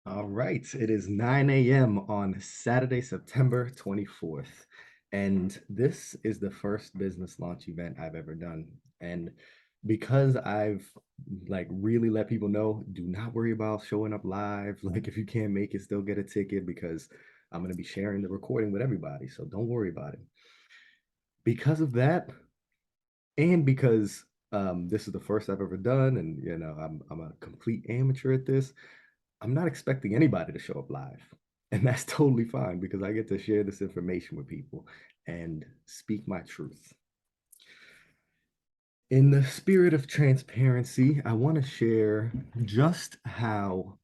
All right, it is 9 a.m. on Saturday, September 24th. And this is the first business launch event I've ever done. And because I've really let people know, do not worry about showing up live. Like if you can't make it, still get a ticket because I'm going to be sharing the recording with everybody. So don't worry about it. Because of that, and because this is the first I've ever done, and I'm a complete amateur at this. I'm not expecting anybody to show up live. And that's totally fine because I get to share this information with people and speak my truth. In the spirit of transparency, I want to share just how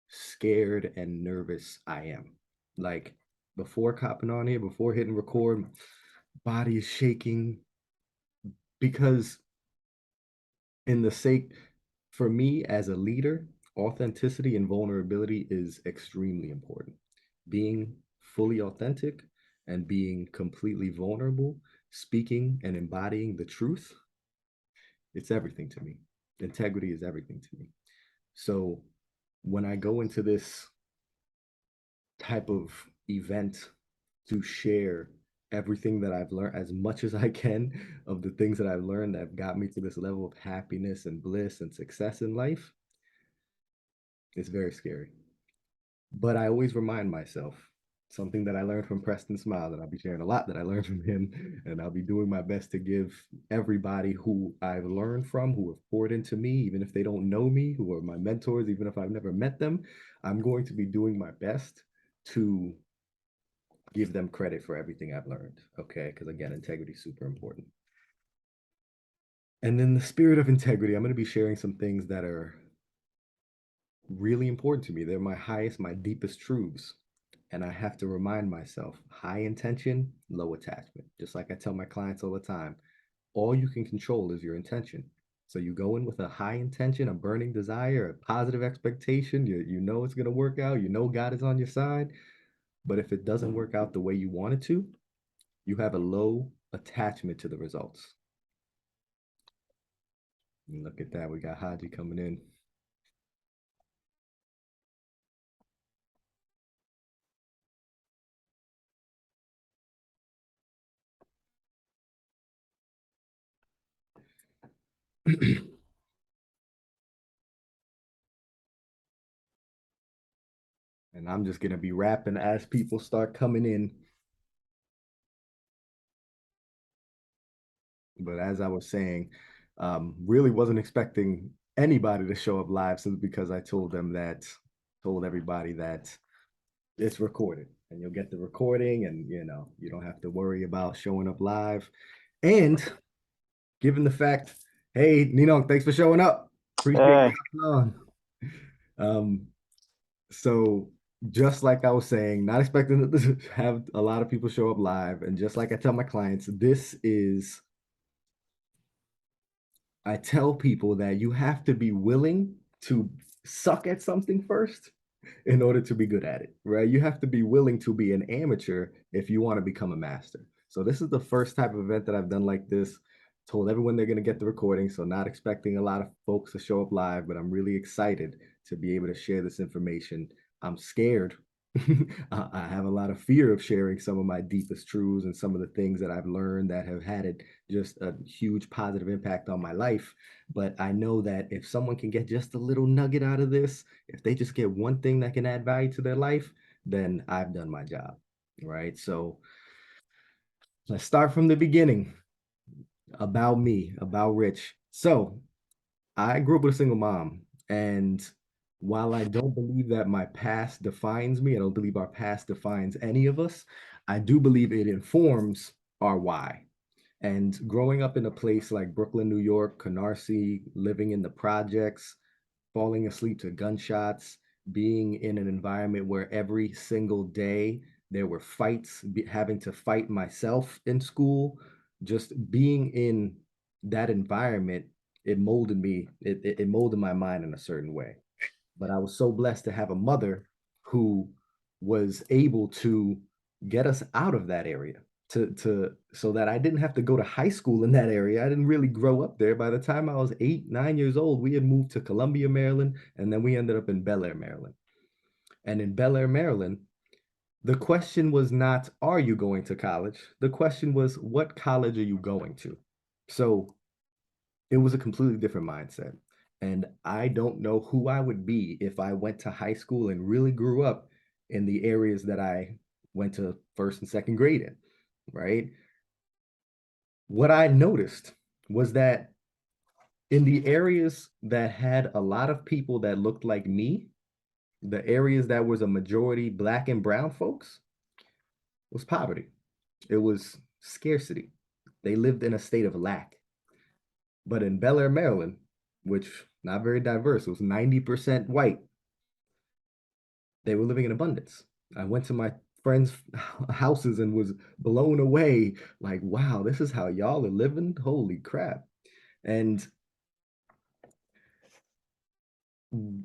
scared and nervous I am. Like before copping on here, before hitting record, body is shaking because in the sake for me as a leader, authenticity and vulnerability is extremely important. Being fully authentic and being completely vulnerable, speaking and embodying the truth, it's everything to me. Integrity is everything to me. So when I go into this type of event to share everything that I've learned as much as I can of the things that I've learned that have got me to this level of happiness and bliss and success in life, it's very scary. But I always remind myself something that I learned from Preston Smile, and I'll be sharing a lot that I learned from him, and I'll be doing my best to give everybody who I've learned from, who have poured into me, even if they don't know me, who are my mentors, even if I've never met them, I'm going to be doing my best to give them credit for everything I've learned. Okay, because again, integrity is super important. And in the spirit of integrity, I'm going to be sharing some things that are really important to me. They're my highest, my deepest truths. And I have to remind myself high intention, low attachment. Just like I tell my clients all the time, all you can control is your intention. So you go in with a high intention, a burning desire, a positive expectation. You know it's going to work out. You know God is on your side. But if it doesn't work out the way you want it to, you have a low attachment to the results. And look at that. We got Haji coming in. And I'm just going to be rapping as people start coming in. But as I was saying, really wasn't expecting anybody to show up live simply because I told everybody that it's recorded and you'll get the recording and you don't have to worry about showing up live. And given the fact, hey, Nino, thanks for showing up. Appreciate you Hey, hopping on. Um, so just like I was saying, not expecting to have a lot of people show up live. And just like I tell my clients, I tell people that you have to be willing to suck at something first in order to be good at it, right? You have to be willing to be an amateur if you want to become a master. So this is the first type of event that I've done like this. Told everyone they're going to get the recording, so not expecting a lot of folks to show up live, but I'm really excited to be able to share this information. I'm scared. I have a lot of fear of sharing some of my deepest truths and some of the things that I've learned that have had it just a huge positive impact on my life. But I know that if someone can get just a little nugget out of this, if they just get one thing that can add value to their life, then I've done my job. Right. So let's start from the beginning about me, about Rich. So I grew up with a single mom. And while I don't believe that my past defines me, I don't believe our past defines any of us, I do believe it informs our why. And growing up in a place like Brooklyn, New York, Canarsie, living in the projects, falling asleep to gunshots, being in an environment where every single day there were fights, having to fight myself in school, just being in that environment, it molded me, it molded my mind in a certain way. But I was so blessed to have a mother who was able to get us out of that area to so that I didn't have to go to high school in that area. I didn't really grow up there. By the time I was 8, 9 years old, we had moved to Columbia, Maryland, and then we ended up in Bel Air, Maryland. And in Bel Air, Maryland, the question was not, are you going to college? The question was, what college are you going to? So it was a completely different mindset. And I don't know who I would be if I went to high school and really grew up in the areas that I went to first and second grade in, right? What I noticed was that in the areas that had a lot of people that looked like me, the areas that was a majority black and brown folks, was poverty. It was scarcity. They lived in a state of lack. But in Bel Air, Maryland, which not very diverse, it was 90% white, they were living in abundance. I went to my friends' houses and was blown away. Like, wow, this is how y'all are living? Holy crap. And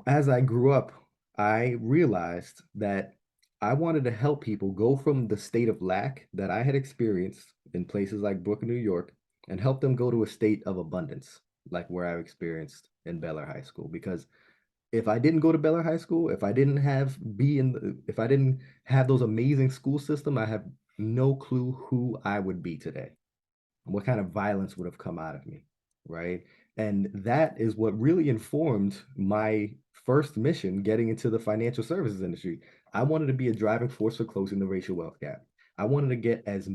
as I grew up, I realized that I wanted to help people go from the state of lack that I had experienced in places like Brooklyn, New York, and help them go to a state of abundance, like where I experienced in Bel Air High School. Because if I didn't go to Bel Air High School, if I didn't have those amazing school system, I have no clue who I would be today, what kind of violence would have come out of me, right? And that is what really informed my first mission getting into the financial services industry. I wanted to be a driving force for closing the racial wealth gap. I wanted to get as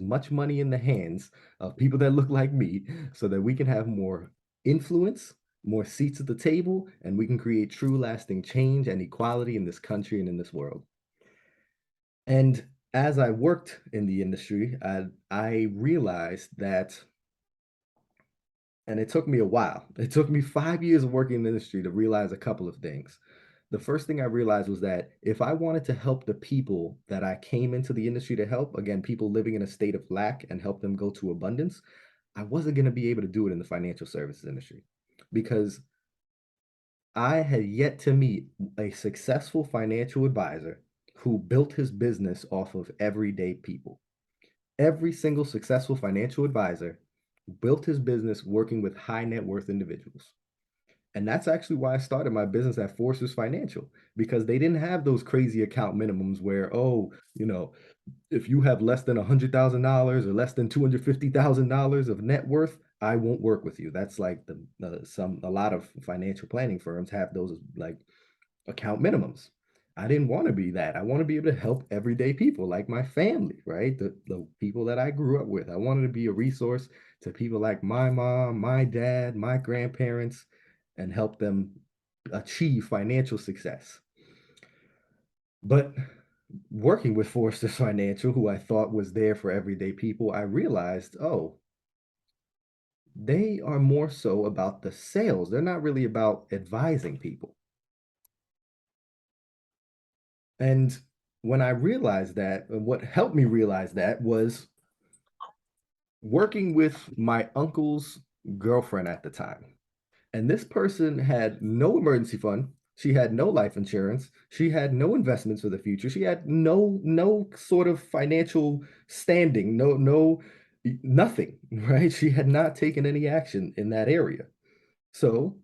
much money in the hands of people that look like me so that we can have more influence, more seats at the table, and we can create true lasting change and equality in this country and in this world. And as I worked in the industry, I realized that, and it took me a while. It took me 5 years of working in the industry to realize a couple of things. The first thing I realized was that if I wanted to help the people that I came into the industry to help, again, people living in a state of lack and help them go to abundance, I wasn't going to be able to do it in the financial services industry because I had yet to meet a successful financial advisor who built his business off of everyday people. Every single successful financial advisor built his business working with high net worth individuals. And that's actually why I started my business at Forces Financial, because they didn't have those crazy account minimums where, oh, if you have less than $100,000 or less than $250,000 of net worth, I won't work with you. That's like a lot of financial planning firms have those like account minimums. I didn't want to be that. I want to be able to help everyday people like my family, right? The people that I grew up with. I wanted to be a resource to people like my mom, my dad, my grandparents, and help them achieve financial success. But working with Forsters Financial, who I thought was there for everyday people, I realized, oh, they are more so about the sales. They're not really about advising people. And when I realized that, what helped me realize that was working with my uncle's girlfriend at the time. And this person had no emergency fund. She had no life insurance. She had no investments for the future. She had no sort of financial standing, nothing, right? She had not taken any action in that area. So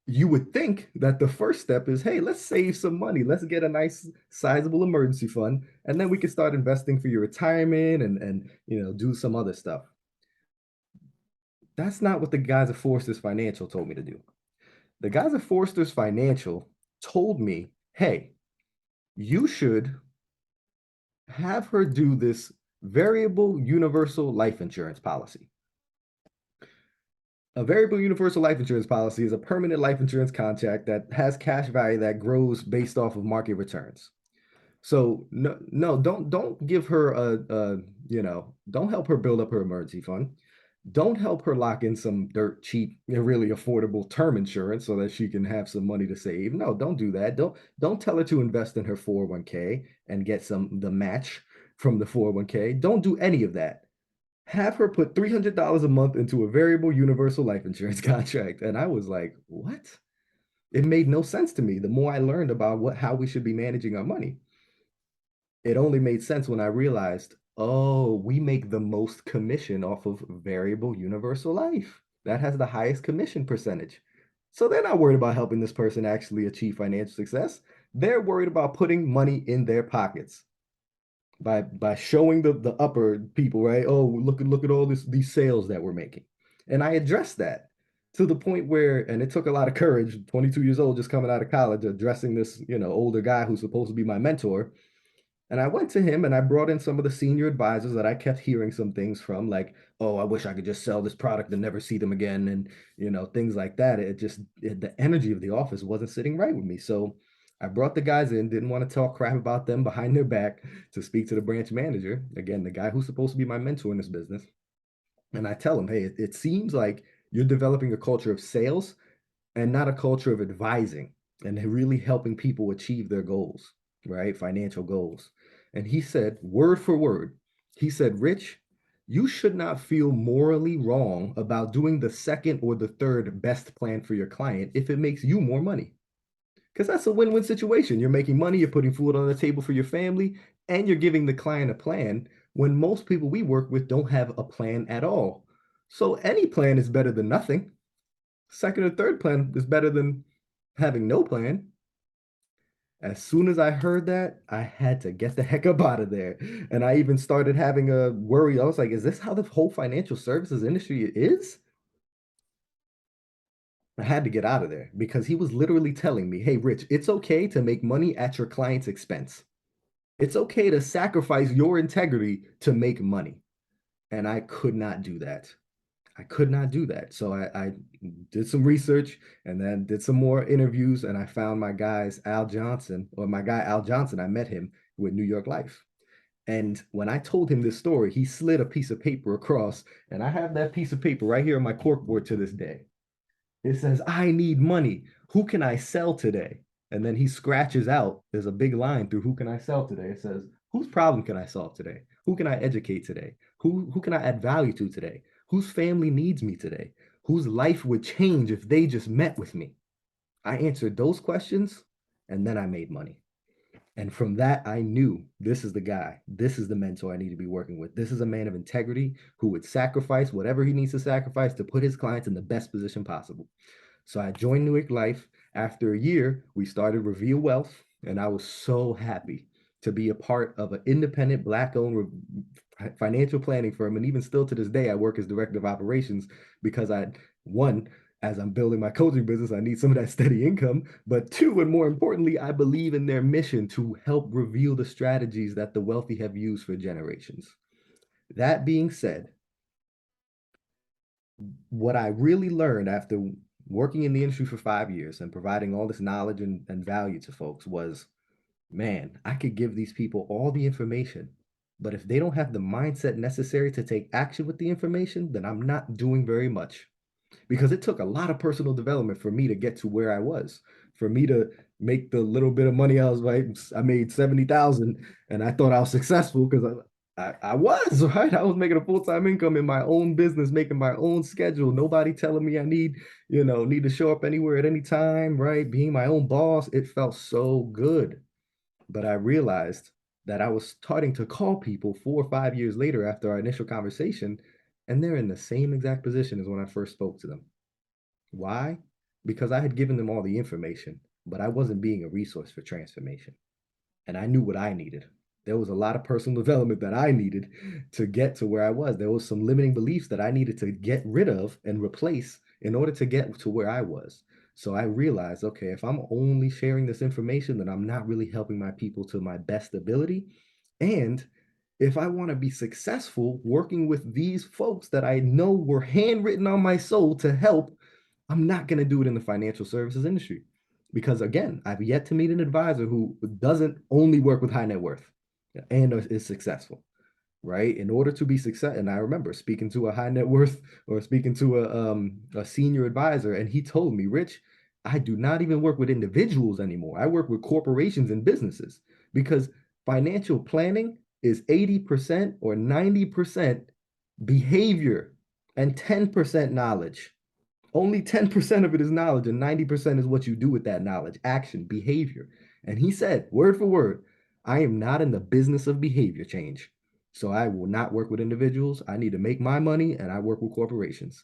you would think that the first step is, hey, let's save some money. Let's get a nice sizable emergency fund, and then we can start investing for your retirement and do some other stuff. That's not what the guys at Forsters Financial told me to do. The guys at Forsters Financial told me, hey, you should have her do this variable universal life insurance policy. A variable universal life insurance policy is a permanent life insurance contract that has cash value that grows based off of market returns. So no, don't give her don't help her build up her emergency fund. Don't help her lock in some dirt cheap, really affordable term insurance so that she can have some money to save. No, don't do that. Don't tell her to invest in her 401k and get the match from the 401k. Don't do any of that. Have her put $300 a month into a variable universal life insurance contract. And I was like, what? It made no sense to me. The more I learned about how we should be managing our money, it only made sense when I realized, oh, we make the most commission off of variable universal life. That has the highest commission percentage. So they're not worried about helping this person actually achieve financial success. They're worried about putting money in their pockets by showing the upper people, right? Oh, look at all these sales that we're making. And I addressed that to the point where, and it took a lot of courage, 22 years old, just coming out of college, addressing this, older guy who's supposed to be my mentor. And I went to him and I brought in some of the senior advisors that I kept hearing some things from, like, oh, I wish I could just sell this product and never see them again. And, things like that. The energy of the office wasn't sitting right with me. So I brought the guys in, didn't want to talk crap about them behind their back to speak to the branch manager, again, the guy who's supposed to be my mentor in this business. And I tell him, hey, it seems like you're developing a culture of sales and not a culture of advising and really helping people achieve their goals, right? Financial goals. And he said, word for word, he said, Rich, you should not feel morally wrong about doing the second or the third best plan for your client if it makes you more money. Because that's a win win situation. You're making money, you're putting food on the table for your family, and you're giving the client a plan when most people we work with don't have a plan at all. So any plan is better than nothing. Second or third plan is better than having no plan. As soon as I heard that, I had to get the heck up out of there. And I even started having a worry. I was like, is this how the whole financial services industry is? I had to get out of there because he was literally telling me, hey, Rich, it's okay to make money at your client's expense. It's okay to sacrifice your integrity to make money. And I could not do that. I could not do that. So I did some research and then did some more interviews, and I found my guy Al Johnson. I met him with New York Life. And when I told him this story, he slid a piece of paper across, and I have that piece of paper right here on my corkboard to this day. It says, I need money. Who can I sell today? And then he scratches out, there's a big line through who can I sell today? It says, whose problem can I solve today? Who can I educate today? Who can I add value to today? Whose family needs me today? Whose life would change if they just met with me? I answered those questions and then I made money. And from that, I knew this is the guy. This is the mentor I need to be working with. This is a man of integrity who would sacrifice whatever he needs to sacrifice to put his clients in the best position possible. So I joined New York Life. After a year, we started Reveal Wealth, and I was so happy to be a part of an independent Black-owned financial planning firm. And even still to this day, I work as director of operations because one, as I'm building my coaching business, I need some of that steady income. But two, and more importantly, I believe in their mission to help reveal the strategies that the wealthy have used for generations. That being said, what I really learned after working in the industry for 5 years and providing all this knowledge and value to folks was, man, I could give these people all the information, but if they don't have the mindset necessary to take action with the information, then I'm not doing very much. Because it took a lot of personal development for me to get to where I was, for me to make the little bit of money I was like, I made 70,000 and I thought I was successful because I was, right? I was making a full-time income in my own business, making my own schedule. Nobody telling me I need to show up anywhere at any time, right? Being my own boss, it felt so good. But I realized that I was starting to call people 4 or 5 years later after our initial conversation, and they're in the same exact position as when I first spoke to them. Why? Because I had given them all the information, but I wasn't being a resource for transformation. And I knew what I needed. There was a lot of personal development that I needed to get to where I was. There was some limiting beliefs that I needed to get rid of and replace in order to get to where I was. So I realized, okay, if I'm only sharing this information, then I'm not really helping my people to my best ability. And if I want to be successful working with these folks that I know were handwritten on my soul to help, I'm not going to do it in the financial services industry because, again, I've yet to meet an advisor who doesn't only work with high net worth and is successful, right? In order to be successful, and I remember speaking to a high net worth or speaking to a senior advisor, and he told me, Rich, I do not even work with individuals anymore. I work with corporations and businesses because financial planning is 80% or 90% behavior and 10% knowledge. Only 10% of it is knowledge, and 90% is what you do with that knowledge, action, behavior. And he said, word for word, I am not in the business of behavior change. So I will not work with individuals. I need to make my money, and I work with corporations.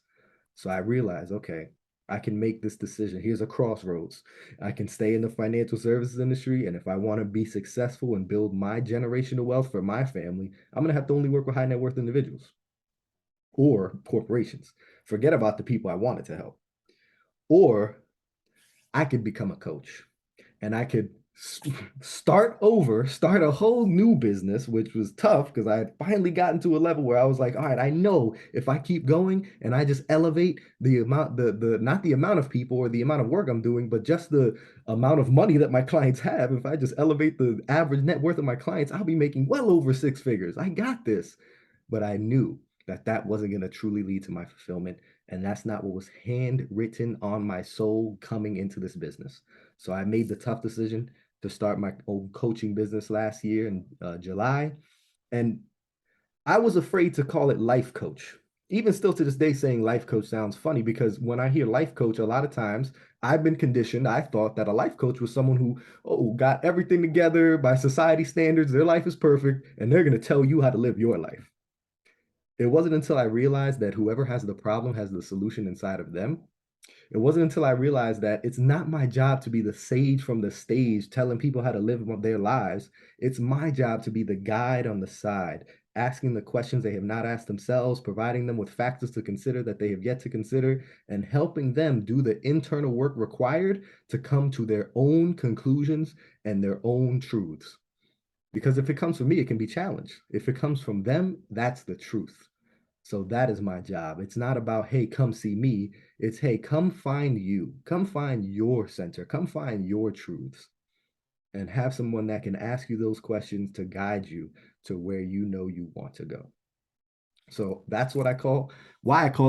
So I realized, okay, I can make this decision. Here's a crossroads. I can stay in the financial services industry. And if I want to be successful and build my generational wealth for my family, I'm going to have to only work with high net worth individuals or corporations. Forget about the people I wanted to help. Or I could become a coach and I could start over, start a whole new business, which was tough because I had finally gotten to a level where I was like, all right, I know if I keep going and I just elevate the amount, the not the amount of people or the amount of work I'm doing, but just the amount of money that my clients have. If I just elevate the average net worth of my clients, I'll be making well over six figures. I got this. But I knew that that wasn't going to truly lead to my fulfillment. And that's not what was handwritten on my soul coming into this business. So I made the tough decision to start my own coaching business last year in July. And I was afraid to call it life coach. Even still to this day, saying life coach sounds funny because when I hear life coach, a lot of times I've been conditioned. I thought that a life coach was someone who, got everything together by society standards. Their life is perfect, and they're going to tell you how to live your life. It wasn't until I realized that whoever has the problem has the solution inside of them. It wasn't until I realized that it's not my job to be the sage from the stage telling people how to live their lives. It's my job to be the guide on the side, asking the questions they have not asked themselves, providing them with factors to consider that they have yet to consider, and helping them do the internal work required to come to their own conclusions and their own truths. Because if it comes from me, it can be challenged. If it comes from them, that's the truth. So that is my job. It's not about, hey, come see me. It's, hey, come find you. Come find your center. Come find your truths and have someone that can ask you those questions to guide you to where you know you want to go. So that's why I call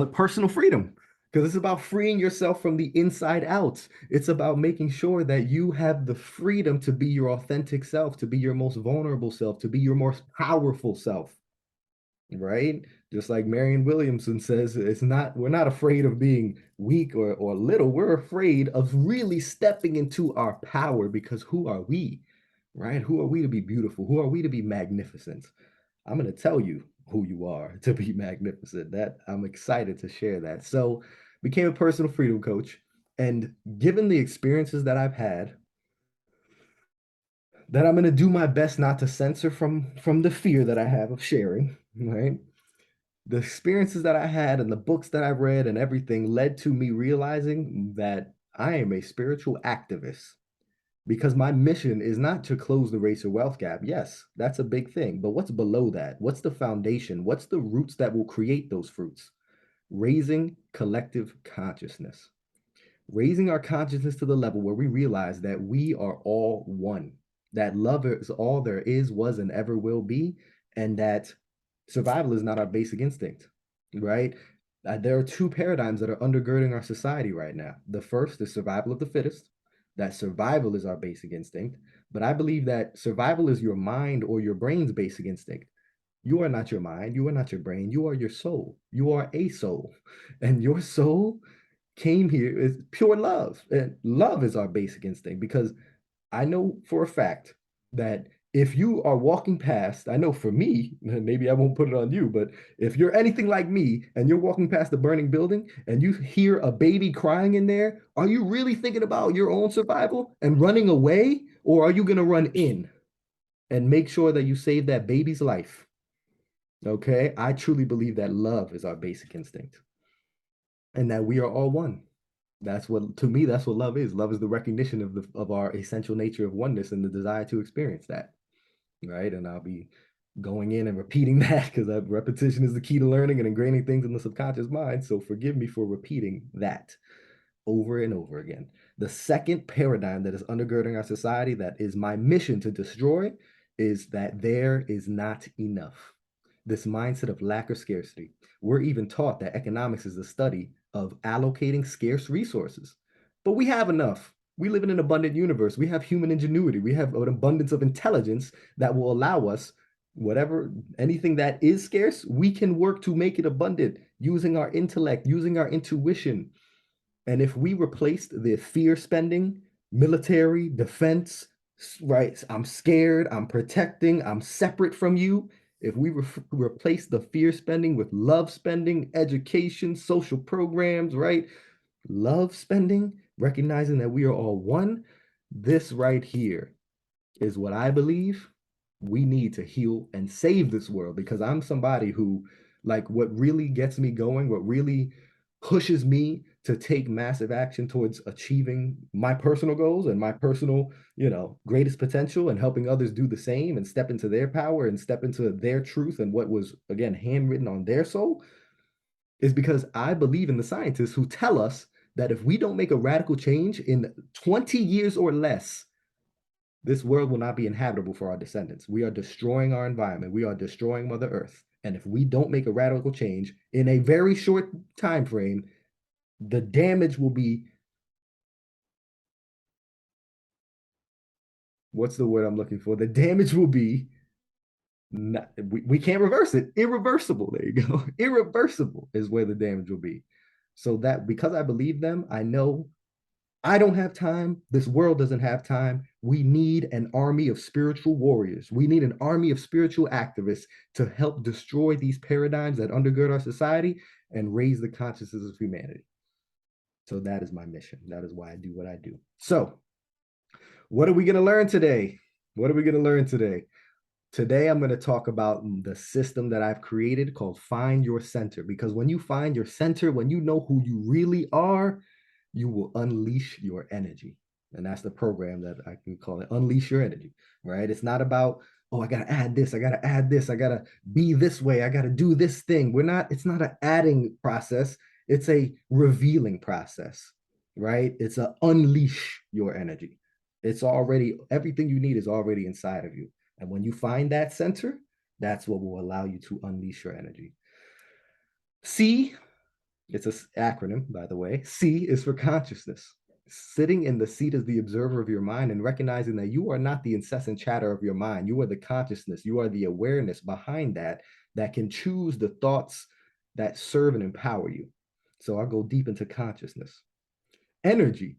it personal freedom, because it's about freeing yourself from the inside out. It's about making sure that you have the freedom to be your authentic self, to be your most vulnerable self, to be your most powerful self, right? Just like Marianne Williamson says, we're not afraid of being weak or little. We're afraid of really stepping into our power because who are we, right? Who are we to be beautiful? Who are we to be magnificent? I'm going to tell you who you are to be magnificent. That I'm excited to share that. So, became a personal freedom coach, and given the experiences that I've had, that I'm going to do my best not to censor from the fear that I have of sharing, right? The experiences that I had and the books that I read and everything led to me realizing that I am a spiritual activist because my mission is not to close the racial wealth gap. Yes, that's a big thing. But what's below that? What's the foundation? What's the roots that will create those fruits? Raising collective consciousness, raising our consciousness to the level where we realize that we are all one, that love is all there is, was, and ever will be, and that survival is not our basic instinct, right? There are two paradigms that are undergirding our society right now. The first is survival of the fittest, that survival is our basic instinct. But I believe that survival is your mind or your brain's basic instinct. You are not your mind. You are not your brain. You are your soul. You are a soul. And your soul came here is pure love. And love is our basic instinct because I know for a fact that if you are walking past, I know for me, maybe I won't put it on you, but if you're anything like me and you're walking past a burning building and you hear a baby crying in there, are you really thinking about your own survival and running away? Or are you going to run in and make sure that you save that baby's life? Okay. I truly believe that love is our basic instinct and that we are all one. That's what, to me, that's what love is. Love is the recognition of our essential nature of oneness and the desire to experience that, right? And I'll be going in and repeating that because repetition is the key to learning and ingraining things in the subconscious mind. So forgive me for repeating that over and over again. The second paradigm that is undergirding our society that is my mission to destroy is that there is not enough. This mindset of lack or scarcity. We're even taught that economics is the study of allocating scarce resources, but we have enough. We live in an abundant universe. We have human ingenuity. We have an abundance of intelligence that will allow us whatever, anything that is scarce, we can work to make it abundant using our intellect, using our intuition. And if we replaced the fear spending, military, defense, right? I'm scared, I'm protecting, I'm separate from you. If we replace the fear spending with love spending, education, social programs, right? love spending, recognizing that we are all one. This right here is what I believe we need to heal and save this world, because I'm somebody who, like, what really gets me going, what really pushes me to take massive action towards achieving my personal goals and my personal, greatest potential, and helping others do the same and step into their power and step into their truth and what was, again, handwritten on their soul, is because I believe in the scientists who tell us that if we don't make a radical change in 20 years or less, this world will not be inhabitable for our descendants. We are destroying our environment. We are destroying Mother Earth. And if we don't make a radical change in a very short time frame, the damage will be, what's the word I'm looking for? The damage will be not, we can't reverse it. Irreversible. There you go. Irreversible is where the damage will be. So that, because I believe them, I know I don't have time. This world doesn't have time. We need an army of spiritual warriors. We need an army of spiritual activists to help destroy these paradigms that undergird our society and raise the consciousness of humanity. So that is my mission. That is why I do what I do. So, what are we going to learn today? What are we going to learn today? Today, I'm going to talk about the system that I've created called Find Your Center. Because when you find your center, when you know who you really are, you will unleash your energy. And that's the program that I can call it, Unleash Your Energy, right? It's not about, oh, I got to add this, I got to add this, I got to be this way, I got to do this thing. It's not an adding process, it's a revealing process, right? It's a unleash your energy. It's already, everything you need is already inside of you. And when you find that center, that's what will allow you to unleash your energy. C, it's an acronym, by the way. C is for consciousness. Sitting in the seat as the observer of your mind and recognizing that you are not the incessant chatter of your mind. You are the consciousness. You are the awareness behind that, that can choose the thoughts that serve and empower you. So I'll go deep into consciousness. Energy.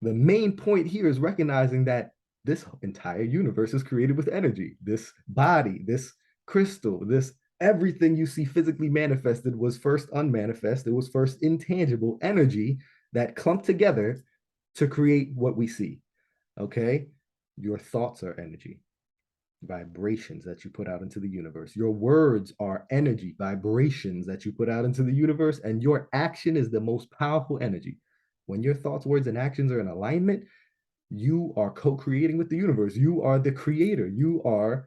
The main point here is recognizing that this entire universe is created with energy. This body, this crystal, this everything you see physically manifested was first unmanifest. It was first intangible energy that clumped together to create what we see. Okay? Your thoughts are energy, vibrations that you put out into the universe. Your words are energy, vibrations that you put out into the universe, and your action is the most powerful energy. When your thoughts, words, and actions are in alignment, you are co-creating with the universe. You are the creator. You are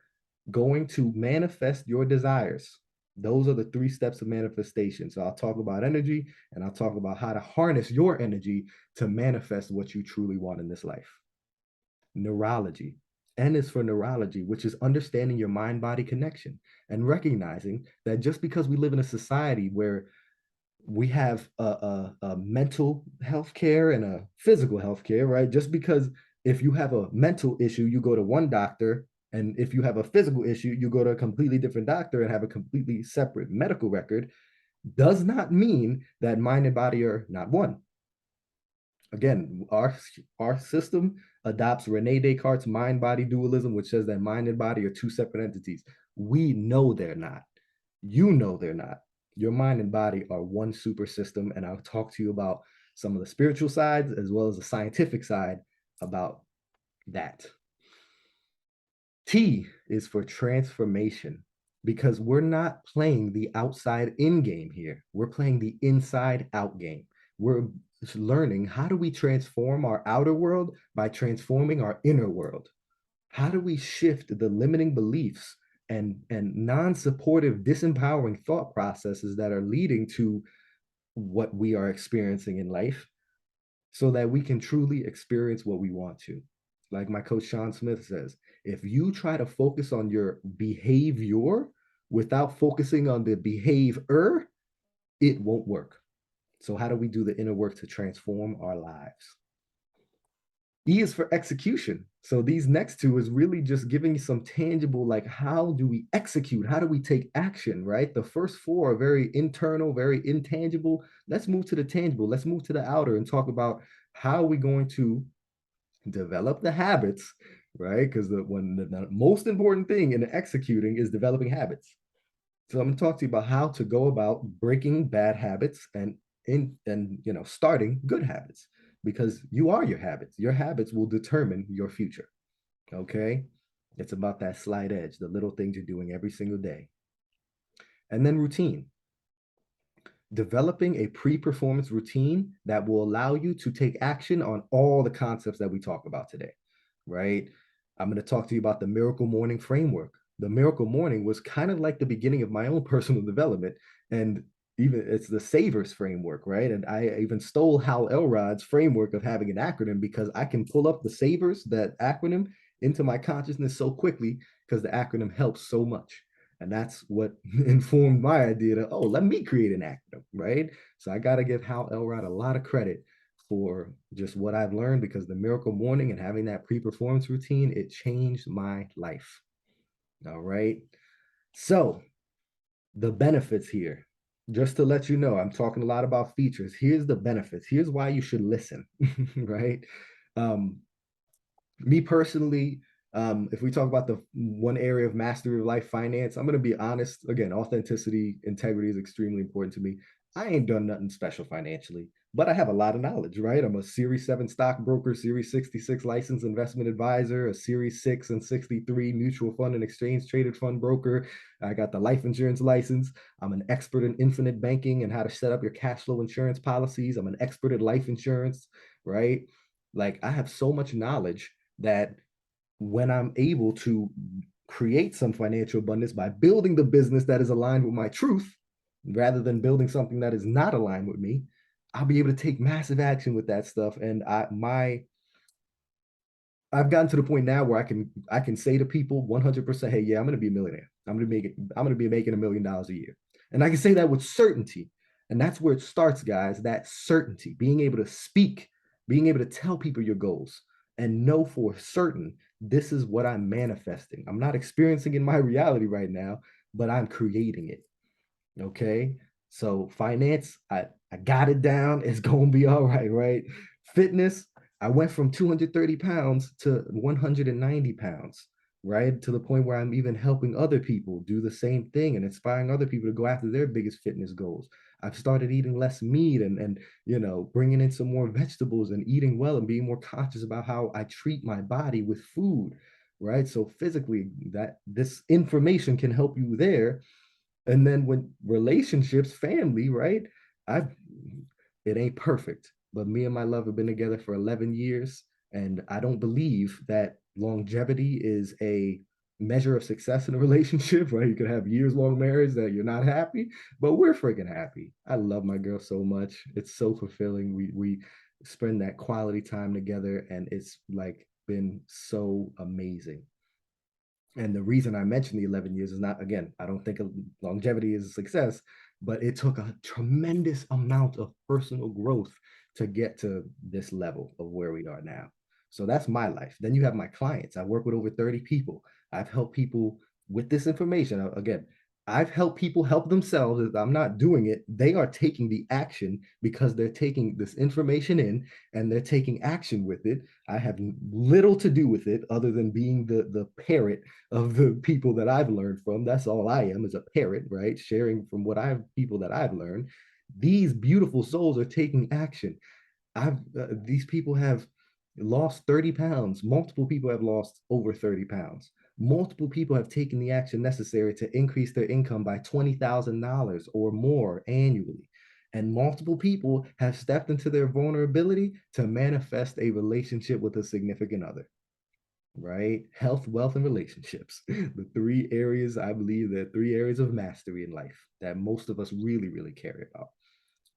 going to manifest your desires. Those are the 3 steps of manifestation. So I'll talk about energy, and I'll talk about how to harness your energy to manifest what you truly want in this life. Neurology. N is for neurology, which is understanding your mind-body connection and recognizing that just because we live in a society where we have a mental health care and a physical health care, right? Just because if you have a mental issue, you go to one doctor, and if you have a physical issue, you go to a completely different doctor and have a completely separate medical record, does not mean that mind and body are not one. Again, our system adopts Rene Descartes' mind-body dualism, which says that mind and body are 2 separate entities. We know they're not. You know they're not. Your mind and body are one super system, and I'll talk to you about some of the spiritual sides as well as the scientific side about that. T is for transformation, because we're not playing the outside in game here. We're playing the inside out game. We're learning, how do we transform our outer world by transforming our inner world? How do we shift the limiting beliefs and non-supportive, disempowering thought processes that are leading to what we are experiencing in life, so that we can truly experience what we want to? Like my coach Sean Smith says, if you try to focus on your behavior without focusing on the behavior, it won't work. So how do we do the inner work to transform our lives? E is for execution. So these next 2 is really just giving you some tangible, like, how do we execute? How do we take action, right? The first 4 are very internal, very intangible. Let's move to the tangible. Let's move to the outer and talk about how are we going to develop the habits, right? Because the most important thing in executing is developing habits. So I'm going to talk to you about how to go about breaking bad habits and in and starting good habits, because you are your habits. Your habits will determine your future. Okay? It's about that slight edge, the little things you're doing every single day. And then routine. Developing a pre-performance routine that will allow you to take action on all the concepts that we talk about today, right? I'm going to talk to you about the Miracle Morning framework. The Miracle Morning was kind of like the beginning of my own personal development, and even it's the Savers framework, right? And I even stole Hal Elrod's framework of having an acronym, because I can pull up the Savers, that acronym, into my consciousness so quickly because the acronym helps so much. And that's what informed my idea to, oh, let me create an acronym, right? So I got to give Hal Elrod a lot of credit for just what I've learned, because the Miracle Morning and having that pre-performance routine, it changed my life. All right. So the benefits here, just to let you know, I'm talking a lot about features. Here's the benefits. Here's why you should listen, right? Um, Me personally, if we talk about the one area of mastery of life, finance, I'm going to be honest. Again, authenticity, integrity is extremely important to me. I ain't done nothing special financially, but I have a lot of knowledge, right? I'm a Series 7 stockbroker, Series 66 licensed investment advisor, a Series 6 and 63 mutual fund and exchange traded fund broker. I got the life insurance license. I'm an expert in infinite banking and how to set up your cash flow insurance policies. I'm an expert at life insurance, right? Like, I have so much knowledge that when I'm able to create some financial abundance by building the business that is aligned with my truth, rather than building something that is not aligned with me, I'll be able to take massive action with that stuff. And I've gotten to the point now where I can say to people 100%, hey, yeah, I'm going to be a millionaire. I'm going to be making $1 million a year. And I can say that with certainty. And that's where it starts, guys, that certainty, being able to speak, being able to tell people your goals and know for certain this is what I'm manifesting. I'm not experiencing in my reality right now, but I'm creating it. Okay. So finance, I got it down. It's gonna be all right, right? Fitness, I went from 230 pounds to 190 pounds, right? To the point where I'm even helping other people do the same thing and inspiring other people to go after their biggest fitness goals. I've started eating less meat and bringing in some more vegetables and eating well and being more conscious about how I treat my body with food, right? So physically, that this information can help you there. And then when relationships, family, right? I've It ain't perfect, but me and my love have been together for 11 years. And I don't believe that longevity is a measure of success in a relationship, right? You could have years long marriage that you're not happy, but we're freaking happy. I love my girl so much. It's so fulfilling. We spend that quality time together, and it's like been so amazing. And the reason I mentioned the 11 years is not, again, I don't think longevity is a success, but it took a tremendous amount of personal growth to get to this level of where we are now. So that's my life. Then you have my clients. I work with over 30 people. I've helped people with this information. Again, I've helped people help themselves. I'm not doing it. They are taking the action because they're taking this information in and they're taking action with it. I have little to do with it other than being the parrot of the people that I've learned from. That's all I am, is a parrot, right? Sharing from what I've people that I've learned. These beautiful souls are taking action. These people have lost 30 pounds. Multiple people have lost over 30 pounds. Multiple people have taken the action necessary to increase their income by $20,000 or more annually. And multiple people have stepped into their vulnerability to manifest a relationship with a significant other, right? Health, wealth, and relationships. The three areas, I believe, that three areas of mastery in life that most of us really, really care about.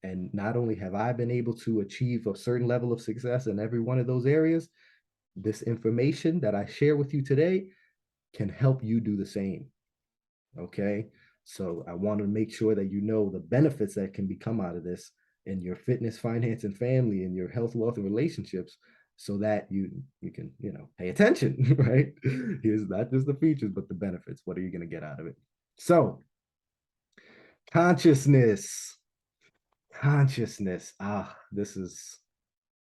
And not only have I been able to achieve a certain level of success in every one of those areas, this information that I share with you today can help you do the same. Okay. So I want to make sure that you know the benefits that can become out of this in your fitness, finance, and family, and your health, wealth, and relationships, so that you can pay attention, right? Here's not just the features, but the benefits. What are you going to get out of it? So consciousness, consciousness. This is.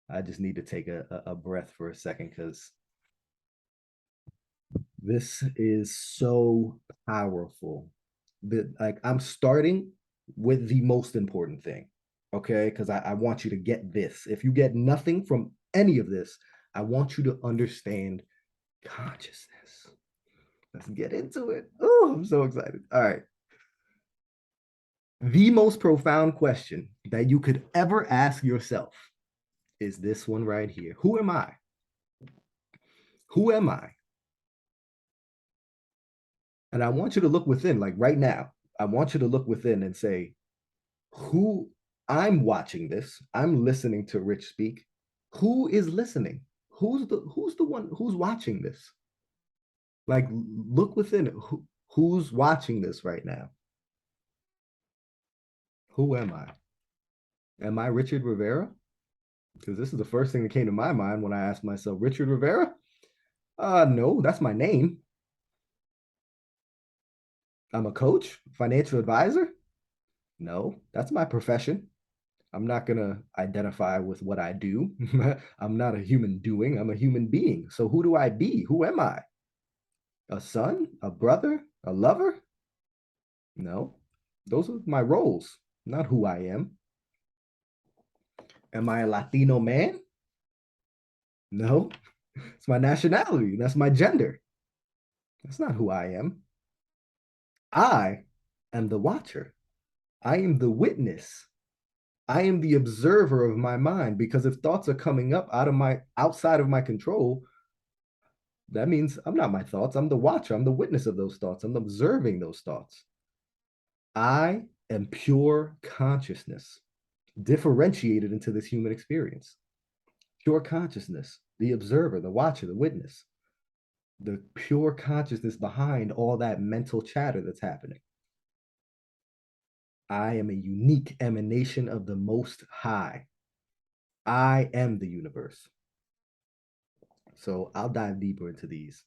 I just need to take a breath for a second, because this is so powerful. Like, I'm starting with the most important thing. okay? Because I want you to get this. If you get nothing from any of this, I want you to understand consciousness. Let's get into it. Oh, I'm so excited. All right. The most profound question that you could ever ask yourself is this one right here. Who am I? Who am I? And I want you to look within, like right now. I want you to look within and say, who I'm watching this, I'm listening to Rich speak. Who is listening? Who's the one who's watching this? Like look within who's watching this right now? Who am I? Am I Richard Rivera? Because this is the first thing that came to my mind when I asked myself, Richard Rivera? No, that's my name. I'm a coach, financial advisor. No, that's my profession. I'm not going to identify with what I do. I'm not a human doing, I'm a human being. So who do I be? Who am I? A son, a brother, a lover? No, those are my roles, not who I am. Am I a Latino man? No, it's my nationality. That's my gender. That's not who I am. I am the watcher. I am the witness. I am the observer of my mind because if thoughts are coming up out of my outside of my control, that means I'm not my thoughts. I'm the watcher. I'm the witness of those thoughts. I'm observing those thoughts. I am pure consciousness, differentiated into this human experience. Pure consciousness, the observer, the watcher, the witness, the pure consciousness behind all that mental chatter that's happening. I am a unique emanation of the Most High. I am the universe. So I'll dive deeper into these.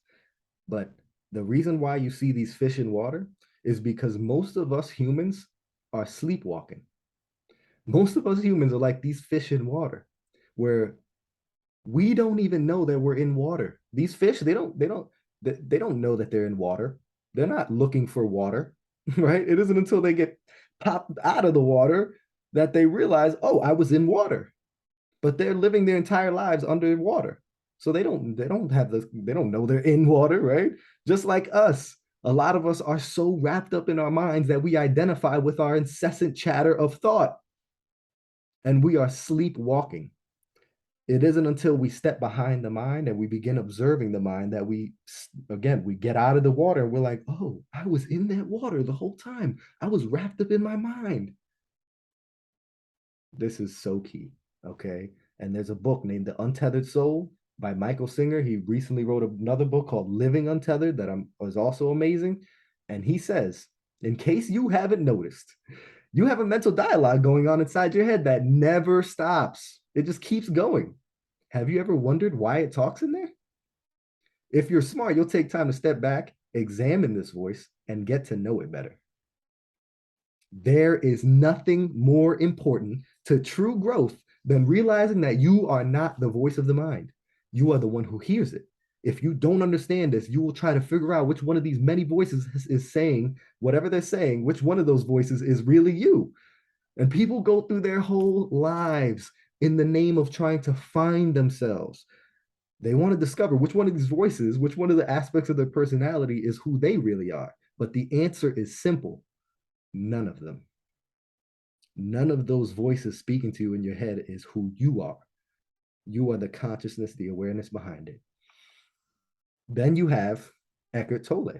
But the reason why you see these fish in water is because most of us humans are sleepwalking. Most of us humans are like these fish in water, where we don't even know that we're in water. These fish, they don't know that they're in water. They're not looking for water, right? It isn't until they get popped out of the water that they realize, oh, I was in water. But they're living their entire lives underwater. So they don't know they're in water, right? Just like us. A lot of us are so wrapped up in our minds that we identify with our incessant chatter of thought and we are sleepwalking. It isn't until we step behind the mind and we begin observing the mind that we get out of the water and we're like, oh, I was in that water the whole time. I was wrapped up in my mind. This is so key. Okay. And there's a book named The Untethered Soul by Michael Singer. He recently wrote another book called Living Untethered that was also amazing. And he says, in case you haven't noticed, you have a mental dialogue going on inside your head that never stops. It just keeps going. Have you ever wondered why it talks in there? If you're smart, you'll take time to step back, examine this voice, and get to know it better. There is nothing more important to true growth than realizing that you are not the voice of the mind. You are the one who hears it. If you don't understand this, you will try to figure out which one of these many voices is saying whatever they're saying, which one of those voices is really you. And people go through their whole lives in the name of trying to find themselves. They want to discover which one of these voices, which one of the aspects of their personality is who they really are. But the answer is simple: none of them. None of those voices speaking to you in your head is who you are. You are the consciousness, the awareness behind it. Then you have Eckhart Tolle.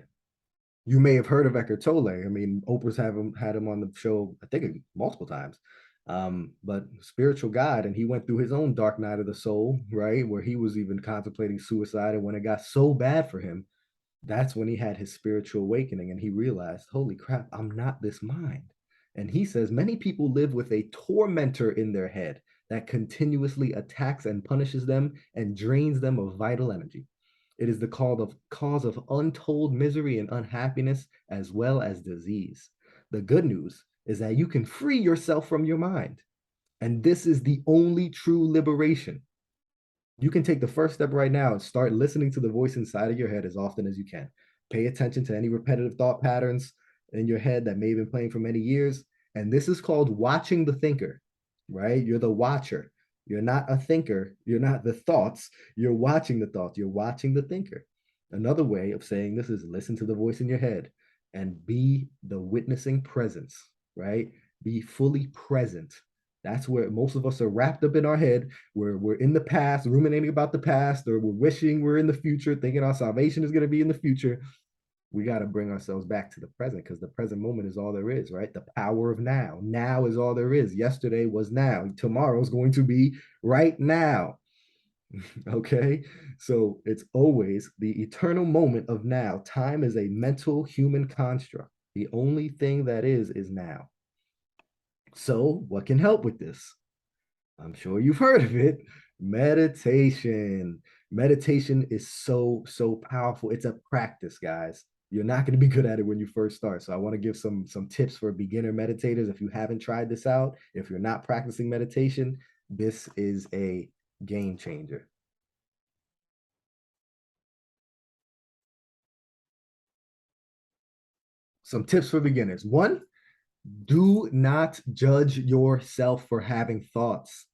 You may have heard of Eckhart Tolle. I mean, Oprah's had him on the show, I think, multiple times. But spiritual guide, and he went through his own dark night of the soul, right? Where he was even contemplating suicide. And when it got so bad for him, that's when he had his spiritual awakening and he realized, holy crap, I'm not this mind. And he says many people live with a tormentor in their head that continuously attacks and punishes them and drains them of vital energy. It is the cause of untold misery and unhappiness as well as disease. The good news is that you can free yourself from your mind. And this is the only true liberation. You can take the first step right now and start listening to the voice inside of your head as often as you can. Pay attention to any repetitive thought patterns in your head that may have been playing for many years. And this is called watching the thinker. right? You're the watcher. You're not a thinker. You're not the thoughts. You're watching the thoughts. You're watching the thinker. Another way of saying this is listen to the voice in your head and be the witnessing presence, right? Be fully present. That's where most of us are wrapped up in our head. We're in the past, ruminating about the past, or we're wishing we're in the future, thinking our salvation is going to be in the future. We got to bring ourselves back to the present because the present moment is all there is, right? The power of now. Now is all there is. Yesterday was now. Tomorrow is going to be right now. Okay. So it's always the eternal moment of now. Time is a mental human construct. The only thing that is now. So, what can help with this? I'm sure you've heard of it. Meditation. Meditation is so powerful. It's a practice, guys. You're not going to be good at it when you first start. So I want to give some tips for beginner meditators. If you haven't tried this out, if you're not practicing meditation, this is a game changer. Some tips for beginners. One, do not judge yourself for having thoughts.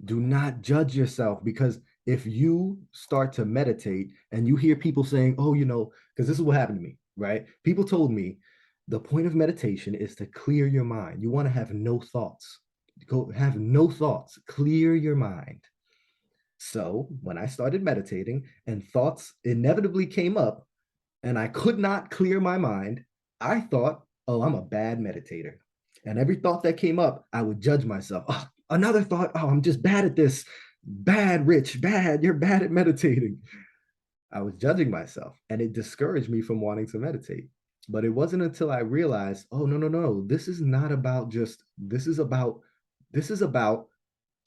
Do not judge yourself because if you start to meditate and you hear people saying, oh, because this is what happened to me, right? People told me the point of meditation is to clear your mind. You want to have no thoughts. Go have no thoughts, clear your mind. So when I started meditating and thoughts inevitably came up and I could not clear my mind, I thought, oh, I'm a bad meditator. And every thought that came up, I would judge myself. Oh, another thought, oh, I'm just bad at this. Bad, Rich, bad. You're bad at meditating. I was judging myself and it discouraged me from wanting to meditate. But it wasn't until I realized, oh, no, no, no. This is not about just, this is about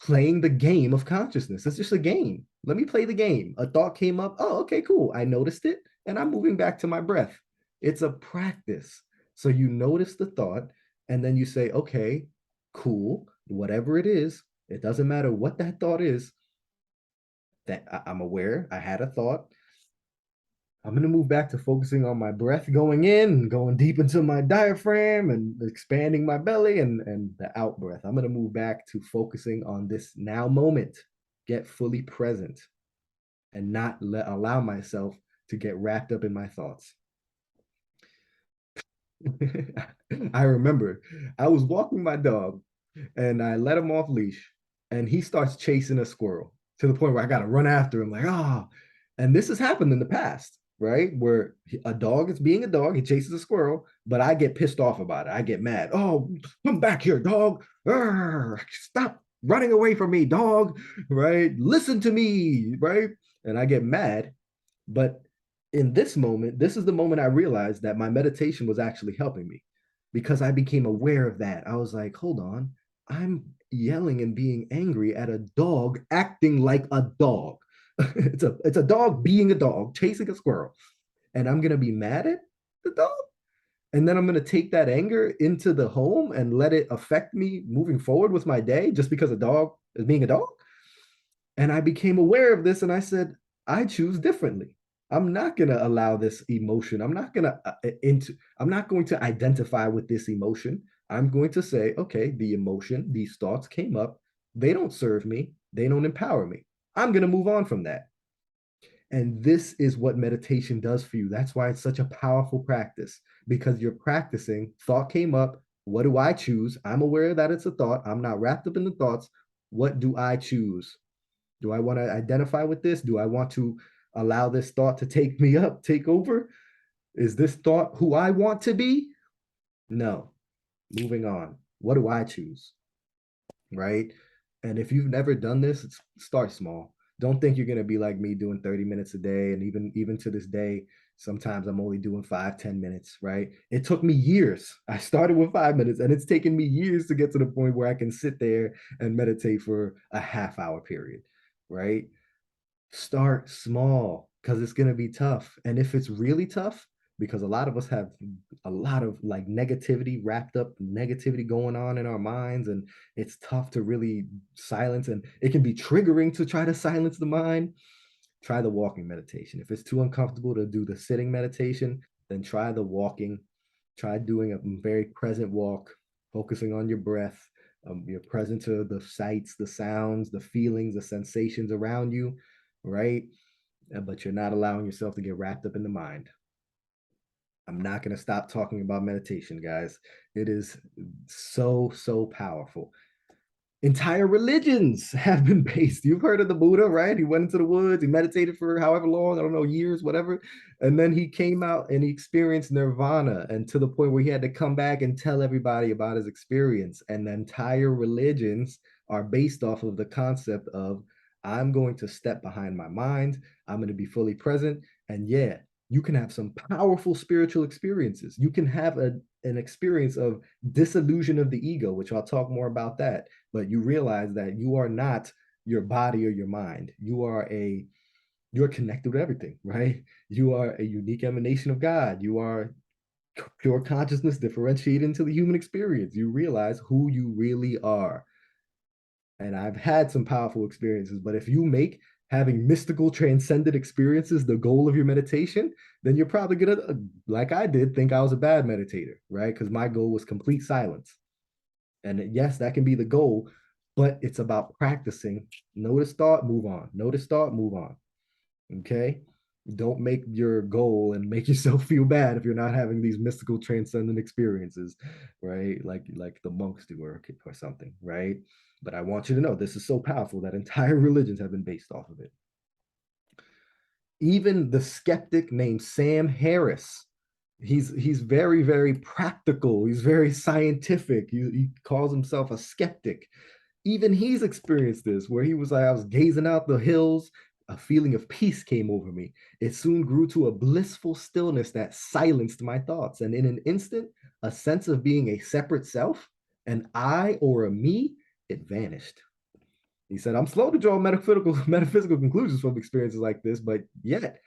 playing the game of consciousness. It's just a game. Let me play the game. A thought came up. Oh, okay, cool. I noticed it and I'm moving back to my breath. It's a practice. So you notice the thought and then you say, okay, cool, whatever it is, it doesn't matter what that thought is, that I'm aware I had a thought. I'm going to move back to focusing on my breath going in, going deep into my diaphragm and expanding my belly and the out breath. I'm going to move back to focusing on this now moment, get fully present and not allow myself to get wrapped up in my thoughts. I remember I was walking my dog and I let him off leash and he starts chasing a squirrel to the point where I got to run after him like, ah. Oh. And this has happened in the past, right? Where a dog is being a dog, he chases a squirrel, but I get pissed off about it. I get mad. Oh, come back here, dog. Arr, stop running away from me, dog, right? Listen to me, right? And I get mad. But in this moment, this is the moment I realized that my meditation was actually helping me because I became aware of that. I was like, hold on, I'm yelling and being angry at a dog acting like a dog. It's a dog being a dog, chasing a squirrel. And I'm gonna be mad at the dog. And then I'm gonna take that anger into the home and let it affect me moving forward with my day just because a dog is being a dog. And I became aware of this and I said, I choose differently. I'm not going to allow this emotion. I'm not going to identify with this emotion. I'm going to say, okay, the emotion, these thoughts came up. They don't serve me. They don't empower me. I'm going to move on from that. And this is what meditation does for you. That's why it's such a powerful practice because you're practicing. Thought came up. What do I choose? I'm aware that it's a thought. I'm not wrapped up in the thoughts. What do I choose? Do I want to identify with this? Do I want to allow this thought to take me up, take over? Is this thought who I want to be? No. Moving on. What do I choose? Right? And if you've never done this, start small. Don't think you're going to be like me doing 30 minutes a day. And even to this day, sometimes I'm only doing 5, 10 minutes, right? It took me years. I started with 5 minutes and it's taken me years to get to the point where I can sit there and meditate for a half hour period, right? Start small because it's going to be tough. And if it's really tough, because a lot of us have a lot of like negativity, wrapped up negativity going on in our minds, and it's tough to really silence, and it can be triggering to try to silence the mind. Try the walking meditation. If it's too uncomfortable to do the sitting meditation, then try the walking. Try doing a very present walk, focusing on your breath, You're present to the sights, the sounds, the feelings, the sensations around you, right? But you're not allowing yourself to get wrapped up in the mind. I'm not going to stop talking about meditation, guys. It is so, so powerful. Entire religions have been based. You've heard of the Buddha, right? He went into the woods, he meditated for however long, I don't know, years, whatever. And then he came out and he experienced nirvana, and to the point where he had to come back and tell everybody about his experience. And the entire religions are based off of the concept of I'm going to step behind my mind, I'm going to be fully present. And yeah, you can have some powerful spiritual experiences. You can have an experience of disillusion of the ego, which I'll talk more about that, but you realize that you are not your body or your mind. You're connected with everything, right? You are a unique emanation of God. You are pure consciousness differentiated into the human experience. You realize who you really are. And I've had some powerful experiences, but if you make having mystical transcendent experiences the goal of your meditation, then you're probably gonna, like I did, think I was a bad meditator, right? Because my goal was complete silence. And yes, that can be the goal, but it's about practicing. Notice thought, move on. Notice thought, move on. Okay. Don't make your goal and make yourself feel bad if you're not having these mystical transcendent experiences, right? Like the monks do or something, right? But I want you to know this is so powerful that entire religions have been based off of it. Even the skeptic named Sam Harris, he's very, very practical, he's very scientific, he calls himself a skeptic. Even he's experienced this, where he was like, I was gazing out the hills, a feeling of peace came over me. It soon grew to a blissful stillness that silenced my thoughts, and in an instant a sense of being a separate self, an I or a me, it vanished. He said, I'm slow to draw metaphysical conclusions from experiences like this, but yet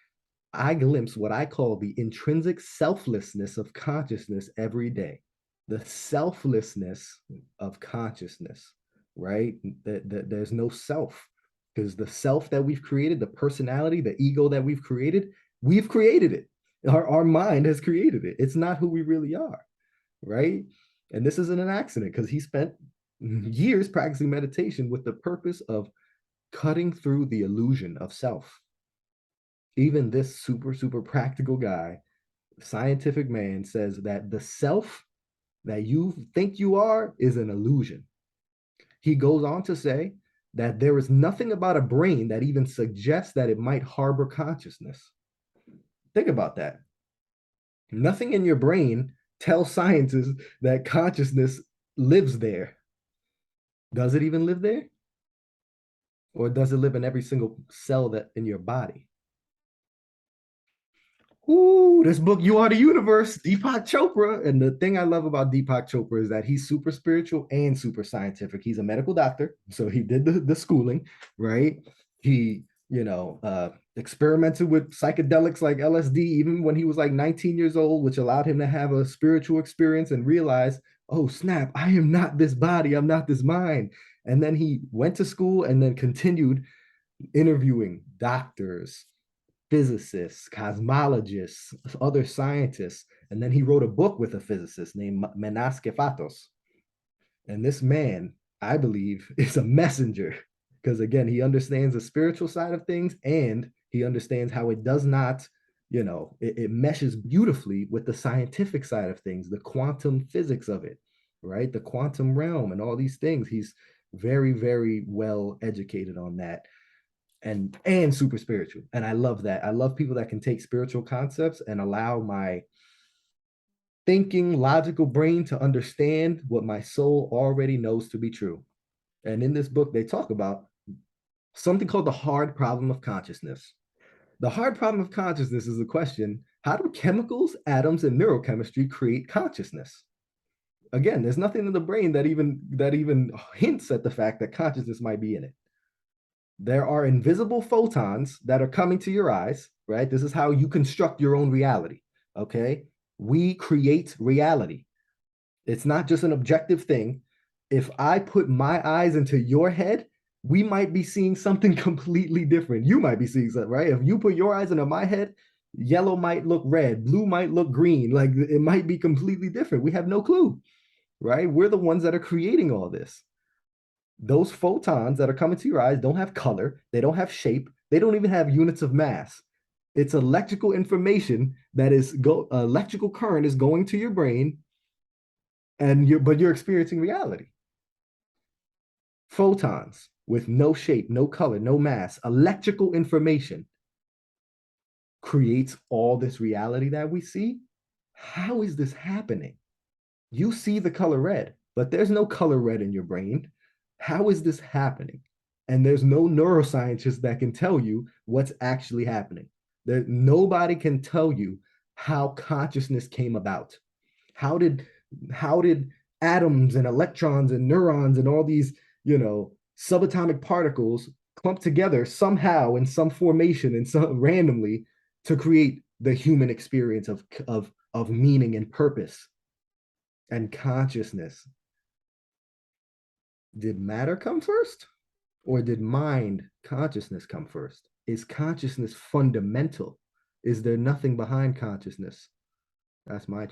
I glimpse what I call the intrinsic selflessness of consciousness every day. The selflessness of consciousness, right? That there's no self, because the self that we've created, the personality, the ego that we've created it. Our mind has created it. It's not who we really are, right? And this isn't an accident, because he spent years practicing meditation with the purpose of cutting through the illusion of self. Even this super, super practical guy, scientific man, says that the self that you think you are is an illusion. He goes on to say that there is nothing about a brain that even suggests that it might harbor consciousness. Think about that. Nothing in your brain tells scientists that consciousness lives there. Does it even live there? Or does it live in every single cell that in your body? Ooh, this book, You Are the Universe, Deepak Chopra. And the thing I love about Deepak Chopra is that he's super spiritual and super scientific. He's a medical doctor, so he did the schooling, right? He, experimented with psychedelics like LSD even when he was like 19 years old, which allowed him to have a spiritual experience and realize, oh, snap, I am not this body, I'm not this mind. And then he went to school and then continued interviewing doctors, physicists, cosmologists, other scientists. And then he wrote a book with a physicist named Menas Kefatos. And this man, I believe, is a messenger, because again, he understands the spiritual side of things, and he understands how it does not, it meshes beautifully with the scientific side of things, the quantum physics of it, right? The quantum realm and all these things. He's very, very well educated on that, and super spiritual. And I love that. I love people that can take spiritual concepts and allow my thinking, logical brain to understand what my soul already knows to be true. And in this book, they talk about something called the hard problem of consciousness. The hard problem of consciousness is the question: how do chemicals, atoms, and neurochemistry create consciousness? Again, there's nothing in the brain that even hints at the fact that consciousness might be in it. There are invisible photons that are coming to your eyes, right? This is how you construct your own reality, okay? We create reality. It's not just an objective thing. If I put my eyes into your head, we might be seeing something completely different. You might be seeing something, right? If you put your eyes into my head, yellow might look red, blue might look green. Like it might be completely different. We have no clue, right? We're the ones that are creating all this. Those photons that are coming to your eyes don't have color, they don't have shape, they don't even have units of mass. It's electrical information that is electrical current is going to your brain, and you're experiencing reality. Photons with no shape, no color, no mass, electrical information creates all this reality that we see. How is this happening? You see the color red, but there's no color red in your brain. How is this happening? And there's no neuroscientist that can tell you what's actually happening. Nobody can tell you how consciousness came about. How did how did atoms and electrons and neurons and all these, subatomic particles clump together somehow in some formation and some randomly to create the human experience of meaning and purpose and consciousness? Did matter come first, or did mind consciousness come first? Is consciousness fundamental? Is there nothing behind consciousness? That's my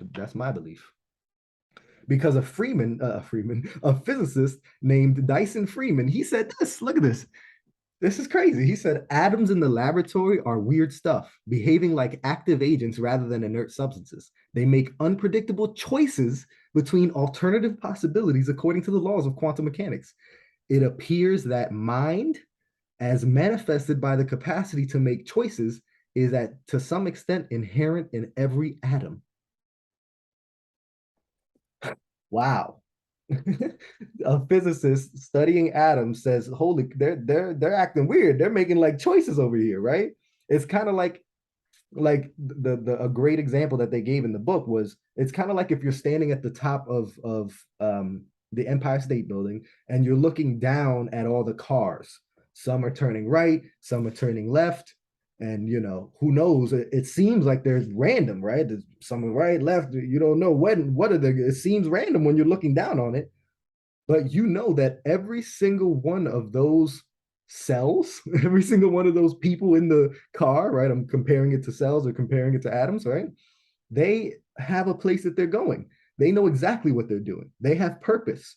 belief. Because a physicist named Dyson Freeman, he said this. Look at this. This is crazy. He said atoms in the laboratory are weird stuff, behaving like active agents rather than inert substances. They make unpredictable choices between alternative possibilities according to the laws of quantum mechanics. It appears that mind, as manifested by the capacity to make choices, is at to some extent inherent in every atom. Wow. A physicist studying atoms says, "Holy, they're acting weird. They're making like choices over here, right?" It's kind of like the a great example that they gave in the book was it's kind of like if you're standing at the top of the Empire State Building and you're looking down at all the cars. Some are turning right, some are turning left, and who knows? It seems like there's random, right? There's some right, left. You don't know what are the. It seems random when you're looking down on it, but you know that every single one of those cells, every single one of those people in the car, right? I'm comparing it to cells or comparing it to atoms, right? They have a place that they're going. They know exactly what they're doing. They have purpose.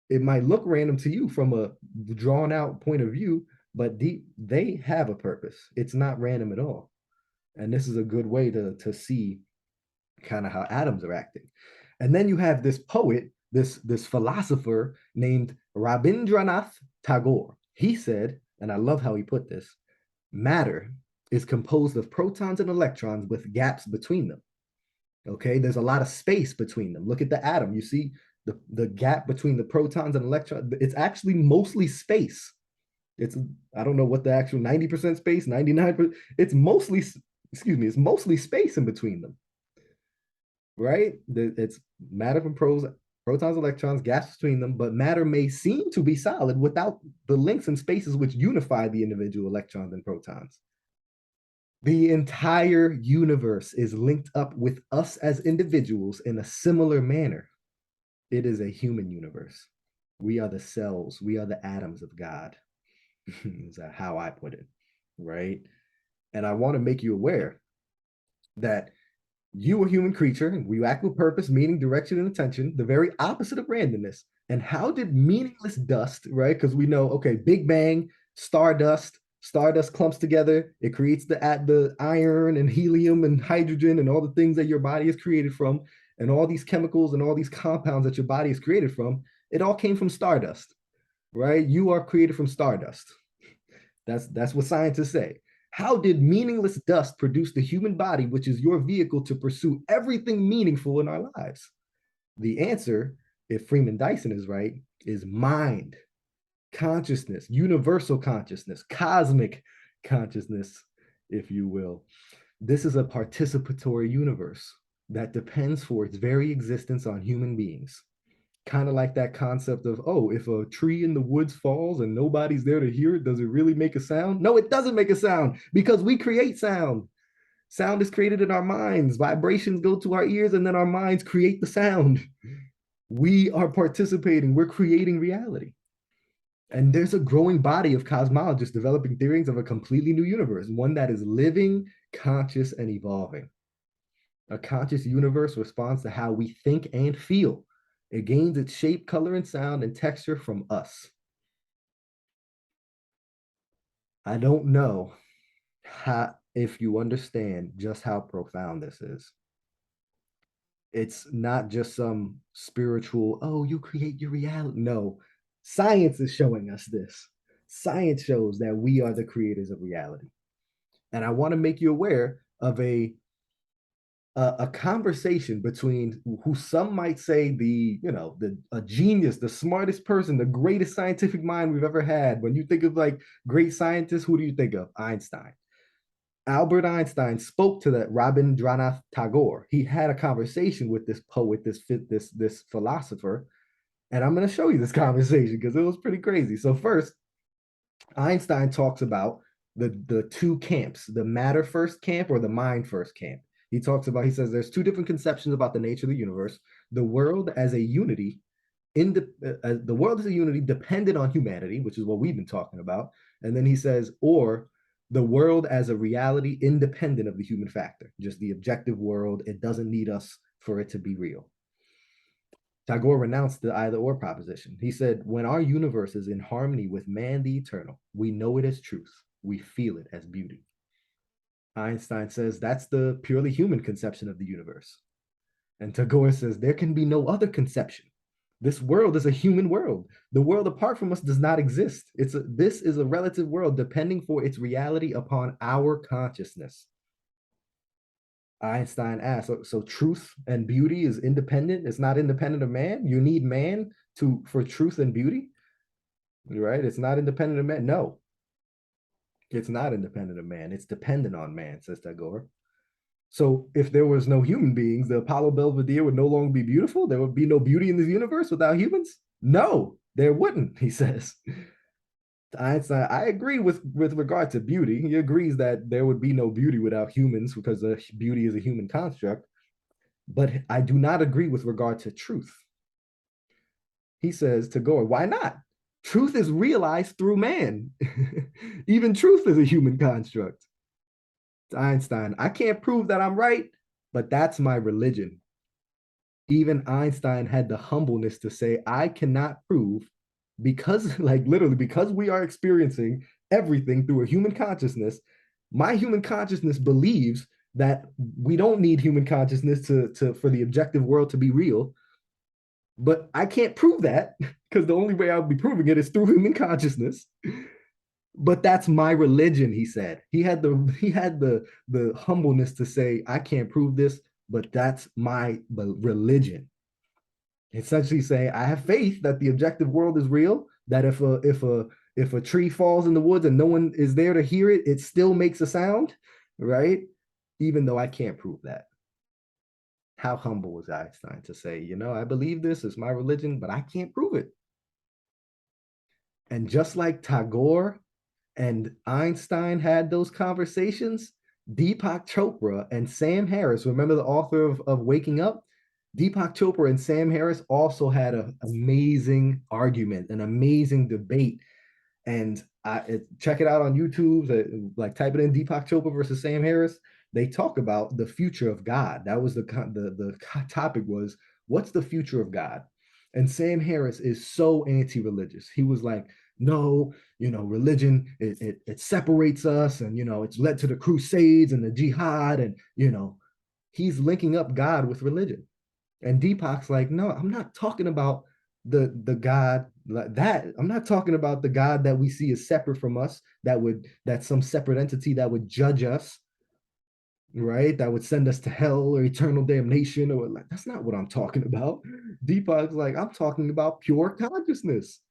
It might look random to you from a drawn out point of view, but they have a purpose. It's not random at all. And this is a good way to see kind of how atoms are acting. And then you have this poet, this philosopher named Rabindranath Tagore. He said, and I love how he put this, matter is composed of protons and electrons with gaps between them. Okay, there's a lot of space between them. Look at the atom. You see the gap between the protons and electrons. It's actually mostly space. It's I don't know what the actual 90% space, 99%. It's mostly, excuse me, it's mostly space in between them, right? It's matter from protons, electrons, gas between them, but matter may seem to be solid without the links and spaces which unify the individual electrons and protons. The entire universe is linked up with us as individuals in a similar manner. It is a human universe. We are the cells, we are the atoms of God. Is that how I put it, right? And I want to make you aware that you are a human creature. We act with purpose, meaning, direction, and attention, the very opposite of randomness. And how did meaningless dust, right? Because we know, okay, Big Bang, stardust clumps together. It creates the iron and helium and hydrogen and all the things that your body is created from, and all these chemicals and all these compounds that your body is created from. It all came from stardust, right? You are created from stardust. That's what scientists say. How did meaningless dust produce the human body, which is your vehicle to pursue everything meaningful in our lives? The answer, if Freeman Dyson is right, is mind, consciousness, universal consciousness, cosmic consciousness, if you will. This is a participatory universe that depends for its very existence on human beings. Kind of like that concept of, oh, if a tree in the woods falls and nobody's there to hear it, does it really make a sound? No, it doesn't make a sound because we create sound. Sound is created in our minds. Vibrations go to our ears and then our minds create the sound. We are participating. We're creating reality. And there's a growing body of cosmologists developing theories of a completely new universe, one that is living, conscious, and evolving. A conscious universe responds to how we think and feel, It gains its shape, color, and sound and texture from us. I don't know if you understand just how profound this is. It's not just some spiritual, oh, you create your reality. No, science is showing us this. Science shows that we are the creators of reality. And I want to make you aware of a conversation between who some might say the a genius, the smartest person, the greatest scientific mind we've ever had. When you think of like great scientists, who do you think of? Einstein. Albert Einstein spoke to that Rabindranath Tagore. He had a conversation with this poet, this philosopher, and I'm going to show you this conversation because it was pretty crazy. So first, Einstein talks about the two camps, the matter first camp or the mind first camp. He says there's two different conceptions about the nature of the universe. The world as a unity, the world as a unity dependent on humanity, which is what we've been talking about. And then he says, or the world as a reality independent of the human factor, just the objective world. It doesn't need us for it to be real. Tagore renounced the either or proposition. He said, when our universe is in harmony with man, the eternal, we know it as truth. We feel it as beauty. Einstein says that's the purely human conception of the universe. And Tagore says there can be no other conception. This world is a human world. The world apart from us does not exist. This is a relative world depending for its reality upon our consciousness. Einstein asked, so truth and beauty is independent? It's not independent of man? You need man for truth and beauty? Right? It's not independent of man. No, it's not independent of man. It's dependent on man, says Tagore. So if there was no human beings, the Apollo Belvedere would no longer be beautiful. There would be no beauty in this universe without humans. No, there wouldn't, he says. Einstein, I agree with regard to beauty. He agrees that there would be no beauty without humans because beauty is a human construct. But I do not agree with regard to truth. He says to Gore, why not? Truth is realized through man. Even truth is a human construct. Einstein, I can't prove that I'm right, but that's my religion. Even Einstein had the humbleness to say, I cannot prove because, like literally, because we are experiencing everything through a human consciousness, my human consciousness believes that we don't need human consciousness for the objective world to be real. But I can't prove that because the only way I'll be proving it is through human consciousness. But that's my religion, he said. He had the humbleness to say, I can't prove this, but that's my religion. Essentially saying, I have faith that the objective world is real, that if a tree falls in the woods and no one is there to hear it, it still makes a sound, right? Even though I can't prove that. How humble was Einstein to say, I believe this is my religion, but I can't prove it. And just like Tagore and Einstein had those conversations, Deepak Chopra and Sam Harris, remember the author of Waking Up? Deepak Chopra and Sam Harris also had an amazing argument, an amazing debate. And check it out on YouTube, like type it in Deepak Chopra versus Sam Harris. They talk about the future of God. That was the topic was, what's the future of God? And Sam Harris is so anti-religious. He was like, no, religion, it separates us, and it's led to the crusades and the jihad, and he's linking up God with religion. And Deepak's like, no, I'm not talking about the God like that. I'm not talking about the God that we see as separate from us, that's some separate entity that would judge us, right? That would send us to hell or eternal damnation, or like, that's not what I'm talking about. Deepak's like, I'm talking about pure consciousness,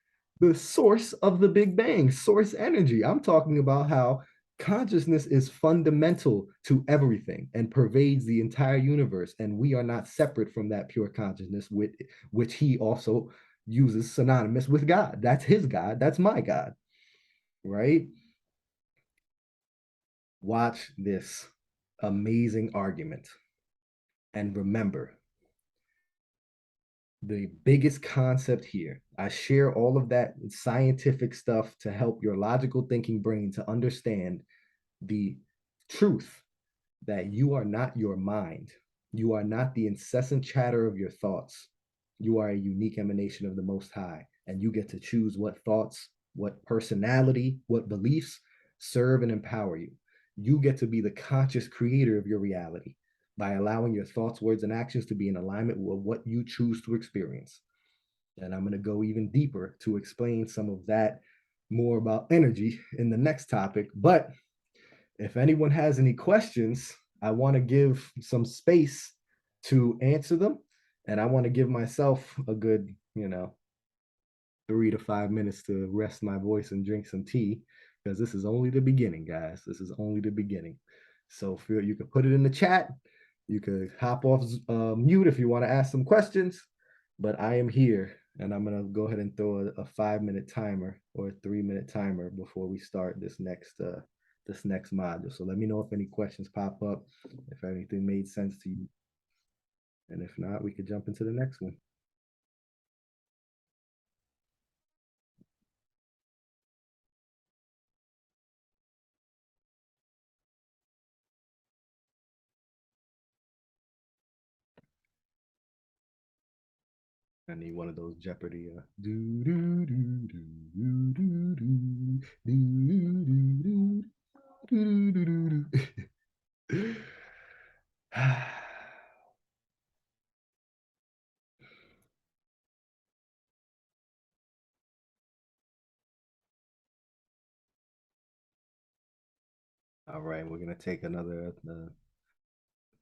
the source of the Big Bang, source energy. I'm talking about how consciousness is fundamental to everything and pervades the entire universe, and we are not separate from that pure consciousness, which he also uses synonymous with God. That's his God, that's my God, right? Watch this amazing argument and remember the biggest concept here. I share all of that scientific stuff to help your logical thinking brain to understand the truth that you are not your mind. You are not the incessant chatter of your thoughts. You are a unique emanation of the Most High, and you get to choose what thoughts, what personality, what beliefs serve and empower you. You get to be the conscious creator of your reality by allowing your thoughts, words, and actions to be in alignment with what you choose to experience. And I'm going to go even deeper to explain some of that more about energy in the next topic. But if anyone has any questions, I want to give some space to answer them. And I want to give myself a good, 3 to 5 minutes to rest my voice and drink some tea because this is only the beginning, guys. This is only the beginning. So feel you can put it in the chat. You could hop off mute if you want to ask some questions, but I am here and I'm gonna go ahead and throw a 5 minute timer or a 3 minute timer before we start this next module. So let me know if any questions pop up, if anything made sense to you, and if not, we could jump into the next one. I need one of those Jeopardy. Do do do do do do do do do do do do. All right, we're gonna take another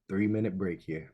3 minute break here.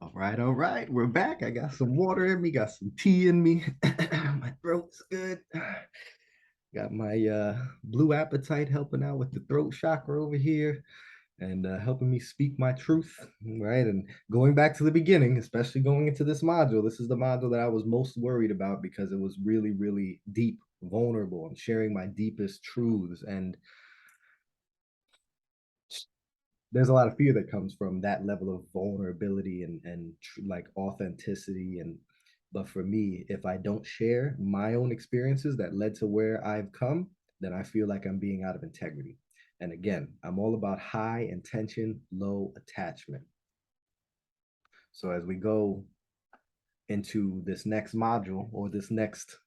All right, we're back. I got some water in me, got some tea in me. My throat's good. Got my blue appetite helping out with the throat chakra over here and helping me speak my truth, right? And going back to the beginning, especially going into this module, this is the module that I was most worried about because it was really, really deep, vulnerable, and sharing my deepest truths. And there's a lot of fear that comes from that level of vulnerability and like authenticity. And but for me, if I don't share my own experiences that led to where I've come, then I feel like I'm being out of integrity. And again, I'm all about high intention, low attachment. So as we go into this next module or this next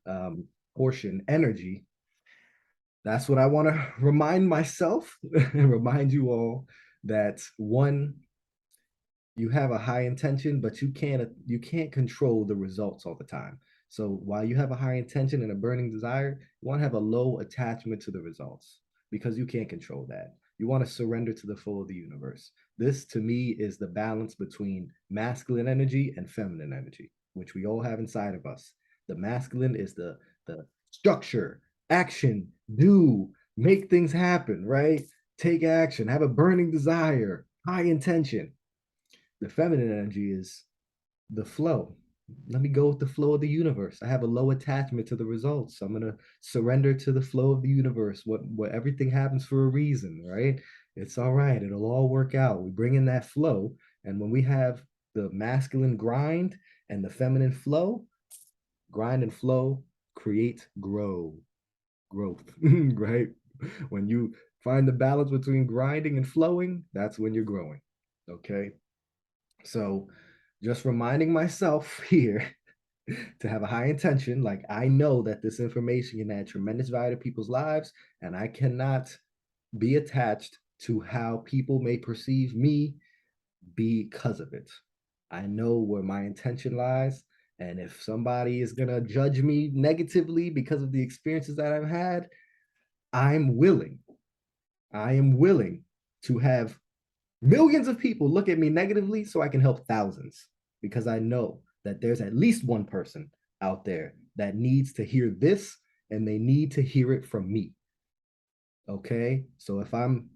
portion, energy, that's what I want to remind myself and remind you all that one, you have a high intention, but you can't control the results all the time. So while you have a high intention and a burning desire, you want to have a low attachment to the results because you can't control that. You want to surrender to the flow of the universe. This to me is the balance between masculine energy and feminine energy, which we all have inside of us. The masculine is the structure, action, do, make things happen, right? Take action, have a burning desire, high intention. The feminine energy is the flow. Let me go with the flow of the universe. I have a low attachment to the results. So I'm gonna surrender to the flow of the universe. What everything happens for a reason, right? It's all right. It'll all work out. We bring in that flow, and when we have the masculine grind and the feminine flow, grind and flow create growth, right? When you find the balance between grinding and flowing, that's when you're growing. Okay. So just reminding myself here to have a high intention. Like, I know that this information can add tremendous value to people's lives, and I cannot be attached to how people may perceive me because of it. I know where my intention lies. And if somebody is going to judge me negatively because of the experiences that I've had, I'm willing. I am willing to have millions of people look at me negatively so I can help thousands, because I know that there's at least one person out there that needs to hear this, and they need to hear it from me. Okay. So if I'm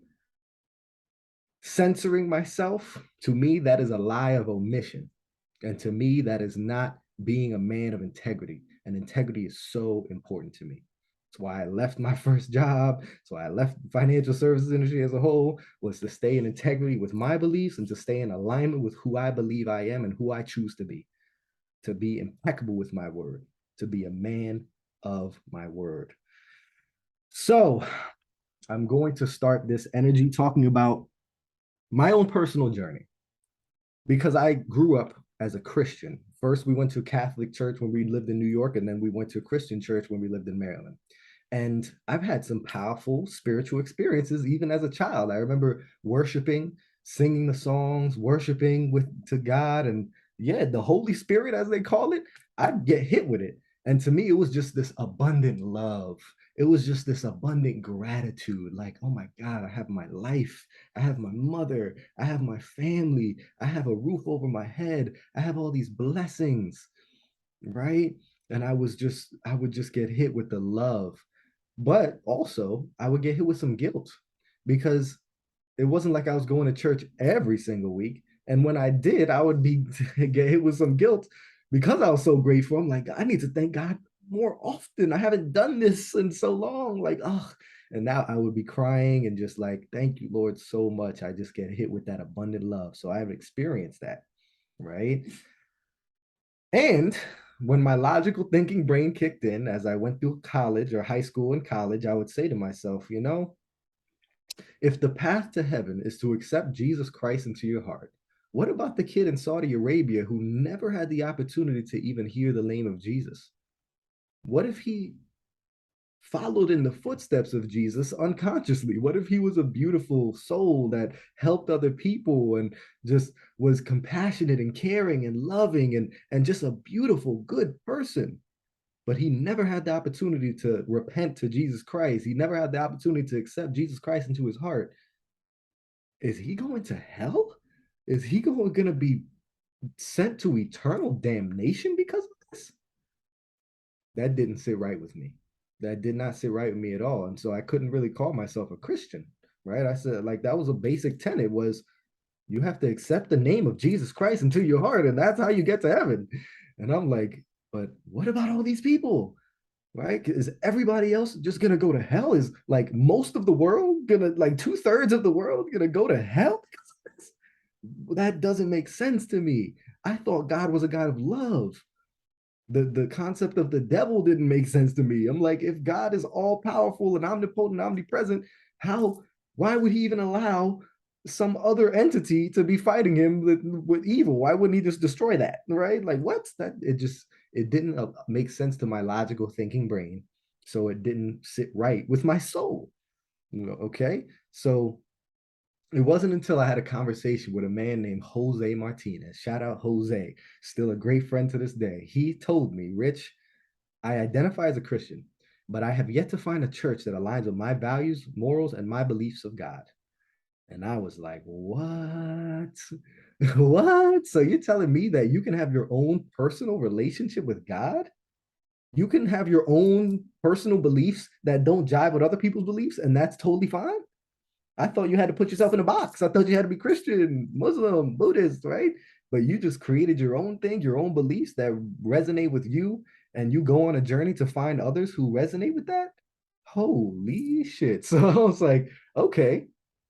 censoring myself, to me, that is a lie of omission. And to me, that is not being a man of integrity. And integrity is so important to me. That's why I left my first job. So I left the financial services industry as a whole, was to stay in integrity with my beliefs and to stay in alignment with who I believe I am and who I choose to be impeccable with my word, to be a man of my word. So I'm going to start this energy talking about my own personal journey, because I grew up as a Christian. First, we went to a Catholic church when we lived in New York, and then we went to a Christian church when we lived in Maryland. And I've had some powerful spiritual experiences even as a child. I remember worshiping, singing the songs, worshiping with to God, and yeah, the Holy Spirit, as they call it, I'd get hit with it. And to me, it was just this abundant love. It was just this abundant gratitude. Like, oh my God, I have my life. I have my mother. I have my family. I have a roof over my head. I have all these blessings, right? And I would just get hit with the love. But also, I would get hit with some guilt, because it wasn't like I was going to church every single week. And when I did, I would be get hit with some guilt because I was so grateful. I'm like, I need to thank God more often. I haven't done this in so long. Like, oh, and now I would be crying and just like, thank you, Lord, so much. I just get hit with that abundant love. So I've experienced that, right? And when my logical thinking brain kicked in as I went through college or high school and college, I would say to myself, if the path to heaven is to accept Jesus Christ into your heart, what about the kid in Saudi Arabia who never had the opportunity to even hear the name of Jesus? What if he followed in the footsteps of Jesus unconsciously? What if he was a beautiful soul that helped other people and just was compassionate and caring and loving and just a beautiful, good person? But he never had the opportunity to repent to Jesus Christ. He never had the opportunity to accept Jesus Christ into his heart. Is he going to hell? Is he going to be sent to eternal damnation because of this? That didn't sit right with me. That did not sit right with me at all. And so I couldn't really call myself a Christian, right? I said, like, that was a basic tenet, was you have to accept the name of Jesus Christ into your heart, and that's how you get to heaven. And I'm like, but what about all these people? Right? Is everybody else just gonna go to hell? Is like most of the world gonna, like 2/3 of the world gonna go to hell? That doesn't make sense to me. I thought God was a God of love. The concept of the devil didn't make sense to me. I'm like, if God is all powerful and omnipotent, omnipresent, how why would he even allow some other entity to be fighting him with evil. Why wouldn't he just destroy that? Right? Like what's that? It didn't make sense to my logical thinking brain. So it didn't sit right with my soul. Okay. So it wasn't until I had a conversation with a man named Jose Martinez. Shout out Jose, still a great friend to this day. He told me, Rich, I identify as a Christian, but I have yet to find a church that aligns with my values, morals, and my beliefs of God. And I was like, what? What? So you're telling me that you can have your own personal relationship with God? You can have your own personal beliefs that don't jive with other people's beliefs, and that's totally fine? I thought you had to put yourself in a box. I thought you had to be Christian, Muslim, Buddhist, right? But you just created your own thing, your own beliefs that resonate with you, and you go on a journey to find others who resonate with that. Holy shit. So I was like, okay,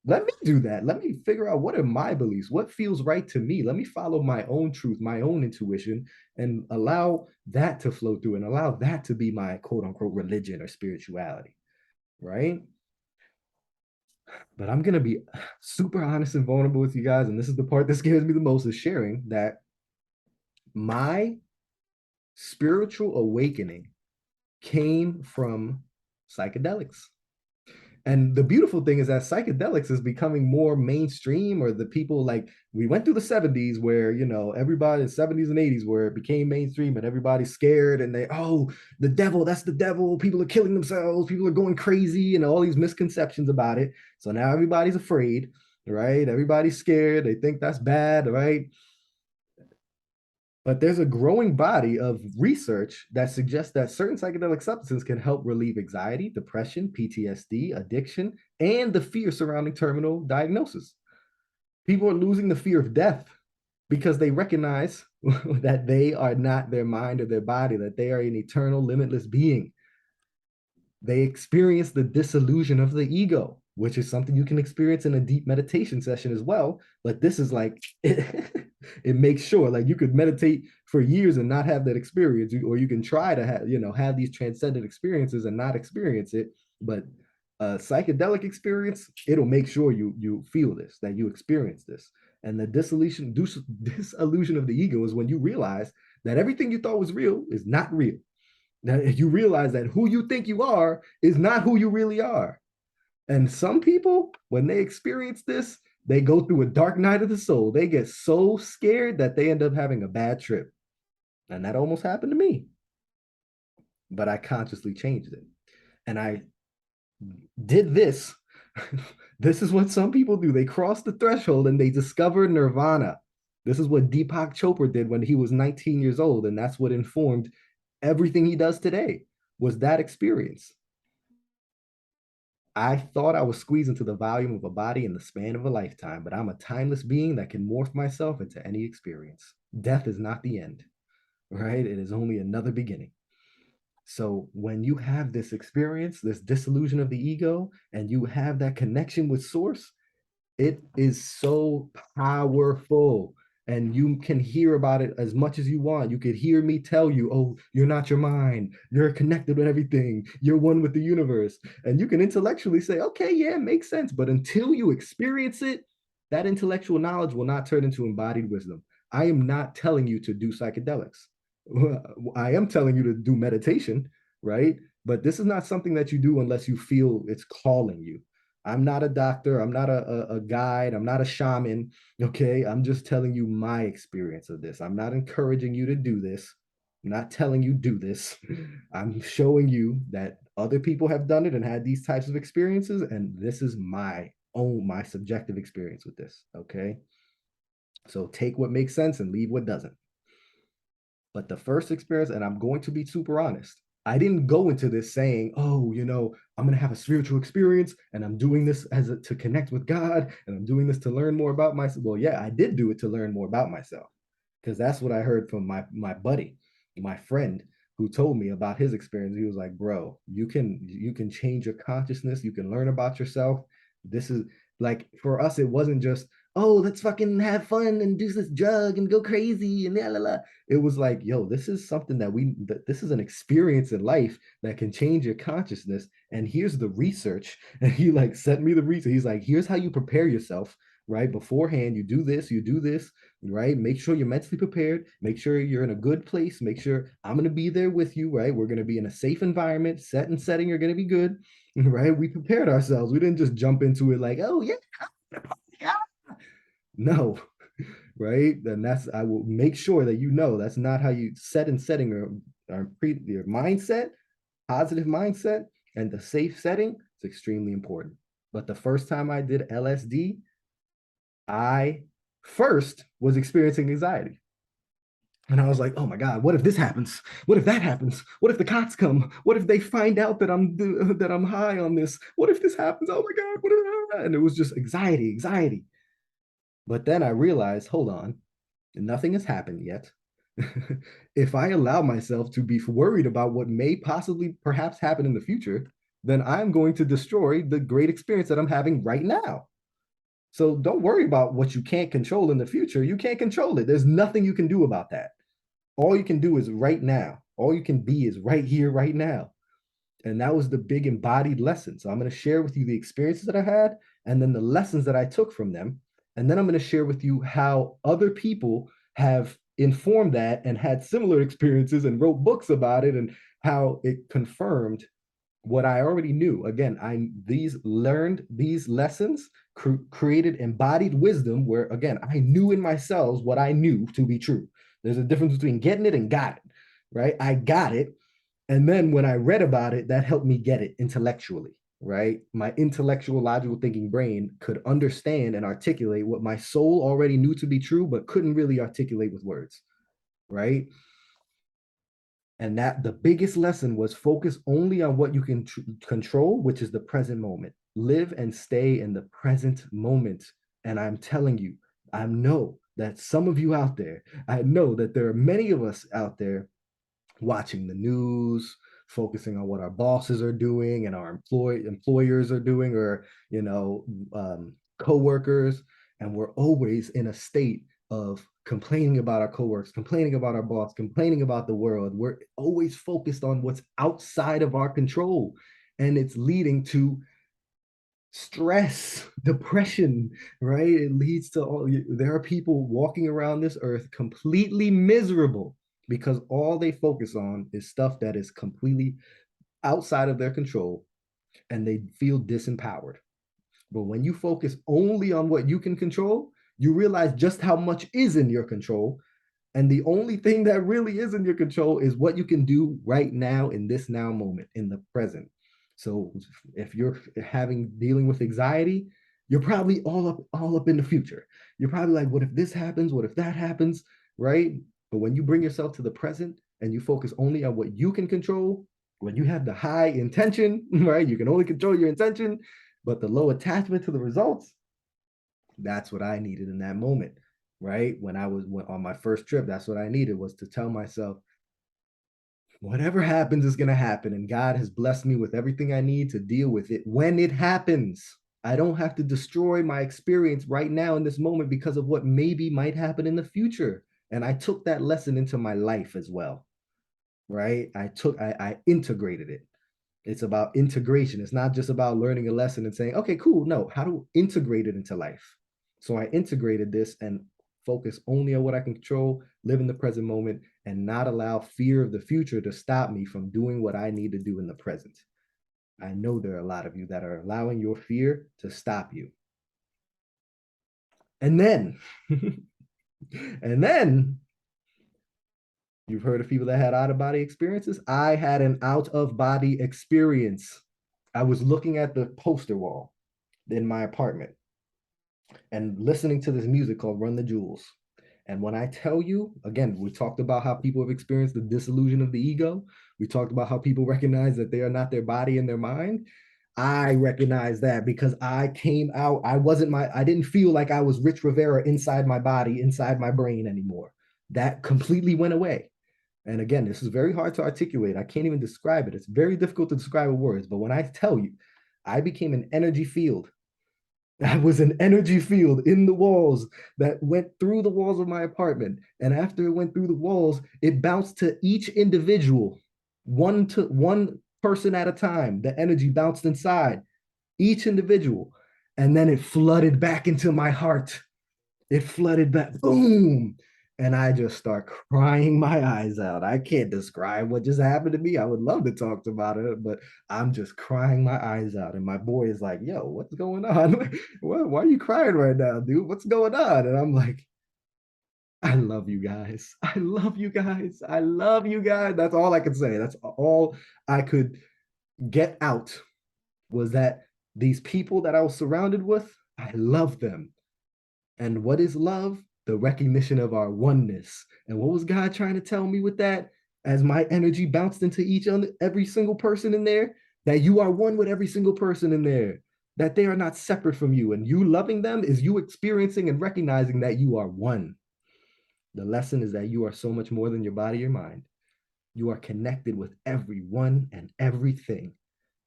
let me do that. Let me figure out what are my beliefs, what feels right to me. Let me follow my own truth, my own intuition, and allow that to flow through and allow that to be my quote unquote religion or spirituality, right? But I'm gonna be super honest and vulnerable with you guys, and this is the part that scares me the most, is sharing that my spiritual awakening came from psychedelics. And the beautiful thing is that psychedelics is becoming more mainstream, or the people like we went through the 70s where, everybody, 70s and 80s where it became mainstream and everybody's scared and they, oh, the devil, that's the devil. People are killing themselves. People are going crazy and all these misconceptions about it. So now everybody's afraid, right? Everybody's scared. They think that's bad, right? But there's a growing body of research that suggests that certain psychedelic substances can help relieve anxiety, depression, PTSD, addiction, and the fear surrounding terminal diagnosis. People are losing the fear of death because they recognize that they are not their mind or their body, that they are an eternal, limitless being. They experience the disillusion of the ego, which is something you can experience in a deep meditation session as well. But this is like, it makes sure like you could meditate for years and not have that experience, or you can try to have these transcendent experiences and not experience it. But a psychedelic experience, it'll make sure you feel this, that you experience this. And the disillusion of the ego is when you realize that everything you thought was real is not real. Now you realize that who you think you are is not who you really are. And some people, when they experience this, they go through a dark night of the soul. They get so scared that they end up having a bad trip. And that almost happened to me. But I consciously changed it. And I did this. This is what some people do. They cross the threshold and they discover nirvana. This is what Deepak Chopra did when he was 19 years old. And that's what informed everything he does today, was that experience. I thought I was squeezed into the volume of a body in the span of a lifetime, but I'm a timeless being that can morph myself into any experience. Death is not the end, right? It is only another beginning. So when you have this experience, this disillusion of the ego, and you have that connection with source, it is so powerful. And you can hear about it as much as you want. You could hear me tell you, oh, you're not your mind. You're connected with everything. You're one with the universe. And you can intellectually say, okay, yeah, it makes sense. But until you experience it, that intellectual knowledge will not turn into embodied wisdom. I am not telling you to do psychedelics. I am telling you to do meditation, right? But this is not something that you do unless you feel it's calling you. I'm not a doctor. I'm not a guide. I'm not a shaman. Okay. I'm just telling you my experience of this. I'm not encouraging you to do this. I'm not telling you do this. I'm showing you that other people have done it and had these types of experiences. And this is my subjective experience with this. Okay. So take what makes sense and leave what doesn't. But the first experience, and I'm going to be super honest, I didn't go into this saying, oh, I'm going to have a spiritual experience and I'm doing this to connect with God and I'm doing this to learn more about myself. Well, yeah, I did do it to learn more about myself, because that's what I heard from my buddy, my friend, who told me about his experience. He was like, bro, you can change your consciousness. You can learn about yourself. This is like, for us, it wasn't just, oh, let's fucking have fun and do this drug and go crazy and la la. It was like, yo, this is something this is an experience in life that can change your consciousness. And here's the research. And he like sent me the research. He's like, here's how you prepare yourself right? Beforehand, you do this, right? Make sure you're mentally prepared. Make sure you're in a good place. Make sure I'm going to be there with you, right? We're going to be in a safe environment, set and setting are going to be good, right? We prepared ourselves. We didn't just jump into it like, oh, yeah, yeah. No, right? And that's, I will make sure that you know that's not how you set and setting your mindset, positive mindset, and the safe setting is extremely important. But the first time I did LSD, I first was experiencing anxiety. And I was like, oh my God, what if this happens? What if that happens? What if the cops come? What if they find out that I'm high on this? What if this happens? Oh my God, what if, and it was just anxiety, anxiety. But then I realized, hold on, nothing has happened yet. If I allow myself to be worried about what may possibly perhaps happen in the future, then I'm going to destroy the great experience that I'm having right now. So don't worry about what you can't control in the future. You can't control it. There's nothing you can do about that. All you can do is right now. All you can be is right here, right now. And that was the big embodied lesson. So I'm going to share with you the experiences that I had and then the lessons that I took from them. And then I'm going to share with you how other people have informed that and had similar experiences and wrote books about it and how it confirmed what I already knew. Again, I these lessons created embodied wisdom where again I knew in myself what I knew to be true. There's a difference between getting it and got it, right? I got it, and then when I read about it, that helped me get it intellectually, right? My intellectual, logical thinking brain could understand and articulate what my soul already knew to be true, but couldn't really articulate with words, right? And that the biggest lesson was focus only on what you can control, which is the present moment. Live and stay in the present moment. And I'm telling you, I know that some of you out there, I know that there are many of us out there watching the news, focusing on what our bosses are doing and our employers are doing, or coworkers, and we're always in a state of complaining about our coworkers, complaining about our boss, complaining about the world. We're always focused on what's outside of our control, and it's leading to stress, depression, right? It leads to all, there are people walking around this earth completely miserable because all they focus on is stuff that is completely outside of their control and they feel disempowered. But when you focus only on what you can control, you realize just how much is in your control. And the only thing that really is in your control is what you can do right now in this now moment, in the present. So if you're dealing with anxiety, you're probably all up in the future. You're probably like, what if this happens? What if that happens? Right? But when you bring yourself to the present and you focus only on what you can control, when you have the high intention, right? You can only control your intention, but the low attachment to the results, that's what I needed in that moment, right? When I was on my first trip, that's what I needed, was to tell myself, whatever happens is going to happen. And God has blessed me with everything I need to deal with it when it happens. I don't have to destroy my experience right now in this moment because of what maybe might happen in the future. And I took that lesson into my life as well, right? I integrated it. It's about integration. It's not just about learning a lesson and saying, okay, cool. No, how to integrate it into life. So I integrated this and focus only on what I can control, live in the present moment, and not allow fear of the future to stop me from doing what I need to do in the present. I know there are a lot of you that are allowing your fear to stop you. And then, and then you've heard of people that had out of body experiences. I had an out of body experience. I was looking at the poster wall in my apartment and listening to this music called Run the Jewels. And when I tell you, again, we talked about how people have experienced the disillusion of the ego. We talked about how people recognize that they are not their body and their mind. I recognize that because I came out, I didn't feel like I was Rich Rivera inside my body, inside my brain anymore. That completely went away. And again, this is very hard to articulate. I can't even describe it. It's very difficult to describe with words. But when I tell you, I became an energy field. I was an energy field in the walls that went through the walls of my apartment. And after it went through the walls, it bounced to each individual, one person at a time. The energy bounced inside each individual. And then it flooded back into my heart. It flooded back, boom. And I just start crying my eyes out. I can't describe what just happened to me. I would love to talk about it, but I'm just crying my eyes out. And my boy is like, yo, what's going on? Why are you crying right now, dude? What's going on? And I'm like, I love you guys. I love you guys. I love you guys. That's all I could say. That's all I could get out was that these people that I was surrounded with, I love them. And what is love? The recognition of our oneness. And what was God trying to tell me with that? As my energy bounced into each other, every single person in there, that you are one with every single person in there, that they are not separate from you. And you loving them is you experiencing and recognizing that you are one. The lesson is that you are so much more than your body, your mind. You are connected with everyone and everything.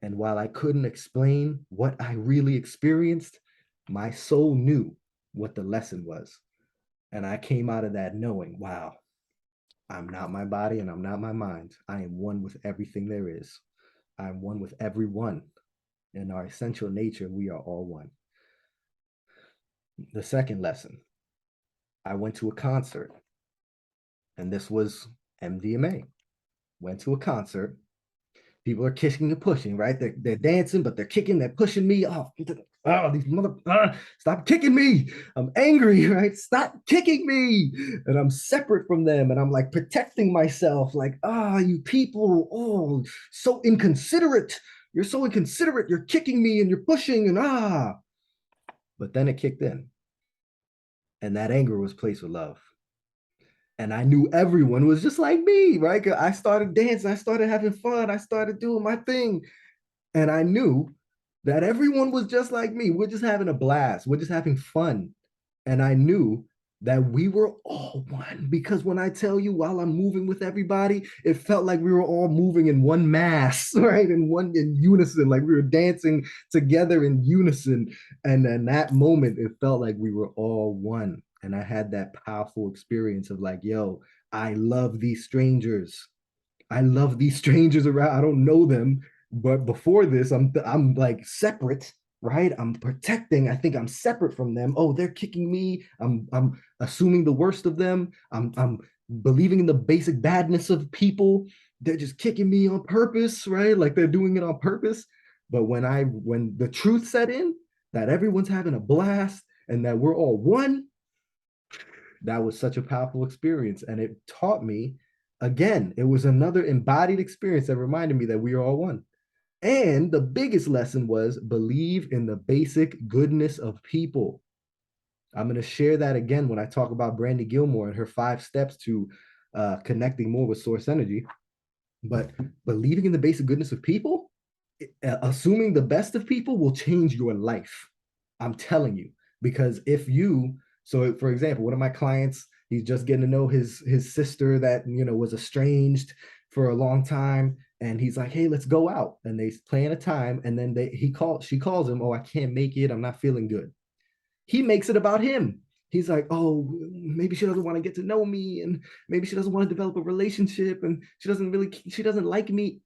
And while I couldn't explain what I really experienced, my soul knew what the lesson was. And I came out of that knowing, wow, I'm not my body and I'm not my mind. I am one with everything there is. I'm one with everyone. In our essential nature, we are all one. The second lesson, I went to a concert, and this was MDMA. Went to a concert. People are kicking and pushing, right? They're dancing, but they're kicking, they're pushing me. These mother, stop kicking me. I'm angry, right? Stop kicking me. And I'm separate from them. And I'm like protecting myself, like, you people, so inconsiderate. You're so inconsiderate. You're kicking me and you're pushing and But then it kicked in. And that anger was placed with love. And I knew everyone was just like me, right? I started dancing, I started having fun, I started doing my thing. And I knew that everyone was just like me. We're just having a blast. We're just having fun. And I knew that we were all one because when I tell you while I'm moving with everybody, it felt like we were all moving in one mass, right? In unison, like we were dancing together in unison. And in that moment, it felt like we were all one. And I had that powerful experience of like, yo, I love these strangers. I love these strangers around. I don't know them, but before this, I'm like separate, right? I'm protecting. I think I'm separate from them. Oh, they're kicking me. I'm assuming the worst of them. I'm believing in the basic badness of people. They're just kicking me on purpose, right? Like they're doing it on purpose. But when the truth set in, that everyone's having a blast and that we're all one, that was such a powerful experience. And it taught me, again, it was another embodied experience that reminded me that we are all one. And the biggest lesson was believe in the basic goodness of people. I'm going to share that again when I talk about Brandy Gilmore and her 5 steps to connecting more with source energy. But believing in the basic goodness of people, assuming the best of people will change your life. I'm telling you, because if you, so for example, one of my clients, he's just getting to know his sister that was estranged for a long time, and he's like, hey, let's go out, and they plan a time, and then she calls him, oh, I can't make it, I'm not feeling good. He makes it about him. He's like, oh, maybe she doesn't want to get to know me, and maybe she doesn't want to develop a relationship, and she doesn't like me,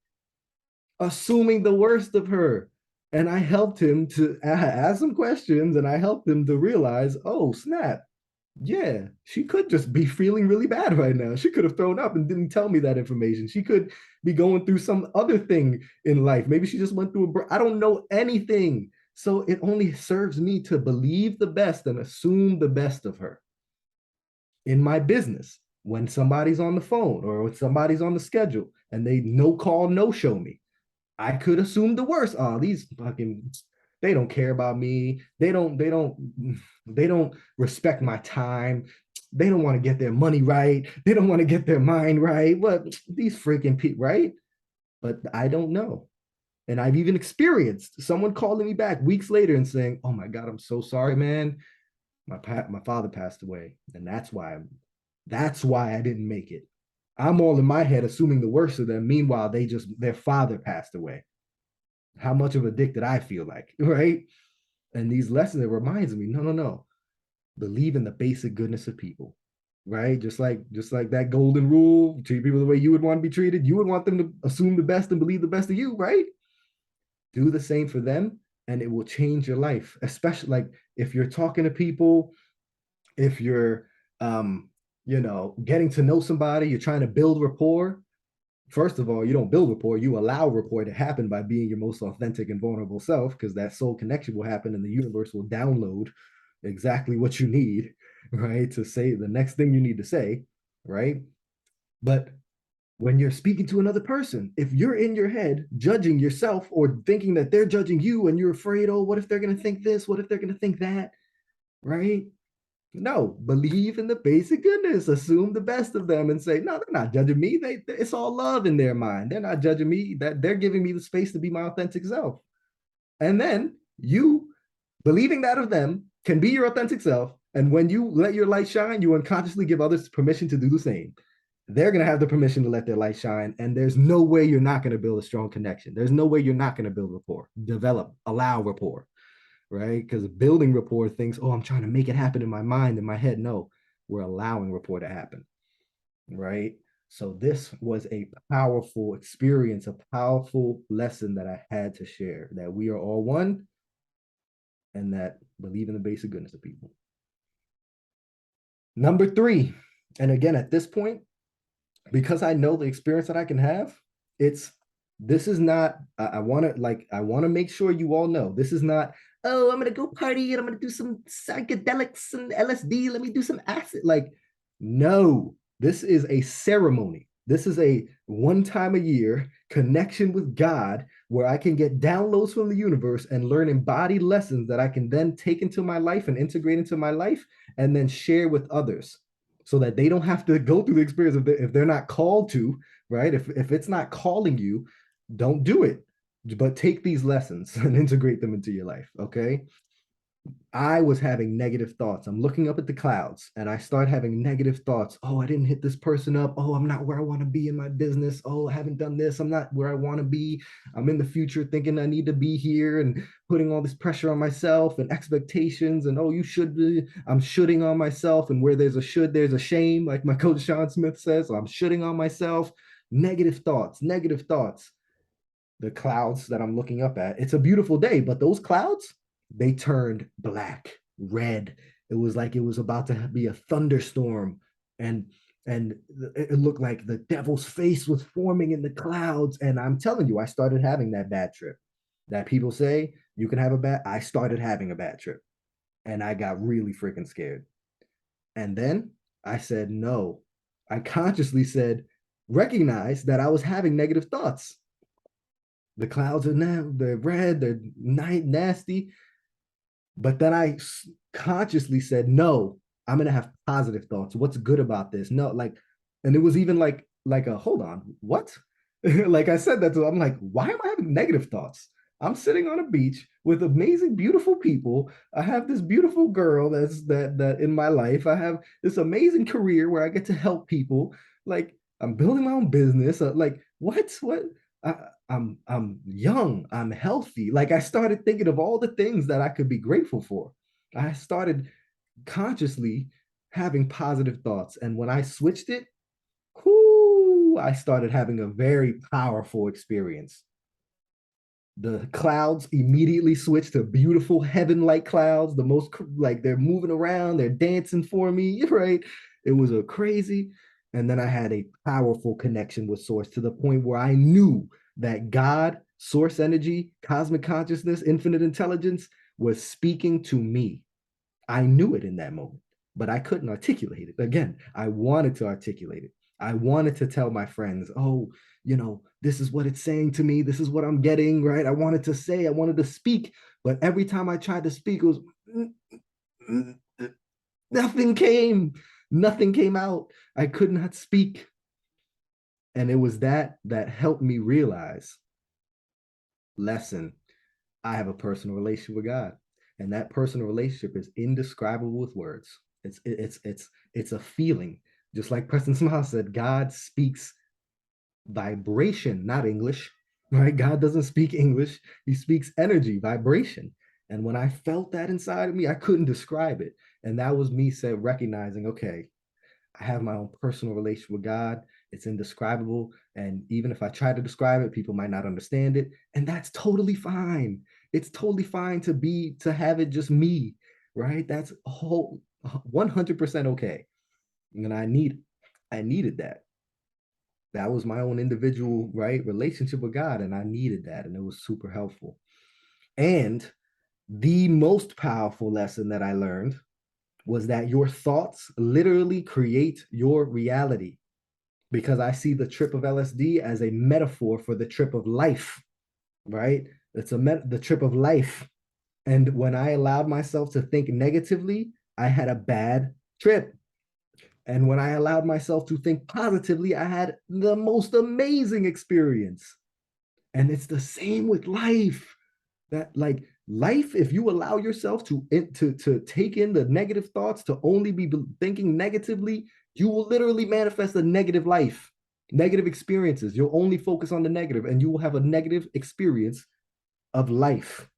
assuming the worst of her. And I helped him to ask some questions, and I helped him to realize, oh, snap. Yeah, she could just be feeling really bad right now. She could have thrown up and didn't tell me that information. She could be going through some other thing in life. Maybe she just went through I don't know anything. So it only serves me to believe the best and assume the best of her. In my business, when somebody's on the phone or when somebody's on the schedule and they no call, no show me, I could assume the worst. Oh, these fucking, they don't care about me. They don't respect my time. They don't want to get their money right. They don't want to get their mind right. What these freaking people, right? But I don't know. And I've even experienced someone calling me back weeks later and saying, "Oh my God, I'm so sorry, man. My father passed away, and that's why I didn't make it." I'm all in my head assuming the worst of them. Meanwhile, their father passed away. How much of a dick did I feel like, right? And these lessons, it reminds me, no, no, no. Believe in the basic goodness of people, right? Just like that golden rule, treat people the way you would want to be treated. You would want them to assume the best and believe the best of you, right? Do the same for them, and it will change your life, especially like if you're talking to people, if you're getting to know somebody, you're trying to build rapport. First of all, you don't build rapport, you allow rapport to happen by being your most authentic and vulnerable self, because that soul connection will happen and the universe will download exactly what you need, right? To say the next thing you need to say, right? But when you're speaking to another person, if you're in your head judging yourself or thinking that they're judging you and you're afraid, oh, what if they're going to think this? What if they're going to think that? Right? No, believe in the basic goodness, assume the best of them and say, no, they're not judging me. It's all love in their mind. They're not judging me, that they're giving me the space to be my authentic self. And then you believing that of them can be your authentic self. And when you let your light shine, you unconsciously give others permission to do the same. They're going to have the permission to let their light shine. And there's no way you're not going to build a strong connection. There's no way you're not going to build rapport, develop, allow rapport, right? Because building rapport thinks, oh, I'm trying to make it happen in my mind, in my head. No, we're allowing rapport to happen, right? So this was a powerful experience, a powerful lesson that I had to share, that we are all one and that believe in the basic goodness of people. Number 3, and again, at this point, because I know the experience that I can have, this is not, I want to make sure you all know, this is not, oh, I'm going to go party and I'm going to do some psychedelics and LSD. Let me do some acid. Like, no, this is a ceremony. This is a one time a year connection with God where I can get downloads from the universe and learn embodied lessons that I can then take into my life and integrate into my life and then share with others so that they don't have to go through the experience if they're not called to, right? If it's not calling you, don't do it, but take these lessons and integrate them into your life, okay? I was having negative thoughts. I'm looking up at the clouds and I start having negative thoughts. Oh, I didn't hit this person up. Oh, I'm not where I want to be in my business. Oh, I haven't done this. I'm not where I want to be. I'm in the future thinking I need to be here and putting all this pressure on myself and expectations. And oh, you should be. I'm shooting on myself. And where there's a should, there's a shame, like my coach Sean Smith says. So I'm shooting on myself. Negative thoughts, negative thoughts. The clouds that I'm looking up at. It's a beautiful day, but those clouds, they turned black, red. It was like it was about to be a thunderstorm, and and it looked like the devil's face was forming in the clouds. And I'm telling you, I started having that bad trip. That people say you can have a bad. I started having a bad trip, and I got really freaking scared. And then I said no. I consciously said, recognize that I was having negative thoughts. The clouds are now, they're red, they're nasty. But then I consciously said, no, I'm gonna have positive thoughts. What's good about this? No, like, and it was even like a hold on, what? Like I said that to, I'm like, why am I having negative thoughts? I'm sitting on a beach with amazing, beautiful people. I have this beautiful girl that in my life. I have this amazing career where I get to help people. Like I'm building my own business. Like what? What? I, I'm young, I'm healthy. Like I started thinking of all the things that I could be grateful for. I started consciously having positive thoughts. And when I switched it, whoo, I started having a very powerful experience. The clouds immediately switched to beautiful heaven-like clouds, the most like they're moving around, they're dancing for me, right? It was a crazy. And then I had a powerful connection with source to the point where I knew that God, source energy, cosmic consciousness, infinite intelligence was speaking to me. I knew it in that moment, but I couldn't articulate it. Again, I wanted to articulate it. I wanted to tell my friends, oh, this is what it's saying to me. This is what I'm getting, right? I wanted to say, I wanted to speak, but every time I tried to speak, it was nothing came. Nothing came out. I could not speak. And it was that helped me realize, lesson, I have a personal relationship with God. And that personal relationship is indescribable with words. It's a feeling. Just like Preston Smile said, God speaks vibration, not English, right? God doesn't speak English. He speaks energy, vibration. And when I felt that inside of me, I couldn't describe it. And that was me recognizing, okay, I have my own personal relationship with God. It's indescribable. And even if I try to describe it, people might not understand it. And that's totally fine. It's totally fine to have it just me, right? That's a whole 100% okay. And I needed that. That was my own individual, right, relationship with God, and I needed that, and it was super helpful. And the most powerful lesson that I learned was that your thoughts literally create your reality, because I see the trip of LSD as a metaphor for the trip of life, right? It's the trip of life. And when I allowed myself to think negatively, I had a bad trip. And when I allowed myself to think positively, I had the most amazing experience. And it's the same with life. That like life, if you allow yourself to take in the negative thoughts, to only be thinking negatively, you will literally manifest a negative life, negative experiences. You'll only focus on the negative, and you will have a negative experience of life.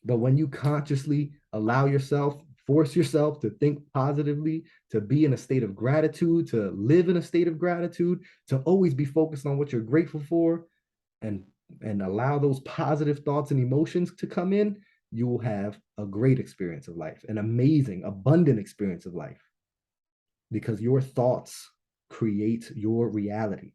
But when you consciously allow yourself, force yourself to think positively, to be in a state of gratitude, to live in a state of gratitude, to always be focused on what you're grateful for, and allow those positive thoughts and emotions to come in, you will have a great experience of life, an amazing, abundant experience of life, because your thoughts create your reality.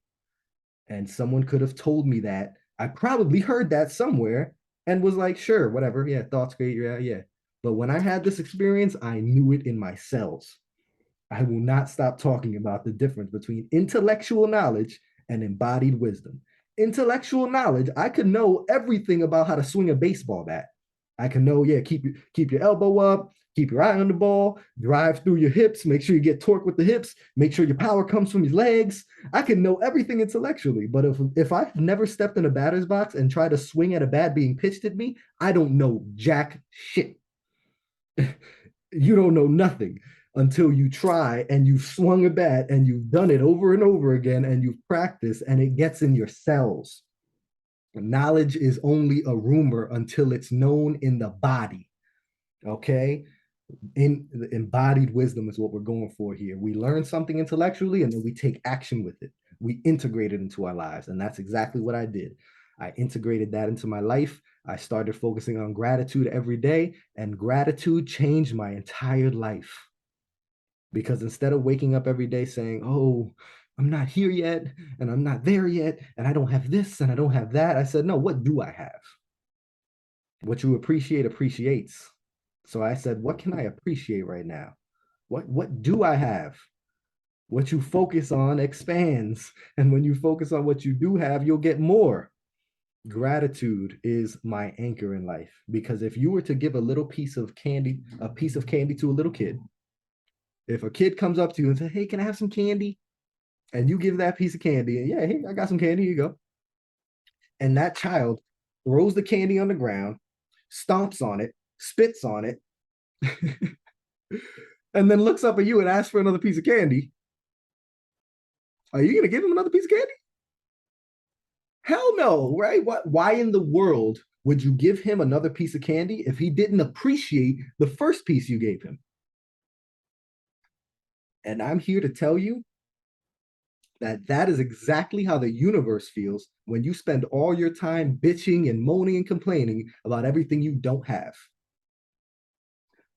And someone could have told me that. I probably heard that somewhere and was like, sure, whatever. Yeah, thoughts create your, yeah. But when I had this experience, I knew it in my cells. I will not stop talking about the difference between intellectual knowledge and embodied wisdom. Intellectual knowledge, I could know everything about how to swing a baseball bat. I can know, yeah, keep your elbow up, keep your eye on the ball, drive through your hips, make sure you get torque with the hips, make sure your power comes from your legs. I can know everything intellectually, but if I've never stepped in a batter's box and tried to swing at a bat being pitched at me, I don't know jack shit. You don't know nothing until you try and you've swung a bat and you've done it over and over again and you've practiced and it gets in your cells. Knowledge is only a rumor until it's known in the body. Okay. In embodied wisdom is what we're going for here. We learn something intellectually and then we take action with it. We integrate it into our lives. And that's exactly what I did. I integrated that into my life. I started focusing on gratitude every day, and gratitude changed my entire life. Because instead of waking up every day saying, oh, I'm not here yet, and I'm not there yet, and I don't have this, and I don't have that, I said, no, what do I have? What you appreciate appreciates. So I said, what can I appreciate right now? What do I have? What you focus on expands. And when you focus on what you do have, you'll get more. Gratitude is my anchor in life, because if you were to give a little piece of candy, a piece of candy to a little kid, if a kid comes up to you and says, hey, can I have some candy? And you give that piece of candy, and yeah, hey, I got some candy, here you go. And that child throws the candy on the ground, stomps on it, spits on it, and then looks up at you and asks for another piece of candy. Are you going to give him another piece of candy? Hell no, right? Why in the world would you give him another piece of candy if he didn't appreciate the first piece you gave him? And I'm here to tell you that that is exactly how the universe feels when you spend all your time bitching and moaning and complaining about everything you don't have.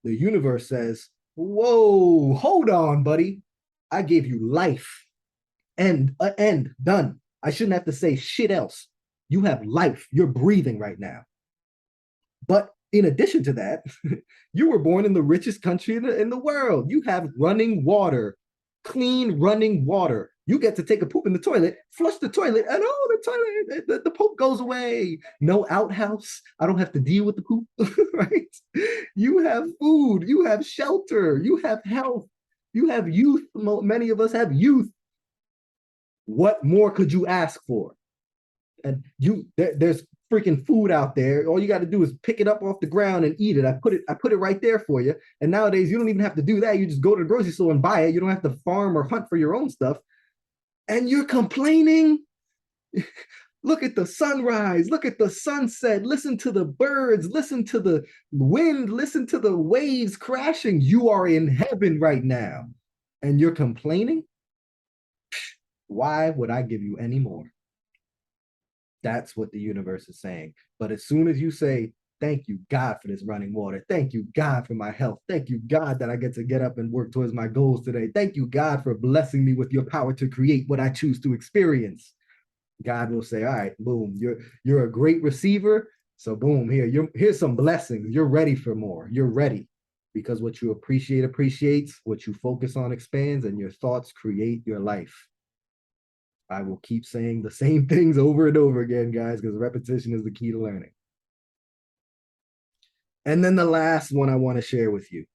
The universe says, whoa, hold on, buddy. I gave you life. End, done. I shouldn't have to say shit else. You have life. You're breathing right now. But in addition to that, you were born in the richest country in the world. You have running water, clean running water. You get to take a poop in the toilet, flush the toilet, and oh, the toilet, the poop goes away. No outhouse. I don't have to deal with the poop, right? You have food, you have shelter, you have health, you have youth. Many of us have youth. What more could you ask for? And there's freaking food out there. All you got to do is pick it up off the ground and eat it. I put it right there for you. And nowadays you don't even have to do that. You just go to the grocery store and buy it. You don't have to farm or hunt for your own stuff. And you're complaining. Look at the sunrise, look at the sunset, listen to the birds, listen to the wind, listen to the waves crashing. You are in heaven right now. And you're complaining? Why would I give you any more? That's what the universe is saying. But as soon as you say, Thank you, God, for this running water. Thank you, God, for my health. Thank you, God, that I get to get up and work towards my goals today. Thank you, God, for blessing me with your power to create what I choose to experience. God will say, all right, boom, you're a great receiver. So boom, here's some blessings. You're ready for more. You're ready. Because what you appreciate appreciates, what you focus on expands, and your thoughts create your life. I will keep saying the same things over and over again, guys, because repetition is the key to learning. And then the last one I want to share with you,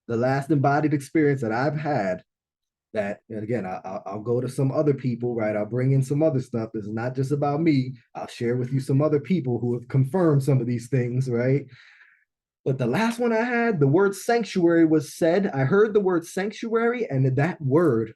the last embodied experience that I've had that, and again, I'll go to some other people, right? I'll bring in some other stuff. This is not just about me. I'll share with you some other people who have confirmed some of these things, right? But the last one I had, the word sanctuary was said. I heard the word sanctuary, and that word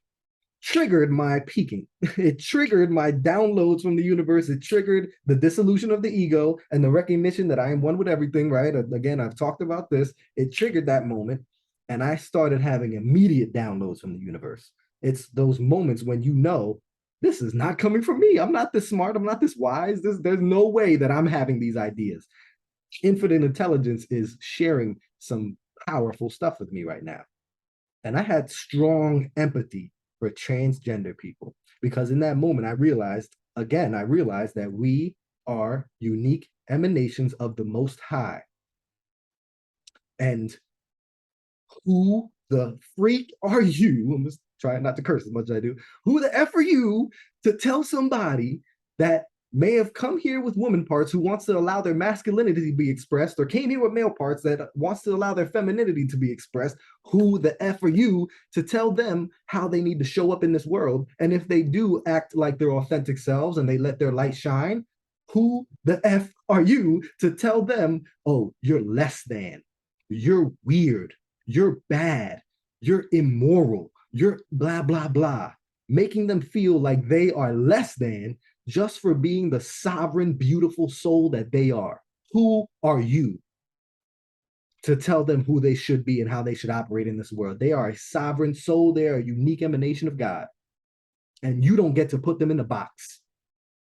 triggered my peaking. It triggered my downloads from the universe. It triggered the dissolution of the ego and the recognition that I am one with everything, right? Again, I've talked about this. It triggered that moment. And I started having immediate downloads from the universe. It's those moments when you know this is not coming from me. I'm not this smart. I'm not this wise. There's no way that I'm having these ideas. Infinite intelligence is sharing some powerful stuff with me right now. And I had strong empathy for transgender people because in that moment, I realized that we are unique emanations of the Most High. And who the freak are you? I'm just trying not to curse as much as I do. Who the F are you to tell somebody that may have come here with woman parts who wants to allow their masculinity to be expressed, or came here with male parts that wants to allow their femininity to be expressed? Who the F are you to tell them how they need to show up in this world? And if they do act like their authentic selves and they let their light shine, who the F are you to tell them, oh, you're less than, you're weird, you're bad, you're immoral, you're blah, blah, blah, making them feel like they are less than just for being the sovereign, beautiful soul that they are. Who are you to tell them who they should be and how they should operate in this world? They are a sovereign soul. They are a unique emanation of God. And you don't get to put them in the box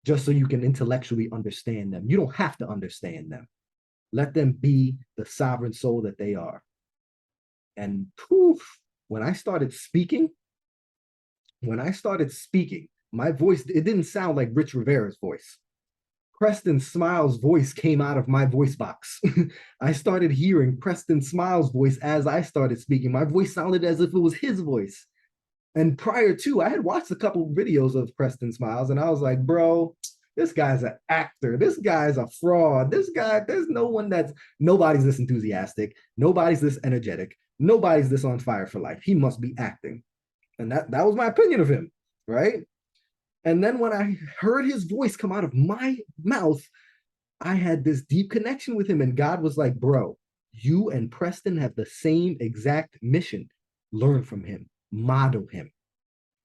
just so you can intellectually understand them. You don't have to understand them. Let them be the sovereign soul that they are. And poof, when I started speaking, my voice, it didn't sound like Rich Rivera's voice. Preston Smiles' voice came out of my voice box. I started hearing Preston Smiles' voice as I started speaking. My voice sounded as if it was his voice. And prior to, I had watched a couple of videos of Preston Smiles, and I was like, bro, this guy's an actor. This guy's a fraud. This guy, nobody's this enthusiastic. Nobody's this energetic. Nobody's this on fire for life. He must be acting. And that was my opinion of him, right? And then when I heard his voice come out of my mouth, I had this deep connection with him. And God was like, bro, you and Preston have the same exact mission. Learn from him, model him,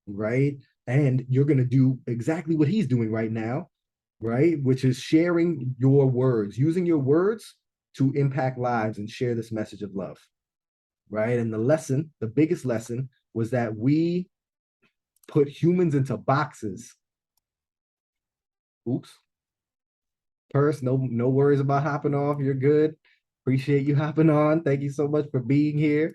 right? And you're going to do exactly what he's doing right now, right? Which is sharing your words, using your words to impact lives and share this message of love, right? And the biggest lesson was that we put humans into boxes. Oops. Purse, no worries about hopping off. You're good. Appreciate you hopping on. Thank you so much for being here.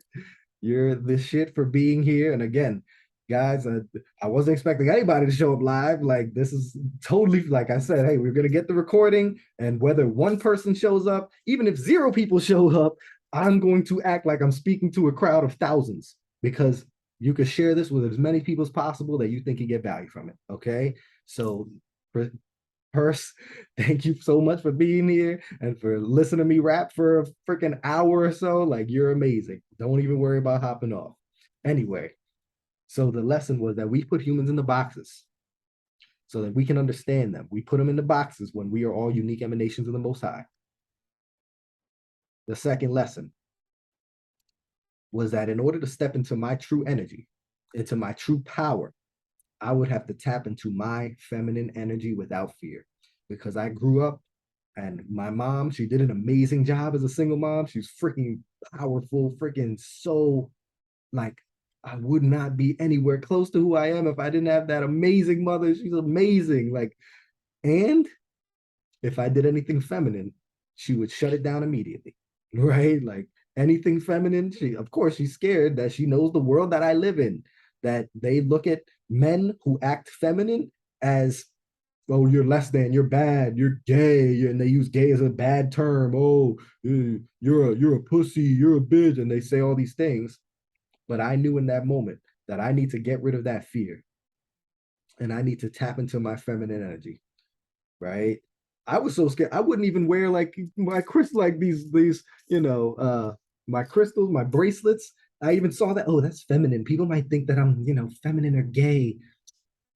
You're the shit for being here. And again, guys, I wasn't expecting anybody to show up live. Like, this is totally, like I said, hey, we're going to get the recording, and whether one person shows up, even if 0 people show up, I'm going to act like I'm speaking to a crowd of thousands, because you can share this with as many people as possible that you think you get value from it. Okay. So Purse, thank you so much for being here and for listening to me rap for a freaking hour or so. Like, you're amazing. Don't even worry about hopping off. Anyway, so the lesson was that we put humans in the boxes so that we can understand them. We put them in the boxes when we are all unique emanations of the Most High. The second lesson was that in order to step into my true energy, into my true power, I would have to tap into my feminine energy without fear, because I grew up and my mom, she did an amazing job as a single mom. She's freaking powerful, freaking so, like, I would not be anywhere close to who I am if I didn't have that amazing mother. She's amazing. Like, and if I did anything feminine, she would shut it down immediately, right? Like anything feminine, of course, she's scared that she knows the world that I live in, that they look at men who act feminine as, oh, you're less than, you're bad, you're gay, and they use gay as a bad term. Oh, you're a pussy, you're a bitch, and they say all these things. But I knew in that moment that I need to get rid of that fear, and I need to tap into my feminine energy, right? I was so scared. I wouldn't even wear like my crystal, like these, my crystals, my bracelets. I even saw that. Oh, that's feminine. People might think that I'm, feminine or gay.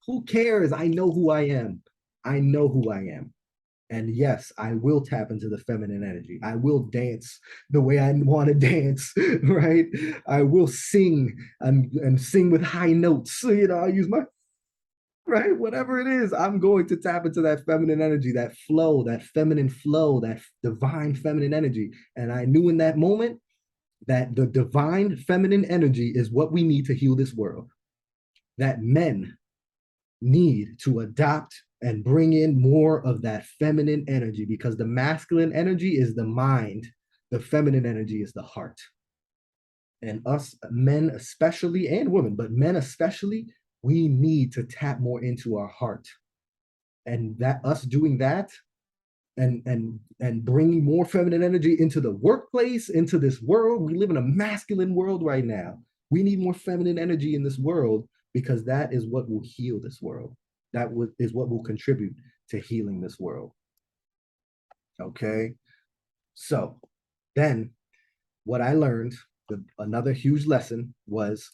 Who cares? I know who I am. I know who I am. And yes, I will tap into the feminine energy. I will dance the way I want to dance, right? I will sing and sing with high notes. So, I use my, right, whatever it is, I'm going to tap into that feminine energy, that flow, that feminine flow, that divine feminine energy. And I knew in that moment that the divine feminine energy is what we need to heal this world. That men need to adopt and bring in more of that feminine energy, because the masculine energy is the mind, the feminine energy is the heart. And us men especially, and women, but men especially, we need to tap more into our heart. And that us doing that and bringing more feminine energy into the workplace, into this world. We live in a masculine world right now. We need more feminine energy in this world, because that is what will heal this world. That is what will contribute to healing this world. Okay. So then what I learned, another huge lesson was,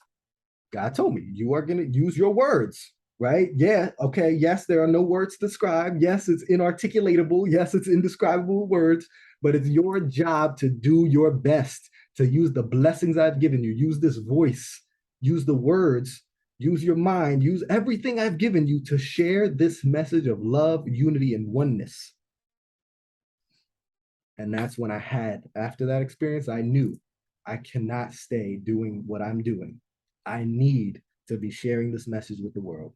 God told me, you are going to use your words, right? Yeah. Okay. Yes, there are no words to describe. Yes, it's inarticulatable. Yes, it's indescribable words, but it's your job to do your best, to use the blessings I've given you. Use this voice, use the words, use your mind, use everything I've given you to share this message of love, unity, and oneness. And that's when after that experience, I knew I cannot stay doing what I'm doing. I need to be sharing this message with the world.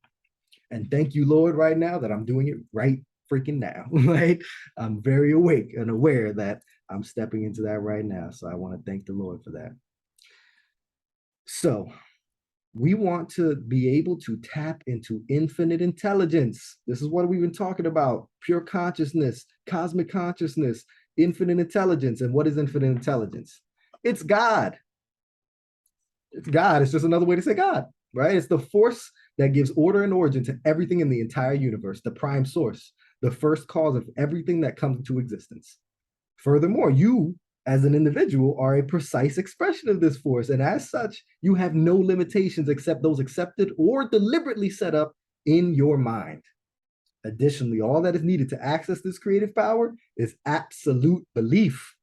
And thank you, Lord, right now that I'm doing it right freaking now. Right? I'm very awake and aware that I'm stepping into that right now. So I want to thank the Lord for that. So we want to be able to tap into infinite intelligence. This is what we've been talking about: pure consciousness, cosmic consciousness, infinite intelligence. And what is infinite intelligence? It's God. It's God. It's just another way to say God, right? It's the force that gives order and origin to everything in the entire universe, the prime source, the first cause of everything that comes into existence. Furthermore, you as an individual are a precise expression of this force, and as such, you have no limitations except those accepted or deliberately set up in your mind. Additionally, all that is needed to access this creative power is absolute belief,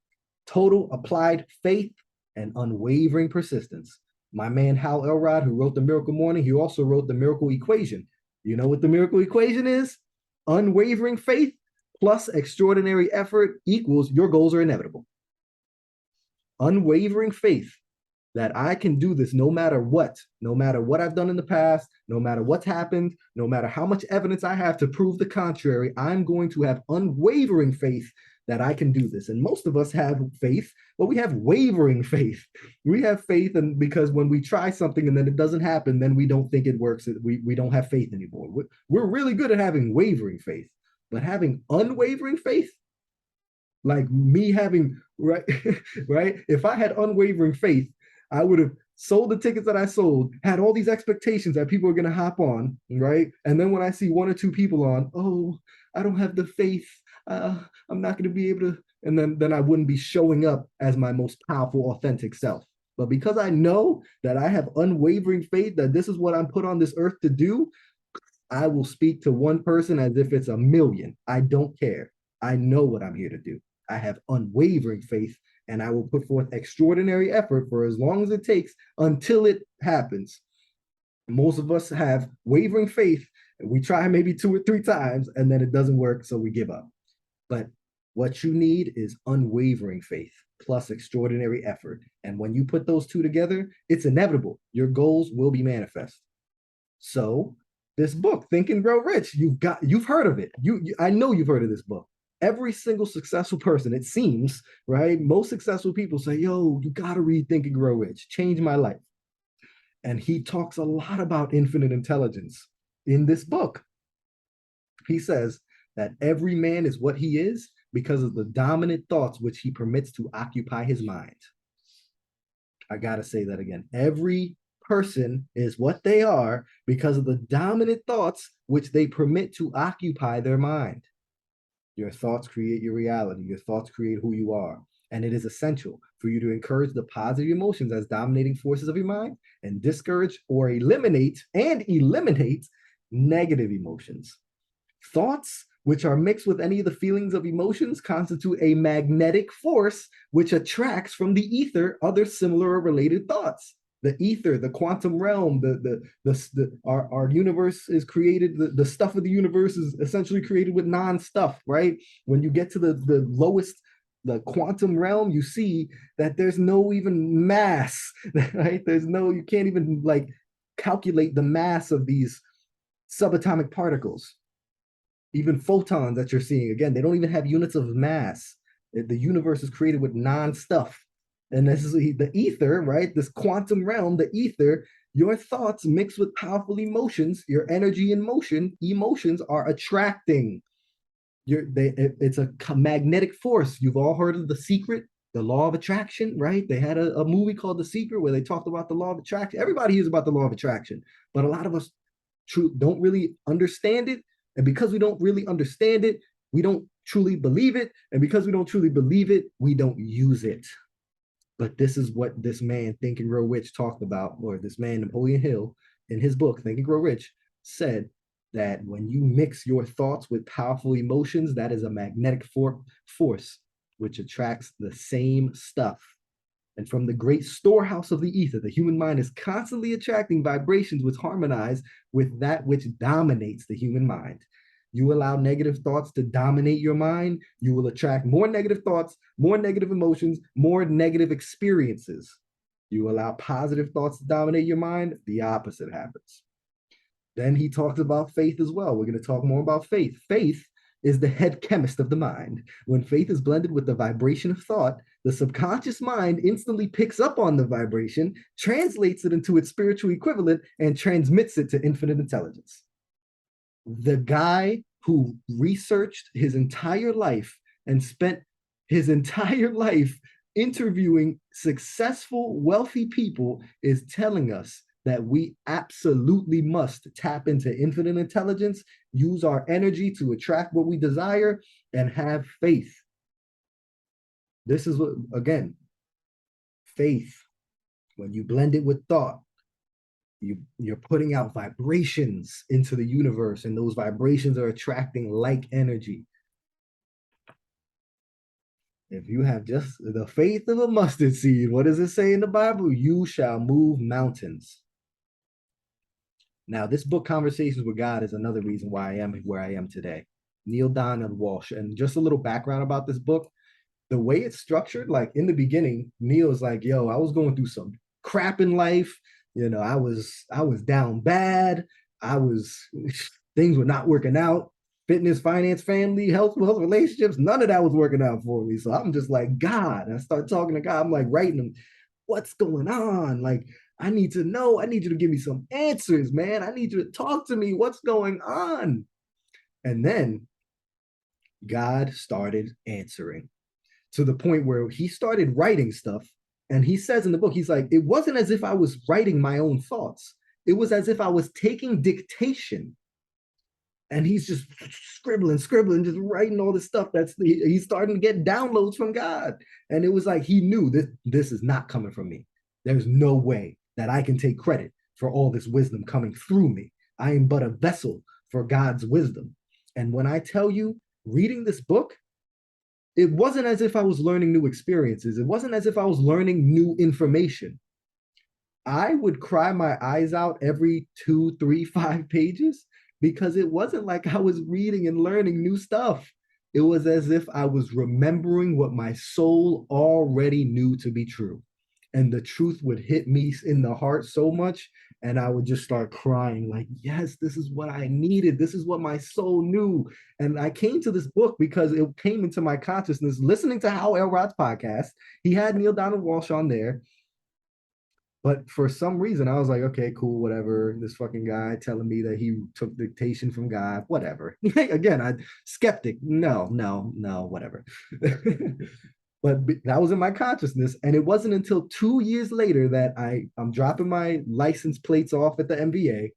total applied faith, and unwavering persistence. My man Hal Elrod, who wrote The Miracle Morning, he also wrote The Miracle Equation. You know what the miracle equation is? Unwavering faith plus extraordinary effort equals your goals are inevitable. Unwavering faith that I can do this no matter what I've done in the past, no matter what's happened, no matter how much evidence I have to prove the contrary, I'm going to have unwavering faith that I can do this. And most of us have faith, but we have wavering faith. We have faith, and because when we try something and then it doesn't happen, then we don't think it works. We don't have faith anymore. We're really good at having wavering faith, but having unwavering faith, like me having, right, right? If I had unwavering faith, I would have sold the tickets that I sold, had all these expectations that people are going to hop on, right? And then when I see one or two people on, oh, I don't have the faith. I'm not going to be able to. And then I wouldn't be showing up as my most powerful, authentic self. But because I know that I have unwavering faith that this is what I'm put on this earth to do, I will speak to one person as if it's a million. I don't care. I know what I'm here to do. I have unwavering faith, and I will put forth extraordinary effort for as long as it takes until it happens. Most of us have wavering faith, and we try maybe 2 or 3 times, and then it doesn't work, so we give up. But what you need is unwavering faith plus extraordinary effort. And when you put those two together, it's inevitable. Your goals will be manifest. So this book, Think and Grow Rich, you've heard of it. I know you've heard of this book. every single successful person, it seems, right? Most successful people say, yo, you got to read Think and Grow Rich, change my life. And he talks a lot about infinite intelligence in this book. He says that every man is what he is because of the dominant thoughts which he permits to occupy his mind. I got to say that again. Every person is what they are because of the dominant thoughts which they permit to occupy their mind. Your thoughts create your reality. Your thoughts create who you are. And it is essential for you to encourage the positive emotions as dominating forces of your mind and discourage or eliminate negative emotions. Thoughts which are mixed with any of the feelings of emotions constitute a magnetic force which attracts from the ether other similar or related thoughts. The ether, the quantum realm, our universe is created, the stuff of the universe is essentially created with non-stuff, right? When you get to the lowest, the quantum realm, you see that there's no even mass, right? You can't even like calculate the mass of these subatomic particles. Even photons that you're seeing, again, they don't even have units of mass. The universe is created with non-stuff. And this is the ether, right? This quantum realm, the ether, your thoughts mixed with powerful emotions, your energy in motion, emotions are attracting. It's a magnetic force. You've all heard of The Secret, the law of attraction, right? They had a movie called The Secret where they talked about the law of attraction. Everybody hears about the law of attraction, but a lot of us don't really understand it. And because we don't really understand it, we don't truly believe it. And because we don't truly believe it, we don't use it. But this is what this man, Think and Grow Rich, talked about, or this man, Napoleon Hill, in his book, Think and Grow Rich, said that when you mix your thoughts with powerful emotions, that is a magnetic force which attracts the same stuff. And from the great storehouse of the ether, the human mind is constantly attracting vibrations which harmonize with that which dominates the human mind. You allow negative thoughts to dominate your mind, you will attract more negative thoughts, more negative emotions, more negative experiences. You allow positive thoughts to dominate your mind, the opposite happens. Then he talks about faith as well. We're going to talk more about faith. Faith is the head chemist of the mind. When faith is blended with the vibration of thought, the subconscious mind instantly picks up on the vibration, translates it into its spiritual equivalent, and transmits it to infinite intelligence. The guy who researched his entire life and spent his entire life interviewing successful, wealthy people is telling us that we absolutely must tap into infinite intelligence, use our energy to attract what we desire, and have faith. This is what, again, faith, when you blend it with thought, you're putting out vibrations into the universe, and those vibrations are attracting like energy. If you have just the faith of a mustard seed, what does it say in the Bible? You shall move mountains. Now, this book, Conversations with God, is another reason why I am where I am today. Neale Donald Walsch. And just a little background about this book. The way it's structured, like in the beginning, Neil is like, yo, I was going through some crap in life. You know, I was down bad. Things were not working out. Fitness, finance, family, health, relationships, none of that was working out for me. So I'm just like, God, I start talking to God. I'm like writing him, what's going on? Like, I need to know. I need you to give me some answers, man. I need you to talk to me. What's going on? And then God started answering to the point where he started writing stuff. And he says in the book, he's like, it wasn't as if I was writing my own thoughts. It was as if I was taking dictation. And he's just scribbling, just writing all this stuff. He's starting to get downloads from God. And it was like he knew this is not coming from me. There's no way that I can take credit for all this wisdom coming through me. I am but a vessel for God's wisdom. And when I tell you, reading this book, it wasn't as if I was learning new experiences. It wasn't as if I was learning new information. I would cry my eyes out every 2, 3, 5 pages because it wasn't like I was reading and learning new stuff. It was as if I was remembering what my soul already knew to be true. and the truth would hit me in the heart so much, and I would just start crying like, yes, this is what I needed. This is what my soul knew. And I came to this book because it came into my consciousness listening to Hal Elrod's podcast. He had Neil Donald Walsh on there. But for some reason, I was like, okay, cool, whatever. This fucking guy telling me that he took dictation from God, whatever. Again, I skeptic. No, no, no, whatever. But that was in my consciousness. And it wasn't until 2 years later that I'm dropping my license plates off at the MVA.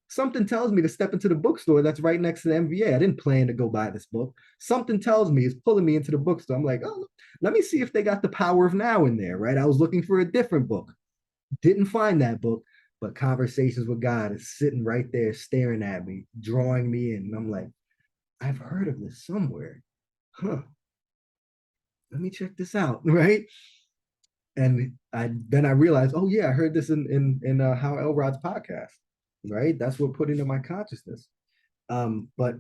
Something tells me to step into the bookstore that's right next to the MVA. I didn't plan to go buy this book. Something tells me, it's pulling me into the bookstore. I'm like, oh, let me see if they got The Power of Now in there, right? I was looking for a different book. Didn't find that book, but Conversations with God is sitting right there staring at me, drawing me in. And I'm like, I've heard of this somewhere. Huh. Let me check this out, right? And then I realized, oh yeah, I heard this in Hal Elrod's podcast, right? That's what put into my consciousness. But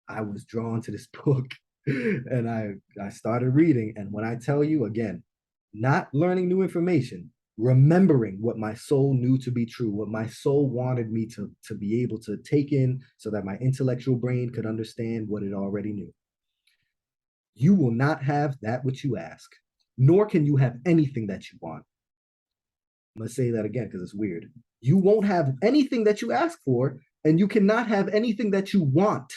I was drawn to this book and I started reading. And when I tell you again, not learning new information, remembering what my soul knew to be true, what my soul wanted me to be able to take in so that my intellectual brain could understand what it already knew. You will not have that which you ask, nor can you have anything that you want. I'm going to say that again because it's weird. You won't have anything that you ask for, and you cannot have anything that you want.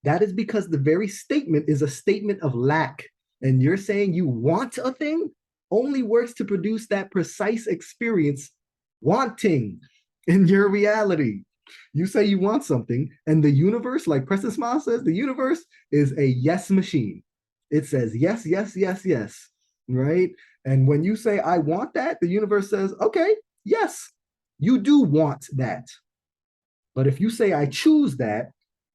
That is because the very statement is a statement of lack. And you're saying you want a thing only works to produce that precise experience, wanting, in your reality. You say you want something, and the universe, like Preston Smile says, the universe is a yes machine. It says yes, yes, yes, yes, right? And when you say, I want that, the universe says, okay, yes, you do want that. But if you say, I choose that,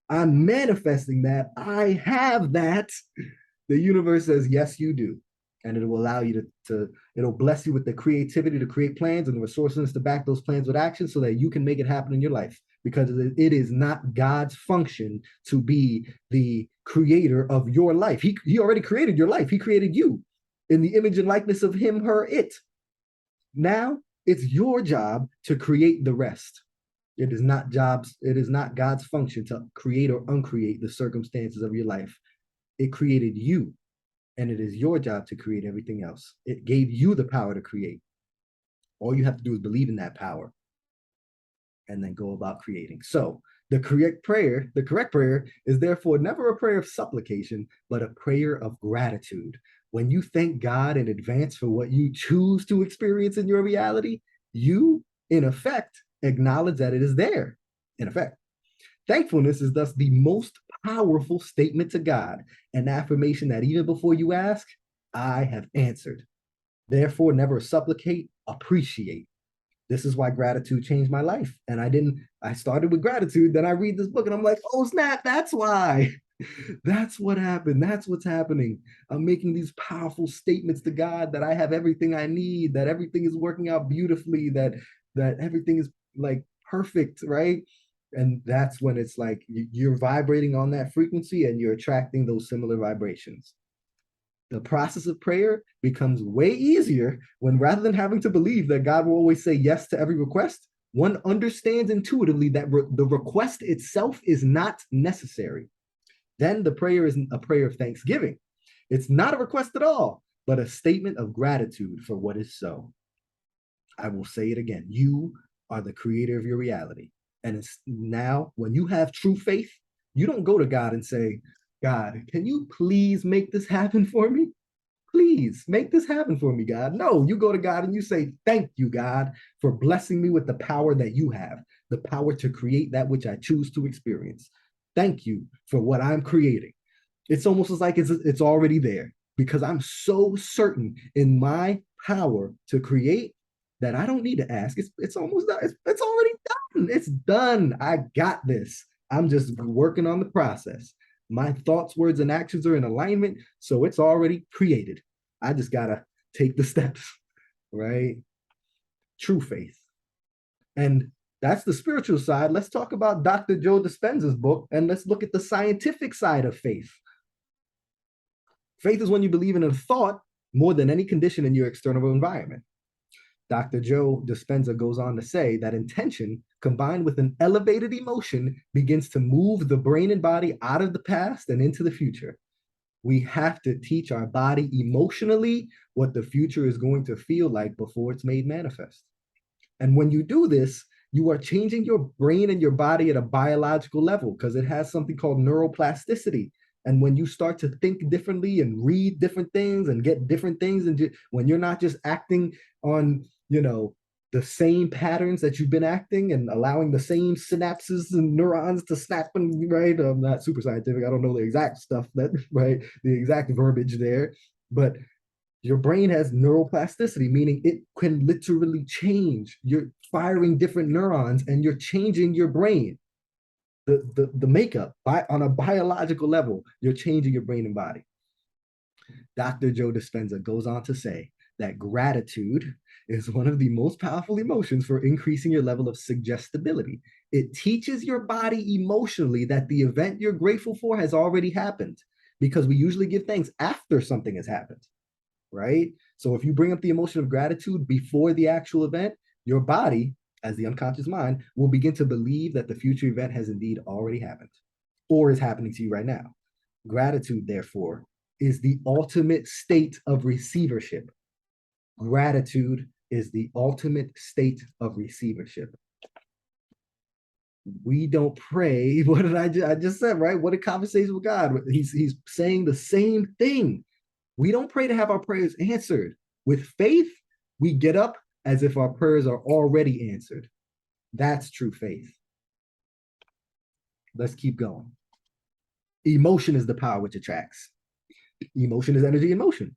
I'm manifesting that, I have that, the universe says, yes, you do. And it will allow you it'll bless you with the creativity to create plans and the resources to back those plans with action so that you can make it happen in your life. Because it is not God's function to be the creator of your life. He already created your life. He created you in the image and likeness of him, her, it. Now it's your job to create the rest. It is not God's function to create or uncreate the circumstances of your life. It created you, and it is your job to create everything else. It gave you the power to create. All you have to do is believe in that power and then go about creating. So the correct prayer is therefore never a prayer of supplication, but a prayer of gratitude. When you thank God in advance for what you choose to experience in your reality, you, in effect, acknowledge that it is there, in effect. Thankfulness is thus the most powerful statement to God, an affirmation that even before you ask, I have answered. Therefore, never supplicate, appreciate. This is why gratitude changed my life. And I started with gratitude, then I read this book and I'm like, oh snap, that's why. That's what happened. That's what's happening. I'm making these powerful statements to God that I have everything I need, that everything is working out beautifully, that everything is like perfect, right? And that's when it's like you're vibrating on that frequency and you're attracting those similar vibrations. The process of prayer becomes way easier when, rather than having to believe that God will always say yes to every request, one understands intuitively that the request itself is not necessary. Then the prayer is a prayer of thanksgiving. It's not a request at all, but a statement of gratitude for what is so. I will say it again. You are the creator of your reality. And it's now, when you have true faith, you don't go to God and say, God, can you please make this happen for me? Please make this happen for me, God. No, you go to God and you say, thank you, God, for blessing me with the power that you have, the power to create that which I choose to experience. Thank you for what I'm creating. It's almost as like it's already there because I'm so certain in my power to create that I don't need to ask. It's almost done. It's already done. It's done. I got this. I'm just working on the process. My thoughts, words, and actions are in alignment, so it's already created. I just gotta take the steps, right? True faith. And that's the spiritual side. Let's talk about Dr. Joe Dispenza's book, and let's look at the scientific side of faith. Faith is when you believe in a thought more than any condition in your external environment. Dr. Joe Dispenza goes on to say that intention combined with an elevated emotion begins to move the brain and body out of the past and into the future. We have to teach our body emotionally what the future is going to feel like before it's made manifest. And when you do this, you are changing your brain and your body at a biological level because it has something called neuroplasticity. And when you start to think differently and read different things and get different things, and when you're not just acting on, the same patterns that you've been acting and allowing the same synapses and neurons to snap, and right, I'm not super scientific, I don't know the exact stuff that, right, the exact verbiage there, but your brain has neuroplasticity, meaning it can literally change. You're firing different neurons and you're changing your brain. The makeup on a biological level, you're changing your brain and body. Dr. Joe Dispenza goes on to say that gratitude is one of the most powerful emotions for increasing your level of suggestibility. It teaches your body emotionally that the event you're grateful for has already happened, because we usually give thanks after something has happened, right? So if you bring up the emotion of gratitude before the actual event, your body, as the unconscious mind, will begin to believe that the future event has indeed already happened or is happening to you right now. Gratitude, therefore, is the ultimate state of receivership. Gratitude is the ultimate state of receivership. We don't pray. What did I just said, right? What a conversation with God. He's saying the same thing. We don't pray to have our prayers answered. With faith, we get up as if our prayers are already answered. That's true faith. Let's keep going. Emotion is the power which attracts. Emotion is energy in motion.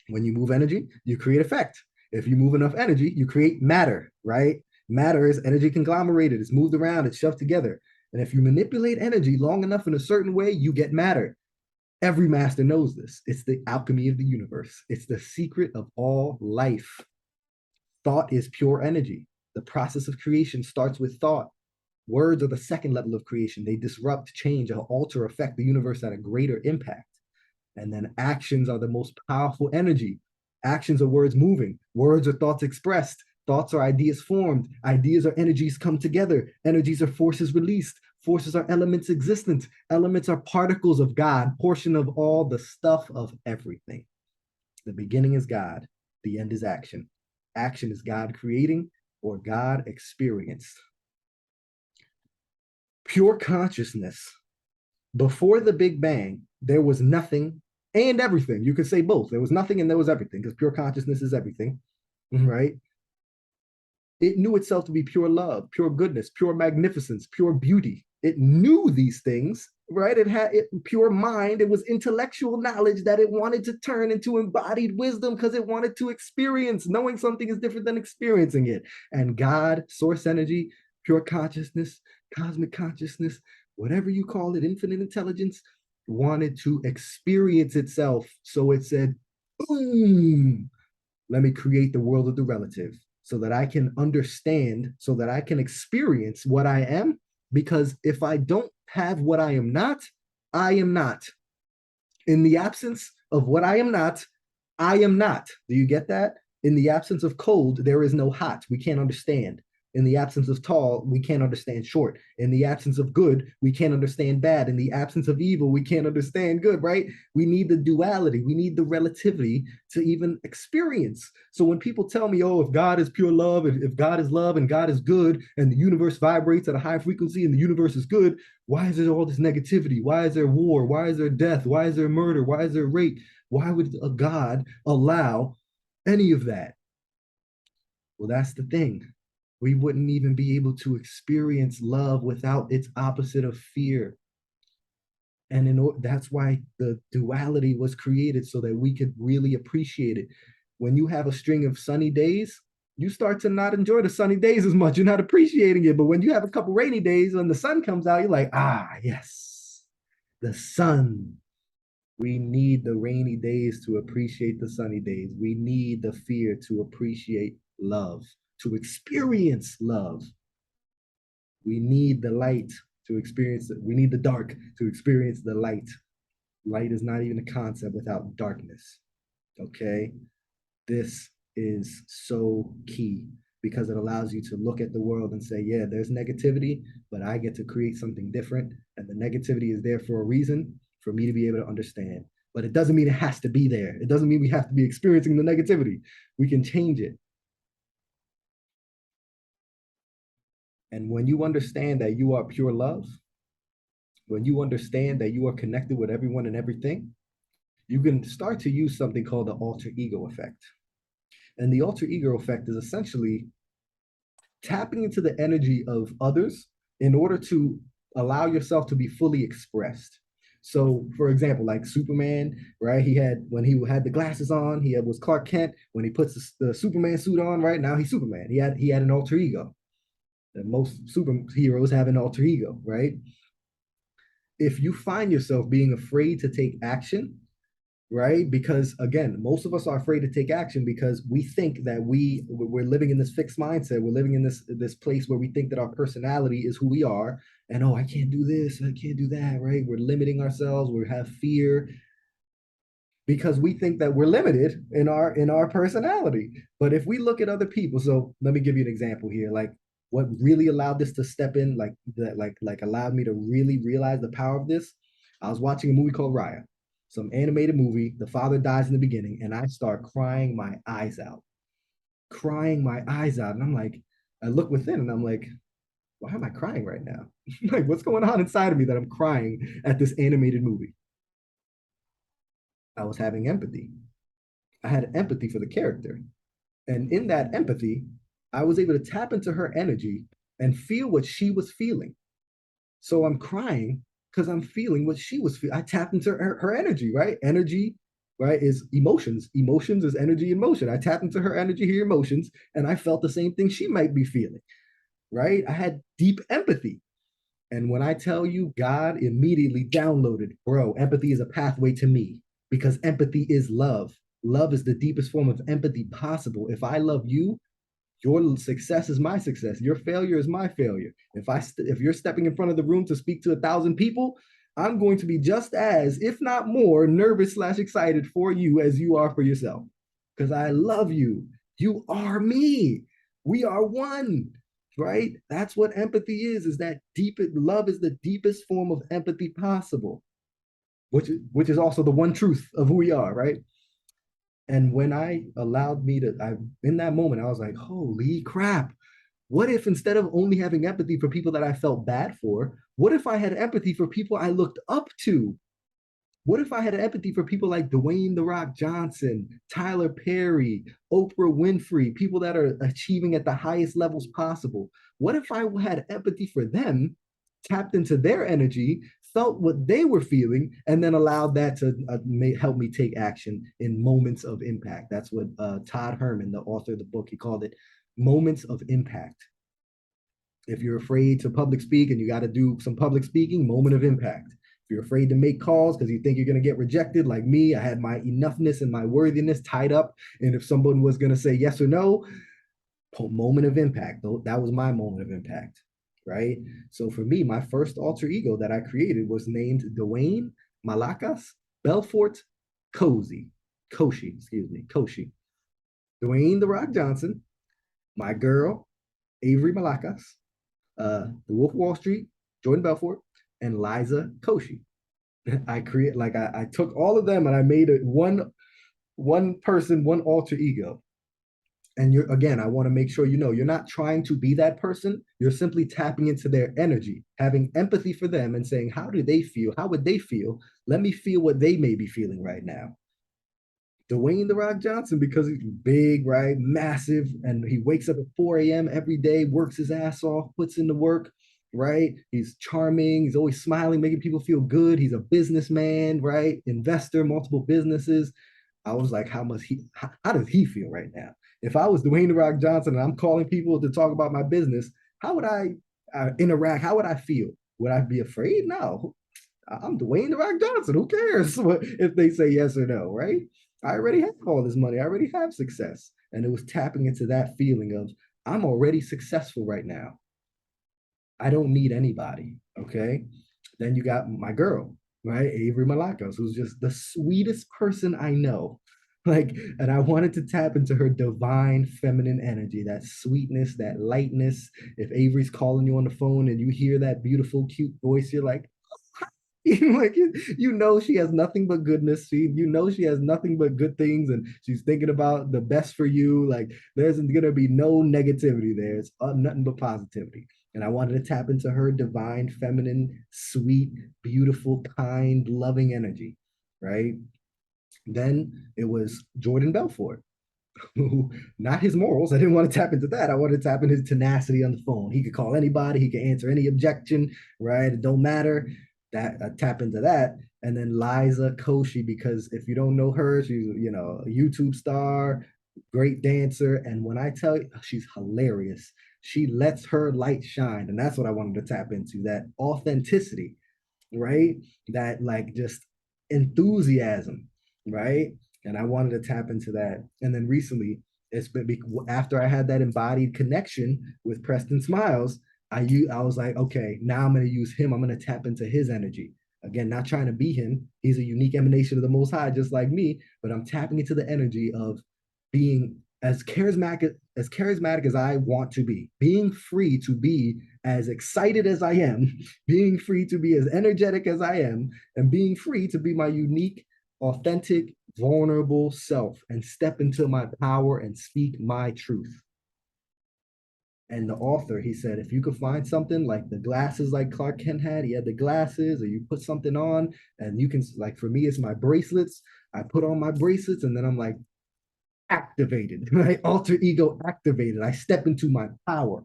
When you move energy, you create effect. If you move enough energy, you create matter, right? Matter is energy conglomerated. It's moved around, it's shoved together. And if you manipulate energy long enough in a certain way, you get matter. Every master knows this. It's the alchemy of the universe. It's the secret of all life. Thought is pure energy. The process of creation starts with thought. Words are the second level of creation. They disrupt, change, alter, affect the universe at a greater impact. And then actions are the most powerful energy. Actions are words moving. Words are thoughts expressed. Thoughts are ideas formed. Ideas are energies come together. Energies are forces released. Forces are elements existent. Elements are particles of God, portion of all the stuff of everything. The beginning is God. The end is action. Action is God creating or God experienced. Pure consciousness. Before the Big Bang, there was nothing and everything. You could say both. There was nothing and there was everything, because pure consciousness is everything, right? It knew itself to be pure love, pure goodness, pure magnificence, pure beauty. It knew these things, right? It had pure mind. It was intellectual knowledge that it wanted to turn into embodied wisdom because it wanted to experience. Knowing something is different than experiencing it. And God, source energy, pure consciousness, cosmic consciousness, whatever you call it, infinite intelligence, wanted to experience itself. So it said, boom, let me create the world of the relative so that I can understand, so that I can experience what I am. Because if I don't have what I am not, I am not. In the absence of what I am not, I am not. Do you get that? In the absence of cold, there is no hot. We can't understand. In the absence of tall, we can't understand short. In the absence of good, we can't understand bad. In the absence of evil, we can't understand good, right? We need the duality. We need the relativity to even experience. So when people tell me, oh, if God is pure love, if God is love and God is good, and the universe vibrates at a high frequency and the universe is good, why is there all this negativity? Why is there war? Why is there death? Why is there murder? Why is there rape? Why would a God allow any of that? Well, that's the thing. We wouldn't even be able to experience love without its opposite of fear. And that's why the duality was created, so that we could really appreciate it. When you have a string of sunny days, you start to not enjoy the sunny days as much. You're not appreciating it. But when you have a couple rainy days and the sun comes out, you're like, ah, yes, the sun. We need the rainy days to appreciate the sunny days. We need the fear to appreciate love, to experience love. We need the light to experience it. We need the dark to experience the light. Light is not even a concept without darkness. Okay. This is so key because it allows you to look at the world and say, yeah, there's negativity, but I get to create something different. And the negativity is there for a reason for me to be able to understand. But it doesn't mean it has to be there. It doesn't mean we have to be experiencing the negativity. We can change it. And when you understand that you are pure love, when you understand that you are connected with everyone and everything, you can start to use something called the alter ego effect. And the alter ego effect is essentially tapping into the energy of others in order to allow yourself to be fully expressed. So, for example, like Superman, right? He had when he had the glasses on, he had, was Clark Kent. When he puts the Superman suit on, right now he's Superman. He had an alter ego. And most superheroes have an alter ego, right? If you find yourself being afraid to take action, right? Because again, most of us are afraid to take action because we think that we're living in this fixed mindset. We're living in this place where we think that our personality is who we are, and oh, I can't do this, I can't do that, right? We're limiting ourselves. We have fear because we think that we're limited in our personality. But if we look at other people, so let me give you an example here, like what really allowed this to step in, like that, like allowed me to really realize the power of this. I was watching a movie called Raya, some animated movie. The father dies in the beginning, and I start crying my eyes out, and I'm like, I look within, and I'm like, why am I crying right now? Like, what's going on inside of me that I'm crying at this animated movie? I was having empathy. I had empathy for the character. And in that empathy, I was able to tap into her energy and feel what she was feeling. So I'm crying because I'm feeling what she was feeling. I tapped into her energy, right? Energy, right, is emotions. Emotions is energy in motion. I tapped into her energy, her emotions, and I felt the same thing she might be feeling, right? I had deep empathy. And when I tell you, God immediately downloaded, bro, empathy is a pathway to me because empathy is love. Love is the deepest form of empathy possible. If I love you, your success is my success. Your failure is my failure. If you're stepping in front of the room to speak to 1,000 people, I'm going to be just as, if not more, nervous slash excited for you as you are for yourself. Because I love you. You are me. We are one, right? That's what empathy is that deep love is the deepest form of empathy possible, which is also the one truth of who we are, right? And when I allowed me to, I in that moment, I was like, holy crap. What if instead of only having empathy for people that I felt bad for, what if I had empathy for people I looked up to? What if I had empathy for people like Dwayne The Rock Johnson, Tyler Perry, Oprah Winfrey, people that are achieving at the highest levels possible? What if I had empathy for them, tapped into their energy, felt what they were feeling, and then allowed that to help me take action in moments of impact? That's what Todd Herman, the author of the book, he called it moments of impact. If you're afraid to public speak and you got to do some public speaking, moment of impact. If you're afraid to make calls because you think you're going to get rejected, like me, I had my enoughness and my worthiness tied up. And if someone was going to say yes or no, moment of impact. That was my moment of impact, right? So for me, my first alter ego that I created was named Dwayne Malakas Belfort Cozy. Koshi, excuse me, Koshi. Dwayne The Rock Johnson, my girl, Avery Malakas, The Wolf of Wall Street, Jordan Belfort, and Liza Koshy. I took all of them and I made it one person, one alter ego. And you're again, I want to make sure you know you're not trying to be that person. You're simply tapping into their energy, having empathy for them and saying, how do they feel? How would they feel? Let me feel what they may be feeling right now. Dwayne The Rock Johnson, because he's big, right? Massive. And he wakes up at 4 a.m. every day, works his ass off, puts in the work, right? He's charming. He's always smiling, making people feel good. He's a businessman, right? Investor, multiple businesses. I was like, how does he feel right now? If I was Dwayne The Rock Johnson and I'm calling people to talk about my business, how would I interact? How would I feel? Would I be afraid? No, I'm Dwayne The Rock Johnson. Who cares if they say yes or no, right? I already have all this money. I already have success. And it was tapping into that feeling of, I'm already successful right now. I don't need anybody. Okay. Then you got my girl, right? Avery Malakos, who's just the sweetest person I know. Like, and I wanted to tap into her divine feminine energy, that sweetness, that lightness. If Avery's calling you on the phone and you hear that beautiful, cute voice, you're like, like you know she has nothing but goodness. You know she has nothing but good things, and she's thinking about the best for you. Like there's gonna be no negativity there. It's nothing but positivity. And I wanted to tap into her divine, feminine, sweet, beautiful, kind, loving energy. Right. Then it was Jordan Belfort, who, not his morals. I didn't want to tap into that. I wanted to tap into his tenacity on the phone. He could call anybody. He could answer any objection. Right. It don't matter. That tap into that. And then Liza Koshy, because if you don't know her, she's a YouTube star, great dancer. And when I tell you, she's hilarious. She lets her light shine, and that's what I wanted to tap into. That authenticity, right? That like just enthusiasm, right? And I wanted to tap into that. And then recently, it's been after I had that embodied connection with Preston Smiles, I was like, okay, now I'm going to use him. I'm going to tap into his energy. Again, not trying to be him. He's a unique emanation of the Most High, just like me. But I'm tapping into the energy of being as charismatic as I want to be, being free to be as excited as I am, being free to be as energetic as I am, and being free to be my unique, authentic, vulnerable self and step into my power and speak my truth. And the author, he said, if you could find something like the glasses like Clark Kent had, he had the glasses, or you put something on, and you can, like for me, it's my bracelets. I put on my bracelets, and then I'm like activated, right? Alter ego activated. I step into my power,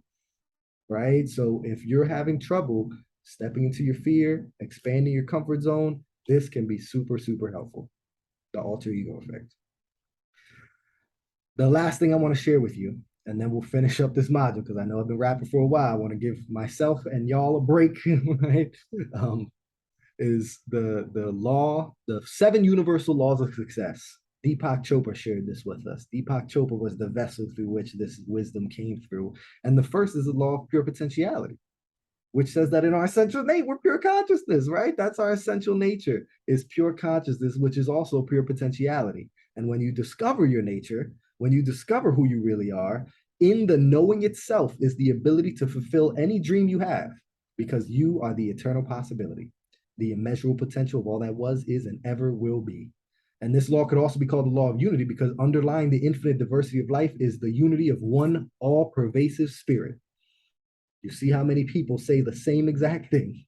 right? So if you're having trouble stepping into your fear, expanding your comfort zone, this can be super, super helpful. The alter ego effect. The last thing I want to share with you, and then we'll finish up this module because I know I've been rapping for a while. I want to give myself and y'all a break, right? Um, is the 7 universal laws of success. Deepak Chopra shared this with us. Deepak Chopra was the vessel through which this wisdom came through. And the first is the law of pure potentiality, which says that in our essential nature, we're pure consciousness, right? That's our essential nature, is pure consciousness, which is also pure potentiality. And when you discover your nature, when you discover who you really are, in the knowing itself is the ability to fulfill any dream you have, because you are the eternal possibility, the immeasurable potential of all that was, is, and ever will be. And this law could also be called the law of unity, because underlying the infinite diversity of life is the unity of one all pervasive spirit. You see how many people say the same exact thing.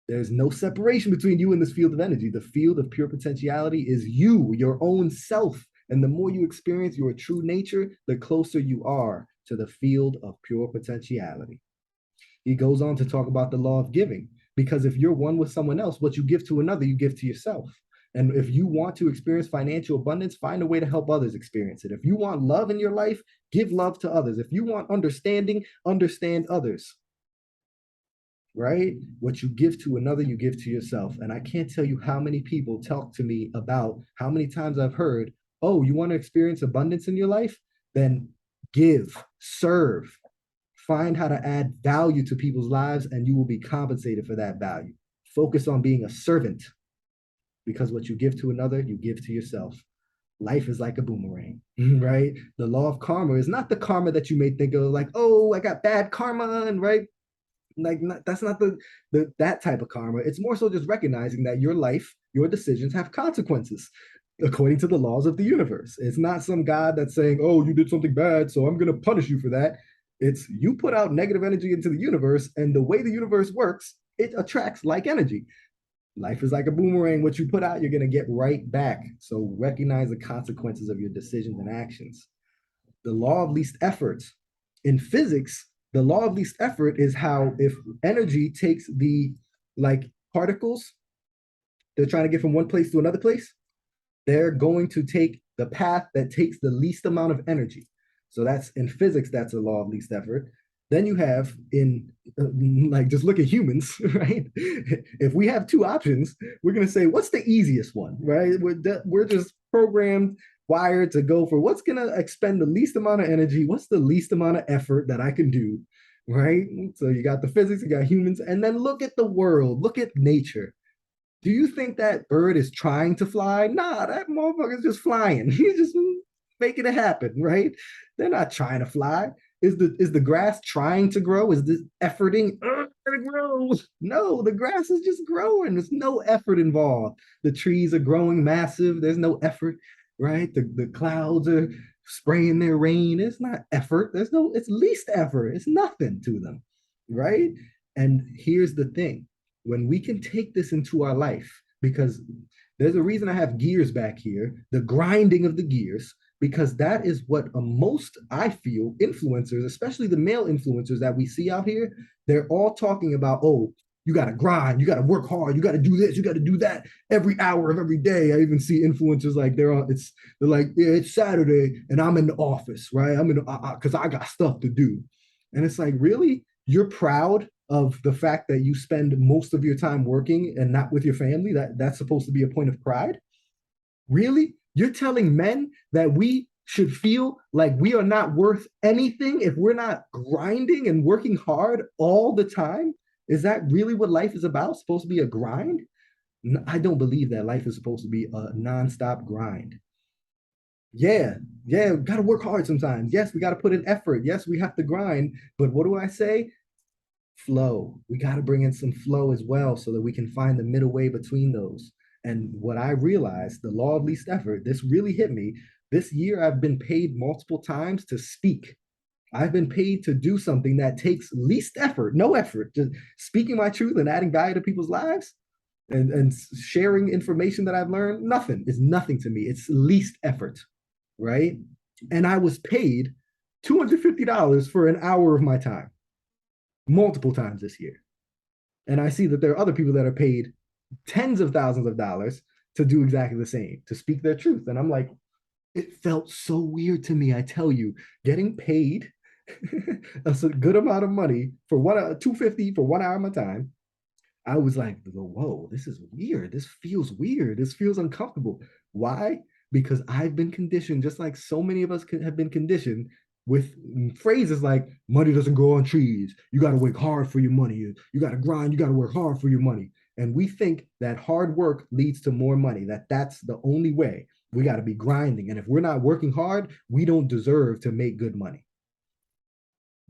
There's no separation between you and this field of energy. The field of pure potentiality is you, your own self. And the more you experience your true nature, the closer you are to the field of pure potentiality. He goes on to talk about the law of giving, because if you're one with someone else, what you give to another, you give to yourself. And if you want to experience financial abundance, find a way to help others experience it. If you want love in your life, give love to others. If you want understanding, understand others. Right? What you give to another, you give to yourself. And I can't tell you how many people talk to me about how many times I've heard, oh, you want to experience abundance in your life? Then give, serve, find how to add value to people's lives, and you will be compensated for that value. Focus on being a servant, because what you give to another, you give to yourself. Life is like a boomerang, right? The law of karma is not the karma that you may think of, like, oh, I got bad karma, and right, like that's not the that type of karma. It's more so just recognizing that your life, your decisions have consequences according to the laws of the universe. It's not some god that's saying, oh, you did something bad, so I'm going to punish you for that. It's you put out negative energy into the universe, and the way the universe works, it attracts like energy. Life is like a boomerang. What you put out, you're going to get right back. So recognize the consequences of your decisions and actions. The law of least effort. In physics, the law of least effort is how, if energy takes the like particles, they're trying to get from one place to another place, they're going to take the path that takes the least amount of energy. So that's in physics, that's a law of least effort. Then you have in like just look at humans, right? If we have two options, we're going to say, what's the easiest one, right? We're just programmed, wired to go for what's going to expend the least amount of energy, what's the least amount of effort that I can do, right? So you got the physics, you got humans, and then look at the world, look at nature. Do you think that bird is trying to fly? Nah, that motherfucker's just flying. He's just making it happen, right? They're not trying to fly. Is the grass trying to grow? Is this efforting to grow? No, the grass is just growing. There's no effort involved. The trees are growing massive. There's no effort, right? The clouds are spraying their rain. It's not effort. It's least effort. It's nothing to them, right? And here's the thing, when we can take this into our life, because there's a reason I have gears back here, the grinding of the gears, because that is what most, I feel, influencers, especially the male influencers that we see out here, they're all talking about, oh, you got to grind, you got to work hard, you got to do this, you got to do that every hour of every day. I even see influencers like they're like, yeah, it's Saturday and I'm in the office, right? I'm in because I got stuff to do. And it's like, really? You're proud of the fact that you spend most of your time working and not with your family? That's supposed to be a point of pride? Really? You're telling men that we should feel like we are not worth anything if we're not grinding and working hard all the time? Is that really what life is about? Supposed to be a grind? I don't believe that life is supposed to be a nonstop grind. Yeah, yeah, we got to work hard sometimes. Yes, we got to put in effort. Yes, we have to grind. But what do I say? Flow. We got to bring in some flow as well so that we can find the middle way between those. And what I realized, the law of least effort, this really hit me. This year, I've been paid multiple times to speak. I've been paid to do something that takes least effort, no effort, just speaking my truth and adding value to people's lives and sharing information that I've learned. Nothing is nothing to me. It's least effort, right? And I was paid $250 for an hour of my time multiple times this year. And I see that there are other people that are paid tens of thousands of dollars to do exactly the same, to speak their truth. And I'm like, it felt so weird to me. I tell you, getting paid a good amount of money for 250 for 1 hour of my time. I was like, whoa, this is weird. This feels weird. This feels uncomfortable. Why? Because I've been conditioned, just like so many of us have been conditioned with phrases like money doesn't grow on trees. You got to work hard for your money. You got to grind. You got to work hard for your money. And we think that hard work leads to more money, that's the only way. We got to be grinding. And if we're not working hard, we don't deserve to make good money.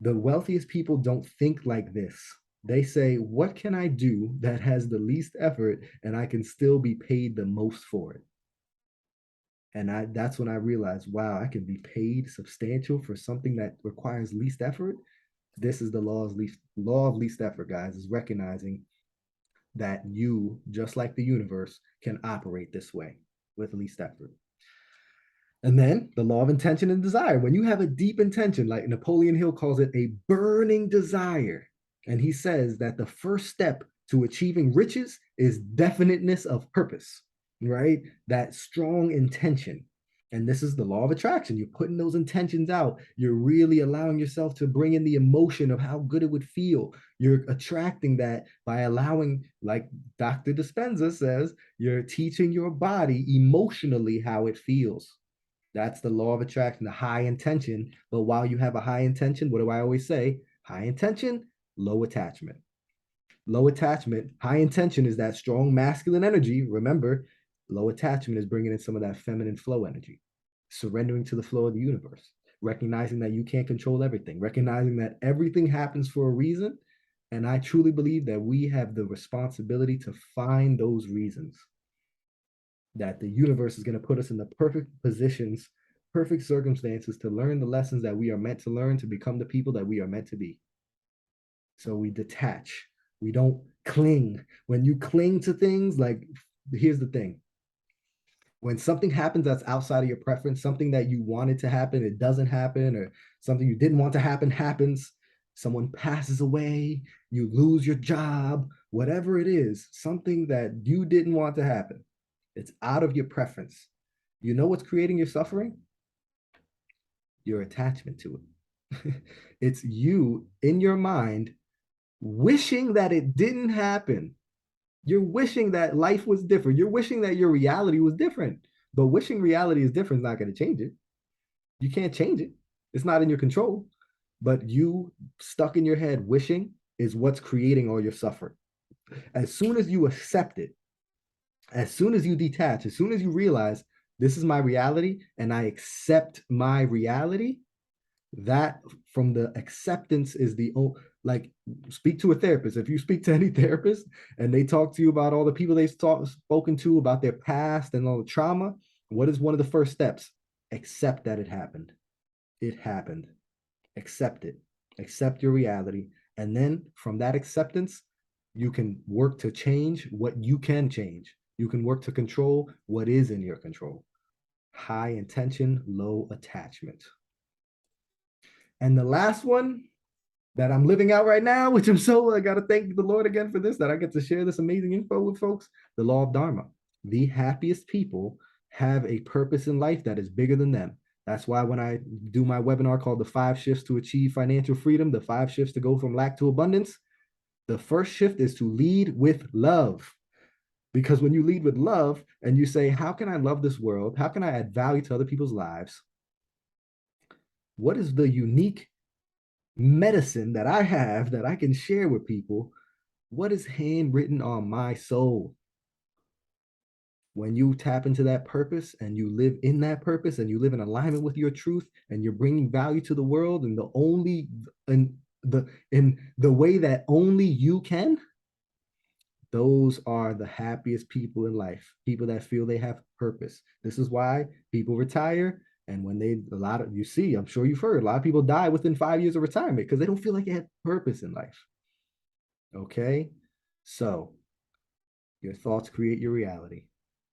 The wealthiest people don't think like this. They say, what can I do that has the least effort and I can still be paid the most for it? And that's when I realized, wow, I can be paid substantial for something that requires least effort. This is the law of least effort, guys, is recognizing that you, just like the universe, can operate this way with least effort. And then the law of intention and desire. When you have a deep intention, like Napoleon Hill calls it a burning desire, and he says that the first step to achieving riches is definiteness of purpose, right? That strong intention. And this is the law of attraction. You're putting those intentions out. You're really allowing yourself to bring in the emotion of how good it would feel. You're attracting that by allowing, like Dr. Dispenza says, you're teaching your body emotionally how it feels. That's the law of attraction, the high intention. But while you have a high intention, what do I always say? High intention, low attachment. Low attachment, high intention is that strong masculine energy. Remember, low attachment is bringing in some of that feminine flow energy, surrendering to the flow of the universe, recognizing that you can't control everything, recognizing that everything happens for a reason. And I truly believe that we have the responsibility to find those reasons, that the universe is going to put us in the perfect positions, perfect circumstances to learn the lessons that we are meant to learn to become the people that we are meant to be. So we detach. We don't cling. When you cling to things, like, here's the thing. When something happens that's outside of your preference, something that you wanted to happen, it doesn't happen, or something you didn't want to happen happens, someone passes away, you lose your job, whatever it is, something that you didn't want to happen, it's out of your preference. You know what's creating your suffering? Your attachment to it. It's you in your mind wishing that it didn't happen. You're wishing that life was different. You're wishing that your reality was different. But wishing reality is different is not going to change it. You can't change it. It's not in your control. But you stuck in your head wishing is what's creating all your suffering. As soon as you accept it, As soon as you detach, as soon as you realize this is my reality and I accept my reality, that from the acceptance is the like speak to a therapist. If you speak to any therapist and they talk to you about all the people they've spoken to about their past and all the trauma, what is one of the first steps? Accept that it happened. It happened. Accept it. Accept your reality. And then from that acceptance, you can work to change what you can change. You can work to control what is in your control. High intention, low attachment. And the last one that I'm living out right now, which I'm so, I got to thank the Lord again for this, that I get to share this amazing info with folks. The law of Dharma. The happiest people have a purpose in life that is bigger than them. That's why when I do my webinar called The 5 Shifts to Achieve Financial Freedom, the 5 shifts to go from lack to abundance, the first shift is to lead with love. Because when you lead with love and you say, how can I love this world? How can I add value to other people's lives? What is the unique medicine that I have that I can share with people? What is handwritten on my soul? When you tap into that purpose and you live in that purpose and you live in alignment with your truth and you're bringing value to the world and in the way that only you can, those are the happiest people in life. People that feel they have purpose. This is why people retire. And when they, a lot of, you see, I'm sure you've heard, a lot of people die within 5 years of retirement because they don't feel like they have purpose in life. Okay. So your thoughts create your reality.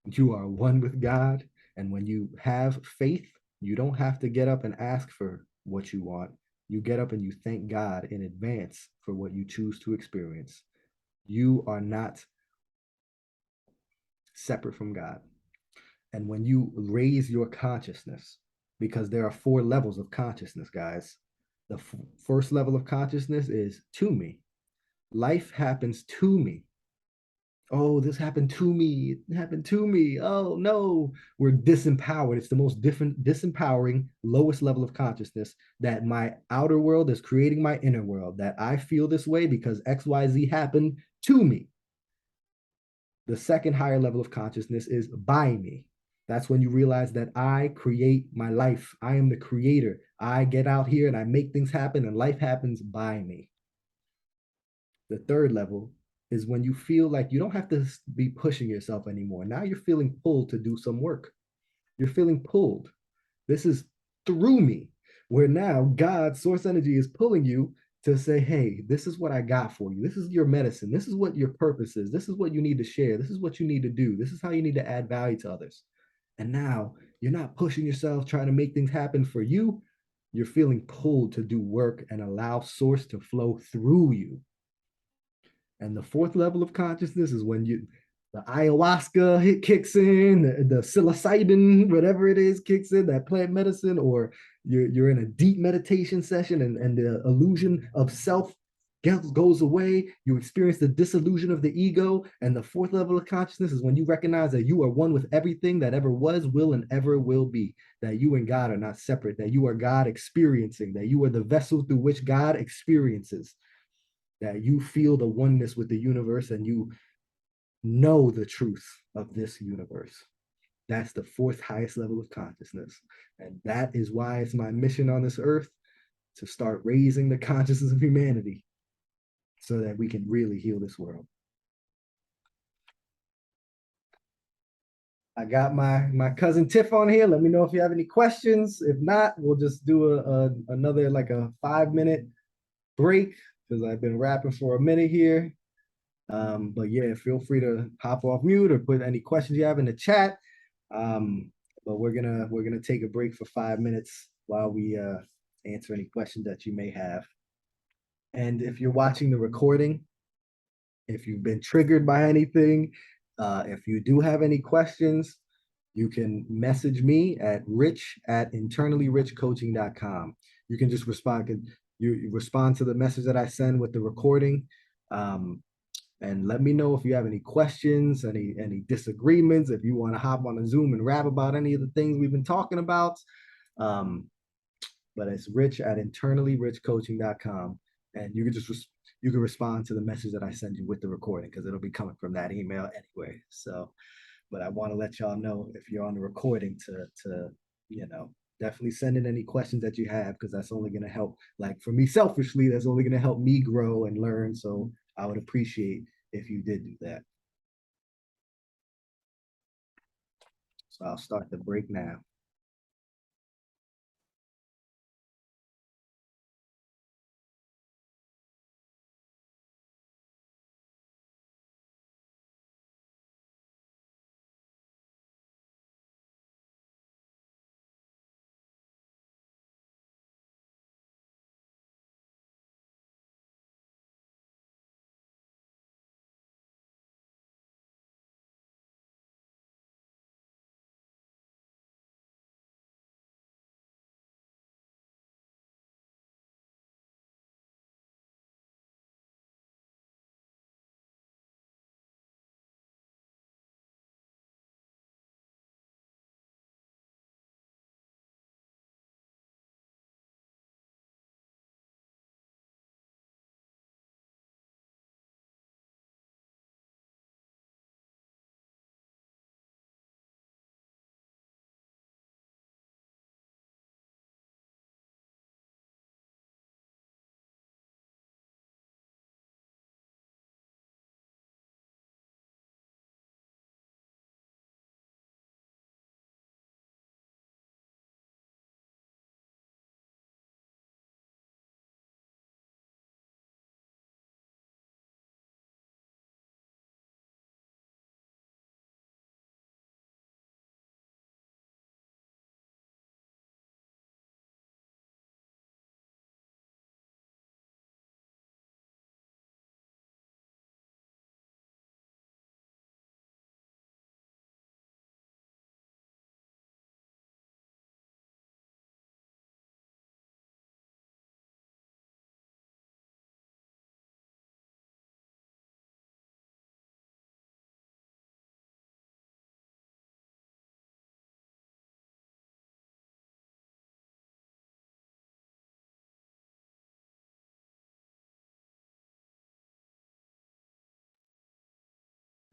You are one with God. And when you have faith, you don't have to get up and ask for what you want. You get up and you thank God in advance for what you choose to experience. You are not separate from God. And when you raise your consciousness, because there are 4 levels of consciousness, guys. The first level of consciousness is to me. Life happens to me. Oh, this happened to me. It happened to me. Oh, no. We're disempowered. It's the most disempowering, lowest level of consciousness, that my outer world is creating my inner world, that I feel this way because XYZ happened to me. The second higher level of consciousness is by me. That's when you realize that I create my life. I am the creator. I get out here and I make things happen and life happens by me. The third level is when you feel like you don't have to be pushing yourself anymore. Now you're feeling pulled to do some work. You're feeling pulled. This is through me, where now God, source energy, is pulling you to say, hey, this is what I got for you. This is your medicine. This is what your purpose is. This is what you need to share. This is what you need to do. This is how you need to add value to others. And now you're not pushing yourself, trying to make things happen for you. You're feeling pulled to do work and allow source to flow through you. And the fourth level of consciousness is when the ayahuasca hit kicks in, the psilocybin, whatever it is, kicks in, that plant medicine, or you're in a deep meditation session and the illusion of self goes away. You experience the disillusion of the ego. And the fourth level of consciousness is when you recognize that you are one with everything that ever was, will, and ever will be, that you and God are not separate, that you are God experiencing, that you are the vessel through which God experiences, that you feel the oneness with the universe and you know the truth of this universe. That's the fourth highest level of consciousness. And that is why it's my mission on this earth to start raising the consciousness of humanity so that we can really heal this world. I got my cousin Tiff on here. Let me know if you have any questions. If not, we'll just do another like a 5-minute break because I've been rapping for a minute here. But yeah, feel free to hop off mute or put any questions you have in the chat. But we're gonna take a break for 5 minutes while we answer any questions that you may have. And if you're watching the recording, if you've been triggered by anything, if you do have any questions, you can message me at rich@internallyrichcoaching.com. You can just respond. You respond to the message that I send with the recording. And let me know if you have any questions, any disagreements, if you want to hop on a Zoom and rap about any of the things we've been talking about. But it's rich@internallyrichcoaching.com. And you can you can respond to the message that I send you with the recording because it'll be coming from that email anyway. So but I want to let y'all know if you're on the recording to you know definitely send in any questions that you have because that's only going to help. Like for me, selfishly, that's only going to help me grow and learn. So I would appreciate if you did do that. So I'll start the break now.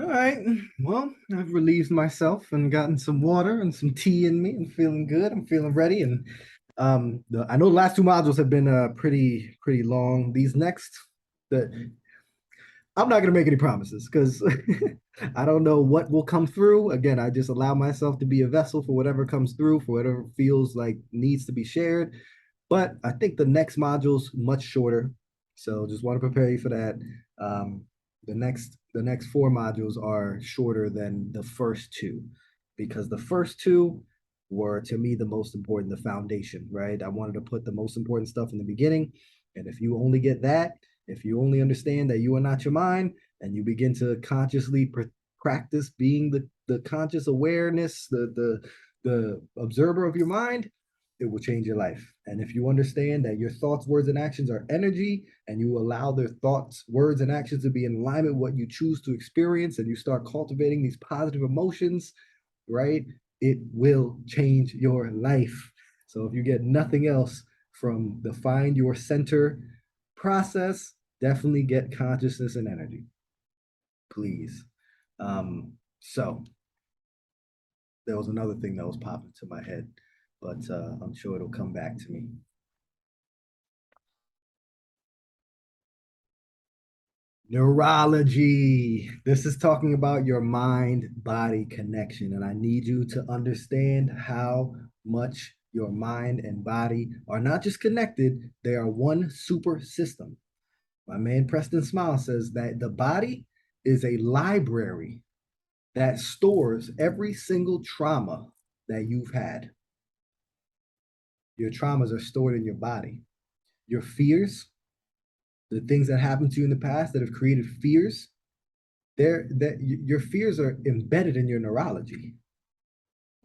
All right. Well, I've relieved myself and gotten some water and some tea in me. I'm feeling good. I'm feeling ready. And I know the last two modules have been pretty long. These next, the I'm not gonna make any promises because I don't know what will come through. Again, I just allow myself to be a vessel for whatever comes through, for whatever feels like needs to be shared. But I think the next module's much shorter, so just want to prepare you for that. Um, the next four modules are shorter than the first two because the first two were to me the most important, the foundation, right? I wanted to put the most important stuff in the beginning, and if you only get that, if you only understand that you are not your mind, and you begin to consciously practice being the conscious awareness, the observer of your mind, it will change your life. And if you understand that your thoughts, words, and actions are energy, and you allow their thoughts, words, and actions to be in alignment with what you choose to experience, and you start cultivating these positive emotions, right? It will change your life. So if you get nothing else from the find your center process, definitely get consciousness and energy, please. So there was another thing that was popping to my head, but I'm sure it'll come back to me. Neurology. This is talking about your mind body connection. And I need you to understand how much your mind and body are not just connected, they are one super system. My man Preston Smile says that the body is a library that stores every single trauma that you've had. Your traumas are stored in your body. Your fears, the things that happened to you in the past that have created fears, that your fears are embedded in your neurology.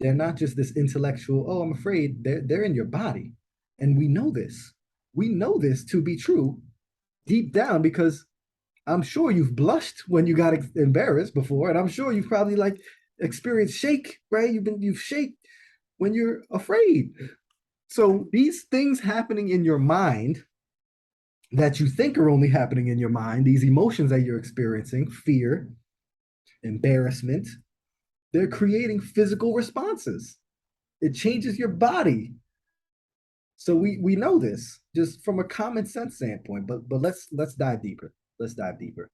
They're not just this intellectual, oh, I'm afraid. They're in your body. And we know this. We know this to be true deep down because I'm sure you've blushed when you got embarrassed before, and I'm sure you've probably like experienced shake, right? You've shake when you're afraid. So these things happening in your mind that you think are only happening in your mind, these emotions that you're experiencing, fear, embarrassment, They're creating physical responses. It changes your body. So we know this just from a common sense standpoint, but let's dive deeper. Let's dive deeper.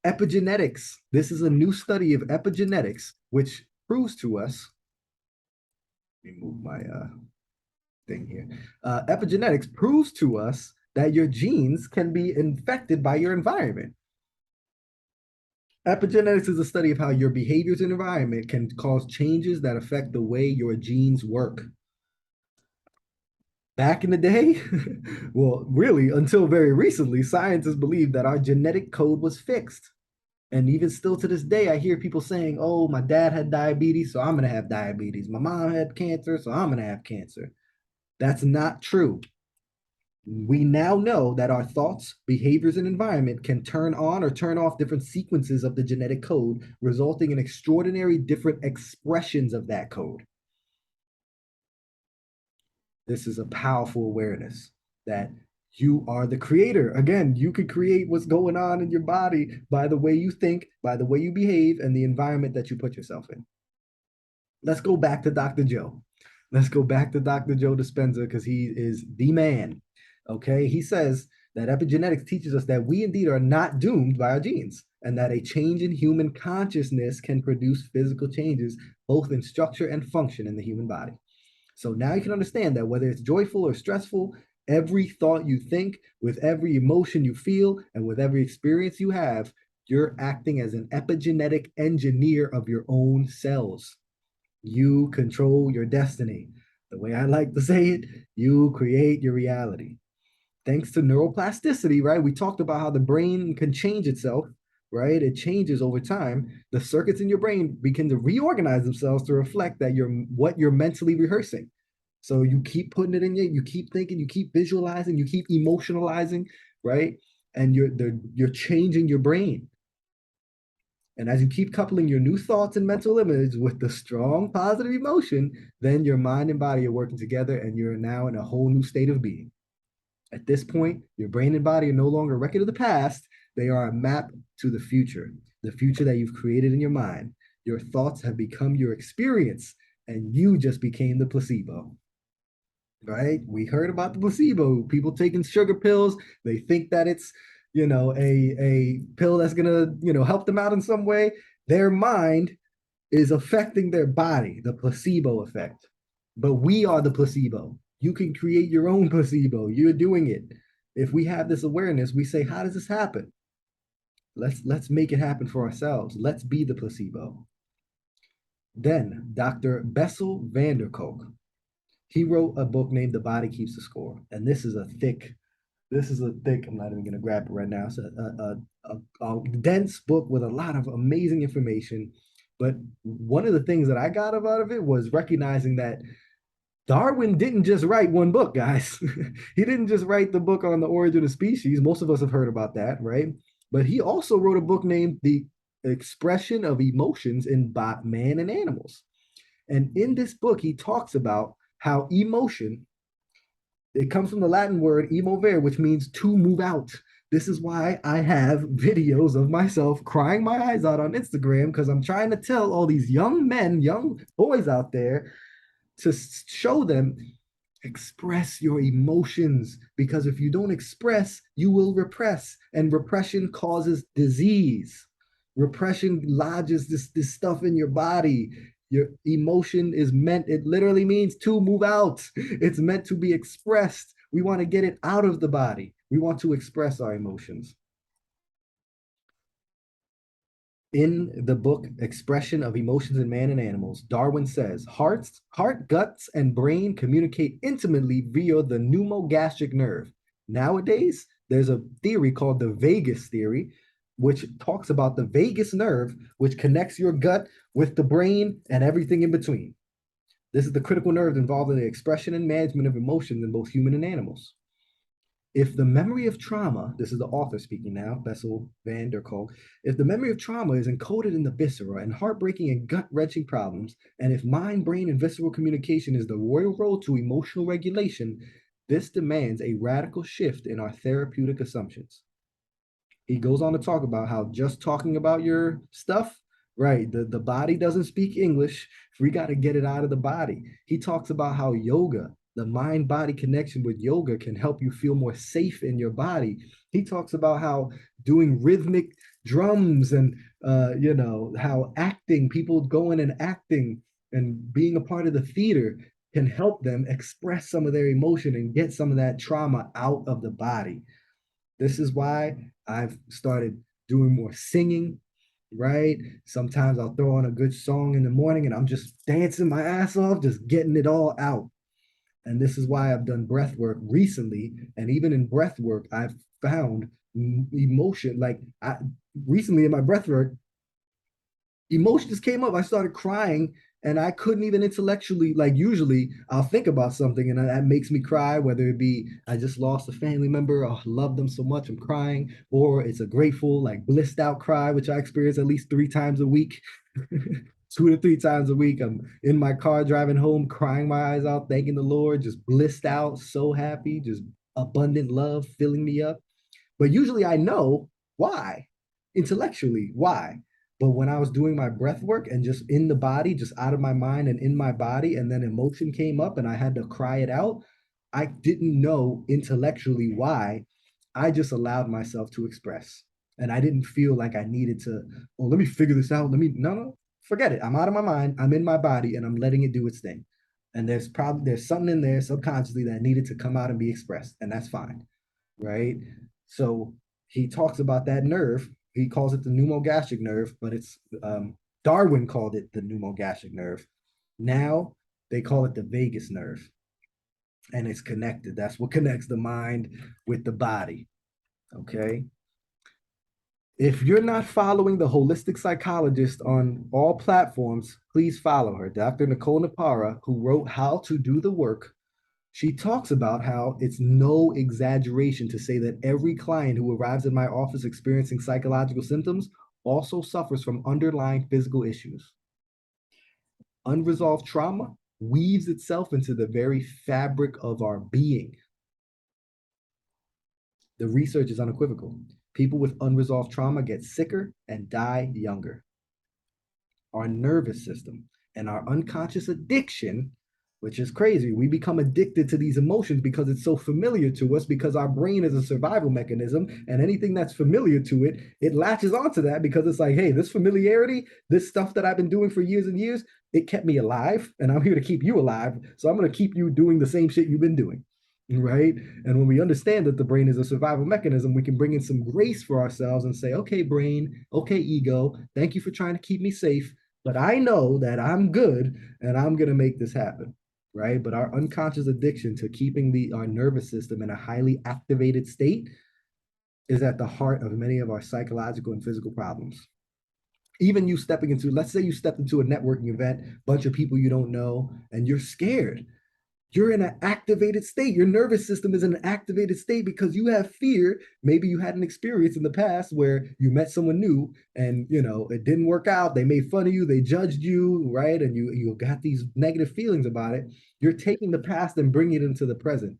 Epigenetics. This is a new study of epigenetics, which proves to us. Let me move my thing here. Epigenetics proves to us that your genes can be infected by your environment. Epigenetics is a study of how your behaviors and environment can cause changes that affect the way your genes work. Back in the day, well, really, until very recently, scientists believed that our genetic code was fixed. And even still to this day, I hear people saying, oh, my dad had diabetes, so I'm going to have diabetes. My mom had cancer, so I'm going to have cancer. That's not true. We now know that our thoughts, behaviors, and environment can turn on or turn off different sequences of the genetic code, resulting in extraordinary different expressions of that code. This is a powerful awareness that you are the creator. Again, you could create what's going on in your body by the way you think, by the way you behave, and the environment that you put yourself in. Let's go back to Dr. Joe. Let's go back to Dr. Joe Dispenza because he is the man. Okay. He says that epigenetics teaches us that we indeed are not doomed by our genes and that a change in human consciousness can produce physical changes, both in structure and function in the human body. So now you can understand that whether it's joyful or stressful, every thought you think, with every emotion you feel, and with every experience you have, you're acting as an epigenetic engineer of your own cells. You control your destiny. The way I like to say it, you create your reality. Thanks to neuroplasticity, right? We talked about how the brain can change itself, right? It changes over time. The circuits in your brain begin to reorganize themselves to reflect that what you're mentally rehearsing. So you keep putting it in you keep thinking, you keep visualizing, you keep emotionalizing, right? And you're changing your brain. And as you keep coupling your new thoughts and mental images with the strong positive emotion, then your mind and body are working together and you're now in a whole new state of being. At this point, your brain and body are no longer a record of the past. They are a map to the future that you've created in your mind. Your thoughts have become your experience and you just became the placebo. Right? We heard about the placebo, people taking sugar pills. They think that it's, a pill that's going to, help them out in some way. Their mind is affecting their body, the placebo effect. But we are the placebo. You can create your own placebo. You're doing it. If we have this awareness, we say, how does this happen? Let's make it happen for ourselves. Let's be the placebo. Then Dr. Bessel van der Kolk, he wrote a book named The Body Keeps the Score. And I'm not even going to grab it right now. It's a dense book with a lot of amazing information. But one of the things that I got out of it was recognizing that Darwin didn't just write one book, guys. He didn't just write the book on the origin of species. Most of us have heard about that, right? But he also wrote a book named The Expression of Emotions in Man and Animals. And in this book, he talks about how emotion, it comes from the Latin word emovere, which means to move out. This is why I have videos of myself crying my eyes out on Instagram because I'm trying to tell all these young men, young boys out there to show them express your emotions because if you don't express, you will repress, and repression causes disease. Repression lodges this stuff in your body. Your emotion is meant, it literally means to move out. It's meant to be expressed. We want to get it out of the body. We want to express our emotions. In the book Expression of Emotions in Man and Animals, Darwin says heart, guts, and brain communicate intimately via the pneumogastric nerve. Nowadays, there's a theory called the vagus theory, which talks about the vagus nerve, which connects your gut with the brain and everything in between. This is the critical nerve involved in the expression and management of emotions in both human and animals. If the memory of trauma, this is the author speaking now, Bessel van der Kolk, if the memory of trauma is encoded in the viscera and heartbreaking and gut-wrenching problems, and if mind, brain, and visceral communication is the royal road to emotional regulation, this demands a radical shift in our therapeutic assumptions. He goes on to talk about how just talking about your stuff Right. The body doesn't speak English. We got to get it out of the body. He talks about how yoga, the mind body connection with yoga, can help you feel more safe in your body. He talks about how doing rhythmic drums and how acting, people going and acting and being a part of the theater can help them express some of their emotion and get some of that trauma out of the body. This is why I've started doing more singing, right? Sometimes I'll throw on a good song in the morning and I'm just dancing my ass off, just getting it all out. And this is why I've done breath work recently. And even in breath work, I've found emotion. Like I recently in my breath work, emotions came up. I started crying and I couldn't even intellectually, like usually I'll think about something and that makes me cry, whether it be I just lost a family member, oh, I love them so much, I'm crying, or it's a grateful, like blissed out cry, which I experience at least 3 times a week. 2 to 3 times a week. I'm in my car driving home, crying my eyes out, thanking the Lord, just blissed out, so happy, just abundant love filling me up. But usually I know why, intellectually, why. But when I was doing my breath work and just in the body, just out of my mind and in my body, and then emotion came up and I had to cry it out, I didn't know intellectually why. I just allowed myself to express. And I didn't feel like I needed to, oh, let me figure this out. No, forget it. I'm out of my mind. I'm in my body and I'm letting it do its thing. And there's something in there subconsciously that needed to come out and be expressed. And that's fine, right? So he talks about that nerve. He calls it the pneumogastric nerve, but it's Darwin called it the pneumogastric nerve. Now they call it the vagus nerve, and it's connected. That's what connects the mind with the body. Okay. If you're not following the holistic psychologist on all platforms, please follow her, Dr. Nicole Napara, who wrote How to Do the Work. She talks about how it's no exaggeration to say that every client who arrives in my office experiencing psychological symptoms also suffers from underlying physical issues. Unresolved trauma weaves itself into the very fabric of our being. The research is unequivocal. People with unresolved trauma get sicker and die younger. Our nervous system and our unconscious addiction, which is crazy. We become addicted to these emotions because it's so familiar to us, because our brain is a survival mechanism, and anything that's familiar to it, it latches onto that because it's like, hey, this familiarity, this stuff that I've been doing for years and years, it kept me alive, and I'm here to keep you alive. So I'm going to keep you doing the same shit you've been doing. Right. And when we understand that the brain is a survival mechanism, we can bring in some grace for ourselves and say, okay, brain, okay, ego, thank you for trying to keep me safe, but I know that I'm good and I'm going to make this happen, right? But our unconscious addiction to keeping our nervous system in a highly activated state is at the heart of many of our psychological and physical problems. Even you stepping into, let's say you stepped into a networking event, bunch of people you don't know, and you're scared. You're in an activated state. Your nervous system is in an activated state because you have fear. Maybe you had an experience in the past where you met someone new and it didn't work out. They made fun of you, they judged you, right? And you got these negative feelings about it. You're taking the past and bringing it into the present,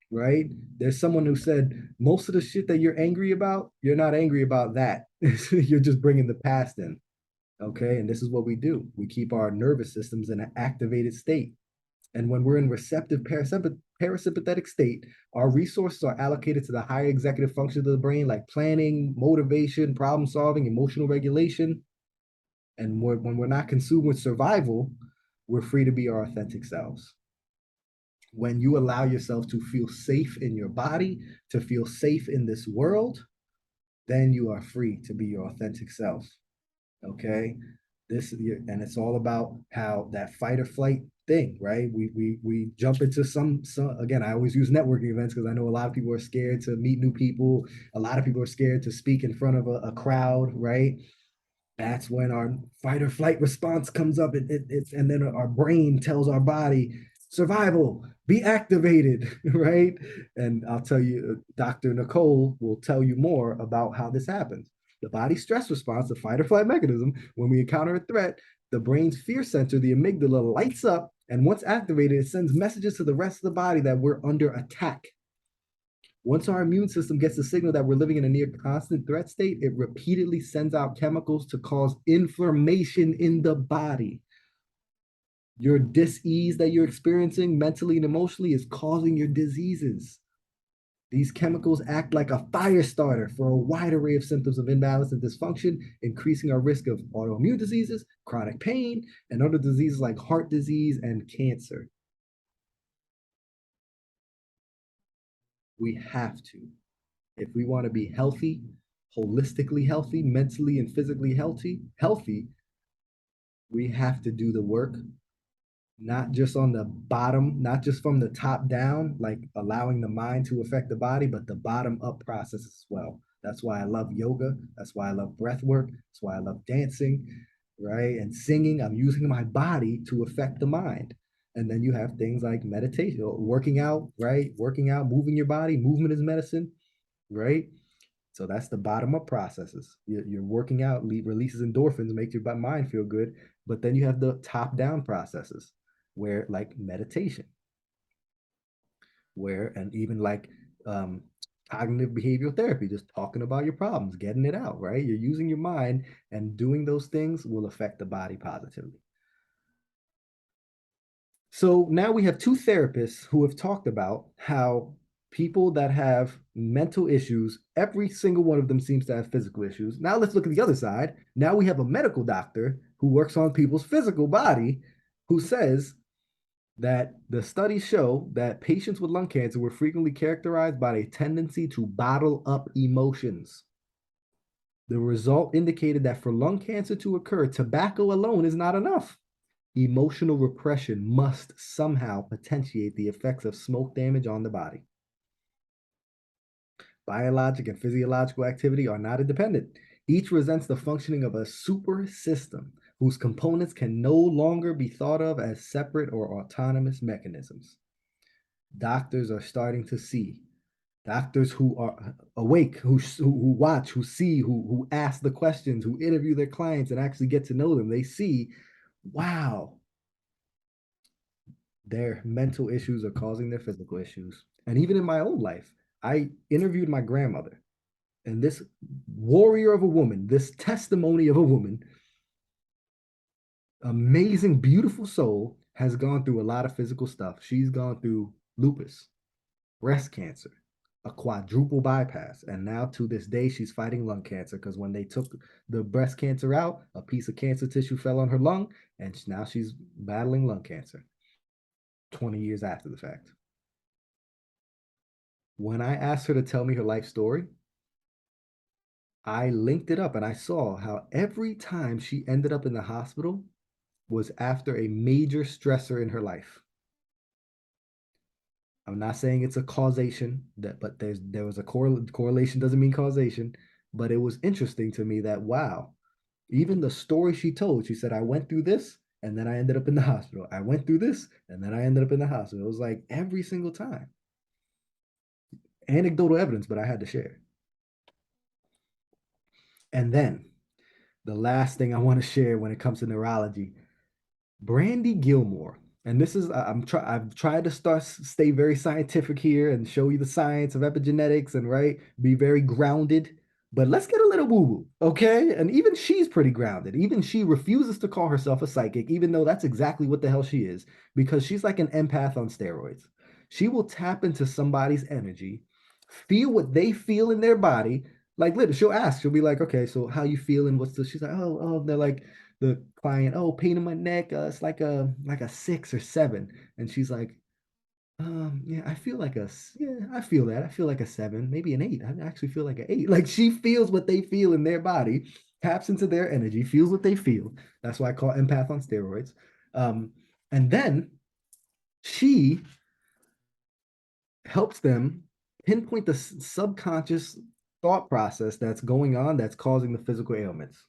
right? There's someone who said most of the shit that you're angry about, you're not angry about that. You're just bringing the past in. Okay. And this is what we do. We keep our nervous systems in an activated state. And when we're in receptive parasympathetic state, our resources are allocated to the higher executive functions of the brain, like planning, motivation, problem solving, emotional regulation. And when we're not consumed with survival, we're free to be our authentic selves. When you allow yourself to feel safe in your body, to feel safe in this world, then you are free to be your authentic self. Okay. And it's all about how that fight or flight thing, right? We jump into some again, I always use networking events because I know a lot of people are scared to meet new people. A lot of people are scared to speak in front of a crowd, right? That's when our fight or flight response comes up. And then our brain tells our body, survival, be activated, right? And I'll tell you, Dr. Nicole will tell you more about how this happens. The body's stress response, the fight or flight mechanism, when we encounter a threat, the brain's fear center, the amygdala, lights up. And once activated, it sends messages to the rest of the body that we're under attack. Once our immune system gets the signal that we're living in a near constant threat state, it repeatedly sends out chemicals to cause inflammation in the body. Your dis-ease that you're experiencing mentally and emotionally is causing your diseases. These chemicals act like a fire starter for a wide array of symptoms of imbalance and dysfunction, increasing our risk of autoimmune diseases, chronic pain, and other diseases like heart disease and cancer. We have to. If we want to be healthy, holistically healthy, mentally and physically healthy, we have to do the work, not just on the bottom, not just from the top down, like allowing the mind to affect the body, but the bottom up process as well. That's why I love yoga. That's why I love breath work. That's why I love dancing, right? And singing. I'm using my body to affect the mind. And then you have things like meditation, working out, right? Working out, moving your body. Movement is medicine, right? So that's the bottom up processes. You're working out, releases endorphins, makes your mind feel good. But then you have the top down processes where, like meditation, where, and even like um, cognitive behavioral therapy, just talking about your problems, getting it out, right? You're using your mind, and doing those things will affect the body positively. So now we have two therapists who have talked about how people that have mental issues, every single one of them seems to have physical issues. Now let's look at the other side. Now we have a medical doctor who works on people's physical body who says that the studies show that patients with lung cancer were frequently characterized by a tendency to bottle up emotions. The result indicated that for lung cancer to occur, tobacco alone is not enough. Emotional repression must somehow potentiate the effects of smoke damage on the body. Biologic and physiological activity are not independent. Each resents the functioning of a super system whose components can no longer be thought of as separate or autonomous mechanisms. Doctors are starting to see. Doctors who are awake, who watch, who see, who ask the questions, who interview their clients and actually get to know them, they see, wow, their mental issues are causing their physical issues. And even in my own life, I interviewed my grandmother, and this warrior of a woman, this testimony of a woman, amazing, beautiful soul, has gone through a lot of physical stuff. She's gone through lupus, breast cancer, a quadruple bypass, and now to this day she's fighting lung cancer because when they took the breast cancer out, a piece of cancer tissue fell on her lung, and now she's battling lung cancer 20 years after the fact. When I asked her to tell me her life story, I linked it up and I saw how every time she ended up in the hospital was after a major stressor in her life. I'm not saying it's a causation, but there was a correlation doesn't mean causation, but it was interesting to me that wow, even the story she told, she said, I went through this and then I ended up in the hospital. I went through this and then I ended up in the hospital. It was like every single time. Anecdotal evidence, but I had to share. And then the last thing I want to share when it comes to neurology, Brandy Gilmore. And this is I've tried to stay very scientific here and show you the science of epigenetics and right, be very grounded. But let's get a little woo-woo, okay? And even she's pretty grounded. Even she refuses to call herself a psychic, even though that's exactly what the hell she is, because she's like an empath on steroids. She will tap into somebody's energy, feel what they feel in their body. Like literally, she'll ask, she'll be like, okay, so how you feeling? What's the she's like, oh, they're like the client, oh, pain in my neck, it's like a 6 or 7. And she's like, yeah, I feel like yeah, I feel that. I feel like a 7, maybe an 8. I actually feel like an 8. Like she feels what they feel in their body, taps into their energy, feels what they feel. That's why I call empath on steroids. And then she helps them pinpoint the subconscious thought process that's going on that's causing the physical ailments.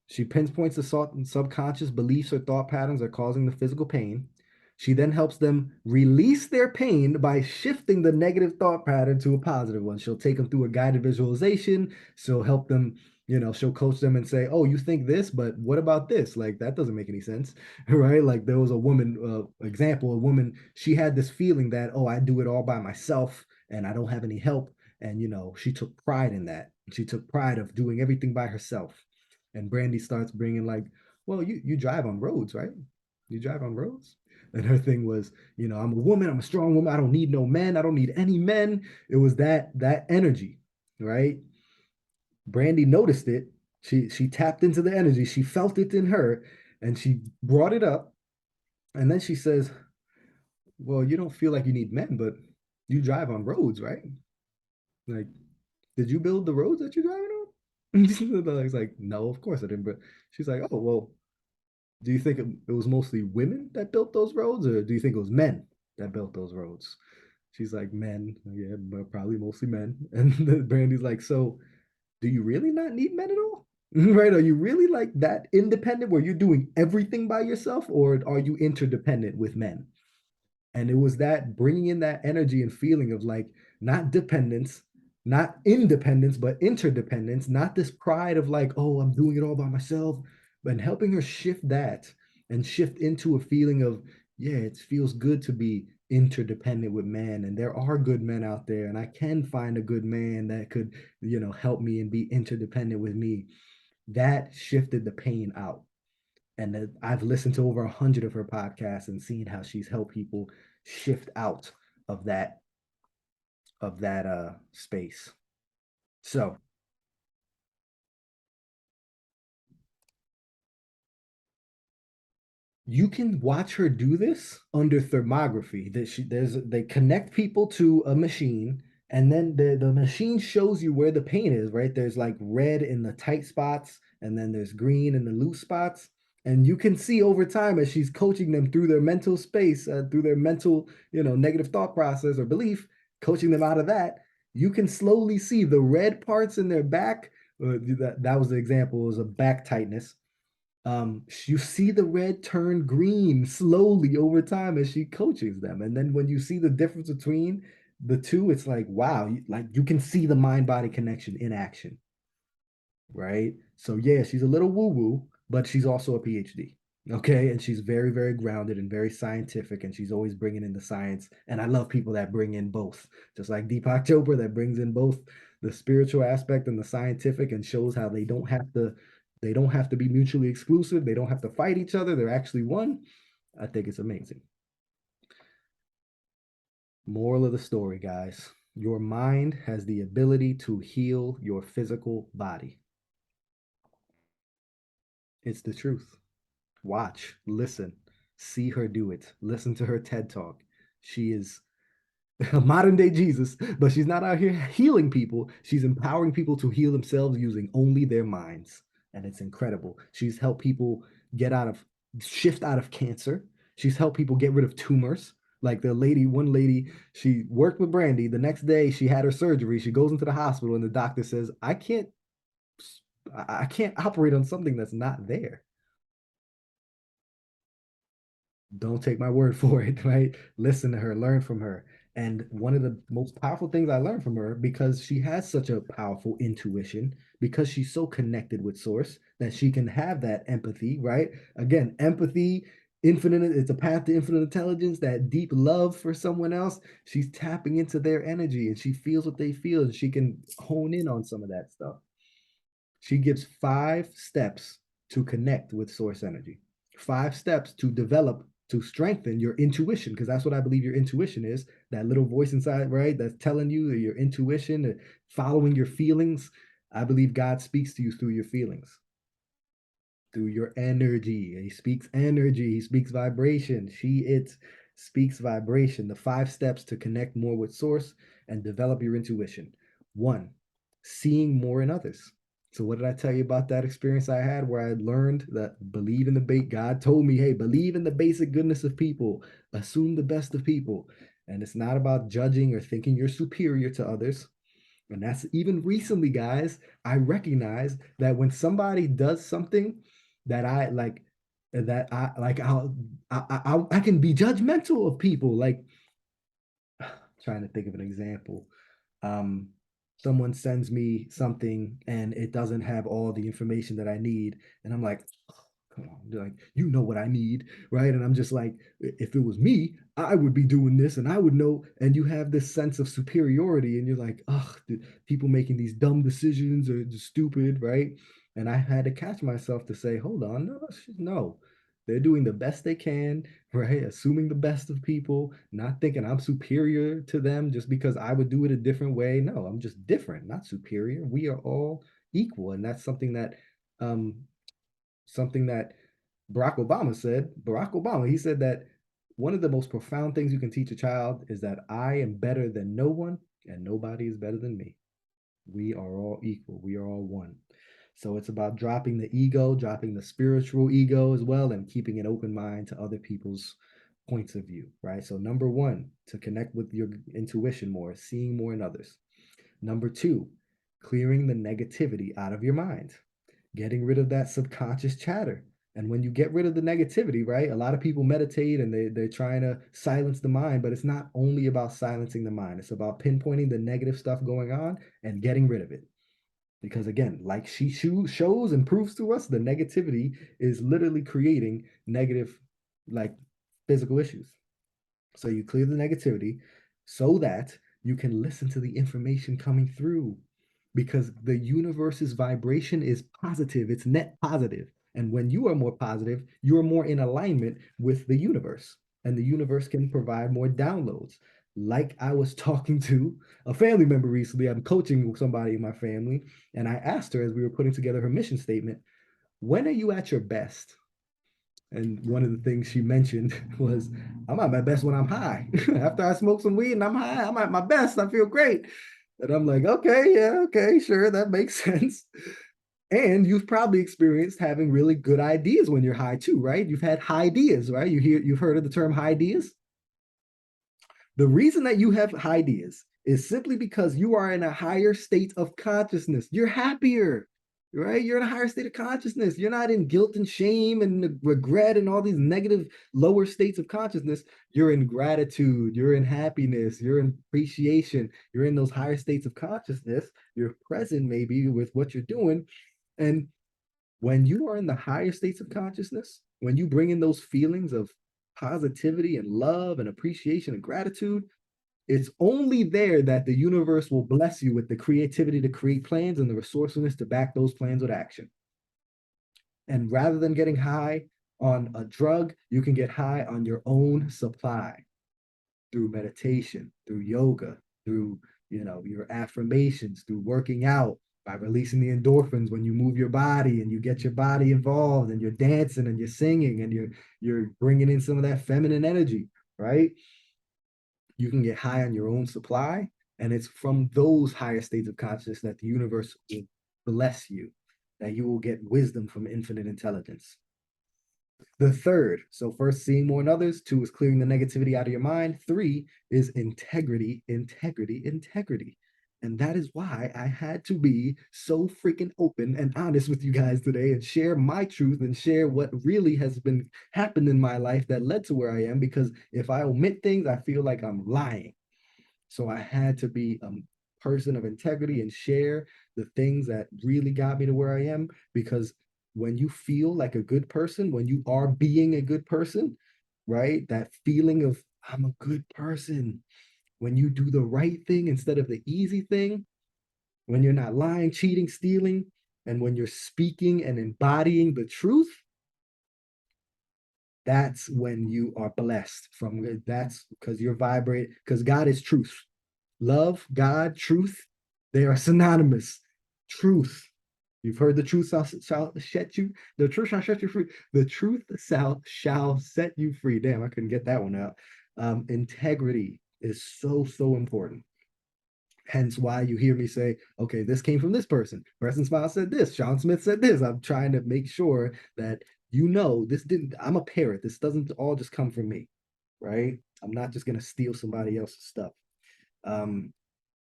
She pinpoints the subconscious beliefs or thought patterns that are causing the physical pain. She then helps them release their pain by shifting the negative thought pattern to a positive one. She'll take them through a guided visualization. She'll help them, she'll coach them and say, "Oh, you think this, but what about this? Like that doesn't make any sense." Right? Like there was a woman example, a woman, she had this feeling that, "Oh, I do it all by myself and I don't have any help." And she took pride in that. She took pride of doing everything by herself. And Brandy starts bringing like, "Well, you drive on roads, right? You drive on roads." And her thing was, "I'm a woman, I'm a strong woman, I don't need no men, I don't need any men." It was that energy, right? Brandy noticed it. She tapped into the energy. She felt it in her, and she brought it up. And then she says, "Well, you don't feel like you need men, but you drive on roads, right? Like, did you build the roads that you're driving on?" It's like, "No, of course I didn't." But she's like, "Oh, well, do you think it was mostly women that built those roads, or do you think it was men that built those roads?" She's like, "Men, yeah, but probably mostly men." And then Brandy's like, "So do you really not need men at all?" Right? Are you really like that independent where you're doing everything by yourself, or are you interdependent with men? And it was that bringing in that energy and feeling of like not dependence, not independence, but interdependence, not this pride of like, "Oh, I'm doing it all by myself," but helping her shift that and shift into a feeling of, yeah, it feels good to be interdependent with man. And there are good men out there, and I can find a good man that could, help me and be interdependent with me. That shifted the pain out. And I've listened to over 100 of her podcasts and seen how she's helped people shift out of that space. So you can watch her do this under thermography. That they connect people to a machine, and then the machine shows you where the pain is, right? There's like red in the tight spots, and then there's green in the loose spots. And you can see over time as she's coaching them through their mental space, through their mental, negative thought process or belief, coaching them out of that. You can slowly see the red parts in their back. That was the example. It was a back tightness. You see the red turn green slowly over time as she coaches them. And then when you see the difference between the two, it's like, wow, like you can see the mind body connection in action, right? So, yeah, she's a little woo woo, but she's also a PhD. Okay. And she's very, very grounded and very scientific. And she's always bringing in the science. And I love people that bring in both, just like Deepak Chopra that brings in both the spiritual aspect and the scientific and shows how they don't have to be mutually exclusive. They don't have to fight each other. They're actually one. I think it's amazing. Moral of the story, guys. Your mind has the ability to heal your physical body. It's the truth. Watch, listen, see her do it. Listen to her TED talk. She is a modern day Jesus, but she's not out here healing people. She's empowering people to heal themselves using only their minds. And it's incredible. She's helped people shift out of cancer. She's helped people get rid of tumors. Like one lady, she worked with Brandy. The next day, she had her surgery. She goes into the hospital, and the doctor says, I can't operate on something that's not there." Don't take my word for it, right? Listen to her, learn from her. And one of the most powerful things I learned from her, because she has such a powerful intuition, because she's so connected with source that she can have that empathy, right? Again, empathy, infinite, it's a path to infinite intelligence, that deep love for someone else. She's tapping into their energy and she feels what they feel and she can hone in on some of that stuff. She gives 5 steps to connect with source energy, 5 steps to develop, to strengthen your intuition, because that's what I believe your intuition is, that little voice inside, right? That's telling you that your intuition, following your feelings. I believe God speaks to you through your feelings, through your energy. He speaks energy, he speaks vibration. It speaks vibration. The 5 steps to connect more with source and develop your intuition. One, seeing more in others. So what did I tell you about that experience I had where I learned that believe in the bait? God told me, hey, believe in the basic goodness of people, assume the best of people. And it's not about judging or thinking you're superior to others. And that's even recently, guys, I recognize that when somebody does something that I like, that I like, I can be judgmental of people. Like, trying to think of an example. Um, someone sends me something and it doesn't have all the information that I need, and I'm like, "Oh, come on, like you know what I need, right?" And I'm just like, if it was me, I would be doing this, and I would know. And you have this sense of superiority, and you're like, oh, people making these dumb decisions are just stupid, right? And I had to catch myself to say, hold on, no, no. They're doing the best they can, right? Assuming the best of people, not thinking I'm superior to them just because I would do it a different way. No, I'm just different, not superior. We are all equal. And that's um something that Barack Obama said. Barack Obama, he said that one of the most profound things you can teach a child is that I am better than no one and nobody is better than me. We are all equal. We are all one. So it's about dropping the ego, dropping the spiritual ego as well, and keeping an open mind to other people's points of view, right? So, number one, to connect with your intuition more, seeing more in others. Number two, clearing the negativity out of your mind, getting rid of that subconscious chatter. And when you get rid of the negativity, right? A lot of people meditate and they're trying to silence the mind, but it's not only about silencing the mind, it's about pinpointing the negative stuff going on and getting rid of it. Because again, like she shows and proves to us, the negativity is literally creating negative, like physical issues. So you clear the negativity so that you can listen to the information coming through, because the universe's vibration is positive, it's net positive. And when you are more positive, you are more in alignment with the universe, and the universe can provide more downloads. Like I was talking to a family member recently, I'm coaching somebody in my family, and I asked her as we were putting together her mission statement, when are you at your best? And one of the things she mentioned was, I'm at my best when I'm high. After I smoke some weed and I'm high, I'm at my best. I feel great. And I'm like, okay, yeah, okay, sure, that makes sense. And you've probably experienced having really good ideas when you're high too, right? You've had high ideas, right? You've heard of the term high ideas. The reason that you have high ideas is simply because you are in a higher state of consciousness. You're happier, right? You're in a higher state of consciousness. You're not in guilt and shame and regret and all these negative lower states of consciousness. You're in gratitude. You're in happiness. You're in appreciation. You're in those higher states of consciousness. You're present maybe with what you're doing. And when you are in the higher states of consciousness, when you bring in those feelings of positivity and love and appreciation and gratitude, it's only there that the universe will bless you with the creativity to create plans and the resourcefulness to back those plans with action. And rather than getting high on a drug, you can get high on your own supply through meditation, through yoga, through your affirmations, through working out, by releasing the endorphins when you move your body and you get your body involved and you're dancing and you're singing and you're bringing in some of that feminine energy, right? You can get high on your own supply, and it's from those higher states of consciousness that the universe will bless you, that you will get wisdom from infinite intelligence. The third, so first, seeing more in others. Two is clearing the negativity out of your mind. Three is integrity, integrity, integrity. And that is why I had to be so freaking open and honest with you guys today and share my truth and share what really has been happened in my life that led to where I am. Because if I omit things, I feel like I'm lying. So I had to be a person of integrity and share the things that really got me to where I am. Because when you feel like a good person, when you are being a good person, right? That feeling of I'm a good person, when you do the right thing instead of the easy thing, when you're not lying, cheating, stealing, and when you're speaking and embodying the truth, that's when you are blessed from. That's because you're vibrating, because God is truth. Love, God, truth, they are synonymous. Truth. You've heard the truth shall set you, the truth shall set you free. The truth shall set you free. Damn, I couldn't get that one out. Integrity is so, so important. Hence why you hear me say, okay, this came from this person. Preston Smile said this. Sean Smith said this. I'm trying to make sure that this didn't, I'm a parrot. This doesn't all just come from me, right? I'm not just going to steal somebody else's stuff.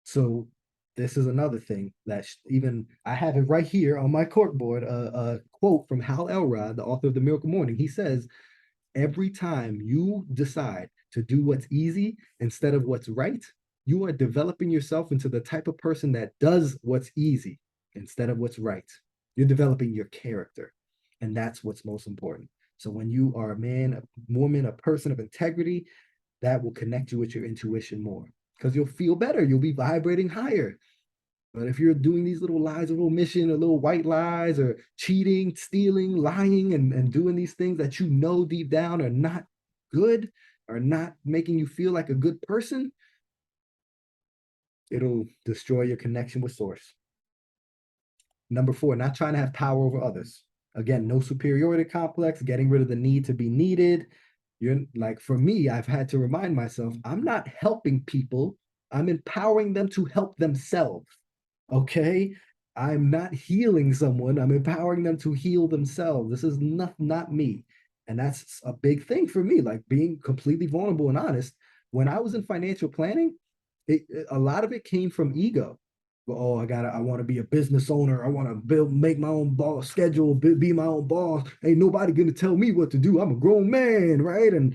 So this is another thing that even I have it right here on my corkboard, a quote from Hal Elrod, the author of The Miracle Morning. He says, every time you decide to do what's easy instead of what's right, You are developing yourself into the type of person that does what's easy instead of what's right. You're developing your character, and that's what's most important. So when you are a man, a woman, a person of integrity, that will connect you with your intuition more because you'll feel better. You'll be vibrating higher. But if you're doing these little lies, a little mission, or little white lies, or cheating, stealing, lying, and doing these things that you know deep down are not good, are not making you feel like a good person, it'll destroy your connection with source. Number four, not trying to have power over others. Again, no superiority complex, getting rid of the need to be needed. You're like, for me, I've had to remind myself, I'm not helping people. I'm empowering them to help themselves. Okay. I'm not healing someone. I'm empowering them to heal themselves. This is not me. And that's a big thing for me, like being completely vulnerable and honest. When I was in financial planning, a lot of it came from ego. Oh, I want to be a business owner. I want to make my own boss schedule, be my own boss. Ain't nobody gonna tell me what to do. I'm a grown man, right? And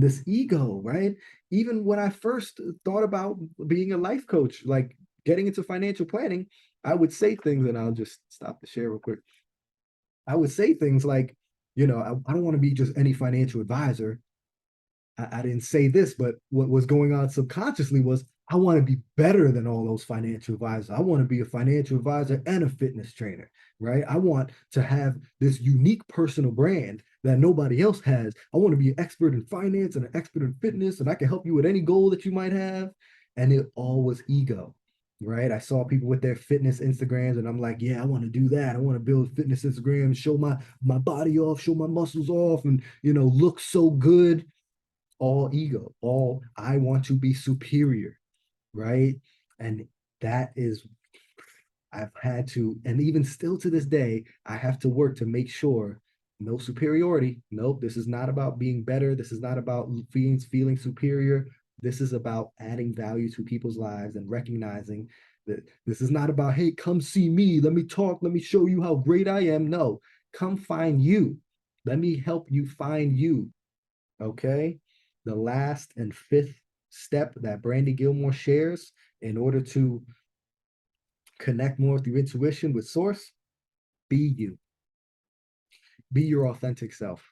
this ego, right? Even when I first thought about being a life coach, like getting into financial planning, I would say things, and I'll just stop the share real quick. I would say things like, I don't want to be just any financial advisor. I didn't say this, but what was going on subconsciously was I want to be better than all those financial advisors. I want to be a financial advisor and a fitness trainer, right? I want to have this unique personal brand that nobody else has. I want to be an expert in finance and an expert in fitness, and I can help you with any goal that you might have. And it all was ego, right? I saw people with their fitness Instagrams, and I'm like, yeah, I want to do that. I want to build fitness Instagram, show my body off, show my muscles off, and look so good. All ego, all I want to be superior, right? And that is, I've had to, and even still to this day, I have to work to make sure no superiority. Nope, this is not about being better. This is not about feeling superior. This is about adding value to people's lives and recognizing that this is not about, hey, come see me. Let me talk. Let me show you how great I am. No, come find you. Let me help you find you. Okay. The last and fifth step that Brandy Gilmore shares in order to connect more with your intuition with source, be you. Be your authentic self.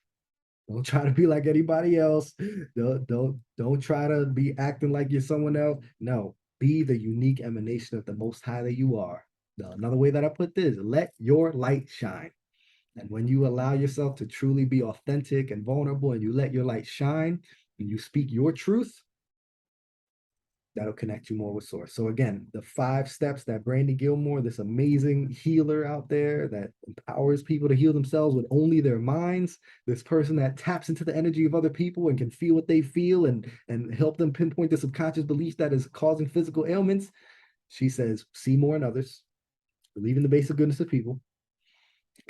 Don't try to be like anybody else. Don't try to be acting like you're someone else. No, be the unique emanation of the most high that you are. Another way that I put this, let your light shine. And when you allow yourself to truly be authentic and vulnerable and you let your light shine and you speak your truth, that'll connect you more with source. So again, the 5 steps that Brandy Gilmore, this amazing healer out there that empowers people to heal themselves with only their minds, this person that taps into the energy of other people and can feel what they feel and help them pinpoint the subconscious belief that is causing physical ailments. She says, see more in others, believe in the basic goodness of people,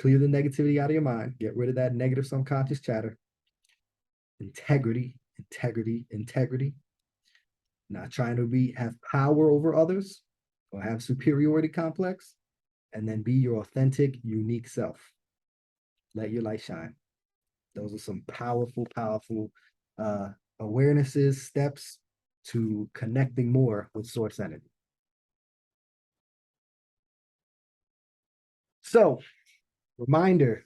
clear the negativity out of your mind, get rid of that negative subconscious chatter, integrity, integrity, integrity, not trying to have power over others or have superiority complex, and then be your authentic, unique self. Let your light shine. Those are some powerful, powerful awarenesses, steps to connecting more with source energy. So, reminder,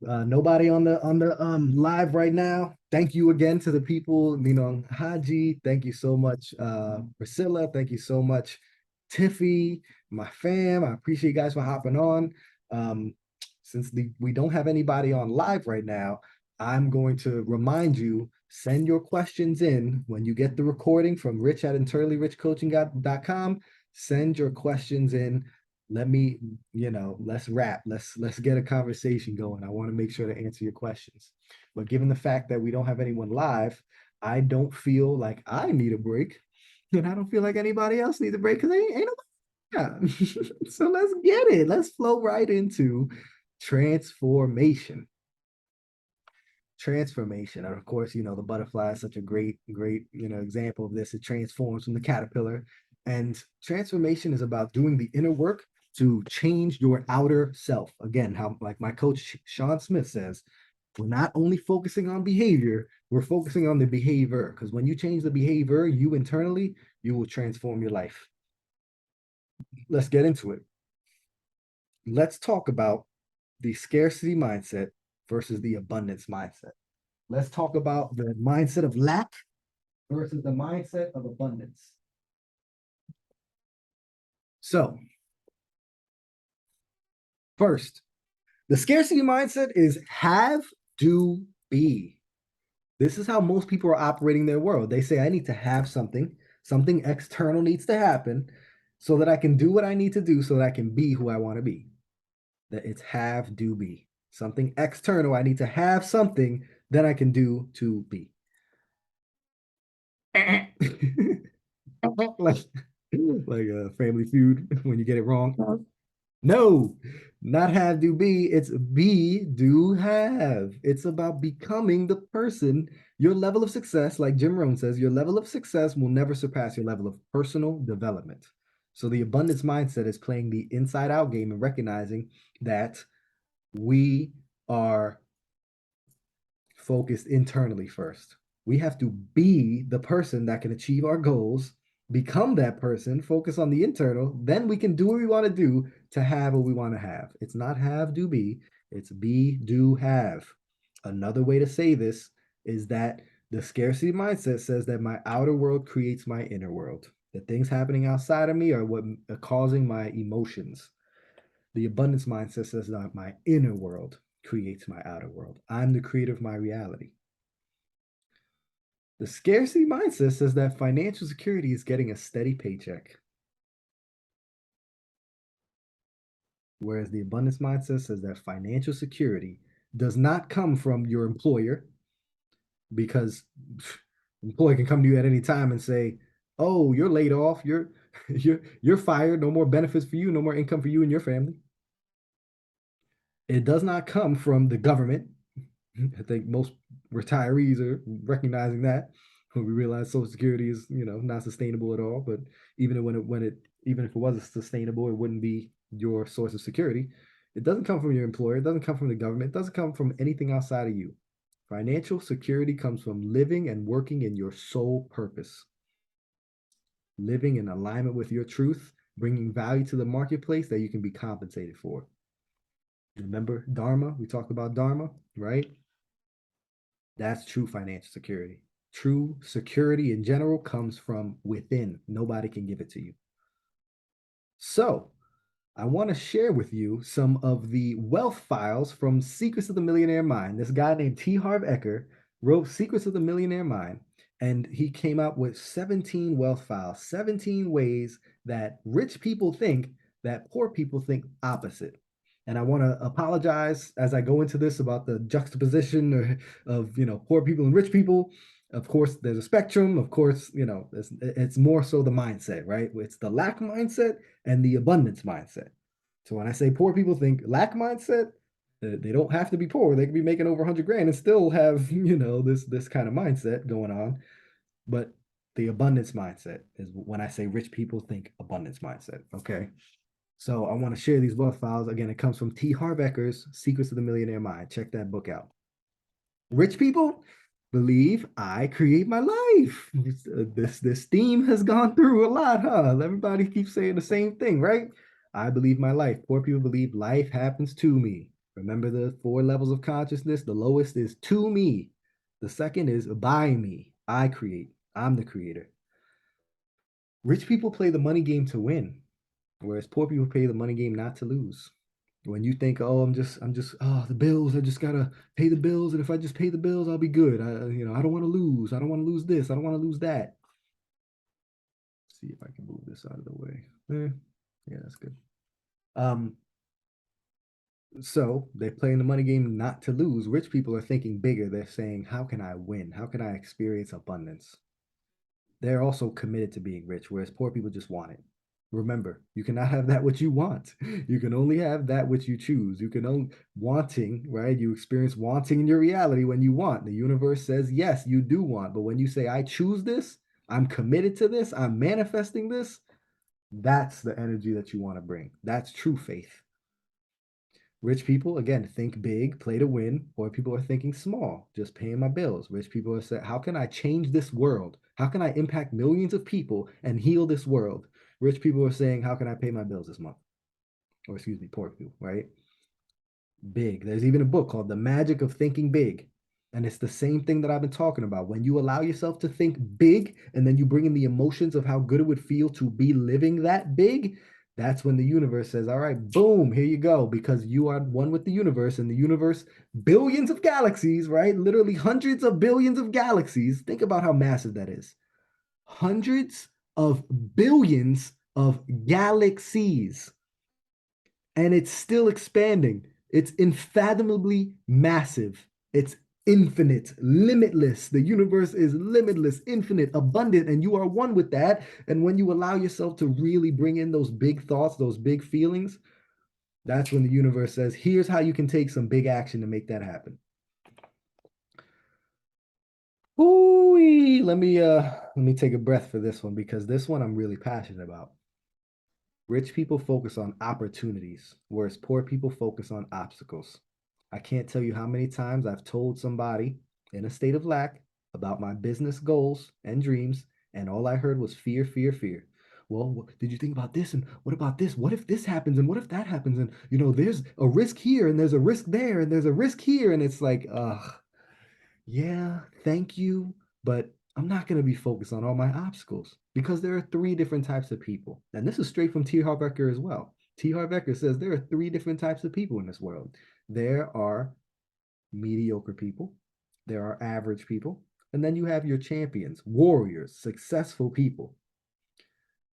nobody on the live right now. Thank you again to the people, Haji. Thank you so much, Priscilla. Thank you so much, Tiffy, my fam. I appreciate you guys for hopping on. Since we don't have anybody on live right now, I'm going to remind you, send your questions in when you get the recording from Rich at internallyrich.com. Send your questions in. Let me, let's wrap. Let's get a conversation going. I want to make sure to answer your questions. But given the fact that we don't have anyone live, I don't feel like I need a break. And I don't feel like anybody else needs a break because ain't nobody. Yeah. So let's get it. Let's flow right into transformation. Transformation. And of course, the butterfly is such a great, example of this. It transforms from the caterpillar. And transformation is about doing the inner work to change your outer self. Again, how like my coach Sean Smith says, We're not only focusing on behavior, we're focusing on the behavior, because when you change the behavior, you internally, you will transform your life. Let's get into it. Let's talk about the scarcity mindset versus the abundance mindset. Let's talk about the mindset of lack versus the mindset of abundance. So, first, the scarcity mindset is have, do, be. This is how most people are operating their world. They say, I need to have something, something external needs to happen so that I can do what I need to do so that I can be who I want to be. That it's have, do, be. Something external, I need to have something that I can do to be. like like a Family Feud when you get it wrong. No, not have, do, be. It's be, do, have. It's about becoming the person. Your level of success, like Jim Rohn says, your level of success will never surpass your level of personal development. So the abundance mindset is playing the inside out game and recognizing that we are focused internally first. We have to be the person that can achieve our goals, become that person, focus on the internal, then we can do what we want to do to have what we want to have. It's not have, do, be, it's be, do, have. Another way to say this is that the scarcity mindset says that my outer world creates my inner world. The things happening outside of me are what are causing my emotions. The abundance mindset says that my inner world creates my outer world. I'm the creator of my reality. The scarcity mindset says that financial security is getting a steady paycheck. Whereas the abundance mindset says that financial security does not come from your employer, because employer can come to you at any time and say, "Oh, you're laid off. You're fired. No more benefits for you. No more income for you and your family." It does not come from the government. I think most retirees are recognizing that when we realize Social Security is, not sustainable at all. But even if it was sustainable, it wouldn't be your source of security. It doesn't come from your employer. It doesn't come from the government. It doesn't come from anything outside of you. Financial security comes from living and working in your sole purpose, living in alignment with your truth, bringing value to the marketplace that you can be compensated for. Remember Dharma? We talked about Dharma, right? That's true financial security. True security in general comes from within. Nobody can give it to you. So, I want to share with you some of the wealth files from Secrets of the Millionaire Mind. This guy named T. Harv Eker wrote Secrets of the Millionaire Mind, and he came up with 17 wealth files, 17 ways that rich people think that poor people think opposite. And I want to apologize as I go into this about the juxtaposition of poor people and rich people. Of course, there's a spectrum. Of course, it's more so the mindset, right? It's the lack mindset and the abundance mindset. So when I say poor people think lack mindset, they don't have to be poor. They can be making over 100 grand and still have this kind of mindset going on. But the abundance mindset is when I say rich people think abundance mindset. Okay. So I want to share these wealth files. Again, it comes from T. Harv Eker's Secrets of the Millionaire Mind. Check that book out. Rich people believe I create my life. This theme has gone through a lot, huh? Everybody keeps saying the same thing, right? I believe my life. Poor people believe life happens to me. Remember the 4 levels of consciousness? The lowest is to me. The second is by me. I create. I'm the creator. Rich people play the money game to win, whereas poor people play the money game not to lose. When you think, oh, oh, the bills, I just gotta pay the bills, and if I just pay the bills, I'll be good. I don't want to lose. I don't want to lose this. I don't want to lose that. Let's see if I can move this out of the way. Yeah, that's good. So they play in the money game not to lose. Rich people are thinking bigger. They're saying, how can I win? How can I experience abundance? They're also committed to being rich, whereas poor people just want it. Remember, you cannot have that which you want. You can only have that which you choose. You can only wanting, right? You experience wanting in your reality when you want. The universe says, yes, you do want. But when you say, I choose this, I'm committed to this, I'm manifesting this, that's the energy that you want to bring. That's true faith. Rich people, again, think big, play to win. Poor people are thinking small, just paying my bills. Rich people are saying, how can I change this world? How can I impact millions of people and heal this world? Rich people are saying, how can I pay my bills this month? Or excuse me, poor people, right? Big. There's even a book called The Magic of Thinking Big. And it's the same thing that I've been talking about. When you allow yourself to think big and then you bring in the emotions of how good it would feel to be living that big, that's when the universe says, all right, boom, here you go, because you are one with the universe, and the universe, billions of galaxies, right? Literally hundreds of billions of galaxies. Think about how massive that is. Hundreds of billions of galaxies, and it's still expanding. It's unfathomably massive. It's infinite, limitless. The universe is limitless, infinite, abundant, and you are one with that. And when you allow yourself to really bring in those big thoughts, those big feelings, that's when the universe says, here's how you can take some big action to make that happen. Ooh, let me take a breath for this one, because this one I'm really passionate about. Rich people focus on opportunities, whereas poor people focus on obstacles. I can't tell you how many times I've told somebody in a state of lack about my business goals and dreams, and all I heard was fear, fear, fear. Well, did you think about this? And what about this? What if this happens? And what if that happens? And, there's a risk here, and there's a risk there, and there's a risk here. And it's like, ugh, yeah, thank you, but I'm not going to be focused on all my obstacles, because there are three different types of people. And this is straight from T. Harv Eker as well. T. Harv Eker says there are three different types of people in this world. There are mediocre people, there are average people, and then you have your champions, warriors, successful people.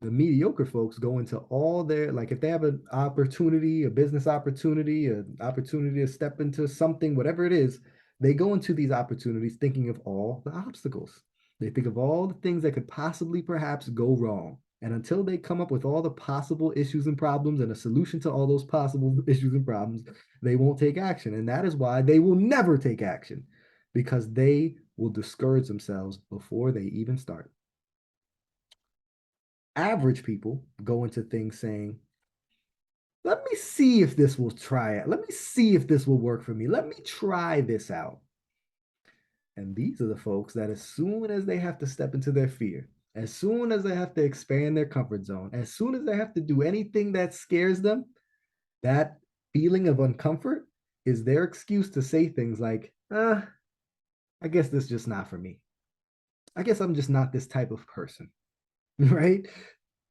The mediocre folks go into all their, like, if they have an opportunity, a business opportunity, an opportunity to step into something, whatever it is, they go into these opportunities thinking of all the obstacles. They think of all the things that could possibly perhaps go wrong. And until they come up with all the possible issues and problems and a solution to all those possible issues and problems, they won't take action. And that is why they will never take action, because they will discourage themselves before they even start. Average people go into things saying, let me see if this will try it. Let me see if this will work for me. Let me try this out. And these are the folks that, as soon as they have to step into their fear, as soon as they have to expand their comfort zone, as soon as they have to do anything that scares them, that feeling of uncomfort is their excuse to say things like, I guess this is just not for me. I guess I'm just not this type of person, right?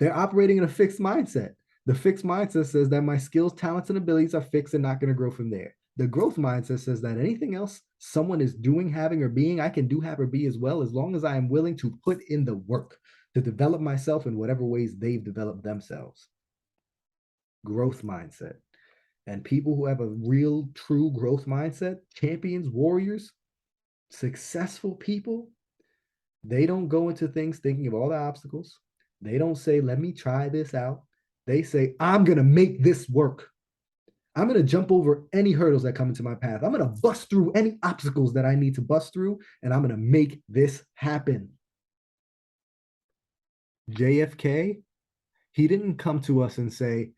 They're operating in a fixed mindset. The fixed mindset says that my skills, talents, and abilities are fixed and not going to grow from there. The growth mindset says that anything else someone is doing, having, or being, I can do, have, or be as well, as long as I am willing to put in the work to develop myself in whatever ways they've developed themselves. Growth mindset. And people who have a real, true growth mindset, champions, warriors, successful people, they don't go into things thinking of all the obstacles. They don't say, let me try this out. They say, I'm going to make this work. I'm going to jump over any hurdles that come into my path. I'm going to bust through any obstacles that I need to bust through, and I'm going to make this happen. JFK, he didn't come to us and say,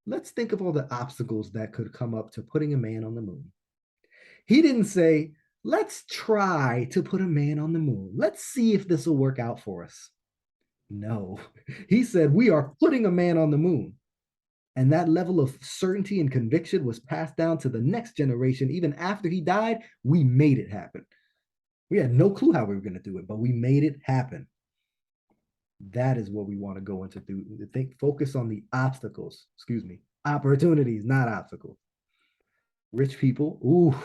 let's think of all the obstacles that could come up to putting a man on the moon. He didn't say, let's try to put a man on the moon. Let's see if this will work out for us. No, he said, we are putting a man on the moon. And that level of certainty and conviction was passed down to the next generation. Even after he died, we made it happen. We had no clue how we were going to do it, but we made it happen. That is what we want to go into. Focus on the obstacles, opportunities, not obstacles. Rich people, ooh,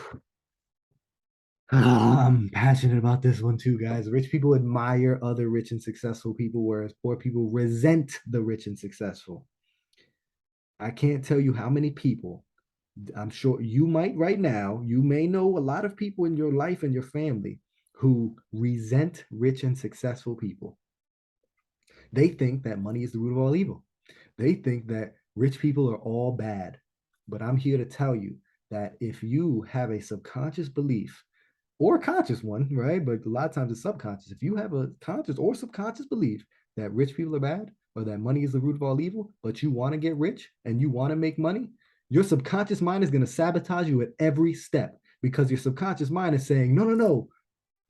I'm passionate about this one too, guys. Rich people admire other rich and successful people, whereas poor people resent the rich and successful. I can't tell you how many people, I'm sure you might right now, you may know a lot of people in your life and your family who resent rich and successful people. They think that money is the root of all evil. They think that rich people are all bad. But I'm here to tell you that if you have a subconscious belief, or a conscious one, right? But a lot of times it's subconscious. If you have a conscious or subconscious belief that rich people are bad or that money is the root of all evil, but you want to get rich and you want to make money, Your subconscious mind is going to sabotage you at every step because your subconscious mind is saying, no, no, no,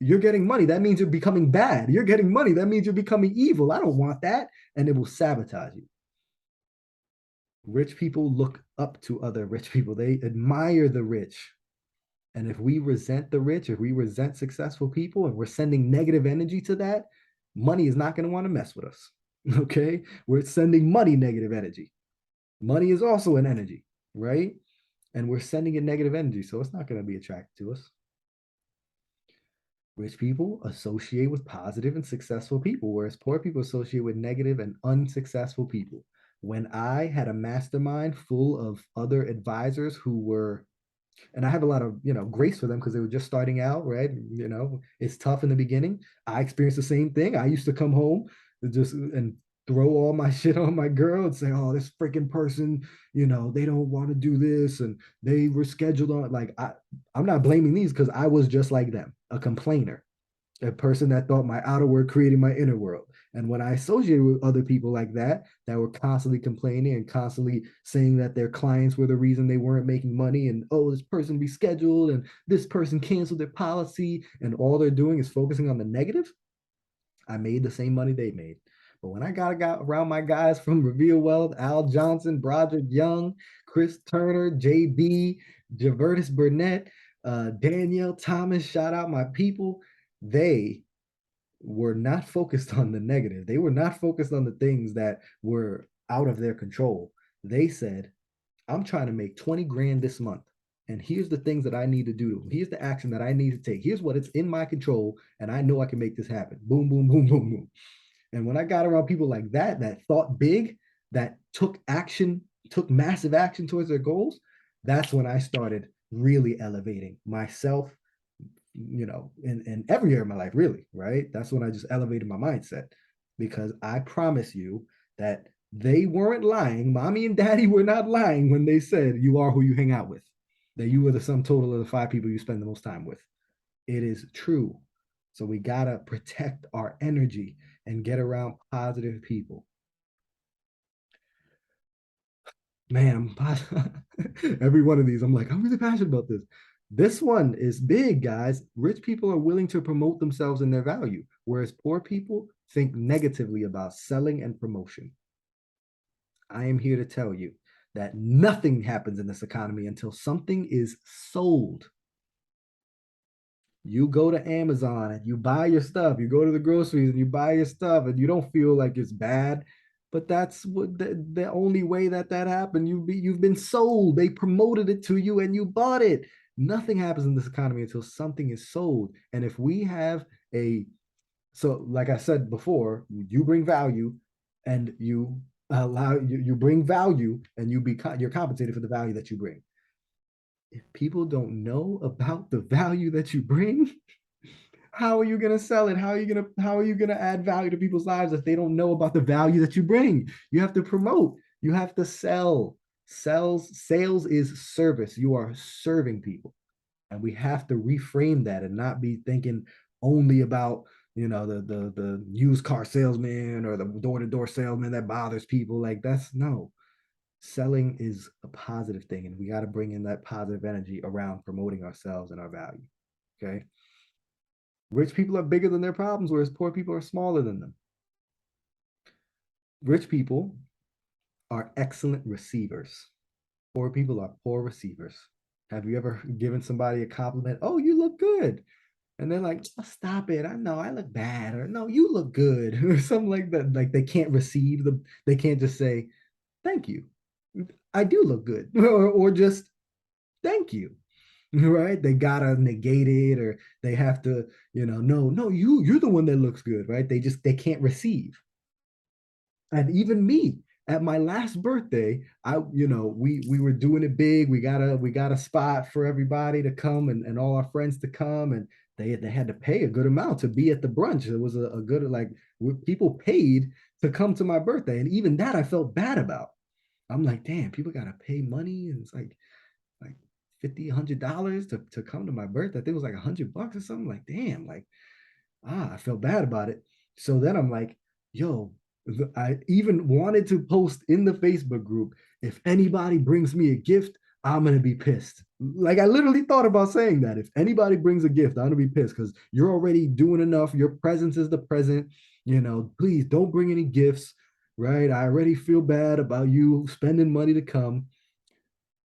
you're getting money. That means you're becoming bad. You're getting money. That means you're becoming evil. I don't want that. And it will sabotage you. Rich people look up to other rich people, they admire the rich. And if we resent the rich, if we resent successful people and we're sending negative energy to that, money is not going to want to mess with us. Okay. We're sending money negative energy. Money is also an energy, right? And we're sending it negative energy. So it's not going to be attracted to us. Rich people associate with positive and successful people, whereas poor people associate with negative and unsuccessful people. When I had a mastermind full of other advisors who were, and I have a lot of, grace for them because they were just starting out, right? It's tough in the beginning. I experienced the same thing. I used to come home and throw all my shit on my girl and say, oh, this freaking person, they don't want to do this and they were scheduled on, like, I'm not blaming these because I was just like them, a complainer, a person that thought my outer world created my inner world. And when I associated with other people like that were constantly complaining and constantly saying that their clients were the reason they weren't making money, and oh, this person rescheduled and this person canceled their policy, and all they're doing is focusing on the negative, I made the same money they made. But when I got around my guys from Reveal Wealth, Al Johnson, Broderick Young, Chris Turner, JB, Javertis Burnett, Danielle Thomas, shout out my people, they were not focused on the negative. They were not focused on the things that were out of their control. They said, I'm trying to make 20 grand this month. And here's the things that I need to do. Here's the action that I need to take. Here's what it's in my control. And I know I can make this happen. Boom, boom, boom, boom, boom. And when I got around people like that thought big, that took action, took massive action towards their goals, that's when I started really elevating myself, in every area of my life, really, right? That's when I just elevated my mindset, because I promise you that they weren't lying. Mommy and daddy were not lying when they said you are who you hang out with, that you are the sum total of the 5 people you spend the most time with. It is true. So we got to protect our energy and get around positive people. Man, every one of these, I'm like, I'm really passionate about this. This one is big, guys. Rich people are willing to promote themselves and their value, whereas poor people think negatively about selling and promotion. I am here to tell you that nothing happens in this economy until something is sold. You go to Amazon and you buy your stuff. You go to the groceries and you buy your stuff, and you don't feel like it's bad. But that's what the only way that happened. You've been sold. They promoted it to you and you bought it. Nothing happens in this economy until something is sold. And if we have so like I said before, you bring value and you bring value and you're compensated for the value that you bring. If people don't know about the value that you bring, how are you going to sell it? How are you going to add value to people's lives if they don't know about the value that you bring? You have to promote, you have to sell. Sales is service. You are serving people. And we have to reframe that and not be thinking only about, the used car salesman or the door-to-door salesman that bothers people. Like, that's no. Selling is a positive thing, and we got to bring in that positive energy around promoting ourselves and our value. Okay. Rich people are bigger than their problems, whereas poor people are smaller than them. Rich people are excellent receivers. Poor people are poor receivers. Have you ever given somebody a compliment? Oh, you look good. And they're like, oh, stop it. I know I look bad. Or no, you look good. Or something like that. Like they can't just say, thank you. I do look good. Or just thank you. Right? They gotta negate it, or they have to, no, you're the one that looks good, right? They can't receive. And even me, at my last birthday, we were doing it big. We got a spot for everybody to come, and all our friends to come, and they had to pay a good amount to be at the brunch. It was a good, like, people paid to come to my birthday, and even that I felt bad about. I'm like, damn, people gotta pay money, and it's like 50, $100 to come to my birthday. I think it was like $100 or something. Like, damn, like, I felt bad about it. So then I'm like, yo, I even wanted to post in the Facebook group, If anybody brings me a gift, I'm gonna be pissed. Like I literally thought about saying that. If anybody brings a gift, I'm gonna be pissed because you're already doing enough. Your presence is the present. Please don't bring any gifts, right? I already feel bad about you spending money to come.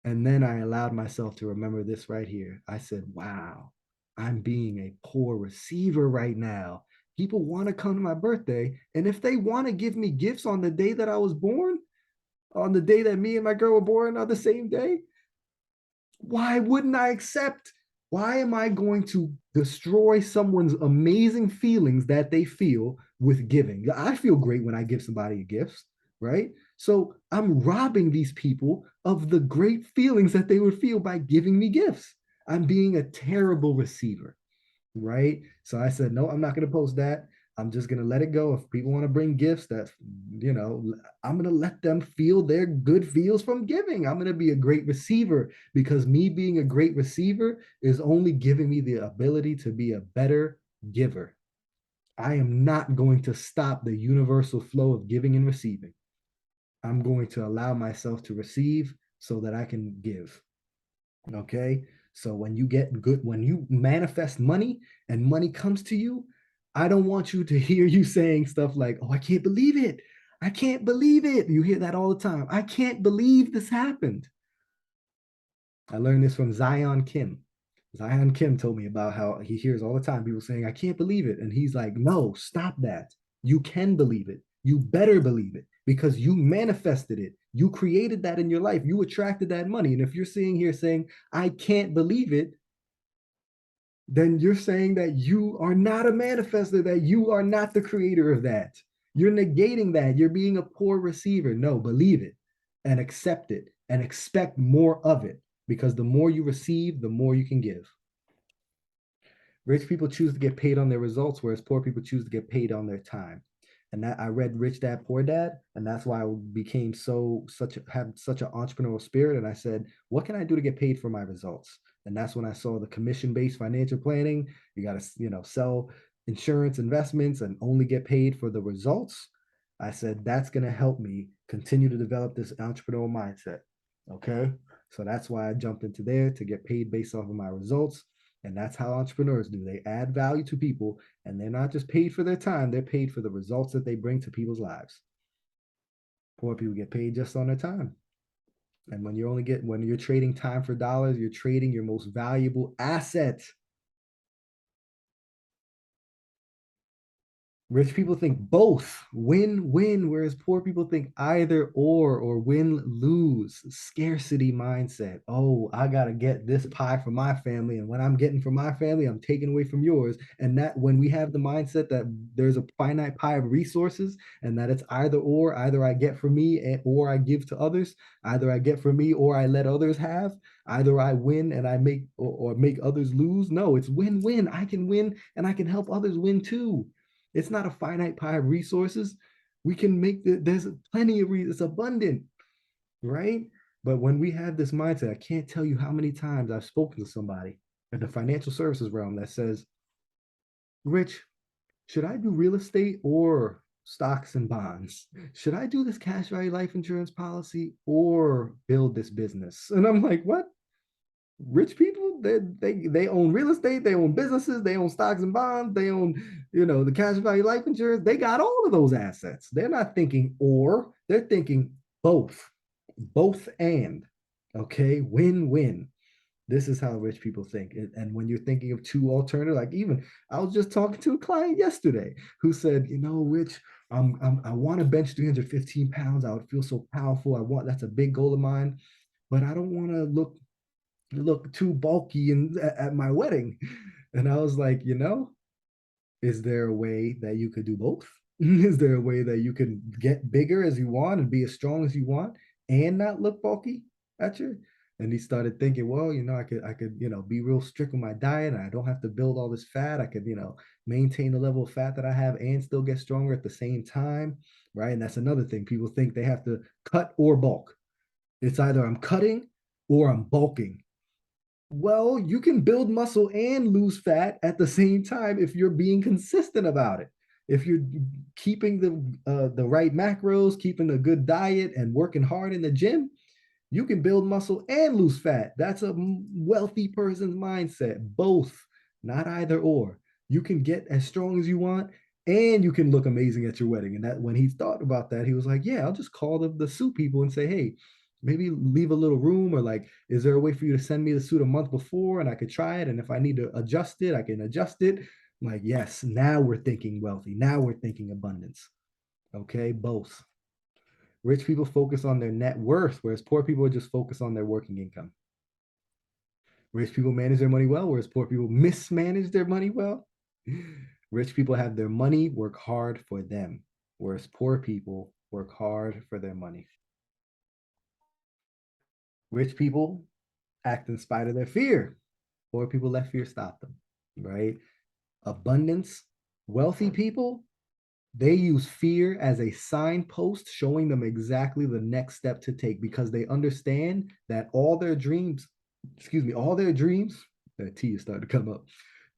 And then I allowed myself to remember this right here. I said, wow, I'm being a poor receiver right now. People want to come to my birthday. And if they want to give me gifts on the day that I was born, on the day that me and my girl were born on the same day, why wouldn't I accept? Why am I going to destroy someone's amazing feelings that they feel with giving? I feel great when I give somebody gifts, right? So I'm robbing these people of the great feelings that they would feel by giving me gifts. I'm being a terrible receiver, right? So I said, no, I'm not going to post that. I'm just going to let it go. If people want to bring gifts, I'm going to let them feel their good feels from giving. I'm going to be a great receiver because me being a great receiver is only giving me the ability to be a better giver. I am not going to stop the universal flow of giving and receiving. I'm going to allow myself to receive so that I can give. Okay. So when you manifest money and money comes to you, I don't want you to hear you saying stuff like, oh, I can't believe it. I can't believe it. You hear that all the time. I can't believe this happened. I learned this from Zion Kim. Zion Kim told me about how he hears all the time people saying, I can't believe it. And he's like, no, stop that. You can believe it. You better believe it because you manifested it. You created that in your life. You attracted that money. And if you're sitting here saying, I can't believe it, then you're saying that you are not a manifester, that you are not the creator of that. You're negating that. You're being a poor receiver. No, believe it and accept it and expect more of it because the more you receive, the more you can give. Rich people choose to get paid on their results, whereas poor people choose to get paid on their time. And that I read Rich Dad Poor Dad, and that's why I became have such an entrepreneurial spirit. And I said, what can I do to get paid for my results? And that's when I saw the commission-based financial planning. You got to, sell insurance investments and only get paid for the results. I said, that's going to help me continue to develop this entrepreneurial mindset. Okay. So that's why I jumped into there to get paid based off of my results. And that's how entrepreneurs do. They add value to people and they're not just paid for their time, they're paid for the results that they bring to people's lives. Poor people get paid just on their time. And when you're trading time for dollars, you're trading your most valuable asset. Rich people think both win-win, whereas poor people think either or win-lose. Scarcity mindset. Oh, I gotta get this pie for my family, and what I'm getting from my family, I'm taking away from yours. And that when we have the mindset that there's a finite pie of resources, and that it's either I get for me or I give to others, either I get for me or I let others have, either I win and I make or make others lose. No, it's win-win. I can win and I can help others win too. It's not a finite pie of resources. We can there's plenty of it's abundant, right? But when we have this mindset, I can't tell you how many times I've spoken to somebody in the financial services realm that says, Rich, should I do real estate or stocks and bonds? Should I do this cash value life insurance policy or build this business? And I'm like, what? Rich people, they own real estate, they own businesses, they own stocks and bonds, they own, the cash value life insurance. They got all of those assets. They're not thinking or, they're thinking both and. Okay, win-win. This is how rich people think. And when you're thinking of two alternatives, like even I was just talking to a client yesterday who said, Rich, I want to bench 315 pounds. I would feel so powerful. That's a big goal of mine, but I don't want to look too bulky at my wedding. And I was like, is there a way that you could do both? Is there a way that you can get bigger as you want and be as strong as you want and not look bulky at you? And he started thinking, well, I could, be real strict with my diet and I don't have to build all this fat. I could, maintain the level of fat that I have and still get stronger at the same time. Right. And that's another thing. People think they have to cut or bulk. It's either I'm cutting or I'm bulking. Well, you can build muscle and lose fat at the same time if you're being consistent about it. If you're keeping the right macros, keeping a good diet, and working hard in the gym, you can build muscle and lose fat. That's a wealthy person's mindset. Both, not either or. You can get as strong as you want and you can look amazing at your wedding. And that when he thought about that, he was like, yeah, I'll just call the suit people and say, hey, maybe leave a little room, or like, is there a way for you to send me the suit a month before and I could try it? And if I need to adjust it, I can adjust it. I'm like, yes, now we're thinking wealthy. Now we're thinking abundance. Okay, both. Rich people focus on their net worth, whereas poor people just focus on their working income. Rich people manage their money well, whereas poor people mismanage their money well. Rich people have their money work hard for them, whereas poor people work hard for their money. Rich people act in spite of their fear. Poor people let fear stop them, right? Abundance, wealthy people, they use fear as a signpost showing them exactly the next step to take, because they understand that all their dreams, all their dreams, that T is starting to come up.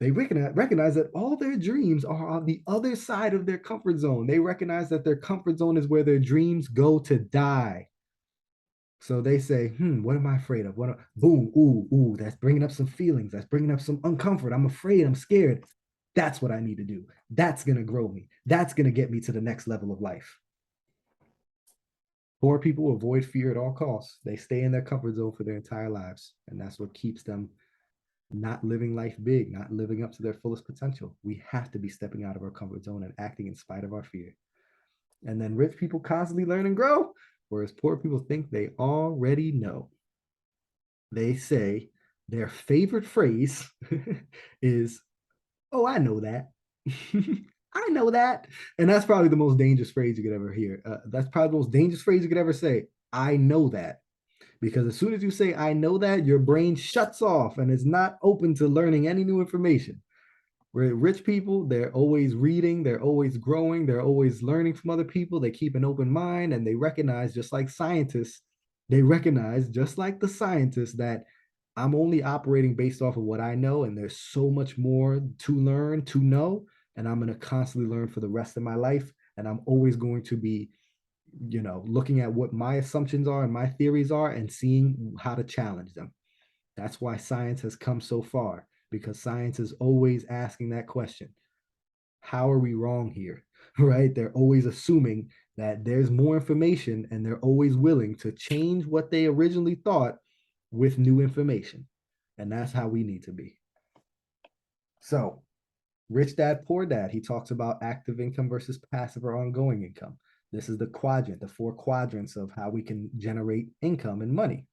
They recognize that all their dreams are on the other side of their comfort zone. They recognize that their comfort zone is where their dreams go to die. So they say, what am I afraid of? Boom, ooh, that's bringing up some feelings. That's bringing up some uncomfort. I'm afraid, I'm scared. That's what I need to do. That's going to grow me. That's going to get me to the next level of life. Poor people avoid fear at all costs. They stay in their comfort zone for their entire lives. And that's what keeps them not living life big, not living up to their fullest potential. We have to be stepping out of our comfort zone and acting in spite of our fear. And then rich people constantly learn and grow, whereas poor people think they already know. They say their favorite phrase is, oh, I know that. I know that. And that's probably the most dangerous phrase you could ever hear. That's probably the most dangerous phrase you could ever say. I know that. Because as soon as you say, I know that, your brain shuts off and is not open to learning any new information. Where rich people, they're always reading, they're always growing, they're always learning from other people. They keep an open mind and they recognize, just like scientists, they recognize, just like the scientists, that I'm only operating based off of what I know, and there's so much more to learn, to know, and I'm going to constantly learn for the rest of my life. And I'm always going to be, looking at what my assumptions are and my theories are and seeing how to challenge them. That's why science has come so far, because science is always asking that question. How are we wrong here? Right? They're always assuming that there's more information, and they're always willing to change what they originally thought with new information. And that's how we need to be. So, Rich Dad, Poor Dad, he talks about active income versus passive or ongoing income. This is the quadrant, the four quadrants of how we can generate income and money.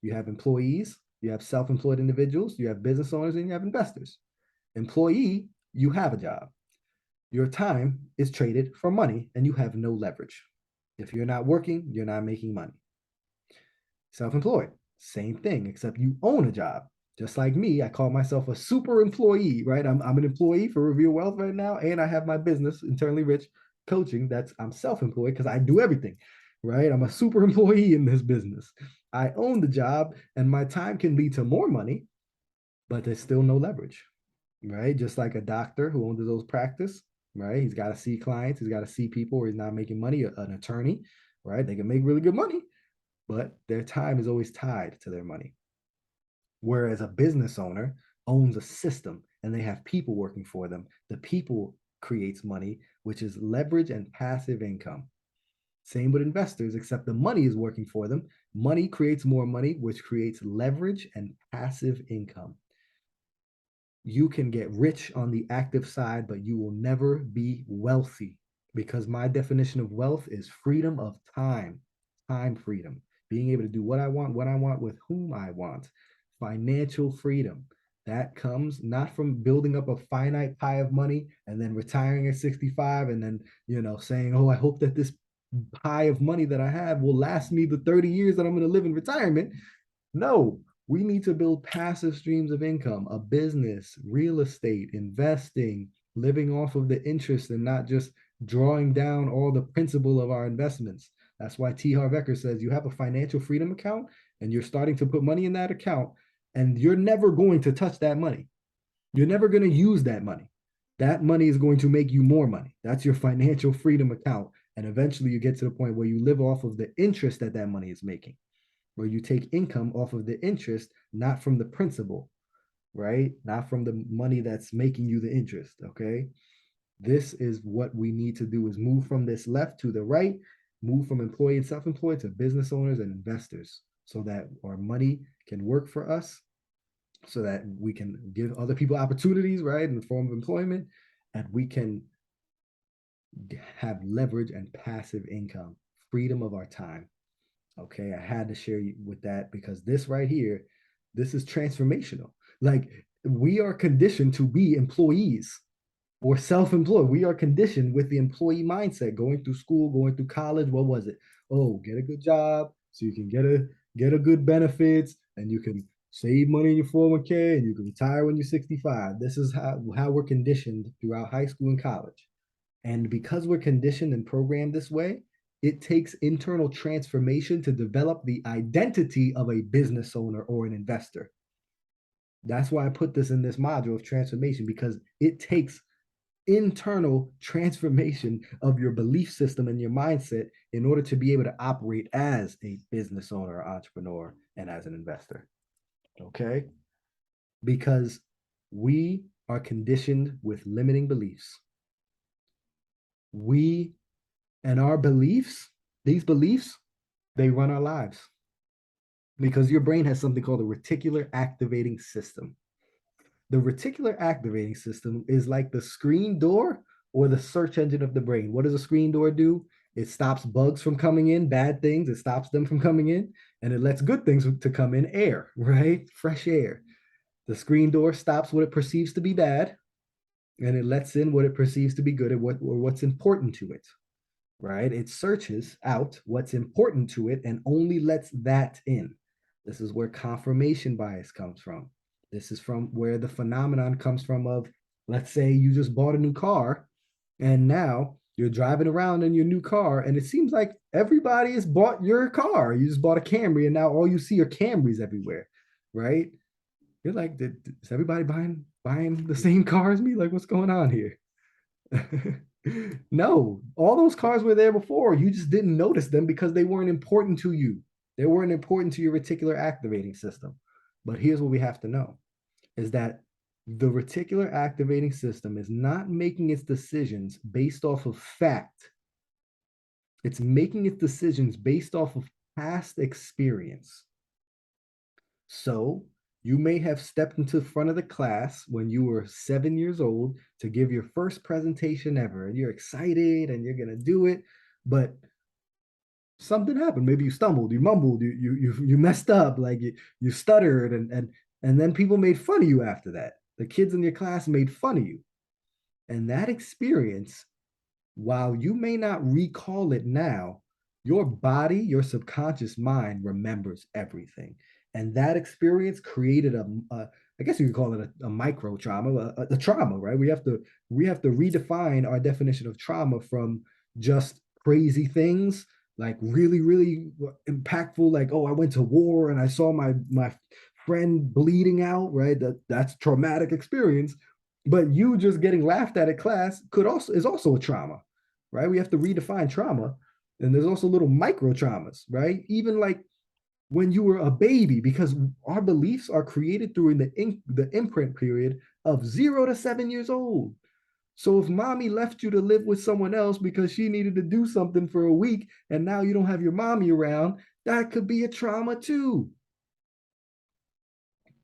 You have employees, you have self-employed individuals, you have business owners, and you have investors. Employee, you have a job. Your time is traded for money and you have no leverage. If you're not working, you're not making money. Self-employed, same thing, except you own a job. Just like me, I call myself a super employee, right? I'm an employee for Reveal Wealth right now, and I have my business, Internally Rich Coaching. I'm self-employed because I do everything, right? I'm a super employee in this business. I own the job, and my time can lead to more money, but there's still no leverage, right? Just like a doctor who owns his own practice, right? He's got to see clients, he's got to see people, or he's not making money. An attorney, right? They can make really good money, but their time is always tied to their money. Whereas a business owner owns a system and they have people working for them. The people creates money, which is leverage and passive income. Same with investors, except the money is working for them. Money creates more money, which creates leverage and passive income. You can get rich on the active side, but you will never be wealthy, because my definition of wealth is freedom of time, time freedom, being able to do what I want, when I want, with whom I want. Financial freedom. That comes not from building up a finite pie of money and then retiring at 65 and then, saying, oh, I hope that this pie of money that I have will last me the 30 years that I'm going to live in retirement. No, we need to build passive streams of income, a business, real estate, investing, living off of the interest and not just drawing down all the principal of our investments. That's why T. Harv Eker says you have a financial freedom account and you're starting to put money in that account, and you're never going to touch that money. You're never going to use that money. That money is going to make you more money. That's your financial freedom account. And eventually you get to the point where you live off of the interest that that money is making, where you take income off of the interest, not from the principal, right? Not from the money that's making you the interest, okay? This is what we need to do is move from this left to the right, move from employee and self-employed to business owners and investors so that our money can work for us, so that we can give other people opportunities, right, in the form of employment, and we can have leverage and passive income, freedom of our time. Okay, I had to share with that because this right here, this is transformational. Like we are conditioned to be employees or self-employed. We are conditioned with the employee mindset, going through school, going through college. What was it? Oh, get a good job so you can get a good benefits and you can save money in your 401k and you can retire when you're 65. This is how we're conditioned throughout high school and college. And because we're conditioned and programmed this way, it takes internal transformation to develop the identity of a business owner or an investor. That's why I put this in this module of transformation, because it takes internal transformation of your belief system and your mindset in order to be able to operate as a business owner, entrepreneur, and as an investor. Okay? Because we are conditioned with limiting beliefs. We and our beliefs, these beliefs, they run our lives because your brain has something called a reticular activating system. The reticular activating system is like the screen door or the search engine of the brain. What does a screen door do? It stops bugs from coming in, bad things, it stops them from coming in, and it lets good things to come in, air, right? Fresh air. The screen door stops what it perceives to be bad, and it lets in what it perceives to be good or what's important to it, right? It searches out what's important to it and only lets that in. This is where confirmation bias comes from. This is from where the phenomenon comes from of, let's say you just bought a new car and now you're driving around in your new car and it seems like everybody has bought your car. You just bought a Camry and now all you see are Camrys everywhere, right? You're like, is everybody buying the same car as me? Like, what's going on here? No, all those cars were there before. You just didn't notice them because they weren't important to you. They weren't important to your reticular activating system. But here's what we have to know is that the reticular activating system is not making its decisions based off of fact. It's making its decisions based off of past experience. So you may have stepped into front of the class when you were 7 years old to give your first presentation ever, and you're excited and you're gonna do it, but something happened. Maybe you stumbled, you mumbled, you messed up, like you stuttered, and then people made fun of you after that. The kids in your class made fun of you, and that experience, while you may not recall it now, your body, your subconscious mind remembers everything. And that experience created I guess you could call it a micro trauma, a trauma, right? We have to redefine our definition of trauma from just crazy things, like really, really impactful, like, oh, I went to war and I saw my friend bleeding out, right? That's traumatic experience. But you just getting laughed at class is also a trauma, right? We have to redefine trauma. And there's also little micro traumas, right? Even like when you were a baby, because our beliefs are created during the imprint period of 0 to 7 years old. So if mommy left you to live with someone else because she needed to do something for a week and now you don't have your mommy around, that could be a trauma too.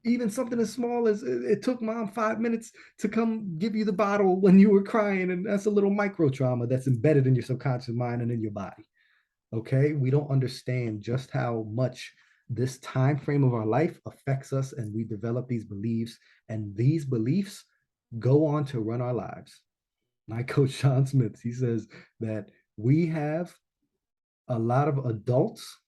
Even something as small as it took mom 5 minutes to come give you the bottle when you were crying, and that's a little micro trauma that's embedded in your subconscious mind and in your body. Okay, we don't understand just how much this time frame of our life affects us, and we develop these beliefs, and these beliefs go on to run our lives. My coach Sean Smith, he says that we have a lot of adults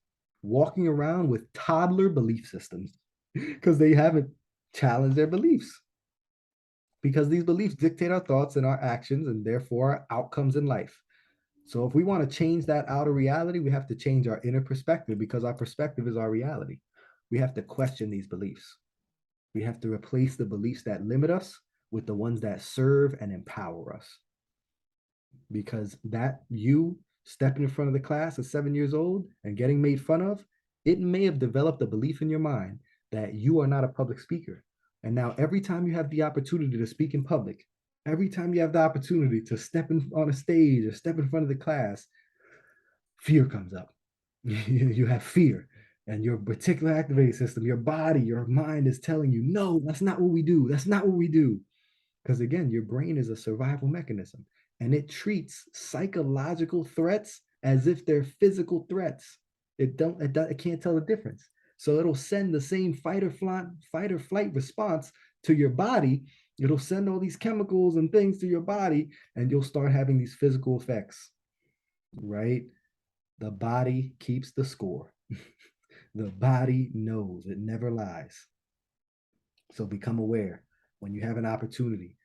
walking around with toddler belief systems because they haven't challenged their beliefs. Because these beliefs dictate our thoughts and our actions and therefore our outcomes in life. So if we want to change that outer reality, we have to change our inner perspective because our perspective is our reality. We have to question these beliefs. We have to replace the beliefs that limit us with the ones that serve and empower us. Because that you stepping in front of the class at 7 years old and getting made fun of, it may have developed a belief in your mind that you are not a public speaker. And now every time you have the opportunity to speak in public, every time you have the opportunity to step on a stage or step in front of the class, fear comes up. You have fear, and your particular activating system, your body, your mind is telling you, no, that's not what we do. That's not what we do. Because again, your brain is a survival mechanism, and it treats psychological threats as if they're physical threats. It can't tell the difference. So it'll send the same fight or flight response to your body. It'll send all these chemicals and things to your body, and you'll start having these physical effects, right? The body keeps the score. The body knows, it never lies. So become aware when you have an opportunity.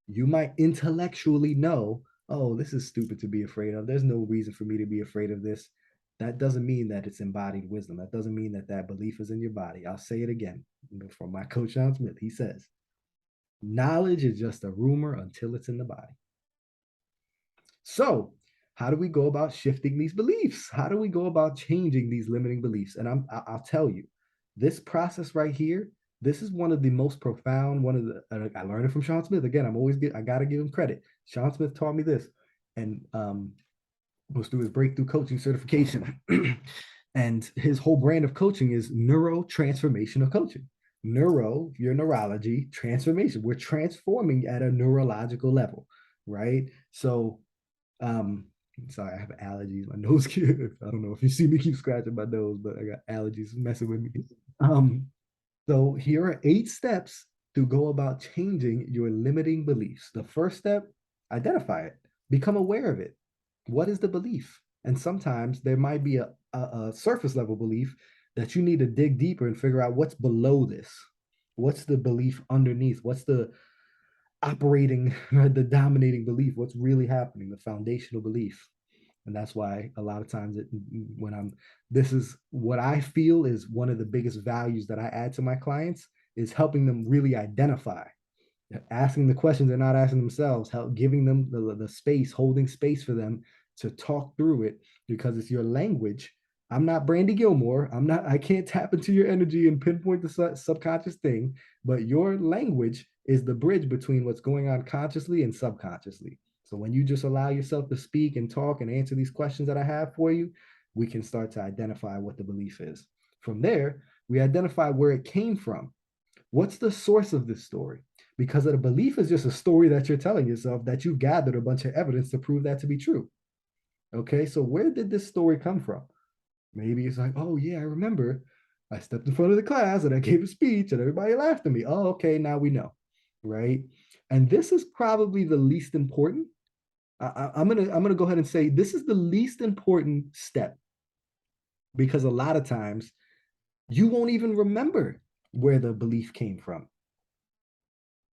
You might intellectually know, oh, this is stupid to be afraid of. There's no reason for me to be afraid of this. That doesn't mean that it's embodied wisdom. That doesn't mean that that belief is in your body. I'll say it again from my coach, Sean Smith. He says, knowledge is just a rumor until it's in the body. So, how do we go about shifting these beliefs? How do we go about changing these limiting beliefs? And I'll tell you, this process right here, this is one of the most profound. I learned it from Sean Smith. Again, I gotta give him credit. Sean Smith taught me this, and was through his breakthrough coaching certification. And his whole brand of coaching is neurotransformational coaching. Neuro, your neurology, transformation. We're transforming at a neurological level, right? So sorry, I have allergies. My nose I don't know if you see me keep scratching my nose, but I got allergies messing with me. So here are 8 steps to go about changing your limiting beliefs. The first step, identify it, become aware of it. What is the belief? And sometimes there might be a surface level belief that you need to dig deeper and figure out what's below this. What's the belief underneath? What's the operating, the dominating belief? What's really happening, the foundational belief? And that's why a lot of times this is what I feel is one of the biggest values that I add to my clients, is helping them really identify, asking the questions they're not asking themselves, giving them the space, holding space for them to talk through it, because it's your language. I'm not Brandy Gilmore. I can't tap into your energy and pinpoint the subconscious thing, but your language is the bridge between what's going on consciously and subconsciously. So when you just allow yourself to speak and talk and answer these questions that I have for you, we can start to identify what the belief is. From there, we identify where it came from. What's the source of this story? Because a belief is just a story that you're telling yourself that you've gathered a bunch of evidence to prove that to be true. Okay, so where did this story come from? Maybe it's like, oh yeah, I remember I stepped in front of the class and I gave a speech and everybody laughed at me. Oh, okay, now we know, right? And this is probably the least important. I'm gonna go ahead and say this is the least important step, because a lot of times you won't even remember where the belief came from.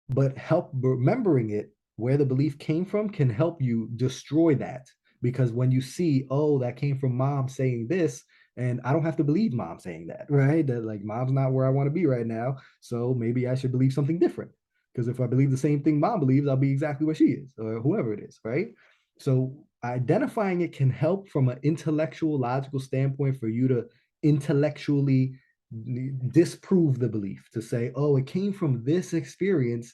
But help remembering it, where the belief came from, can help you destroy that. Because when you see, oh, that came from mom saying this, and I don't have to believe mom saying that, right? That like mom's not where I want to be right now. So maybe I should believe something different. Because if I believe the same thing mom believes, I'll be exactly where she is, or whoever it is, right? So identifying it can help from an intellectual, logical standpoint for you to intellectually disprove the belief, to say, oh, it came from this experience,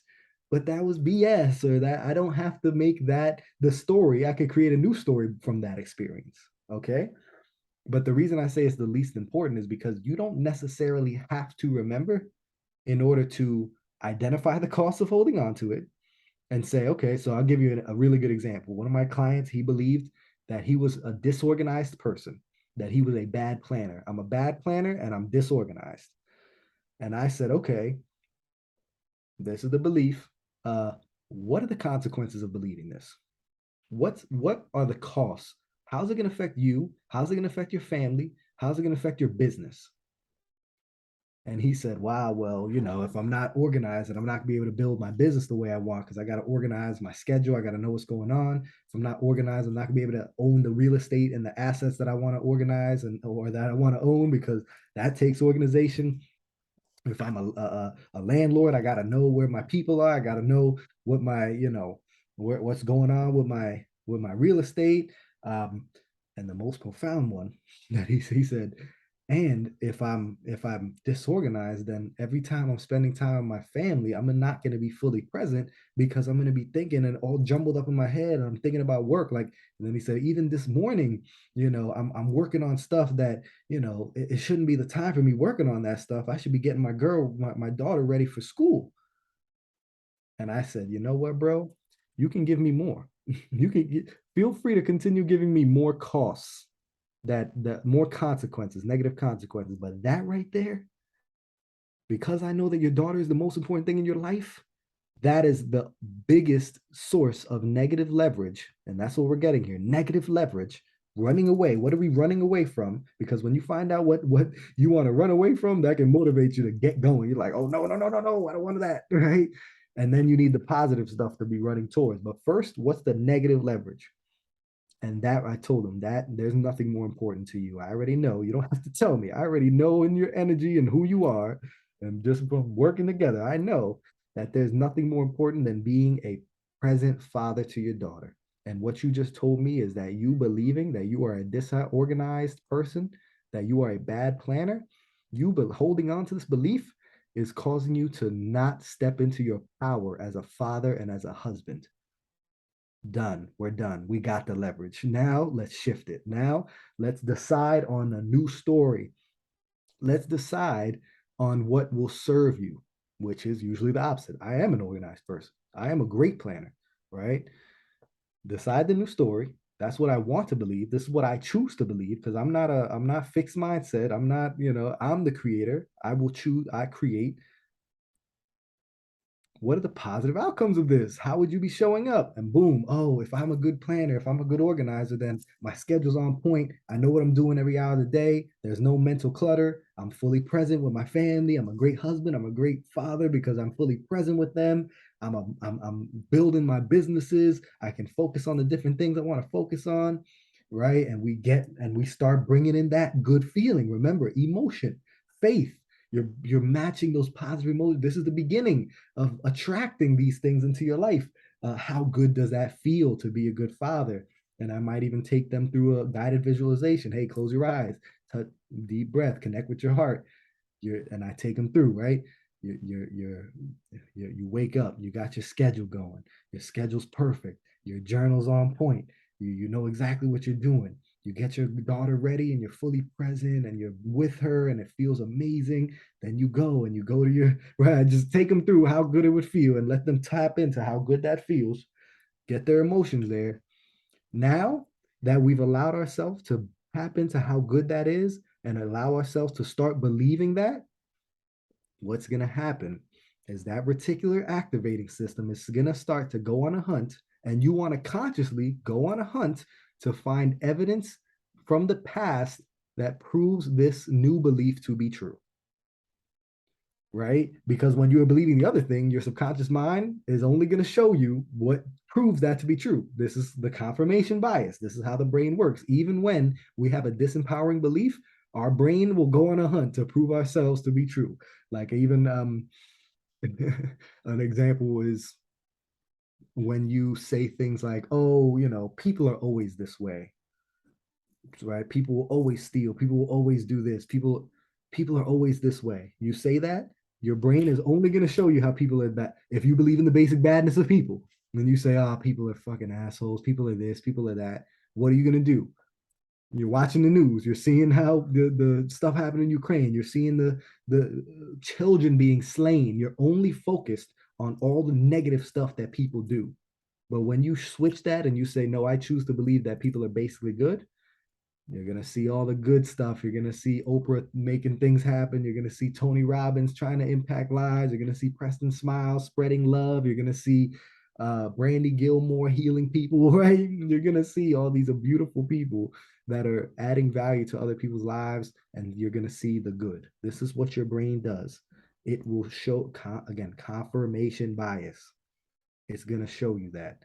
but that was BS, or that I don't have to make that the story. I could create a new story from that experience. Okay. But the reason I say it's the least important is because you don't necessarily have to remember in order to identify the cost of holding on to it and say, okay, so I'll give you a really good example. One of my clients, he believed that he was a disorganized person, that he was a bad planner. I'm a bad planner and I'm disorganized. And I said, okay, this is the belief. What are the consequences of believing this? What are the costs? How's it going to affect you? How's it going to affect your family? How's it going to affect your business? And he said, wow, well, if I'm not organized, and I'm not going to be able to build my business the way I want, because I got to organize my schedule. I got to know what's going on. If I'm not organized, I'm not going to be able to own the real estate and the assets that I want to organize or that I want to own, because that takes organization. If I'm a landlord, I got to know where my people are. I got to know what my, what's going on with my real estate. Um, and the most profound one that he said, and if I'm disorganized, then every time I'm spending time with my family, I'm not going to be fully present because I'm going to be thinking and all jumbled up in my head. And I'm thinking about work. Like, and then he said, even this morning, I'm working on stuff that it shouldn't be the time for me working on that stuff. I should be getting my daughter ready for school. And I said, you know what, bro? You can give me more. Feel free to continue giving me more costs, that more consequences, negative consequences. But that right there, because I know that your daughter is the most important thing in your life, that is the biggest source of negative leverage. And that's what we're getting here. Negative leverage, running away. What are we running away from? Because when you find out what you want to run away from, that can motivate you to get going. You're like, oh no, no, no, no, no, I don't want that. Right. And then you need the positive stuff to be running towards. But first, what's the negative leverage? And that I told him that there's nothing more important to you. I already know. You don't have to tell me. I already know in your energy and who you are. And just from working together, I know that there's nothing more important than being a present father to your daughter. And what you just told me is that you believing that you are a disorganized person, that you are a bad planner, you holding on to this belief is causing you to not step into your power as a father and as a husband. Done. We're done. We got the leverage. Now let's shift it. Now let's decide on a new story. Let's decide on what will serve you, which is usually the opposite. I am an organized person. I am a great planner, right? Decide the new story. That's what I want to believe. This is what I choose to believe because I'm not fixed mindset. I'm not, I'm the creator. I will choose, I create. What are the positive outcomes of this? How would you be showing up? And boom, oh, if I'm a good planner, if I'm a good organizer, then my schedule's on point. I know what I'm doing every hour of the day. There's no mental clutter. I'm fully present with my family. I'm a great husband. I'm a great father because I'm fully present with them. I'm building my businesses. I can focus on the different things I want to focus on, right? And we start bringing in that good feeling. Remember, emotion, faith. You're matching those positive emotions. This is the beginning of attracting these things into your life. How good does that feel to be a good father? And I might even take them through a guided visualization. Hey, close your eyes, touch, deep breath, connect with your heart. And I take them through, right? You wake up, you got your schedule going. Your schedule's perfect. Your journal's on point. You know exactly what you're doing. You get your daughter ready and you're fully present and you're with her and it feels amazing. Then you go to your right. Just take them through how good it would feel and let them tap into how good that feels. Get their emotions there. Now that we've allowed ourselves to tap into how good that is and allow ourselves to start believing that, what's going to happen is that reticular activating system is going to start to go on a hunt, and you want to consciously go on a hunt to find evidence from the past that proves this new belief to be true, right? Because when you're believing the other thing, your subconscious mind is only going to show you what proves that to be true. This is the confirmation bias. This is how the brain works. Even when we have a disempowering belief, our brain will go on a hunt to prove ourselves to be true. Like even an example is when you say things like, "Oh, people are always this way," right? People will always steal. People will always do this. People are always this way. You say that, your brain is only going to show you how people are bad. If you believe in the basic badness of people, then you say, "Ah, oh, people are fucking assholes. People are this. People are that." What are you going to do? You're watching the news. You're seeing how the stuff happened in Ukraine. You're seeing the children being slain. You're only focused on all the negative stuff that people do. But when you switch that and you say, no, I choose to believe that people are basically good, you're going to see all the good stuff. You're going to see Oprah making things happen. You're going to see Tony Robbins trying to impact lives. You're going to see Preston Smiles spreading love. You're going to see Brandy Gilmore healing people, right? You're going to see all these beautiful people that are adding value to other people's lives, and you're going to see the good. This is what your brain does. It will show, again, confirmation bias. It's going to show you that.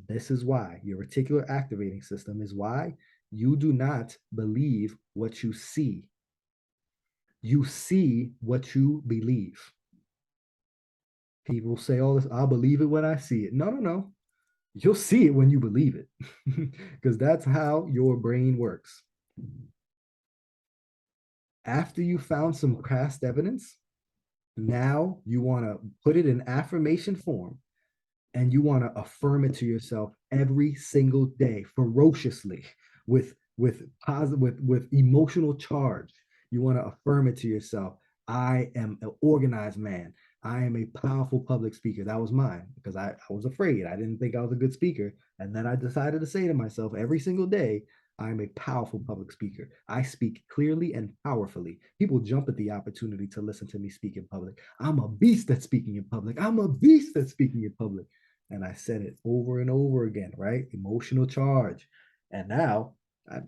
This is why your reticular activating system is why you do not believe what you see. You see what you believe. People say all this, I'll believe it when I see it. No, no, no. You'll see it when you believe it because that's how your brain works. After you found some past evidence, now you want to put it in affirmation form and you want to affirm it to yourself every single day ferociously with positive with emotional charge. You want to affirm it to yourself. I am an organized man. I am a powerful public speaker. That was mine because I was afraid. I didn't think I was a good speaker. And then I decided to say to myself every single day, I am a powerful public speaker. I speak clearly and powerfully. People jump at the opportunity to listen to me speak in public. I'm a beast at speaking in public. I'm a beast at speaking in public. And I said it over and over again, right? Emotional charge. And now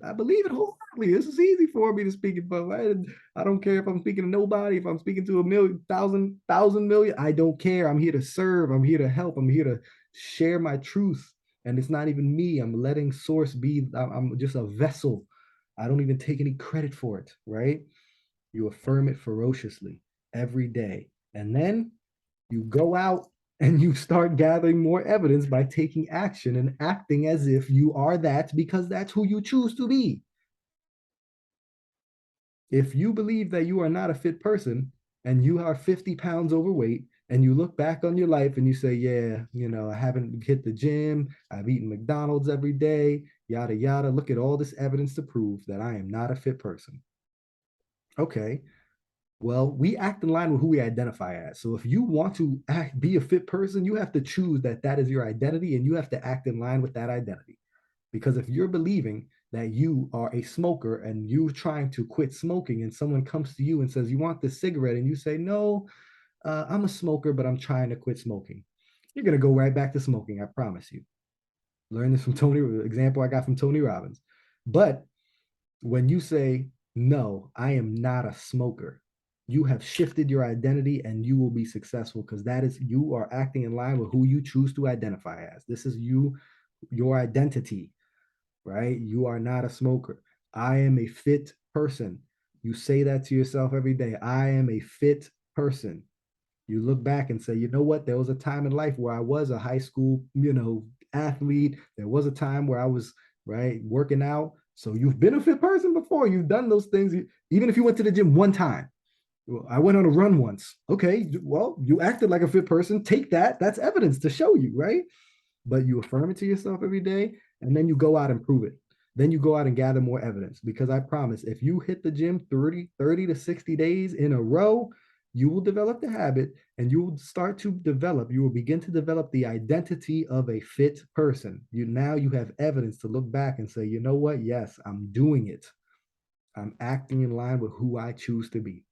I believe it wholeheartedly. This is easy for me to speak in public. I don't care if I'm speaking to nobody, if I'm speaking to a million, thousand million. I don't care. I'm here to serve. I'm here to help. I'm here to share my truth. And it's not even me. I'm letting source be. I'm just a vessel. I don't even take any credit for it, right? You affirm it ferociously every day. And then you go out and you start gathering more evidence by taking action and acting as if you are that because that's who you choose to be. If you believe that you are not a fit person and you are 50 pounds overweight and you look back on your life and you say, yeah, I haven't hit the gym, I've eaten McDonald's every day, yada, yada, look at all this evidence to prove that I am not a fit person. Okay, well, we act in line with who we identify as. So if you want to be a fit person, you have to choose that that is your identity and you have to act in line with that identity. Because if you're believing that you are a smoker and you're trying to quit smoking and someone comes to you and says, you want this cigarette? And you say, no, I'm a smoker, but I'm trying to quit smoking. You're going to go right back to smoking. I promise you. Learn this from example I got from Tony Robbins. But when you say, no, I am not a smoker, you have shifted your identity and you will be successful because that is you are acting in line with who you choose to identify as. This is you, your identity, right? You are not a smoker. I am a fit person. You say that to yourself every day. I am a fit person. You look back and say, you know what? There was a time in life where I was a high school, athlete. There was a time where I was right working out. So you've been a fit person before. You've done those things. Even if you went to the gym one time, well, I went on a run once. Okay, well, you acted like a fit person. Take that. That's evidence to show you, right? But you affirm it to yourself every day, and then you go out and prove it. Then you go out and gather more evidence because I promise if you hit the gym 30 to 60 days in a row, you will develop the habit and you will start to develop, you will begin to develop the identity of a fit person. You have evidence to look back and say, you know what? Yes, I'm doing it. I'm acting in line with who I choose to be.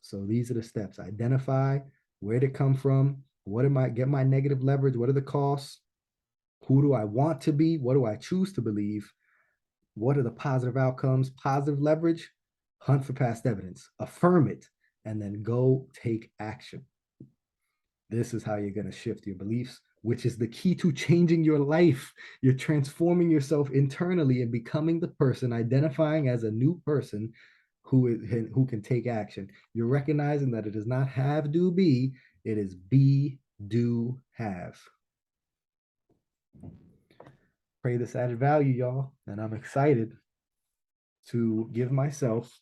So these are the steps. Identify where to come from. What am I get my negative leverage? What are the costs? Who do I want to be? What do I choose to believe? What are the positive outcomes? Positive leverage, hunt for past evidence, affirm it, and then go take action. This is how you're going to shift your beliefs, which is the key to changing your life. You're transforming yourself internally and becoming the person, identifying as a new person who can take action. You're recognizing that it is not have, do, be, it is be, do, have. Pray this added value, y'all. And I'm excited to give myself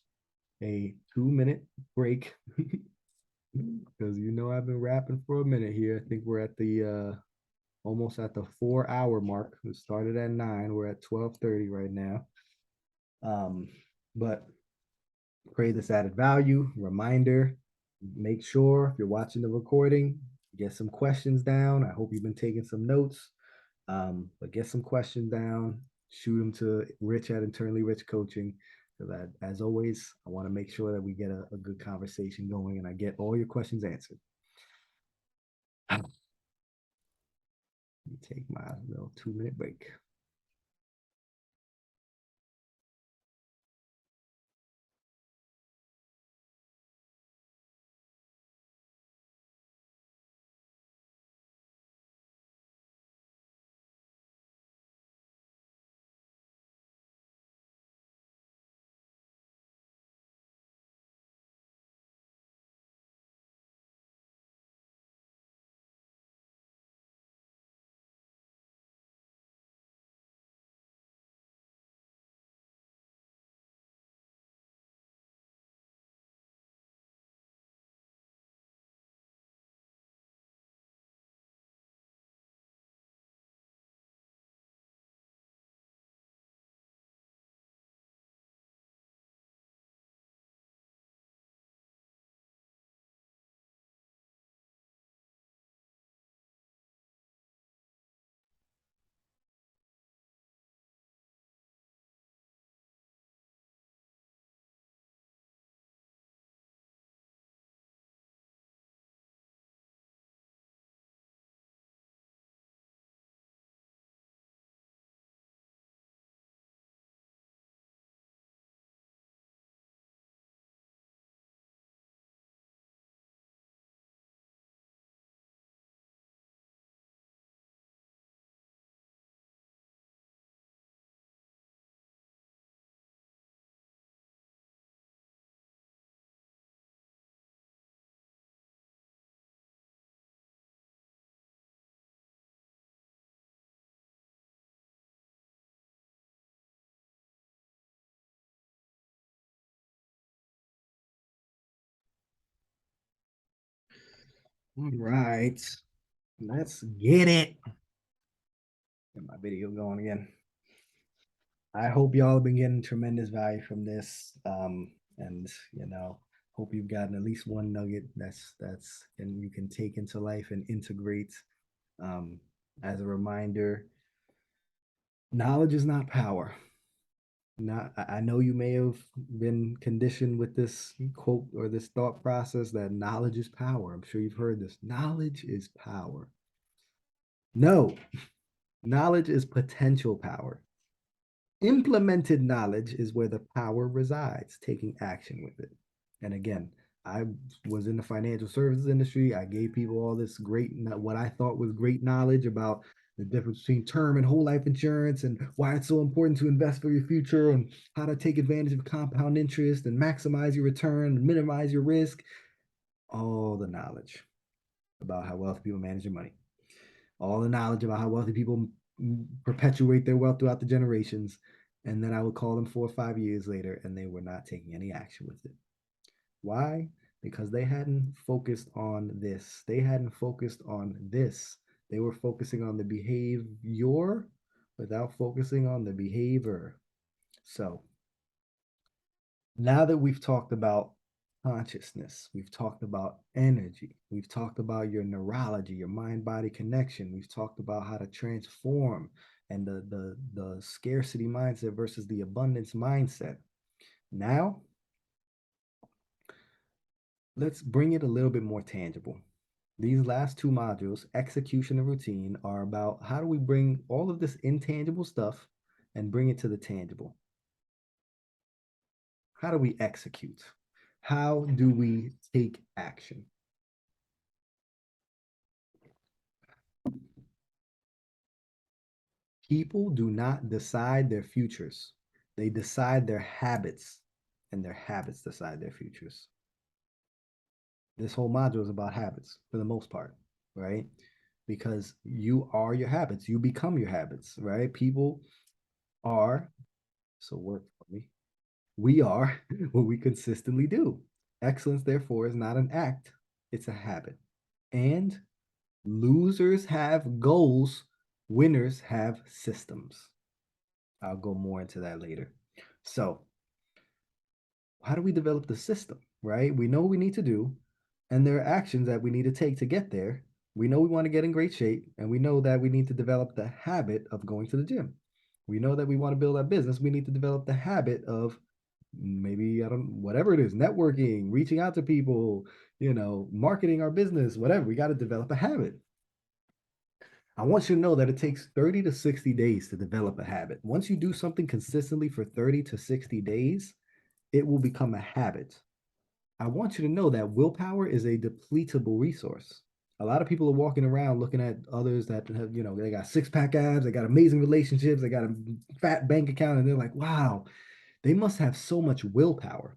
a 2 minute break because I've been rapping for a minute here. I think we're at the almost at the 4 hour mark. We started at 9. We're at 12:30 right now. But pray this added value. Reminder, make sure if you're watching the recording, get some questions down. I hope you've been taking some notes. But get some questions down, shoot them to Rich at Internally Rich Coaching. So that, as always, I want to make sure that we get a good conversation going and I get all your questions answered. Let me take my little 2 minute break. All right, let's get it. Get my video going again. I hope y'all have been getting tremendous value from this. And hope you've gotten at least one nugget that's and you can take into life and integrate. Um, as a reminder, knowledge is not power. Not I know you may have been conditioned with this quote or this thought process that knowledge is power. I'm sure you've heard this. Knowledge is power. No, knowledge is potential power. Implemented knowledge is where the power resides, taking action with it. And again, I was in the financial services industry. I gave people all this great, what I thought was great knowledge about the difference between term and whole life insurance and why it's so important to invest for your future and how to take advantage of compound interest and maximize your return and minimize your risk. All the knowledge about how wealthy people manage their money, all the knowledge about how wealthy people perpetuate their wealth throughout the generations. And then I would call them 4 or 5 years later, and they were not taking any action with it. Why? Because they hadn't focused on this. They hadn't focused on this. They were focusing on the behavior without focusing on the behavior. So now that we've talked about consciousness, we've talked about energy, we've talked about your neurology, your mind body connection, we've talked about how to transform and the scarcity mindset versus the abundance mindset. Now, let's bring it a little bit more tangible. These last two modules, execution and routine, are about how do we bring all of this intangible stuff and bring it to the tangible. How do we execute? How do we take action? People do not decide their futures. They decide their habits, and their habits decide their futures. This whole module is about habits for the most part, right? Because you are your habits, you become your habits, right? People are, so work for me. We are what we consistently do. Excellence, therefore, is not an act, it's a habit. And losers have goals, winners have systems. I'll go more into that later. So, how do we develop the system, right? We know what we need to do, and there are actions that we need to take to get there. We know we want to get in great shape, and we know that we need to develop the habit of going to the gym. We know that we want to build our business. We need to develop the habit of maybe, I don't, whatever it is, networking, reaching out to people, marketing our business, whatever. We got to develop a habit. I want you to know that it takes 30 to 60 days to develop a habit. Once you do something consistently for 30 to 60 days, it will become a habit. I want you to know that willpower is a depletable resource. A lot of people are walking around looking at others that have, they got six-pack abs, they got amazing relationships, they got a fat bank account, and they're like, wow, they must have so much willpower.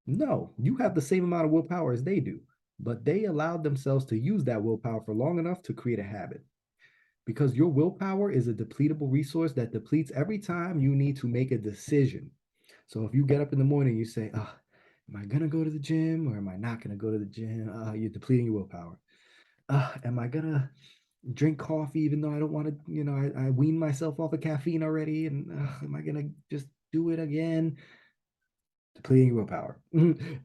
No, you have the same amount of willpower as they do, but they allowed themselves to use that willpower for long enough to create a habit. Because your willpower is a depletable resource that depletes every time you need to make a decision. So if you get up in the morning, you say, oh, am I going to go to the gym or am I not going to go to the gym? You're depleting your willpower. Am I going to drink coffee even though I don't want to, I wean myself off of caffeine already? And am I going to just do it again? Depleting willpower.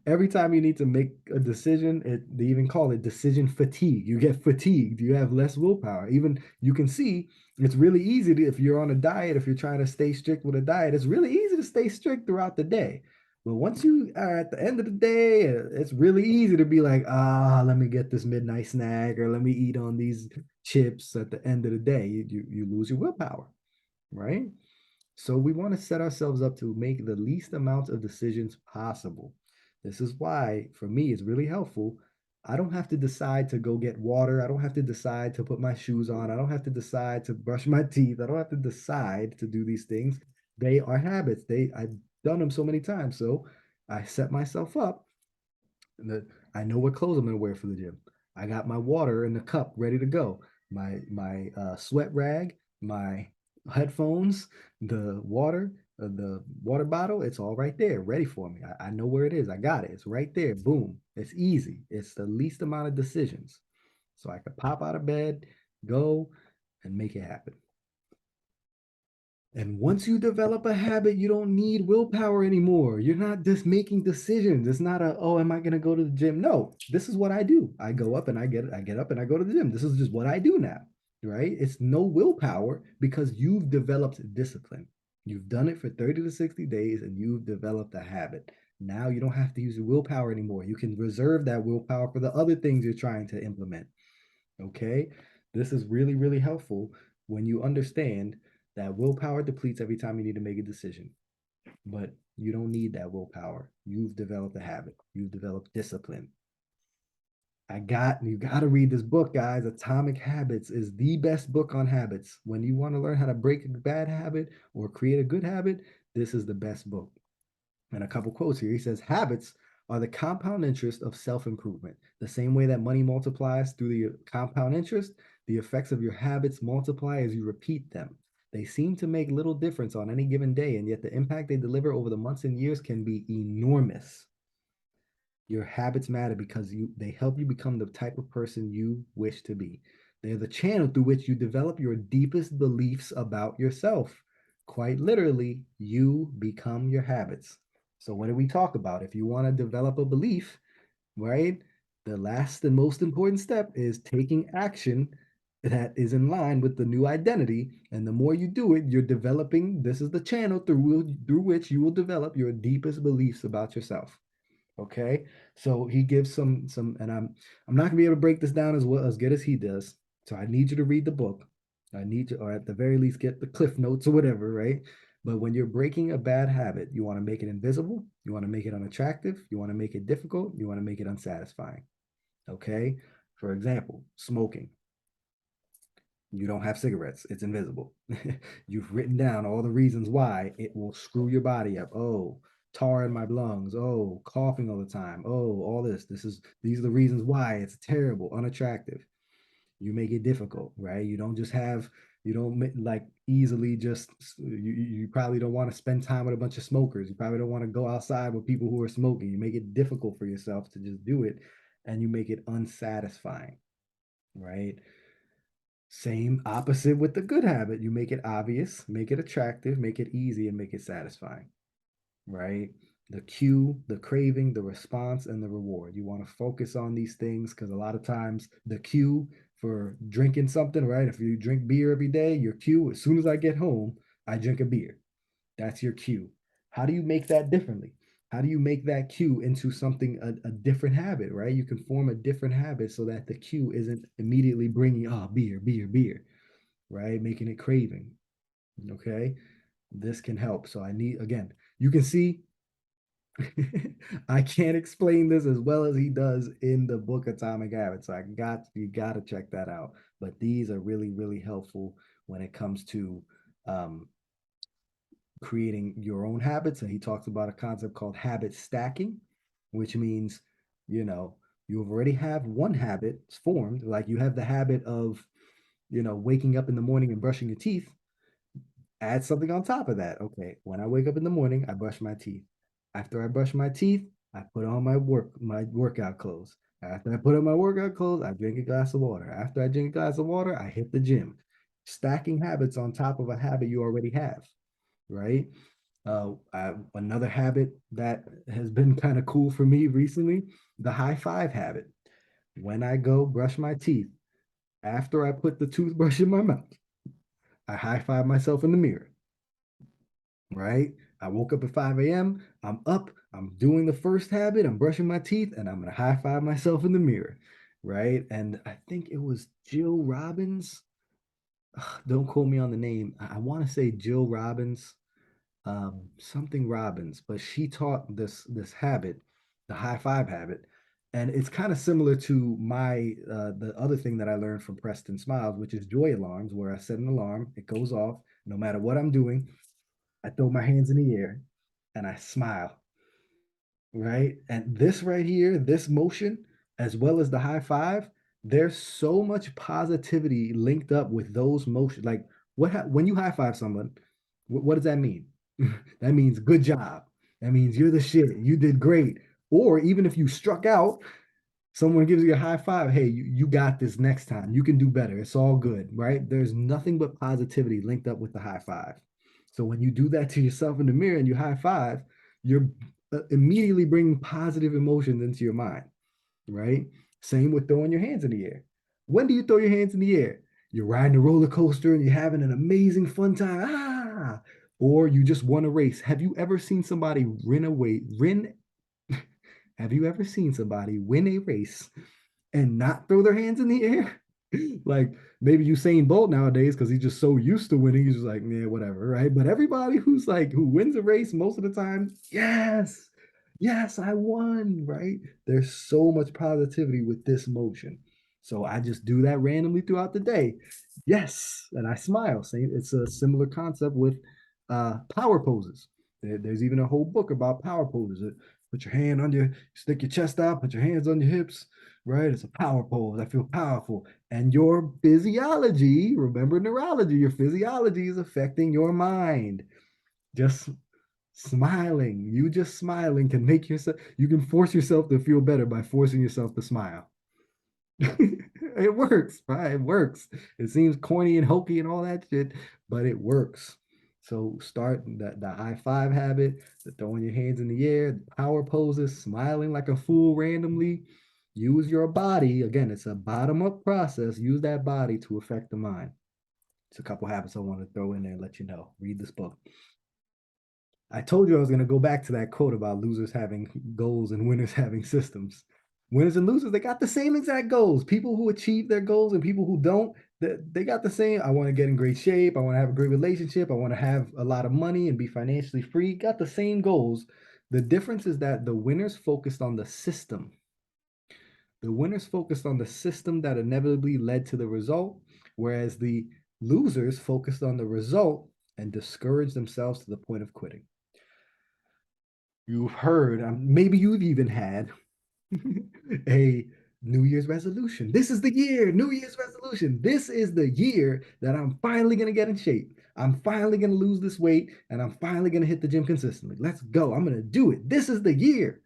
Every time you need to make a decision, they even call it decision fatigue. You get fatigued. You have less willpower. Even you can see it's really easy to, if you're on a diet, if you're trying to stay strict with a diet, it's really easy to stay strict throughout the day. But once you are at the end of the day, it's really easy to be like, let me get this midnight snack or let me eat on these chips at the end of the day. You lose your willpower, right? So we want to set ourselves up to make the least amount of decisions possible. This is why, for me, it's really helpful. I don't have to decide to go get water. I don't have to decide to put my shoes on. I don't have to decide to brush my teeth. I don't have to decide to do these things. They are habits. I've done them so many times. So I set myself up that I know what clothes I'm going to wear for the gym. I got my water in the cup ready to go. My sweat rag, my headphones, the water, the water bottle, it's all right there, ready for me. I know where it is. I got it. It's right there. Boom. It's easy. It's the least amount of decisions. So I could pop out of bed, go, and make it happen. And once you develop a habit, you don't need willpower anymore. You're not just making decisions. It's not a, oh, am I gonna go to the gym? No, this is what I do. I go up and I get up and I go to the gym. This is just what I do now, right? It's no willpower because you've developed discipline. You've done it for 30 to 60 days and you've developed a habit. Now you don't have to use your willpower anymore. You can reserve that willpower for the other things you're trying to implement. Okay. This is really, really helpful when you understand that willpower depletes every time you need to make a decision. But you don't need that willpower. You've developed a habit, you've developed discipline. You got to read this book, guys. Atomic Habits is the best book on habits. When you want to learn how to break a bad habit or create a good habit, this is the best book. And a couple quotes here. He says, habits are the compound interest of self improvement. The same way that money multiplies through the compound interest, the effects of your habits multiply as you repeat them. They seem to make little difference on any given day, and yet the impact they deliver over the months and years can be enormous. Your habits matter because they help you become the type of person you wish to be. They're the channel through which you develop your deepest beliefs about yourself. Quite literally, you become your habits. So what do we talk about? If you want to develop a belief, right? The last and most important step is taking action that is in line with the new identity. And the more you do it, you're developing. This is the channel through which you will develop your deepest beliefs about yourself. Okay, so he gives and I'm not gonna be able to break this down as well as good as he does. So I need you to read the book. I need to, or at the very least, get the cliff notes or whatever, right? But when you're breaking a bad habit, you want to make it invisible, you want to make it unattractive, you want to make it difficult, you want to make it unsatisfying. Okay, for example, smoking. You don't have cigarettes, it's invisible. You've written down all the reasons why it will screw your body up. Oh, tar in my lungs. Oh, coughing all the time. Oh, all this. These are the reasons why it's terrible, unattractive. You make it difficult, right? You don't like easily just, you probably don't want to spend time with a bunch of smokers. You probably don't want to go outside with people who are smoking. You make it difficult for yourself to just do it and you make it unsatisfying, right? Same opposite with the good habit. You make it obvious, make it attractive, make it easy, and make it satisfying, right? The cue, the craving, the response, and the reward. You want to focus on these things because a lot of times the cue for drinking something, right? If you drink beer every day, your cue, as soon as I get home, I drink a beer. That's your cue. How do you make that differently? How do you make that cue into something, a different habit, right? You can form a different habit so that the cue isn't immediately bringing, oh, beer, beer, beer, right? Making it craving. Okay. This can help. So again, you can see I can't explain this as well as he does in the book Atomic Habits. So you got to check that out. But these are really, really helpful when it comes to um, creating your own habits. And he talks about a concept called habit stacking, which means, you know, you already have one habit formed, like you have the habit of, waking up in the morning and brushing your teeth. Add something on top of that. Okay, when I wake up in the morning, I brush my teeth. After I brush my teeth, I put on my workout clothes. After I put on my workout clothes, I drink a glass of water. After I drink a glass of water, I hit the gym. Stacking habits on top of a habit you already have, right? Another habit that has been kind of cool for me recently, the high five habit. When I go brush my teeth, after I put the toothbrush in my mouth, I high five myself in the mirror, right? I woke up at 5 a.m. I'm up, I'm doing the first habit, I'm brushing my teeth, and I'm gonna high five myself in the mirror, right? And I think it was Jill Robbins. Don't quote me on the name. I want to say Jill Robbins, something Robbins, but she taught this habit, the high five habit, and it's kind of similar to the other thing that I learned from Preston Smiles, which is joy alarms, where I set an alarm, it goes off, no matter what I'm doing, I throw my hands in the air and I smile, right? And this right here, this motion, as well as the high five, there's so much positivity linked up with those motions. Like when you high five someone, what does that mean? That means good job. That means you're the shit. You did great. Or even if you struck out, someone gives you a high five. Hey, you got this next time. You can do better. It's all good, right? There's nothing but positivity linked up with the high five. So when you do that to yourself in the mirror and you high five, you're immediately bringing positive emotions into your mind, right? Same with throwing your hands in the air. When do you throw your hands in the air? You're riding a roller coaster and you're having an amazing fun time. Ah, or you just won a race. Have you ever seen somebody win? Have you ever seen somebody win a race and not throw their hands in the air? Like maybe Usain Bolt nowadays because he's just so used to winning, he's just like, yeah, whatever, right? But everybody who's like who wins a race most of the time, yes, yes, I won, right? There's so much positivity with this motion. So I just do that randomly throughout the day. Yes, and I smile. Same, it's a similar concept with power poses. There's even a whole book about power poses. Put your hand on your, stick your chest out, put your hands on your hips, right? It's a power pose. I feel powerful. And your physiology, remember neurology, your physiology is affecting your mind. Just smiling, you just smiling can make yourself, you can force yourself to feel better by forcing yourself to smile. It works, right? It works. It seems corny and hokey and all that shit, but it works. So start the high five habit, the throwing your hands in the air, power poses, smiling like a fool randomly. Use your body. Again, it's a bottom up process. Use that body to affect the mind. It's a couple habits I want to throw in there and let you know. Read this book. I told you I was going to go back to that quote about losers having goals and winners having systems. Winners and losers, they got the same exact goals. People who achieve their goals and people who don't, they got the same. I want to get in great shape. I want to have a great relationship. I want to have a lot of money and be financially free. Got the same goals. The difference is that the winners focused on the system. The winners focused on the system that inevitably led to the result, whereas the losers focused on the result and discouraged themselves to the point of quitting. You've heard, maybe you've even had a New Year's resolution. This is the year, New Year's resolution. This is the year that I'm finally going to get in shape. I'm finally going to lose this weight and I'm finally going to hit the gym consistently. Let's go. I'm going to do it. This is the year.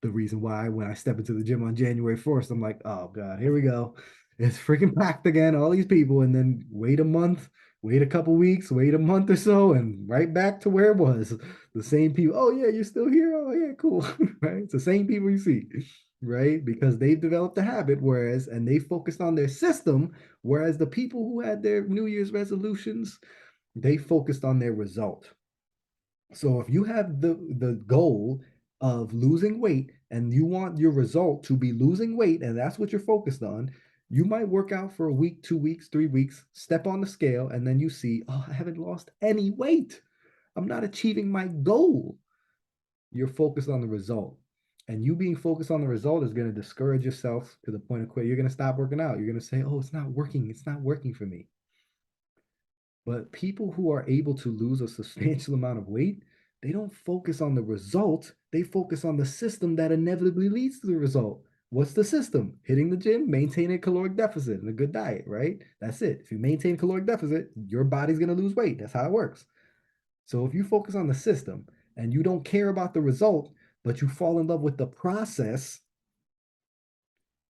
The reason why when I step into the gym on January 1st, I'm like, oh God, here we go. It's freaking packed again, all these people, and then wait a month, wait a couple weeks, wait a month or so, and right back to where it was. The same people. Oh yeah, you're still here. Oh yeah, cool. Right? It's the same people you see, right? Because they've developed a habit, whereas and they focused on their system, whereas the people who had their New Year's resolutions, they focused on their result. So if you have the goal of losing weight and you want your result to be losing weight and that's what you're focused on, you might work out for a week, 2 weeks, 3 weeks, step on the scale, and then you see, oh, I haven't lost any weight. I'm not achieving my goal. You're focused on the result. And you being focused on the result is going to discourage yourself to the point of quit. You're going to stop working out. You're going to say, oh, it's not working. It's not working for me. But people who are able to lose a substantial amount of weight, they don't focus on the result. They focus on the system that inevitably leads to the result. What's the system? Hitting the gym, maintaining a caloric deficit and a good diet, right? That's it. If you maintain caloric deficit, your body's going to lose weight. That's how it works. So if you focus on the system and you don't care about the result, but you fall in love with the process,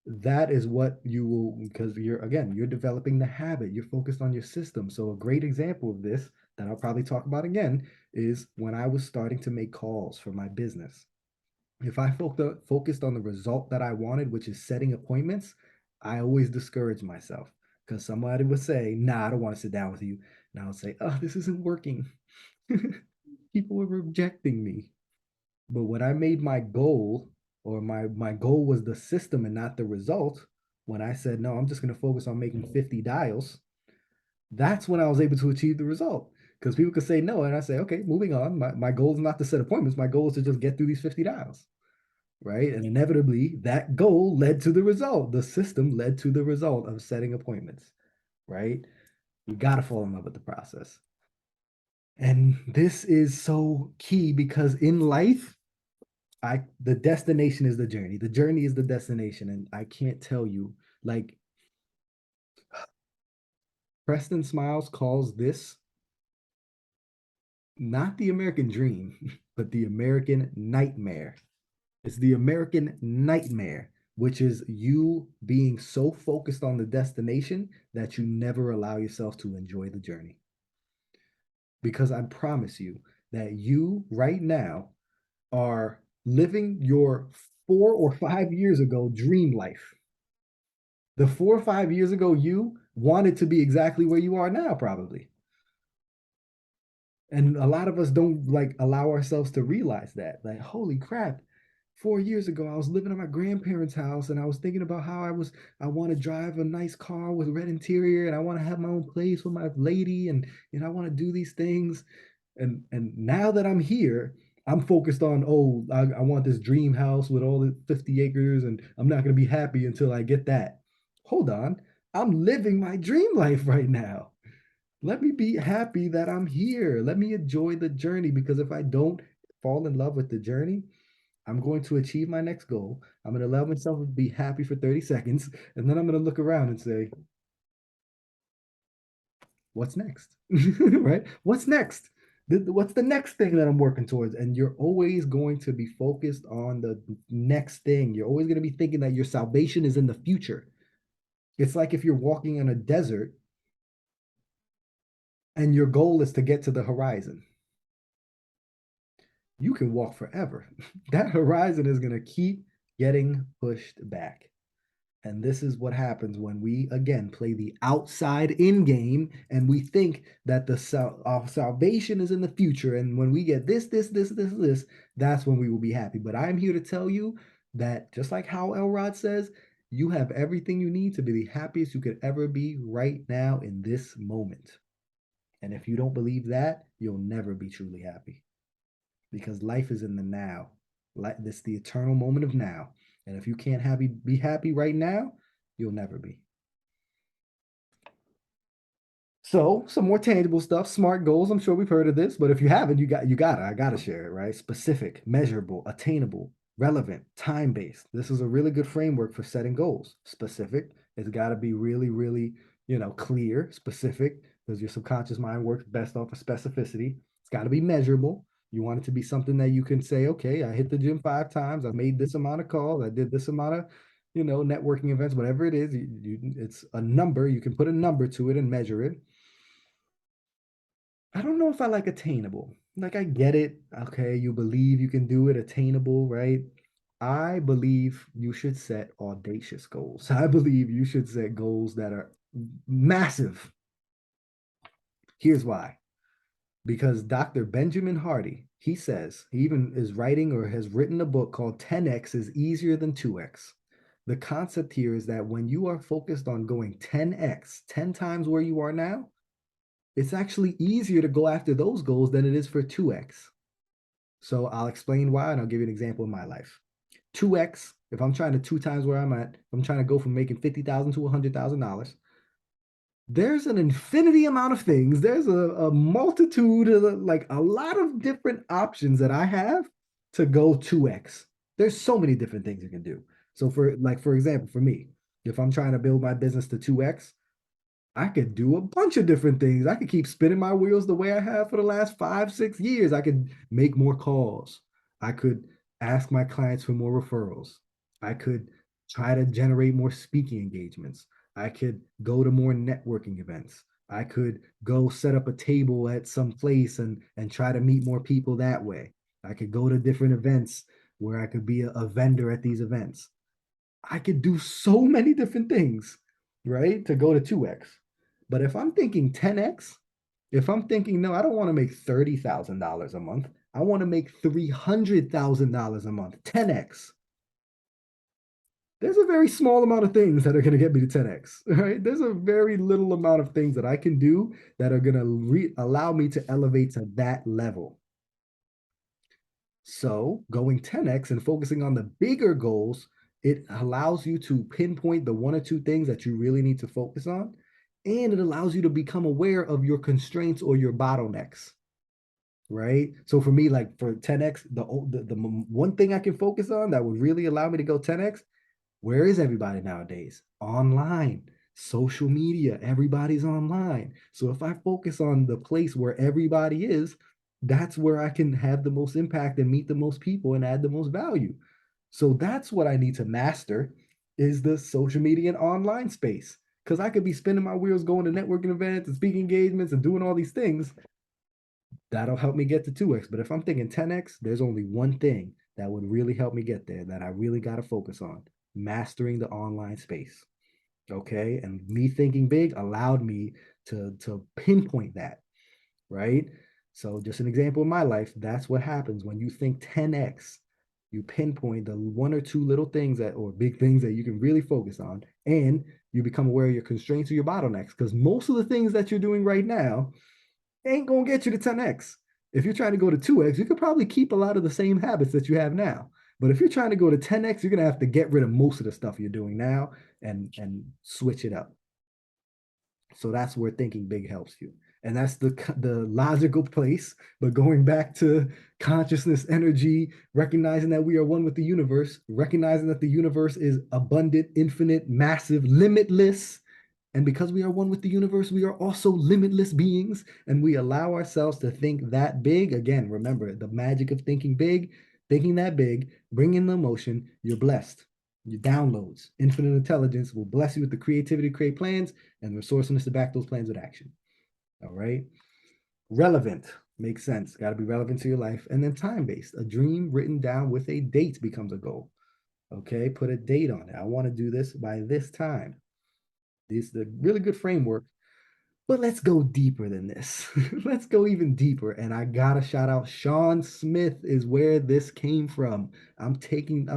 that is what you will, because you're developing the habit, you're focused on your system. So a great example of this that I'll probably talk about again is when I was starting to make calls for my business. If I focused on the result that I wanted, which is setting appointments, I always discourage myself because somebody would say, nah, I don't want to sit down with you, and I would say, oh, this isn't working. People are rejecting me. But when I made my goal, or my goal was the system and not the result, when I said, no, I'm just going to focus on making 50 dials, that's when I was able to achieve the result. Because people could say no, and I say, okay, moving on. My goal is not to set appointments. My goal is to just get through these 50 dials, right? And inevitably, that goal led to the result. The system led to the result of setting appointments, right? You got to fall in love with the process. And this is so key because in life, the destination is the journey. The journey is the destination. And I can't tell you, like Preston Smiles calls this Not the American dream, but the American nightmare. It's the American nightmare, which is you being so focused on the destination that you never allow yourself to enjoy the journey. Because I promise you that you right now are living your 4 or 5 years ago dream life. The 4 or 5 years ago you wanted to be exactly where you are now, probably. And a lot of us don't like allow ourselves to realize that. Like, holy crap, 4 years ago, I was living at my grandparents' house and I was thinking about how I want to drive a nice car with red interior and I want to have my own place with my lady and I want to do these things. And now that I'm here, I'm focused on, oh, I want this dream house with all the 50 acres and I'm not going to be happy until I get that. Hold on. I'm living my dream life right now. Let me be happy that I'm here. Let me enjoy the journey because if I don't fall in love with the journey, I'm going to achieve my next goal. I'm going to allow myself to be happy for 30 seconds. And then I'm going to look around and say, what's next? Right? What's next? What's the next thing that I'm working towards? And you're always going to be focused on the next thing. You're always going to be thinking that your salvation is in the future. It's like if you're walking in a desert and your goal is to get to the horizon. You can walk forever. That horizon is going to keep getting pushed back. And this is what happens when we again play the outside in game and we think that our salvation is in the future. And when we get this, that's when we will be happy. But I'm here to tell you that just like how Elrod says, you have everything you need to be the happiest you could ever be right now in this moment. And if you don't believe that, you'll never be truly happy because life is in the now. Like this, the eternal moment of now. And if you can't be happy right now, you'll never be. So some more tangible stuff, SMART goals. I'm sure we've heard of this, but if you haven't, I gotta share it, right? Specific, measurable, attainable, relevant, time-based. This is a really good framework for setting goals. Specific, it's got to be really, really, clear, specific, because your subconscious mind works best off of specificity. It's got to be measurable. You want it to be something that you can say, okay, I hit the gym 5 times, I made this amount of calls, I did this amount of networking events, whatever it is, it's a number. You can put a number to it and measure it. I don't know if I like attainable. Like I get it. Okay, you believe you can do it, attainable, right? I believe you should set audacious goals. I believe you should set goals that are massive. Here's why. Because Dr. Benjamin Hardy, he says, he even is writing or has written a book called 10x is easier than 2x. The concept here is that when you are focused on going 10x, 10 times where you are now, it's actually easier to go after those goals than it is for 2x. So I'll explain why and I'll give you an example in my life. 2x, if I'm trying to 2 times where I'm at, if I'm trying to go from making 50,000 to $100,000, there's an infinity amount of things. There's a multitude of like a lot of different options that I have to go 2x. There's so many different things you can do. So for example, for me, if I'm trying to build my business to 2x, I could do a bunch of different things. I could keep spinning my wheels the way I have for the last 5, 6 years. I could make more calls. I could ask my clients for more referrals. I could try to generate more speaking engagements. I could go to more networking events. I could go set up a table at some place and try to meet more people that way. I could go to different events where I could be a vendor at these events. I could do so many different things, right? To go to 2x. But if I'm thinking 10x, if I'm thinking, no, I don't want to make $30,000 a month. I want to make $300,000 a month, 10x. There's a very small amount of things that are going to get me to 10x, right? There's a very little amount of things that I can do that are going to allow me to elevate to that level. So going 10x and focusing on the bigger goals, it allows you to pinpoint the 1 or 2 things that you really need to focus on. And it allows you to become aware of your constraints or your bottlenecks, right? So for me, like for 10x, the one thing I can focus on that would really allow me to go 10x, where is everybody nowadays? Online, social media, everybody's online. So if I focus on the place where everybody is, That's where I can have the most impact and meet the most people and add the most value. So that's what I need to master is the social media and online space. Because I could be spinning my wheels going to networking events and speaking engagements and doing all these things. That'll help me get to 2x. But if I'm thinking 10x, there's only one thing that would really help me get there that I really got to focus on mastering the online space. Okay. And me thinking big allowed me to pinpoint that, right? So, just an example in my life, that's what happens when you think 10x. You pinpoint the one or two little things that, or big things that you can really focus on, and you become aware of your constraints or your bottlenecks. Because most of the things that you're doing right now ain't gonna get you to 10x. If you're trying to go to 2x, you could probably keep a lot of the same habits that you have now. But if you're trying to go to 10x, you're gonna have to get rid of most of the stuff you're doing now and switch it up. So that's where thinking big helps you. And that's the logical place. But going back to consciousness, energy, recognizing that we are one with the universe, recognizing that the universe is abundant, infinite, massive, limitless, and because we are one with the universe, we are also limitless beings, and we allow ourselves to think that big. Again, remember the magic of thinking big, thinking that big, bringing the emotion, you're blessed. Your downloads, infinite intelligence will bless you with the creativity to create plans and the resourcefulness to back those plans with action. All right. Relevant makes sense. Got to be relevant to your life. And then time based. A dream written down with a date becomes a goal. Okay. Put a date on it. I want to do this by this time. This is a really good framework. But let's go deeper than this. Let's go even deeper. And I gotta shout out Sean Smith is where this came from. I'm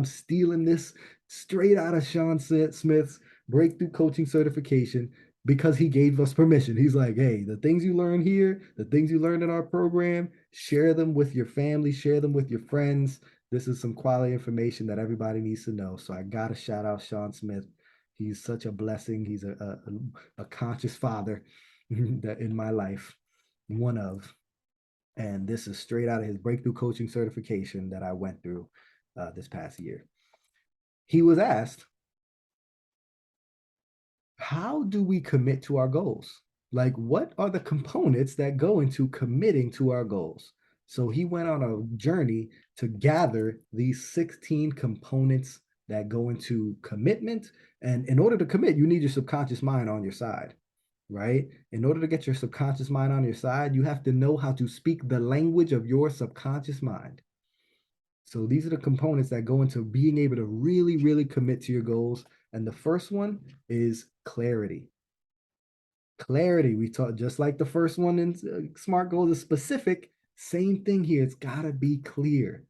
stealing this straight out of Sean Smith's breakthrough coaching certification because he gave us permission. He's like, hey, the things you learn here, the things you learned in our program, share them with your family, share them with your friends. This is some quality information that everybody needs to know. So I gotta shout out Sean Smith. He's such a blessing. He's a conscious father that in my life, one of, and this is straight out of his breakthrough coaching certification that I went through this past year. He was asked, how do we commit to our goals? Like, what are the components that go into committing to our goals? So he went on a journey to gather these 16 components that go into commitment. And in order to commit, you need your subconscious mind on your side, right? In order to get your subconscious mind on your side, you have to know how to speak the language of your subconscious mind. So these are the components that go into being able to really, really commit to your goals. And the first one is clarity. Clarity. We talked just like the first one in SMART goals is specific. Same thing here. It's got to be clear.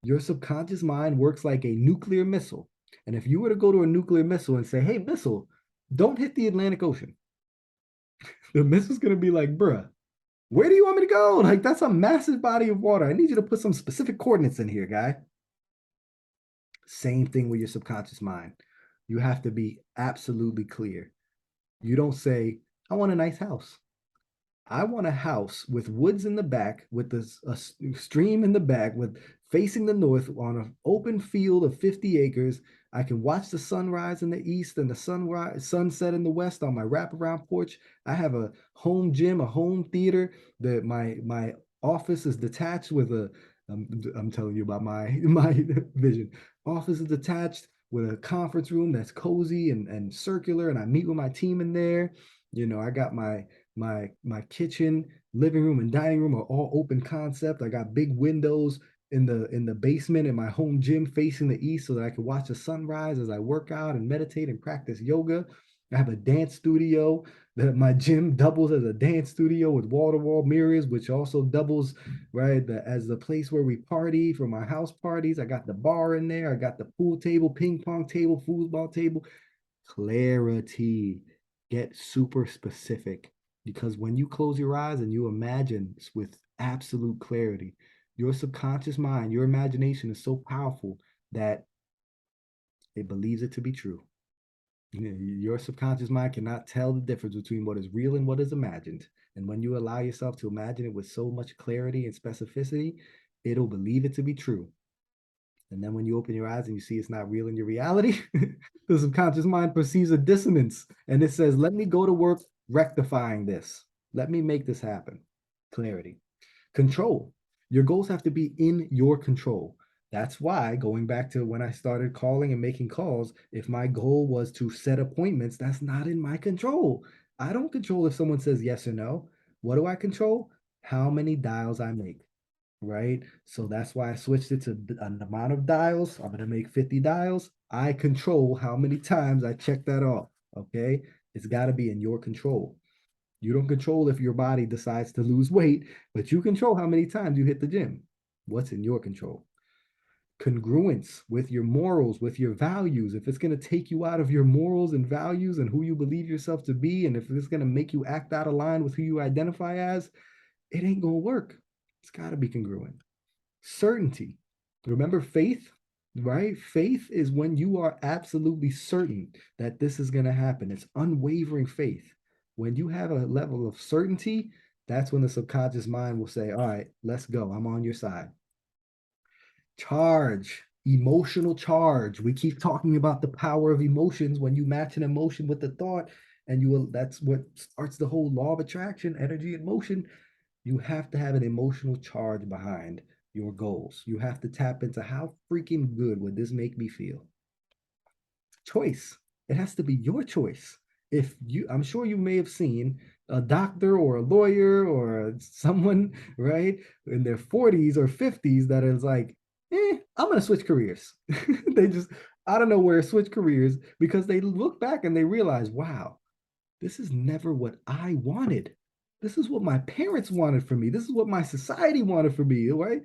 Your subconscious mind works like a nuclear missile. And if you were to go to a nuclear missile and say, hey, missile, don't hit the Atlantic Ocean, the missile's going to be like, bruh, where do you want me to go? Like, that's a massive body of water. I need you to put some specific coordinates in here, guy. Same thing with your subconscious mind. You have to be absolutely clear. You don't say, I want a nice house. I want a house with woods in the back, with a stream in the back, with facing the north on an open field of 50 acres. I can watch the sunrise in the east and the sunset in the west on my wraparound porch. I have a home gym, a home theater. That my office is detached with a. I'm telling you about my vision. Office is detached with a conference room that's cozy and circular, and I meet with my team in there. You know, I got my kitchen, living room, and dining room are all open concept. I got big windows in the basement in my home gym facing the east so that I can watch the sunrise as I work out and meditate and practice yoga. I have a dance studio that my gym doubles as a dance studio with wall-to-wall mirrors, which also doubles right as the place where we party for my house parties. I got the bar in there. I got the pool table, ping pong table, foosball table. Clarity. Get super specific because when you close your eyes and you imagine with absolute clarity, your subconscious mind, your imagination is so powerful that it believes it to be true. Your subconscious mind cannot tell the difference between what is real and what is imagined. And when you allow yourself to imagine it with so much clarity and specificity, it'll believe it to be true. And then when you open your eyes and you see it's not real in your reality, the subconscious mind perceives a dissonance and it says, let me go to work rectifying this. Let me make this happen. Clarity. Control. Your goals have to be in your control. That's why, going back to when I started calling and making calls, if my goal was to set appointments, that's not in my control. I don't control if someone says yes or no. What do I control? How many dials I make, right? So that's why I switched it to an amount of dials. I'm going to make 50 dials. I control how many times I check that off, okay? It's got to be in your control. You don't control if your body decides to lose weight, but you control how many times you hit the gym. What's in your control? Congruence with your morals, with your values. If it's going to take you out of your morals and values and who you believe yourself to be, and if it's going to make you act out of line with who you identify as, it ain't going to work. It's got to be congruent. Certainty. Remember faith, right? Faith is when you are absolutely certain that this is going to happen. It's unwavering faith. When you have a level of certainty, that's when the subconscious mind will say, all right, let's go. I'm on your side. Charge, emotional charge. We keep talking about the power of emotions. When you match an emotion with the thought, and you will, that's what starts the whole law of attraction, energy and motion. You have to have an emotional charge behind your goals. You have to tap into how freaking good would this make me feel? Choice. It has to be your choice. If you, I'm sure you may have seen a doctor or a lawyer or someone, right, in their 40s or 50s that is like, I'm going to switch careers. They just, out of nowhere, switch careers because they look back and they realize, wow, this is never what I wanted. This is what my parents wanted for me. This is what my society wanted for me, right?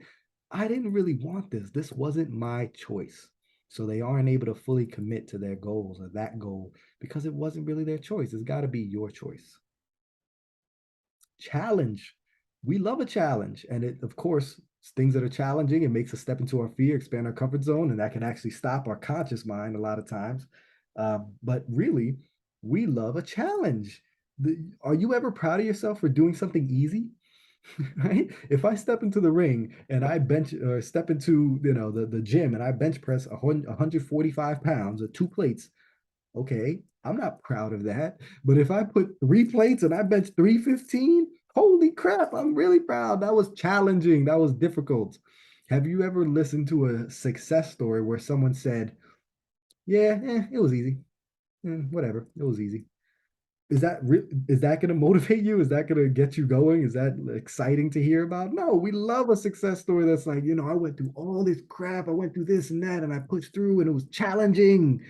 I didn't really want this. This wasn't my choice. So they aren't able to fully commit to their goals or that goal because it wasn't really their choice. It's got to be your choice. Challenge. We love a challenge. And it, of course, things that are challenging, it makes us step into our fear, expand our comfort zone, and that can actually stop our conscious mind a lot of times. But really, we love a challenge. Are you ever proud of yourself for doing something easy? Right? If I step into the ring and I bench or step into the gym and I bench press 145 pounds or 2 plates, okay, I'm not proud of that. But if I put 3 plates and I bench 315, holy crap, I'm really proud. That was challenging. That was difficult. Have you ever listened to a success story where someone said, yeah, it was easy. Whatever, it was easy. Is that going to motivate you? Is that going to get you going? Is that exciting to hear about? No, we love a success story that's like, I went through all this crap, I went through this and that, and I pushed through, and it was challenging.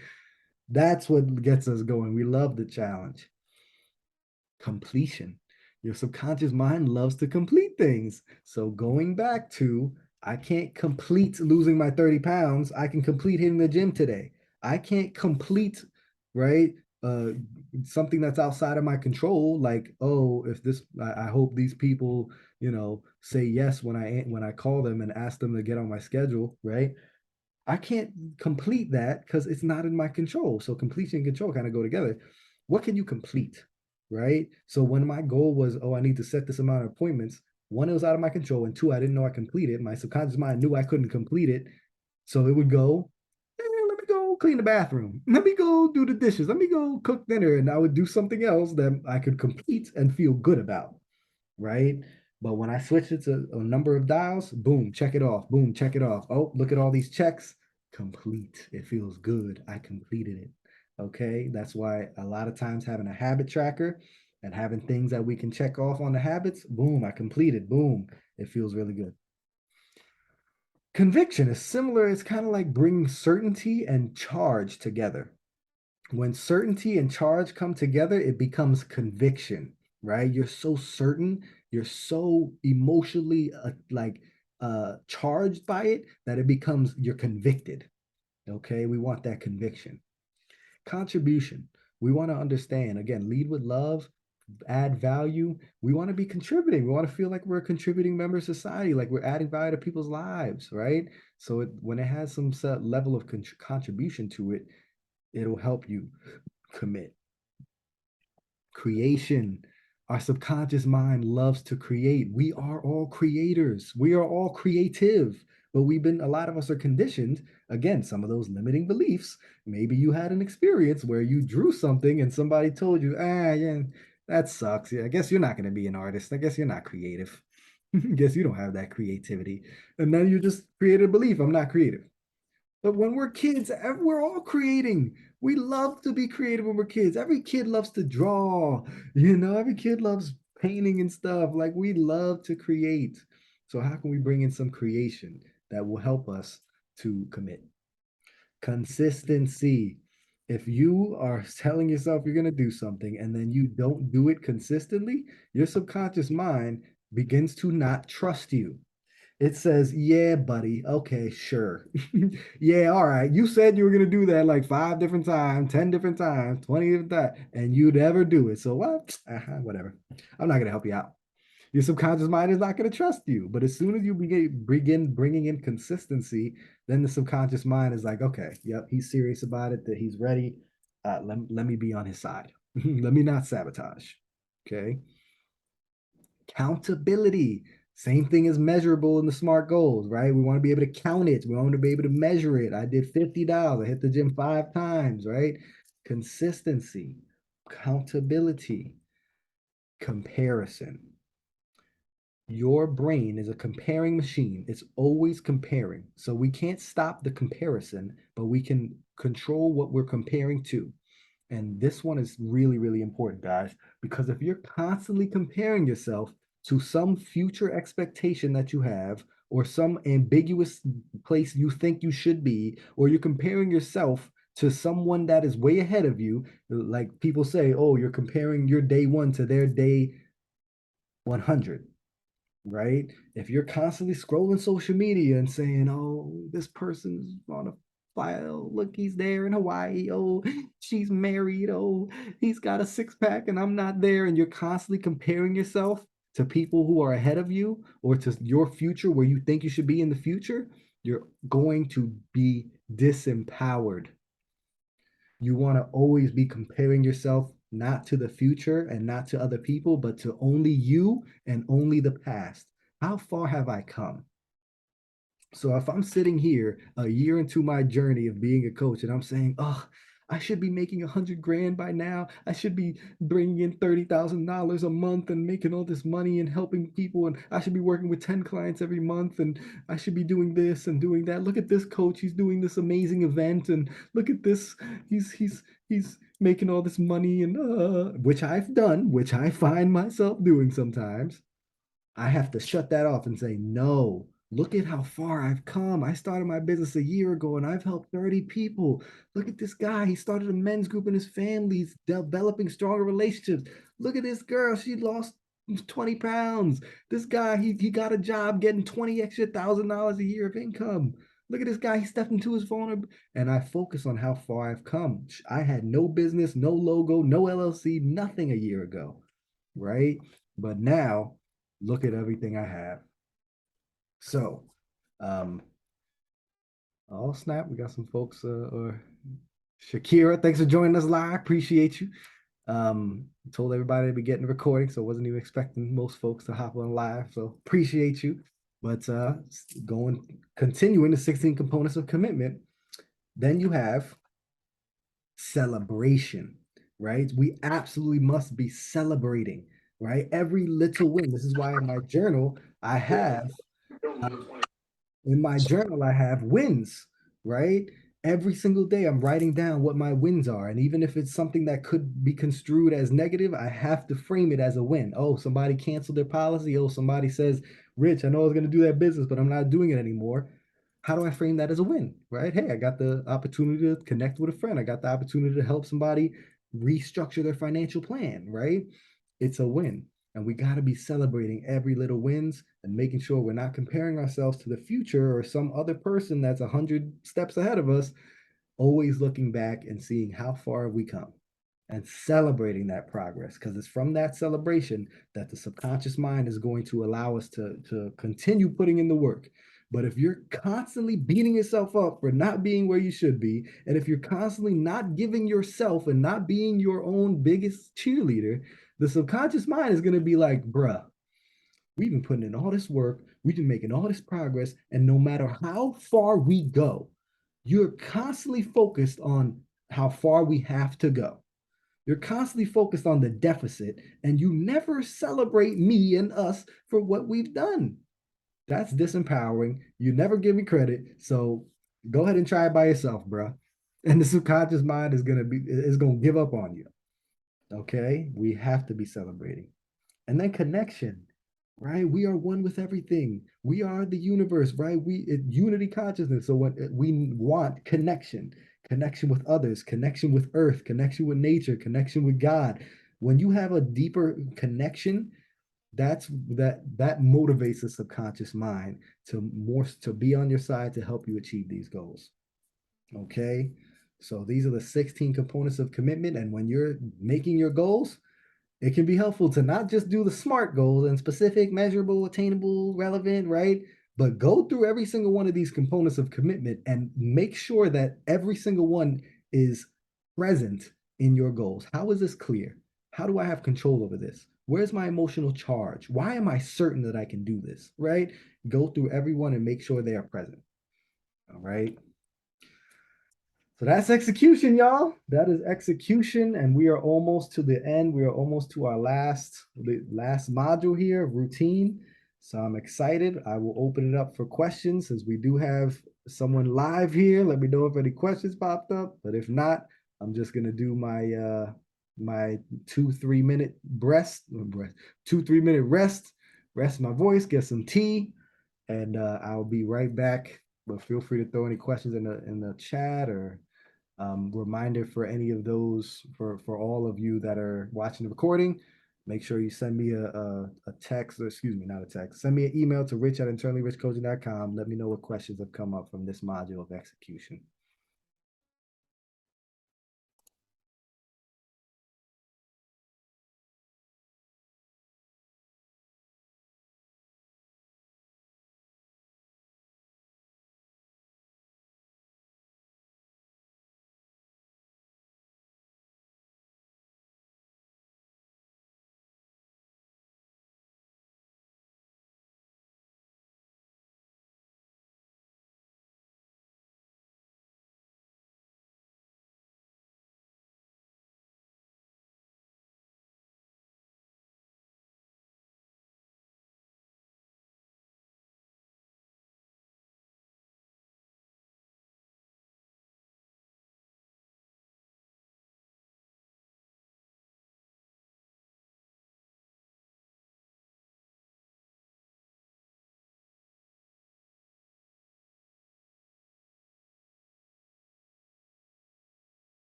That's what gets us going. We love the challenge. Completion. Your subconscious mind loves to complete things. So going back to, I can't complete losing my 30 pounds. I can complete hitting the gym today. I can't complete, right? Uh, Something that's outside of my control, like, oh, if this, I hope these people, say yes when I call them and ask them to get on my schedule, right? I can't complete that because it's not in my control. So completion and control kind of go together. What can you complete? Right. So when my goal was, oh, I need to set this amount of appointments, one, it was out of my control, and two, I didn't know I completed. My subconscious mind knew I couldn't complete it. So it would go, let me go clean the bathroom. Let me go do the dishes. Let me go cook dinner. And I would do something else that I could complete and feel good about, right? But when I switch it to a number of dials, boom, check it off. Boom, check it off. Oh, look at all these checks. Complete. It feels good. I completed it. Okay. That's why a lot of times having a habit tracker and having things that we can check off on the habits, boom, I completed. Boom. It feels really good. Conviction is similar. It's kind of like bringing certainty and charge together. When certainty and charge come together, it becomes conviction, right? You're so certain, you're so emotionally charged by it that it becomes you're convicted. Okay, we want that conviction. Contribution. We want to understand again, lead with love, add value. We want to be contributing. We want to feel like we're a contributing member of society, like we're adding value to people's lives, right? So when it has some set level of contribution to it, it'll help you commit. Creation. Our subconscious mind loves to create. We are all creators. We are all creative. But a lot of us are conditioned, again, some of those limiting beliefs. Maybe you had an experience where you drew something and somebody told you, yeah, that sucks. Yeah, I guess you're not going to be an artist. I guess you're not creative. Guess you don't have that creativity. And then you just created a belief, I'm not creative. But when we're kids, we're all creating. We love to be creative when we're kids. Every kid loves to draw, every kid loves painting and stuff. Like we love to create. So, how can we bring in some creation that will help us to commit? Consistency. If you are telling yourself you're going to do something and then you don't do it consistently, your subconscious mind begins to not trust you. It says, yeah, buddy. Okay, sure. Yeah, all right. You said you were going to do that like 5 different times, 10 different times, 20 different times, and you never do it. So what? Whatever. I'm not going to help you out. Your subconscious mind is not going to trust you. But as soon as you begin bringing in consistency, then the subconscious mind is like, okay, yep, he's serious about it, that he's ready. Let me be on his side. Let me not sabotage. Okay. Accountability. Same thing as measurable in the SMART goals, right? We want to be able to count it. We want to be able to measure it. I did 50 dials. I hit the gym 5 times, right? Consistency, accountability, comparison. Your brain is a comparing machine. It's always comparing. So we can't stop the comparison, but we can control what we're comparing to. And this one is really, really important, guys, because if you're constantly comparing yourself to some future expectation that you have, or some ambiguous place you think you should be, or you're comparing yourself to someone that is way ahead of you, like people say, oh, you're comparing your day one to their day 100, right? If you're constantly scrolling social media and saying, oh, this person's on a file, look, he's there in Hawaii, oh, she's married, oh, he's got a six-pack and I'm not there, and you're constantly comparing yourself to people who are ahead of you or to your future where you think you should be in the future, you're going to be disempowered. You want to always be comparing yourself not to the future and not to other people, but to only you and only the past. How far have I come? So if I'm sitting here a year into my journey of being a coach and I'm saying, oh, I should be making 100 grand by now. I should be bringing in $30,000 a month and making all this money and helping people. And I should be working with 10 clients every month. And I should be doing this and doing that. Look at this coach. He's doing this amazing event. And look at this. He's making all this money and which I've done, which I find myself doing sometimes. I have to shut that off and say, no, look at how far I've come. I started my business a year ago and I've helped 30 people. Look at this guy. He started a men's group in his family. He's developing stronger relationships. Look at this girl. She lost 20 pounds. This guy, he got a job getting 20 extra $1,000 a year of income. Look at this guy. He stepped into his phone and I focus on how far I've come. I had no business, no logo, no LLC, nothing a year ago, right? But now look at everything I have. So, um, oh snap, we got some folks. Or Shakira, thanks for joining us live. Appreciate you. Told everybody to be getting the recording, so wasn't even expecting most folks to hop on live. So appreciate you. But continuing the 16 components of commitment, then you have celebration, right? We absolutely must be celebrating, right? Every little win. This is why in my journal I have uh, wins, right? Every single day I'm writing down what my wins are. And even if it's something that could be construed as negative, I have to frame it as a win. Oh, somebody canceled their policy. Oh, somebody says, Rich, I know I was going to do that business, but I'm not doing it anymore. How do I frame that as a win, right? Hey, I got the opportunity to connect with a friend. I got the opportunity to help somebody restructure their financial plan, right? It's a win. And we got to be celebrating every little wins and making sure we're not comparing ourselves to the future or some other person that's 100 steps ahead of us, always looking back and seeing how far we come and celebrating that progress, because it's from that celebration that the subconscious mind is going to allow us to continue putting in the work. But if you're constantly beating yourself up for not being where you should be, and if you're constantly not giving yourself and not being your own biggest cheerleader, the subconscious mind is going to be like, bruh, we've been putting in all this work, we've been making all this progress, and no matter how far we go, you're constantly focused on how far we have to go. You're constantly focused on the deficit and you never celebrate me and us for what we've done. That's disempowering. You never give me credit. So go ahead and try it by yourself, bro. And the subconscious mind is gonna give up on you. Okay. We have to be celebrating. And then connection, right? We are one with everything. We are the universe, right? Unity consciousness. So what we want connection, connection with others, connection with earth, connection with nature, connection with God. When you have a deeper connection, that motivates the subconscious mind to be on your side to help you achieve these goals. Okay. So these are the 16 components of commitment. And when you're making your goals, it can be helpful to not just do the SMART goals and specific, measurable, attainable, relevant, right? But go through every single one of these components of commitment and make sure that every single one is present in your goals. How is this clear? How do I have control over this? Where's my emotional charge? Why am I certain that I can do this, right? Go through every one and make sure they are present. All right. So that's execution, y'all. That is execution, and we are almost to the end. We are almost to our last module here, routine. So I'm excited. I will open it up for questions since we do have someone live here. Let me know if any questions popped up. But if not, I'm just gonna do my 2 3 minute breath, 2 3 minute rest my voice, get some tea, and I'll be right back. But feel free to throw any questions in the chat or reminder for any of those for all of you that are watching the recording. Make sure you send me a text, or excuse me, not a text. Send me an email to rich@internallyrichcoaching.com. Let me know what questions have come up from this module of execution.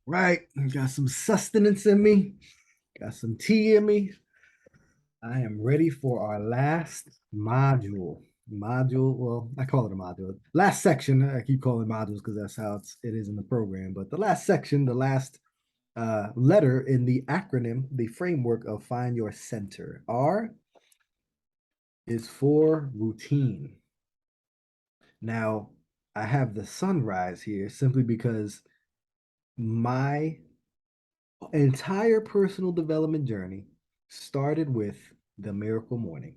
Right. Got some sustenance in me. Got some tea in me. I am ready for our last module. Module, well, I call it a module. Last section, I keep calling it modules because that's how it is in the program. But the last section, the last letter in the acronym, the framework of Find Your Center. R is for routine. Now, I have the sunrise here simply because my entire personal development journey started with The Miracle Morning.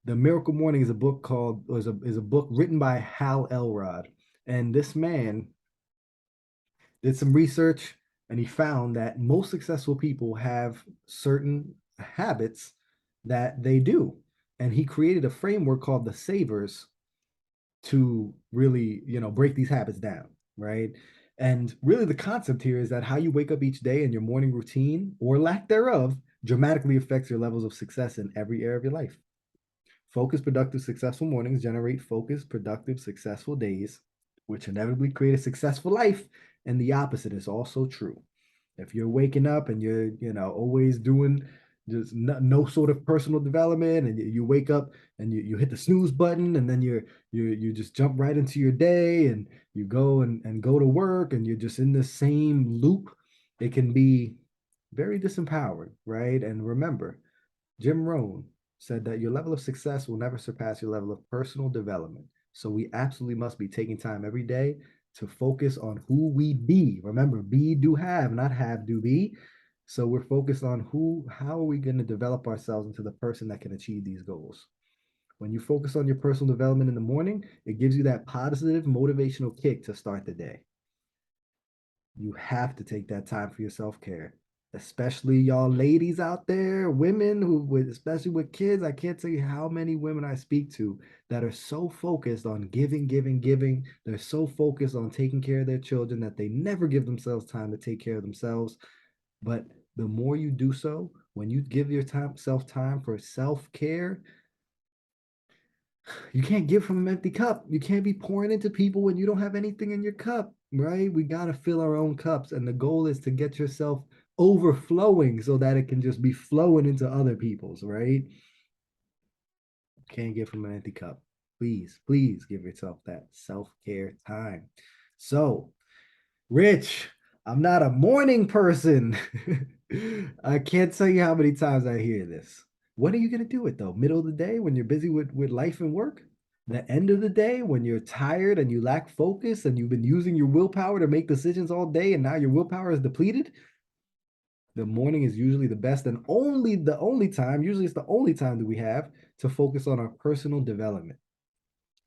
The Miracle Morning is a book called is a book written by Hal Elrod, and this man did some research and he found that most successful people have certain habits that they do, and he created a framework called the Savers to really, break these habits down, right? And really the concept here is that how you wake up each day and your morning routine or lack thereof dramatically affects your levels of success in every area of your life. Focused, productive, successful mornings generate focused, productive, successful days, which inevitably create a successful life. And the opposite is also true. If you're waking up and you're, always doing just no sort of personal development, and you wake up and you hit the snooze button, and then you just jump right into your day, and you go and go to work, and you're just in the same loop, it can be very disempowering, right? And remember, Jim Rohn said that your level of success will never surpass your level of personal development. So we absolutely must be taking time every day to focus on who we be. Remember, be do have, not have do be. So we're focused on how are we going to develop ourselves into the person that can achieve these goals. When you focus on your personal development in the morning, it gives you that positive motivational kick to start the day. You have to take that time for your self-care, especially y'all ladies out there, women who with especially with kids. I can't tell you how many women I speak to that are so focused on giving, giving, giving. They're so focused on taking care of their children that they never give themselves time to take care of themselves. But the more you do so, when you give your time for self-care, you can't give from an empty cup. You can't be pouring into people when you don't have anything in your cup, right? We got to fill our own cups. And the goal is to get yourself overflowing so that it can just be flowing into other people's, right? Can't give from an empty cup. Please, please give yourself that self care time. So, Rich, I'm not a morning person. I can't tell you how many times I hear this. What are you going to do it though? Middle of the day when you're busy with life and work? The end of the day when you're tired and you lack focus and you've been using your willpower to make decisions all day and now your willpower is depleted? The morning is usually the best and the only time, usually it's the only time that we have to focus on our personal development.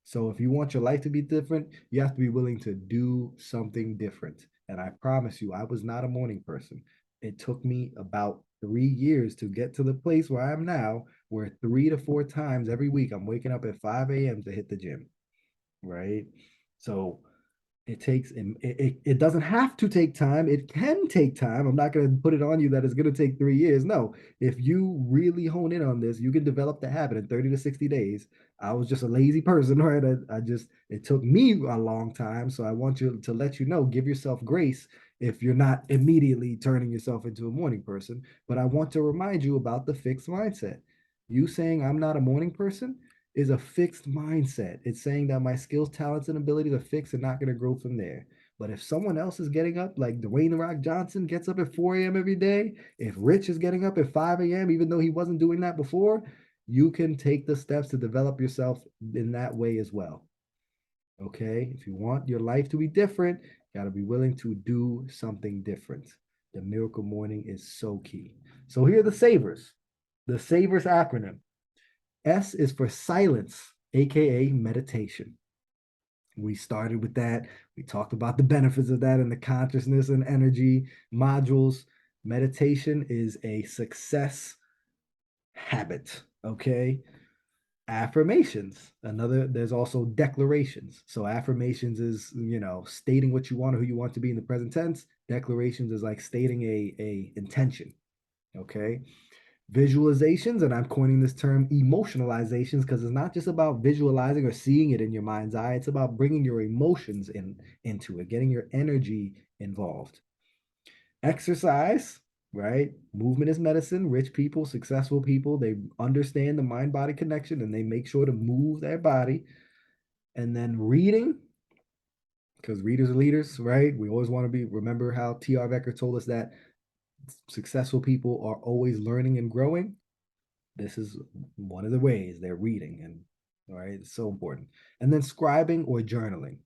So if you want your life to be different, you have to be willing to do something different. And I promise you, I was not a morning person. It took me about 3 years to get to the place where I am now, where 3 to 4 times every week I'm waking up at 5 a.m. to hit the gym, right? So it takes it doesn't have to take time. It can take time. I'm not going to put it on you that it's going to take 3 years. No, if you really hone in on this, you can develop the habit in 30 to 60 days. I was just a lazy person, right? I just it took me a long time. So I want you to let you know, give yourself grace if you're not immediately turning yourself into a morning person. But I want to remind you about the fixed mindset. You saying I'm not a morning person is a fixed mindset. It's saying that my skills, talents, and abilities are fixed and not going to grow from there. But if someone else is getting up, like Dwayne The Rock Johnson gets up at 4 a.m. every day, if Rich is getting up at 5 a.m., even though he wasn't doing that before, you can take the steps to develop yourself in that way as well. Okay? If you want your life to be different, you got to be willing to do something different. The miracle morning is so key. So here are the savers. The savers acronym. S is for silence, aka meditation. We started with that. We talked about the benefits of that in the consciousness and energy modules. Meditation is a success habit, okay? Affirmations. There's also declarations. So affirmations is, stating what you want or who you want to be in the present tense. Declarations is like stating a intention, okay? Visualizations, and I'm coining this term emotionalizations because it's not just about visualizing or seeing it in your mind's eye. It's about bringing your emotions into it, getting your energy involved. Exercise, right? Movement is medicine. Rich people, successful people, they understand the mind body connection and they make sure to move their body. And then reading, because readers are leaders, right? We always want to be, remember how T.R. Becker told us that successful people are always learning and growing. This is one of the ways they're reading, and all right, it's so important. And then scribing or journaling.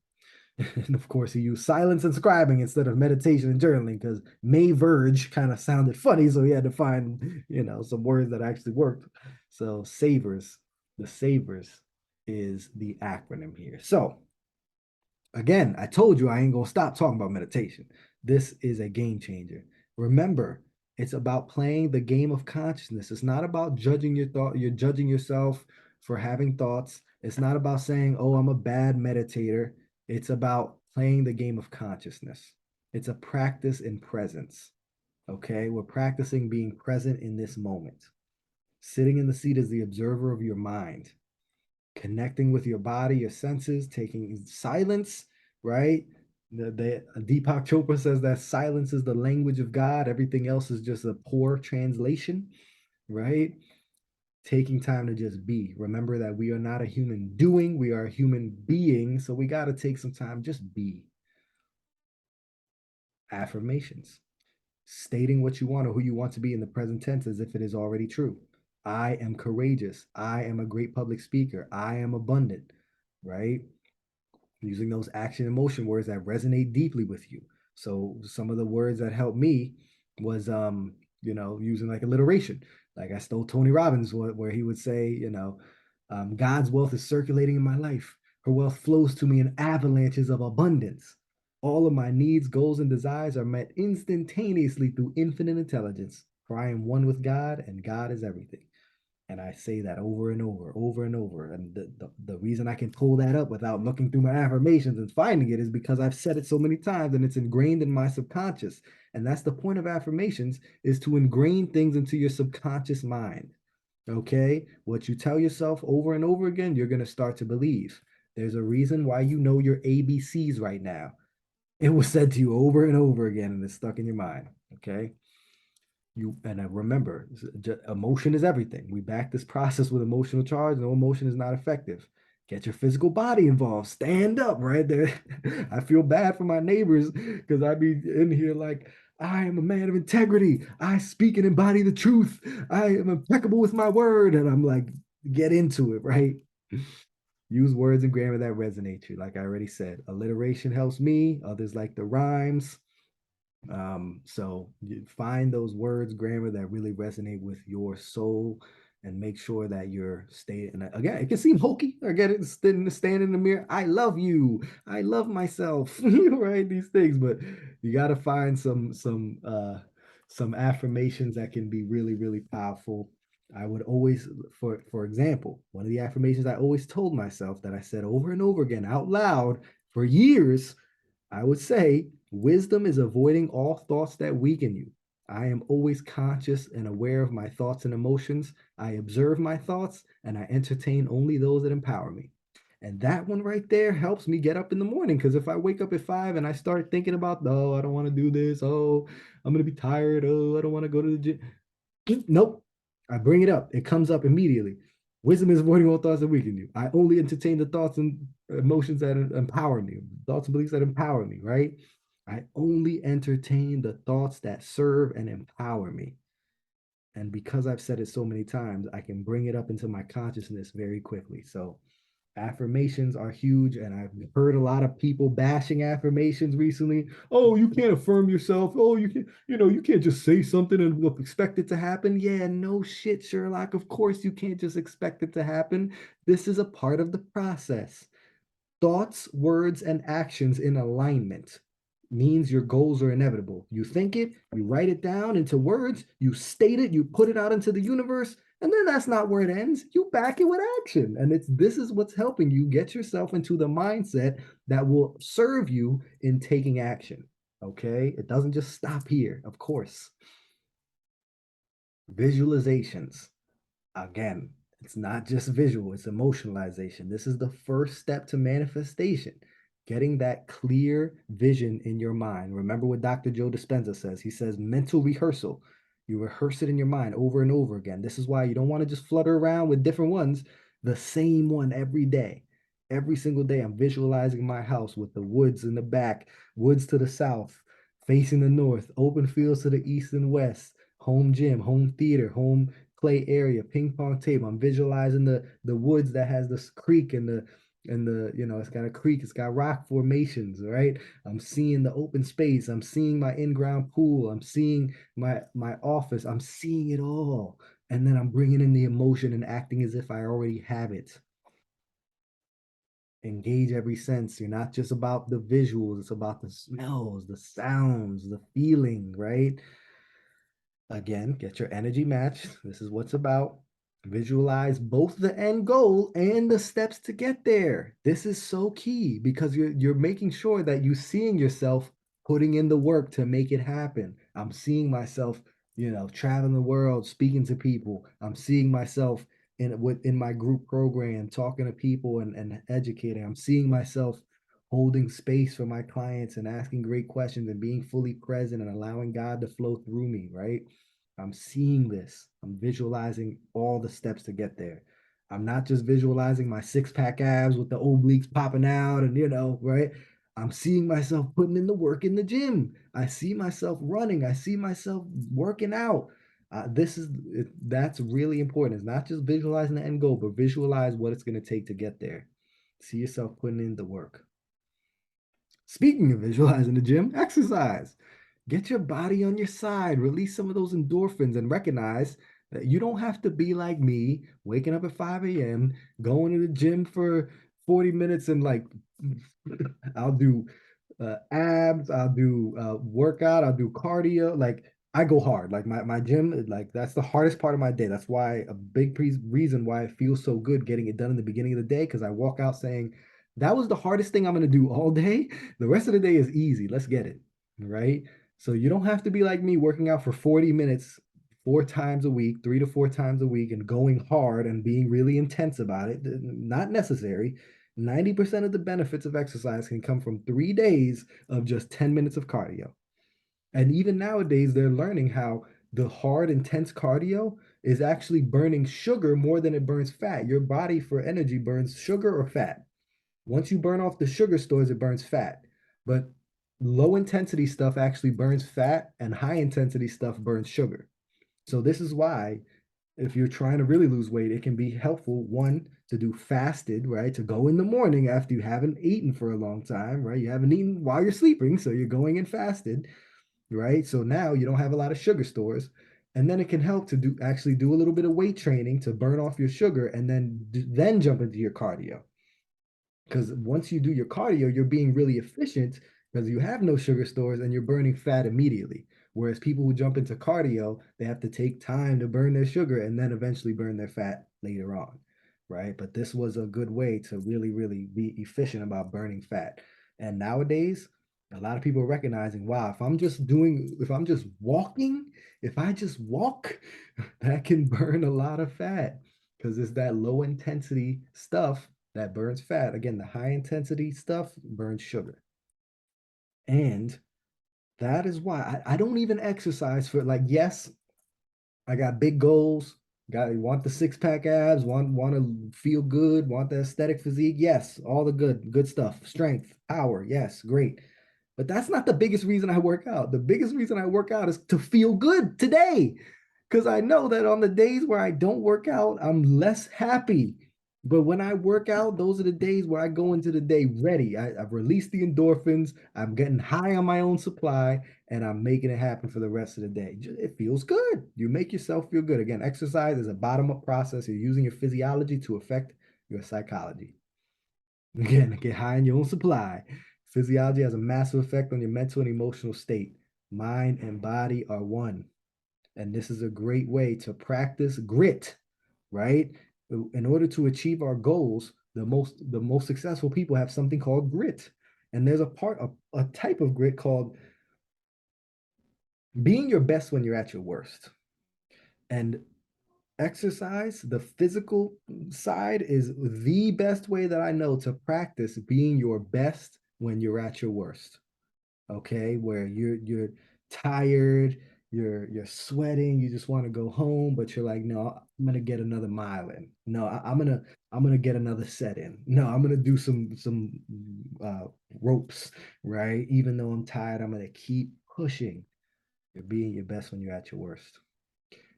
And of course, he used silence and scribing instead of meditation and journaling because May Verge kind of sounded funny, so he had to find, some words that actually worked. So SAVERS, the SAVERS is the acronym here. So again, I told you I ain't gonna stop talking about meditation. This is a game changer. Remember, it's about playing the game of consciousness. It's not about judging your thought, you're judging yourself for having thoughts. It's not about saying, oh, I'm a bad meditator. It's about playing the game of consciousness. It's a practice in presence. Okay, we're practicing being present in this moment, sitting in the seat as the observer of your mind, connecting with your body, your senses, taking silence, right? The Deepak Chopra says that silence is the language of God. Everything else is just a poor translation, right? Taking time to just be. Remember that we are not a human doing, we are a human being. So we got to take some time, just be. Affirmations, stating what you want or who you want to be in the present tense as if it is already true. I am courageous. I am a great public speaker. I am abundant, right? Using those action and motion words that resonate deeply with you. So some of the words that helped me was using like alliteration. Like I stole Tony Robbins where he would say, God's wealth is circulating in my life. Her wealth flows to me in avalanches of abundance. All of my needs, goals, and desires are met instantaneously through infinite intelligence. For I am one with God, and God is everything. And I say that over and over, over and over. And the reason I can pull that up without looking through my affirmations and finding it is because I've said it so many times and it's ingrained in my subconscious. And that's the point of affirmations, is to ingrain things into your subconscious mind. Okay? What you tell yourself over and over again, you're going to start to believe. There's a reason why you know your ABCs right now. It was said to you over and over again and it's stuck in your mind. Okay? Remember, emotion is everything. We back this process with emotional charge. No emotion is not effective. Get your physical body involved. Stand up right there. I feel bad for my neighbors because I be in here like, I am a man of integrity. I speak and embody the truth. I am impeccable with my word. And I'm like, get into it, right? Use words and grammar that resonate you. Like I already said, alliteration helps me. Others like the rhymes. So you find those words, grammar that really resonate with your soul and make sure that you're staying. And again, it can seem hokey. I get it. Stand in the mirror. I love you. I love myself. Right? These things, but you got to find some affirmations that can be really, really powerful. I would always, for example, one of the affirmations I always told myself that I said over and over again out loud for years, I would say wisdom is avoiding all thoughts that weaken you. I am always conscious and aware of my thoughts and emotions. I observe my thoughts and I entertain only those that empower me. And that one right there helps me get up in the morning because if I wake up at 5 and I start thinking about, oh, I don't want to do this. Oh, I'm going to be tired. Oh, I don't want to go to the gym. Nope. I bring it up. It comes up immediately. Wisdom is avoiding all thoughts that weaken you. I only entertain the thoughts and emotions that empower me, thoughts and beliefs that empower me, right? I only entertain the thoughts that serve and empower me. And because I've said it so many times, I can bring it up into my consciousness very quickly. So affirmations are huge, and I've heard a lot of people bashing affirmations recently. Oh, you can't affirm yourself. Oh, you can't just say something and expect it to happen. Yeah, no shit, Sherlock. Of course you can't just expect it to happen. This is a part of the process. Thoughts, words, and actions in alignment means your goals are inevitable. You think it, you write it down into words, you state it, you put it out into the universe, and then that's not where it ends. You back it with action. And this is what's helping you get yourself into the mindset that will serve you in taking action. Okay? It doesn't just stop here, of course. Visualizations. Again, it's not just visual, it's emotionalization. This is the first step to manifestation. getting that clear vision in your mind. Remember what Dr. Joe Dispenza says. He says mental rehearsal. You rehearse it in your mind over and over again. This is why you don't want to just flutter around with different ones, the same one every day. Every single day, I'm visualizing my house with the woods in the back, woods to the south, facing the north, open fields to the east and west, home gym, home theater, home play area, ping pong table. I'm visualizing the woods that has this creek and the it's got a creek, it's got rock formations, right? I'm seeing the open space, I'm seeing my in-ground pool, I'm seeing my office, I'm seeing it all. And then I'm bringing in the emotion and acting as if I already have it. Engage every sense. You're not just about the visuals, it's about the smells, the sounds, the feeling, right? Again, get your energy matched. This is what's about. Visualize both the end goal and the steps to get there. This is so key because you're making sure that you seeing yourself putting in the work to make it happen. I'm seeing myself, traveling the world, speaking to people. I'm seeing myself in my group program, talking to people and educating. I'm seeing myself holding space for my clients and asking great questions and being fully present and allowing God to flow through me, right? I'm seeing this. I'm visualizing all the steps to get there. I'm not just visualizing my six pack abs with the obliques popping out and, right? I'm seeing myself putting in the work in the gym. I see myself running. I see myself working out. That's really important. It's not just visualizing the end goal, but visualize what it's going to take to get there. See yourself putting in the work. Speaking of visualizing the gym, exercise. Get your body on your side, release some of those endorphins, and recognize that you don't have to be like me, waking up at 5 a.m., going to the gym for 40 minutes and like, I'll do abs, I'll do workout, I'll do cardio. Like, I go hard. Like, my gym, like, that's the hardest part of my day. That's why a big reason why it feels so good getting it done in the beginning of the day, because I walk out saying, that was the hardest thing I'm going to do all day. The rest of the day is easy. Let's get it. Right. So you don't have to be like me working out for 40 minutes 4 times a week, 3 to 4 times a week, and going hard and being really intense about it. Not necessary. 90% of the benefits of exercise can come from 3 days of just 10 minutes of cardio. And even nowadays, they're learning how the hard, intense cardio is actually burning sugar more than it burns fat. Your body for energy burns sugar or fat. Once you burn off the sugar stores, it burns fat. But low intensity stuff actually burns fat, and high intensity stuff burns sugar. So this is why if you're trying to really lose weight, it can be helpful, one, to do fasted, right? To go in the morning after you haven't eaten for a long time, right? You haven't eaten while you're sleeping, so you're going in fasted, right? So now you don't have a lot of sugar stores. And then it can help to do a little bit of weight training to burn off your sugar and then jump into your cardio. Because once you do your cardio, you're being really efficient because you have no sugar stores and you're burning fat immediately. Whereas people who jump into cardio, they have to take time to burn their sugar and then eventually burn their fat later on, right? But this was a good way to really, really be efficient about burning fat. And nowadays, a lot of people are recognizing, wow, if I'm just walking, if I just walk, that can burn a lot of fat because it's that low intensity stuff that burns fat. Again, the high intensity stuff burns sugar. And that is why I don't even exercise for like, yes, I got big goals. Got want the six pack abs, want to feel good, want the aesthetic physique. Yes, all the good stuff. Strength, power. Yes, great. But that's not the biggest reason I work out. The biggest reason I work out is to feel good today. Because I know that on the days where I don't work out, I'm less happy. But when I work out, those are the days where I go into the day ready. I've released the endorphins. I'm getting high on my own supply and I'm making it happen for the rest of the day. It feels good. You make yourself feel good. Again, exercise is a bottom up process. You're using your physiology to affect your psychology. Again, get high on your own supply. Physiology has a massive effect on your mental and emotional state. Mind and body are one. And this is a great way to practice grit, right? In order to achieve our goals, the most successful people have something called grit. And there's a type of grit called being your best when you're at your worst. And exercise, the physical side, is the best way that I know to practice being your best when you're at your worst. Okay, where you're tired, you're sweating, you just want to go home, but you're like, no, I'm gonna get another mile in. No, I'm gonna get another set in. No, I'm gonna do some uh, ropes, right? Even though I'm tired, I'm gonna keep pushing. You're being your best when you're at your worst.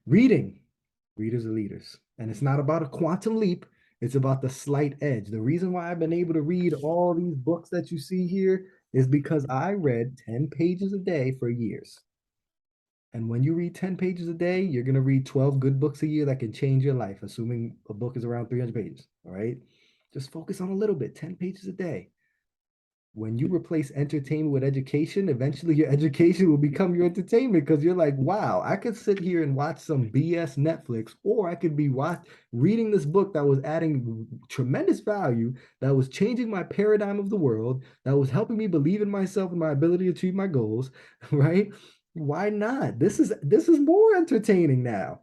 Reading, readers are leaders, and it's not about a quantum leap. It's about the slight edge. The reason why I've been able to read all these books that you see here is because I read 10 pages a day for years. And when you read 10 pages a day, you're going to read 12 good books a year that can change your life, assuming a book is around 300 pages. All right. Just focus on a little bit, 10 pages a day. When you replace entertainment with education, eventually your education will become your entertainment because you're like, wow, I could sit here and watch some BS Netflix, or I could be reading this book that was adding tremendous value, that was changing my paradigm of the world, that was helping me believe in myself and my ability to achieve my goals, right? Why not? This is more entertaining now.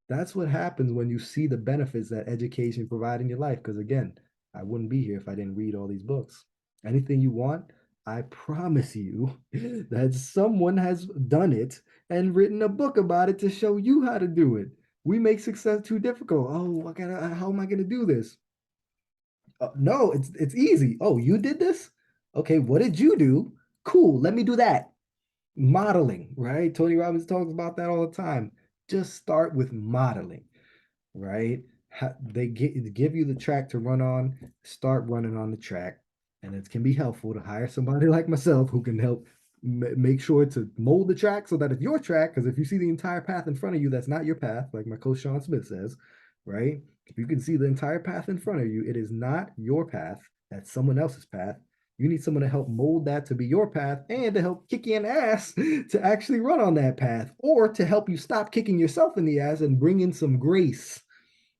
That's what happens when you see the benefits that education provide in your life. Because again, I wouldn't be here if I didn't read all these books. Anything you want, I promise you that someone has done it and written a book about it to show you how to do it. We make success too difficult. Oh, how am I gonna do this? No, it's easy. Oh, you did this? Okay, what did you do? Cool, let me do that. Modeling, right? Tony Robbins talks about that all the time. Just start with modeling, right? They give you the track to run on, start running on the track. And it can be helpful to hire somebody like myself who can help make sure to mold the track so that it's your track. Because if you see the entire path in front of you, that's not your path, like my coach Sean Smith says, right? If you can see the entire path in front of you, it is not your path, that's someone else's path. You need someone to help mold that to be your path and to help kick you in the ass to actually run on that path, or to help you stop kicking yourself in the ass and bring in some grace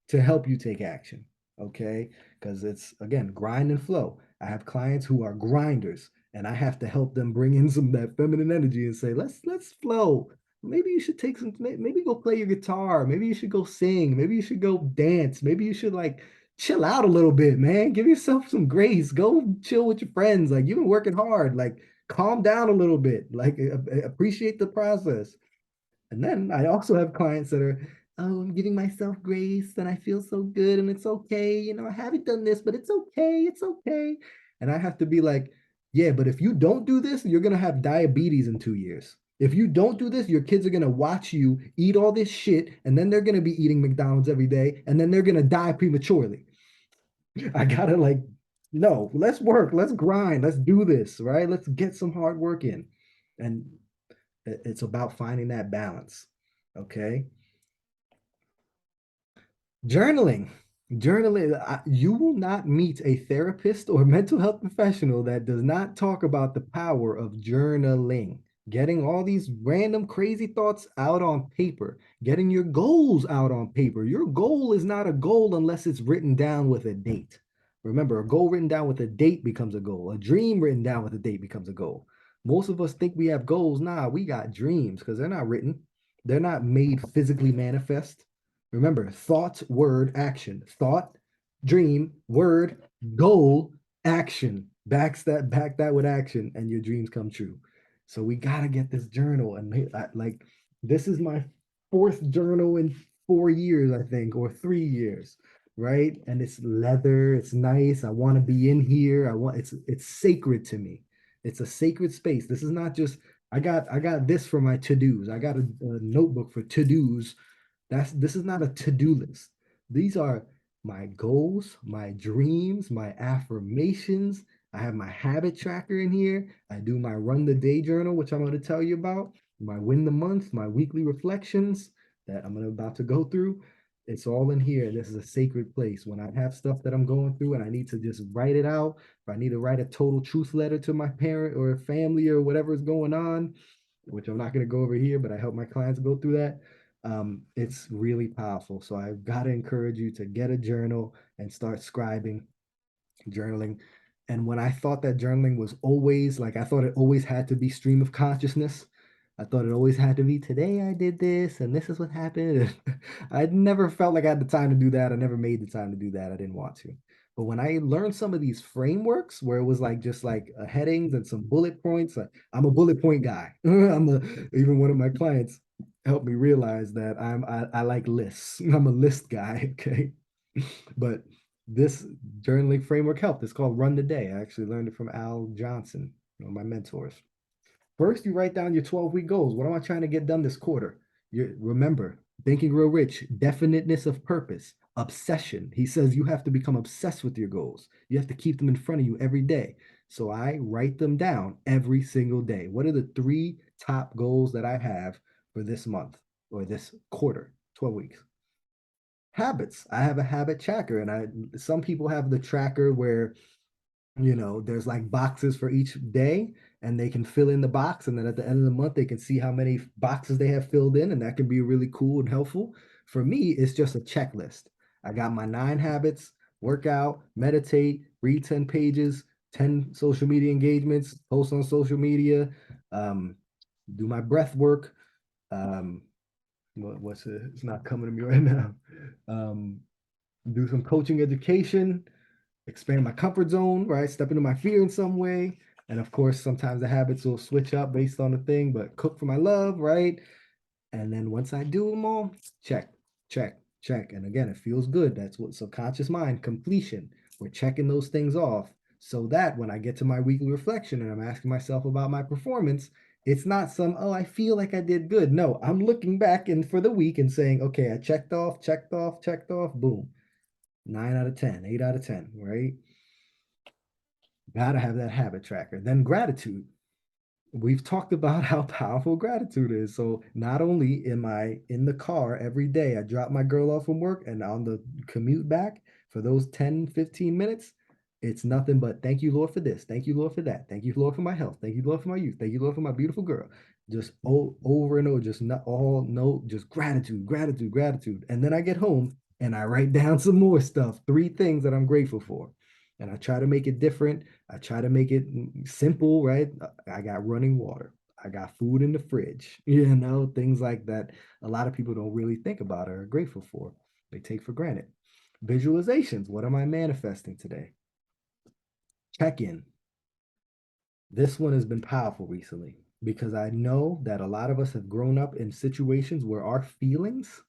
to help you take action. Okay. Because it's, again, grind and flow. I have clients who are grinders, and I have to help them bring in some of that feminine energy and say, let's flow. Maybe you should take some, maybe go play your guitar. Maybe you should go sing. Maybe you should go dance. Maybe you should like chill out a little bit, man. Give yourself some grace. Go chill with your friends. Like, you've been working hard. Like, calm down a little bit. Like, appreciate the process. And then I also have clients that are, oh, I'm giving myself grace and I feel so good and it's okay. I haven't done this, but it's okay. It's okay. And I have to be like, yeah, but if you don't do this, you're going to have diabetes in 2 years. If you don't do this, your kids are going to watch you eat all this shit, and then they're going to be eating McDonald's every day, and then they're going to die prematurely. I got to like, no, let's work, let's grind, let's do this, right? Let's get some hard work in. And it's about finding that balance. Okay. Journaling. Journaling. You will not meet a therapist or mental health professional that does not talk about the power of journaling. Getting all these random crazy thoughts out on paper, getting your goals out on paper. Your goal is not a goal unless it's written down with a date. Remember, a goal written down with a date becomes a goal. A dream written down with a date becomes a goal. Most of us think we have goals. Nah, we got dreams because they're not written. They're not made physically manifest. Remember, thought, word, action. Thought, dream, word, goal, action. Back that with action, and your dreams come true. So we gotta get this journal, and like this is my fourth journal in 4 years, I think, or 3 years, right? And it's leather, it's nice. I want to be in here. It's sacred to me. It's a sacred space. This is not just I got this for my to-dos. I got a notebook for to-dos. This is not a to-do list. These are my goals, my dreams, my affirmations. I have my habit tracker in here. I do my run the day journal, which I'm going to tell you about, my win the month, my weekly reflections that I'm about to go through. It's all in here. This is a sacred place. When I have stuff that I'm going through and I need to just write it out, if I need to write a total truth letter to my parent or family or whatever is going on, which I'm not going to go over here, but I help my clients go through that. It's really powerful. So I've got to encourage you to get a journal and start scribing, journaling. And when I thought that journaling was always like, I thought it always had to be stream of consciousness. I thought it always had to be today I did this and this is what happened. I never felt like I had the time to do that. I never made the time to do that. I didn't want to. But when I learned some of these frameworks where it was like just like headings and some bullet points, I'm a bullet point guy. Even one of my clients helped me realize that I like lists. I'm a list guy. Okay. But this journaling framework helped. It's called Run the Day. I actually learned it from Al Johnson, one of my mentors. First, you write down your 12-week goals. What am I trying to get done this quarter? Remember, Thinking Real Rich, definiteness of purpose, obsession. He says you have to become obsessed with your goals. You have to keep them in front of you every day. So I write them down every single day. What are the 3 top goals that I have for this month or this quarter, 12 weeks? Habits. I have a habit tracker, and some people have the tracker where there's like boxes for each day, and they can fill in the box, and then at the end of the month they can see how many boxes they have filled in, and that can be really cool and helpful. For me, it's just a checklist. I got my 9 habits: workout, meditate, read 10 pages, 10 social media engagements, post on social media, um, do my breath work. um, what's it? It's not coming to me right now. um, do some coaching education, expand my comfort zone, right? Step into my fear in some way. And of course, sometimes the habits will switch up based on the thing, but cook for my love, right? And then once I do them all, check, check, check. And again, it feels good. That's what subconscious mind, completion. We're checking those things off so that when I get to my weekly reflection and I'm asking myself about my performance, it's not oh, I feel like I did good. No, I'm looking back and for the week and saying, okay, I checked off, checked off, checked off, boom. 9 out of 10, 8 out of 10, right? Gotta have that habit tracker. Then gratitude. We've talked about how powerful gratitude is. So not only am I in the car every day, I drop my girl off from work, and on the commute back for those 10, 15 minutes, it's nothing but thank you, Lord, for this. Thank you, Lord, for that. Thank you, Lord, for my health. Thank you, Lord, for my youth. Thank you, Lord, for my beautiful girl. Just over and over, just not all, no, just gratitude, gratitude, gratitude. And then I get home and I write down some more stuff, 3 things that I'm grateful for. And I try to make it different. I try to make it simple, right? I got running water. I got food in the fridge, things like that. A lot of people don't really think about or are grateful for. They take for granted. Visualizations. What am I manifesting today? Check in. This one has been powerful recently because I know that a lot of us have grown up in situations where our feelings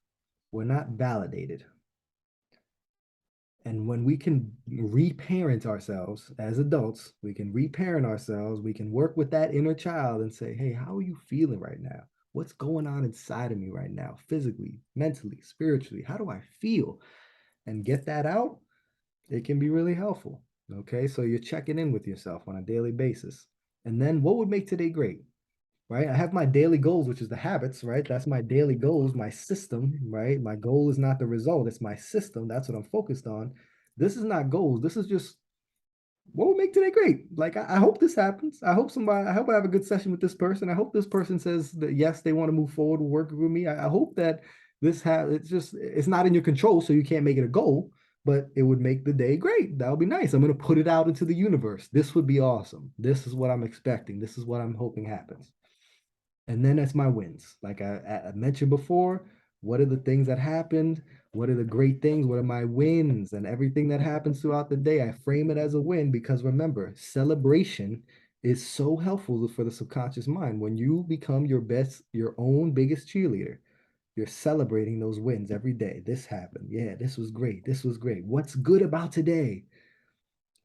were not validated. And when we can reparent ourselves as adults, we can reparent ourselves, we can work with that inner child and say, hey, how are you feeling right now? What's going on inside of me right now, physically, mentally, spiritually? How do I feel? And get that out, it can be really helpful. Okay, so you're checking in with yourself on a daily basis. And then what would make today great? Right? I have my daily goals, which is the habits, right? That's my daily goals, my system, right? My goal is not the result, it's my system. That's what I'm focused on. This is not goals. This is just what will make today great. Like, I hope this happens. I hope I have a good session with this person. I hope this person says that yes, they want to move forward working with me. I hope that it's not in your control, so you can't make it a goal, but it would make the day great. That would be nice. I'm going to put it out into the universe. This would be awesome. This is what I'm expecting. This is what I'm hoping happens. And then that's my wins. Like I mentioned before, what are the things that happened? What are the great things? What are my wins? And everything that happens throughout the day, I frame it as a win because remember, celebration is so helpful for the subconscious mind. When you become your own biggest cheerleader, you're celebrating those wins every day. This happened. Yeah, this was great. This was great. What's good about today?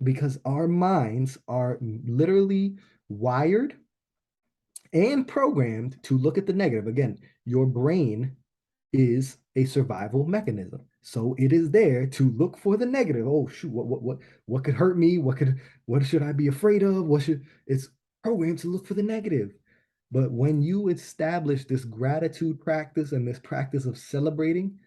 Because our minds are literally wired and programmed to look at the negative. Again, your brain is a survival mechanism. So it is there to look for the negative. Oh shoot, what could hurt me? What should I be afraid of? It's programmed to look for the negative. But when you establish this gratitude practice and this practice of celebrating,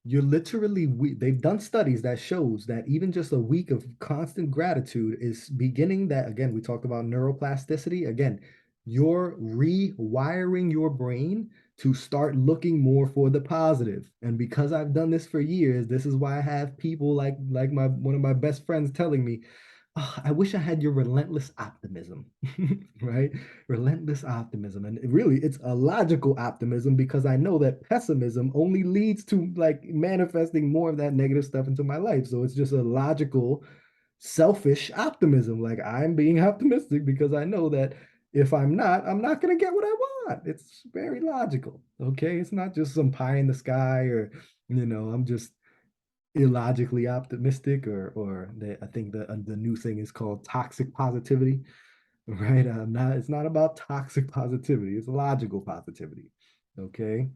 you're literally they've done studies that shows that even just a week of constant gratitude is beginning that, again, we talked about neuroplasticity. Again, you're rewiring your brain to start looking more for the positive. And because I've done this for years, this is why I have people like my one of my best friends telling me, I wish I had your relentless optimism, right? Relentless optimism. And really, it's a logical optimism because I know that pessimism only leads to like manifesting more of that negative stuff into my life. So it's just a logical, selfish optimism. Like I'm being optimistic because I know that if I'm not going to get what I want. It's very logical. Okay. It's not just some pie in the sky or, I'm just illogically optimistic or I think the new thing is called toxic positivity, right? Not It's not about toxic positivity, it's logical positivity. Okay.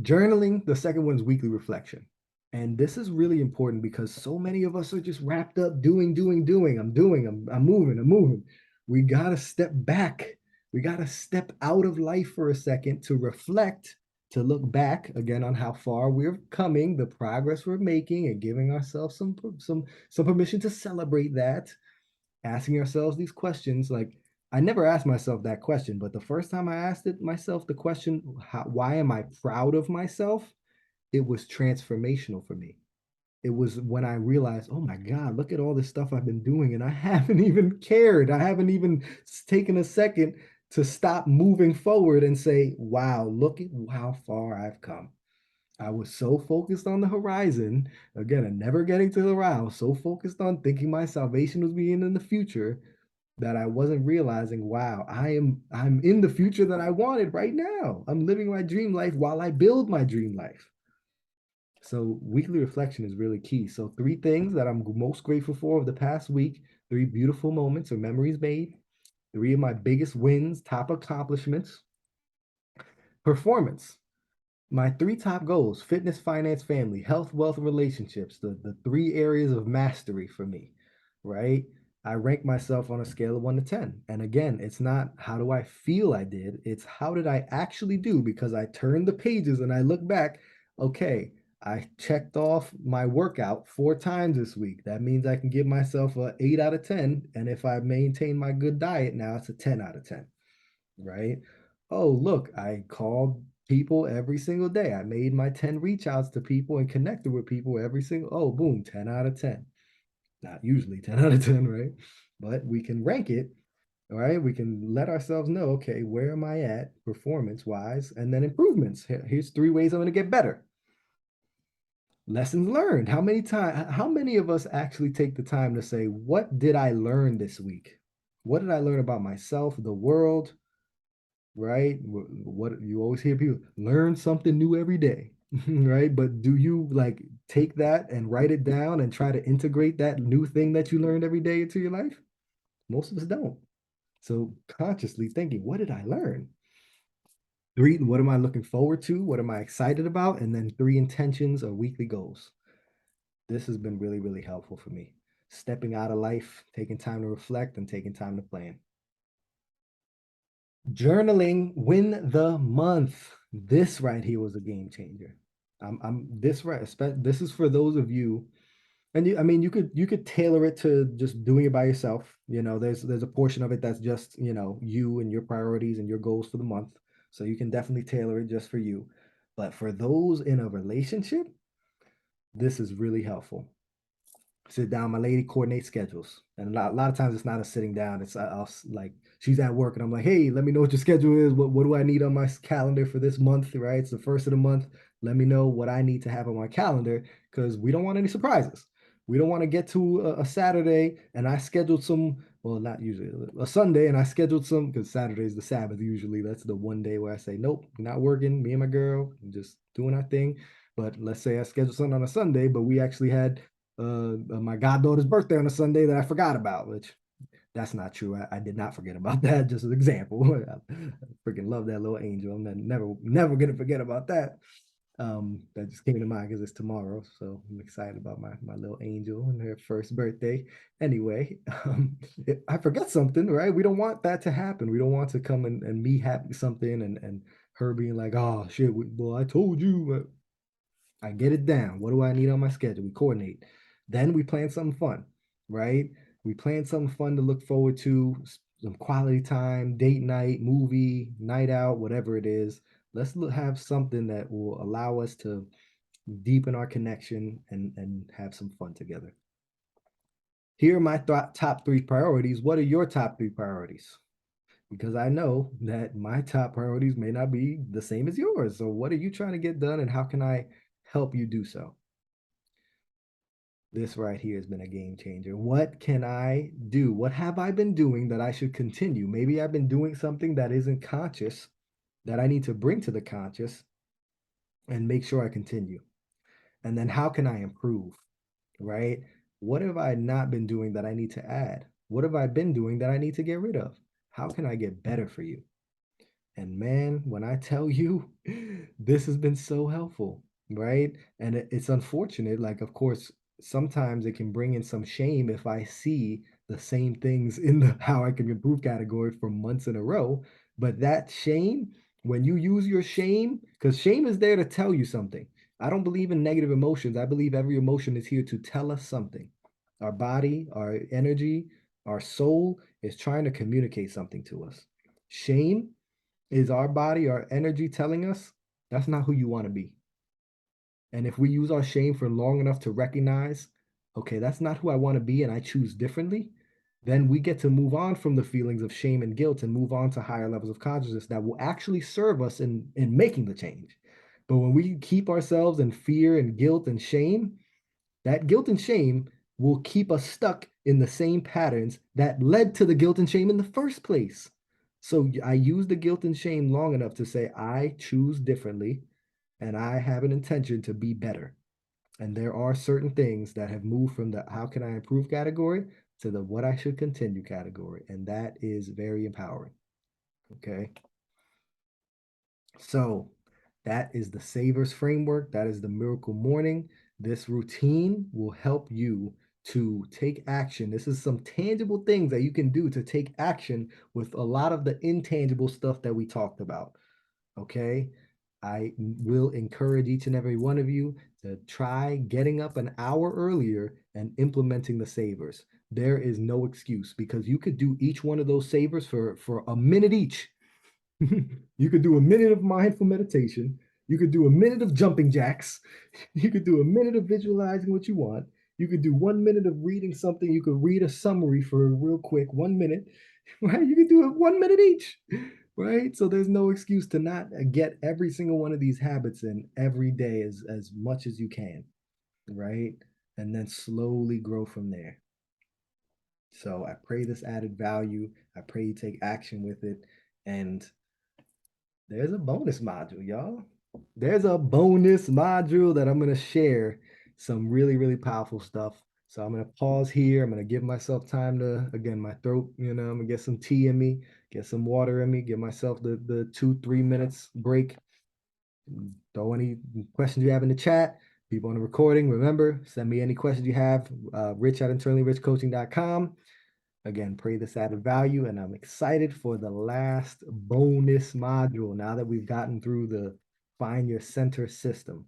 Journaling, the second one's weekly reflection. And this is really important because so many of us are just wrapped up doing. I'm moving, I'm moving. We got to step back. We got to step out of life for a second to reflect, to look back again on how far we're coming, the progress we're making, and giving ourselves some permission to celebrate that, asking ourselves these questions. Like I never asked myself that question, but the first time I asked it myself the question, why am I proud of myself? It was transformational for me. It was when I realized, oh my God, look at all this stuff I've been doing, and I haven't even cared. I haven't even taken a second to stop moving forward and say, wow, look at how far I've come. I was so focused on the horizon, again, and never getting to the wow, so focused on thinking my salvation was being in the future that I wasn't realizing, wow, I'm in the future that I wanted right now. I'm living my dream life while I build my dream life. So weekly reflection is really key. So three things that I'm most grateful for of the past week, three beautiful moments or memories made, three of my biggest wins, top accomplishments, performance. My three top goals: fitness, finance, family, health, wealth, relationships, the three areas of mastery for me, right? I rank myself on a scale of 1 to 10. And again, it's not how do I feel I did, it's how did I actually do because I turned the pages and I look back, okay, I checked off my workout 4 times this week. That means I can give myself a 8 out of 10. And if I maintain my good diet, now it's a 10 out of 10, right? Oh, look, I called people every single day. I made my 10 reach outs to people and connected with people every single, oh, boom, 10 out of 10. Not usually 10 out of 10, right? But we can rank it, all right? We can let ourselves know, okay, where am I at performance wise? And then improvements. Here's 3 ways I'm going to get better. Lessons learned. How many of us actually take the time to say, what did I learn this week? What did I learn about myself, the world, right? What you always hear people learn something new every day, right? But do you like take that and write it down and try to integrate that new thing that you learned every day into your life? Most of us don't. So consciously thinking, what did I learn? Three, what am I looking forward to? What am I excited about? And then three, intentions or weekly goals. This has been really, really helpful for me. Stepping out of life, taking time to reflect, and taking time to plan. Journaling win the month. This right here was a game changer. I'm this right. This is for those of you, and I mean, you could tailor it to just doing it by yourself. There's a portion of it that's just you and your priorities and your goals for the month. So you can definitely tailor it just for you. But for those in a relationship, this is really helpful. Sit down. My lady coordinates schedules, and a lot of times it's not a sitting down. It's like she's at work, and I'm like, hey, let me know what your schedule is. What do I need on my calendar for this month? Right, it's the first of the month. Let me know what I need to have on my calendar because we don't want any surprises. We don't want to get to a Saturday and I scheduled some. Well, not usually a Sunday, and I scheduled some because Saturday is the Sabbath. Usually, that's the one day where I say, nope, not working. Me and my girl just doing our thing. But let's say I scheduled something on a Sunday, but we actually had my goddaughter's birthday on a Sunday that I forgot about, which that's not true. I did not forget about that. Just as an example, I freaking love that little angel. I'm never gonna forget about that. That just came to mind because it's tomorrow, so I'm excited about my little angel and her first birthday. Anyway, I forget something, right? We don't want that to happen. We don't want to come and me having something and her being like, oh shit, well I told you. I get it down. What do I need on my schedule? We coordinate. Then we plan something fun, right? We plan something fun to look forward to, some quality time, date night, movie, night out, whatever it is. Let's have something that will allow us to deepen our connection and have some fun together. Here are my top three priorities. What are your top three priorities? Because I know that my top priorities may not be the same as yours. So, what are you trying to get done, and how can I help you do so? This right here has been a game changer. What can I do? What have I been doing that I should continue? Maybe I've been doing something that isn't conscious that I need to bring to the conscious and make sure I continue. And then how can I improve, right? What have I not been doing that I need to add? What have I been doing that I need to get rid of? How can I get better for you? And man, when I tell you, this has been so helpful, right? And it's unfortunate. Like, of course, sometimes it can bring in some shame if I see the same things in the how I can improve category for months in a row. But that shame, when you use your shame, because shame is there to tell you something. I don't believe in negative emotions. I believe every emotion is here to tell us something. Our body, our energy, our soul is trying to communicate something to us. Shame is our body, our energy telling us that's not who you want to be? And if we use our shame for long enough to recognize, okay, that's not who I want to be and I choose differently, then we get to move on from the feelings of shame and guilt and move on to higher levels of consciousness that will actually serve us in making the change. But when we keep ourselves in fear and guilt and shame, that guilt and shame will keep us stuck in the same patterns that led to the guilt and shame in the first place. So I use the guilt and shame long enough to say, I choose differently and I have an intention to be better. And there are certain things that have moved from the how can I improve category to the what I should continue category. And that is very empowering. Okay. So that is the Savers framework. That is the Miracle Morning. This routine will help you to take action. This is some tangible things that you can do to take action with a lot of the intangible stuff that we talked about. Okay. I will encourage each and every one of you to try getting up an hour earlier and implementing the savers. There is no excuse because you could do each one of those savers for a minute each. You could do a minute of mindful meditation. You could do a minute of jumping jacks. You could do a minute of visualizing what you want. You could do 1 minute of reading something. You could read a summary for real quick, 1 minute, right? You could do it 1 minute each, right? So there's no excuse to not get every single one of these habits in every day as much as you can, right? And then slowly grow from there. So I pray this added value. I pray you take action with it. And there's a bonus module, y'all. There's a bonus module that I'm going to share some really, really powerful stuff. So I'm going to pause here. I'm going to give myself time to, again, my throat, I'm going to get some tea in me, get some water in me, give myself the 2-3 minutes break. Throw any questions you have in the chat. People on the recording, remember, send me any questions you have, rich@internallyrichcoaching.com. Again, pray this added value, and I'm excited for the last bonus module now that we've gotten through the Find Your Center system.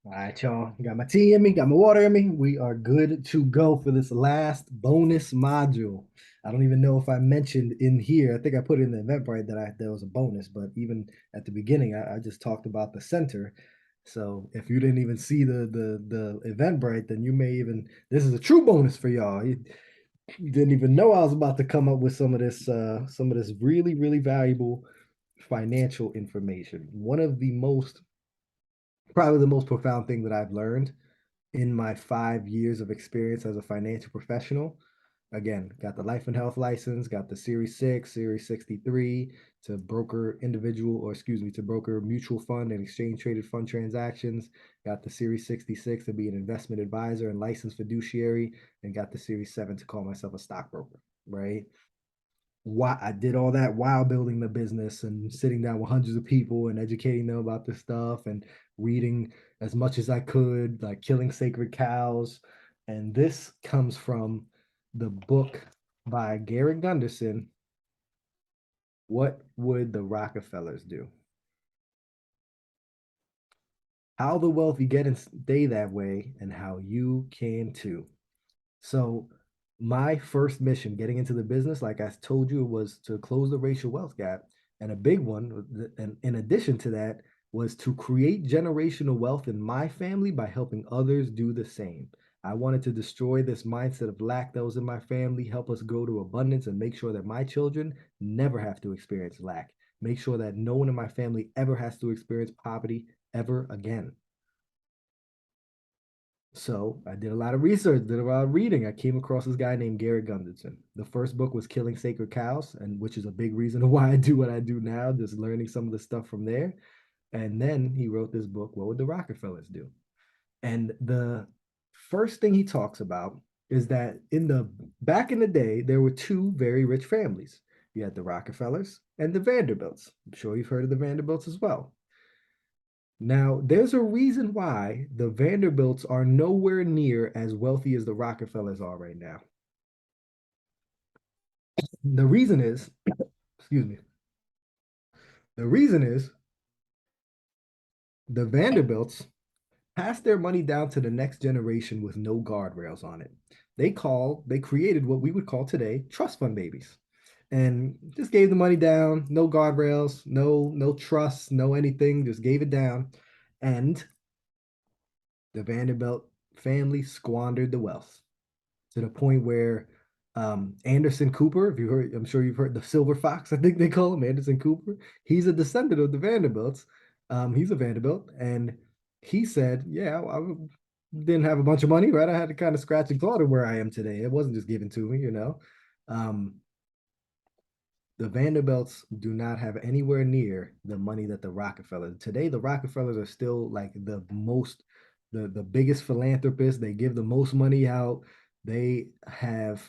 All right, y'all. Got my tea in me, got my water in me. We are good to go for this last bonus module. I don't even know if I mentioned in here. I think I put it in the Eventbrite that there was a bonus, but even at the beginning, I just talked about the center. So if you didn't even see the Eventbrite, then you may even this is a true bonus for y'all. You didn't even know I was about to come up with some of this really, really valuable financial information. One of the most probably the most profound thing that I've learned in my 5 years of experience as a financial professional. Again, got the life and health license, got the Series 6, Series 63 to broker individual, or excuse me, to broker mutual fund and exchange traded fund transactions. Got the Series 66 to be an investment advisor and licensed fiduciary, and got the Series 7 to call myself a stockbroker, right? Why I did all that while building the business and sitting down with hundreds of people and educating them about this stuff and reading as much as I could, like Killing Sacred Cows. And this comes from the book by Gary Gunderson, What Would the Rockefellers Do? How the wealthy get and stay that way, and how you can too. So my first mission getting into the business, like I told you, was to close the racial wealth gap. And a big one, and in addition to that, was to create generational wealth in my family by helping others do the same. I wanted to destroy this mindset of lack that was in my family, help us go to abundance, and make sure that my children never have to experience lack. Make sure that no one in my family ever has to experience poverty ever again. So I did a lot of research, did a lot of reading. I came across this guy named Gary Gunderson. The first book was Killing Sacred Cows, and which is a big reason why I do what I do now, just learning some of the stuff from there. And then he wrote this book, What Would the Rockefellers Do? And the first thing he talks about is that in the back in the day, there were two very rich families. You had the Rockefellers and the Vanderbilts. I'm sure you've heard of the Vanderbilts as well. Now, there's a reason why the Vanderbilts are nowhere near as wealthy as the Rockefellers are right now. The reason is, excuse me, the reason is the Vanderbilts pass their money down to the next generation with no guardrails on it. They created what we would call today trust fund babies. And just gave the money down, no guardrails, no trust, no anything, just gave it down. And the Vanderbilt family squandered the wealth to the point where Anderson Cooper, if you heard, I'm sure you've heard the Silver Fox, I think they call him Anderson Cooper. He's a descendant of the Vanderbilts. He's a Vanderbilt, and he said, "Yeah, I didn't have a bunch of money, right? I had to kind of scratch and claw to where I am today. It wasn't just given to me, you know." Um, the Vanderbilts do not have anywhere near the money that the Rockefellers. Today, the Rockefellers are still like the biggest philanthropists. They give the most money out. They have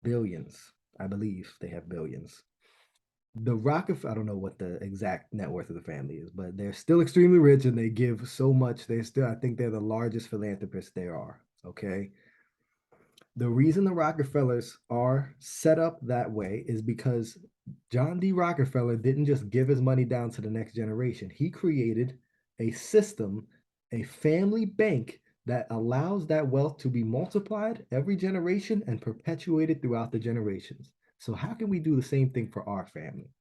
billions. I believe they have billions. The Rockefeller, I don't know what the exact net worth of the family is, but they're still extremely rich and they give so much. They're still, I think they're the largest philanthropists there are. Okay. The reason the Rockefellers are set up that way is because John D. Rockefeller didn't just give his money down to the next generation. He created a system, a family bank that allows that wealth to be multiplied every generation and perpetuated throughout the generations. So, how can we do the same thing for our family?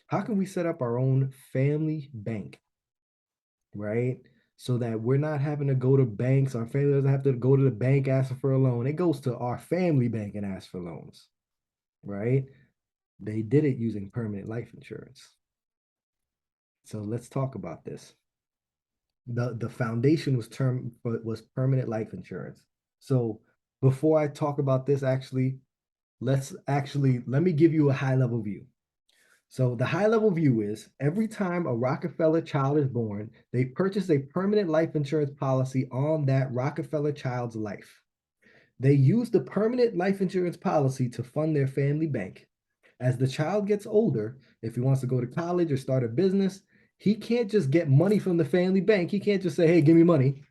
How can we set up our own family bank, right? So that we're not having to go to banks. Our family doesn't have to go to the bank asking for a loan. It goes to our family bank and asks for loans, right? They did it using permanent life insurance. So let's talk about this. The foundation was permanent life insurance. So before I talk about this, let me give you a high level view. So the high level view is every time a Rockefeller child is born, they purchase a permanent life insurance policy on that Rockefeller child's life. They use the permanent life insurance policy to fund their family bank. As the child gets older, if he wants to go to college or start a business, he can't just get money from the family bank. He can't just say, "Hey, give me money."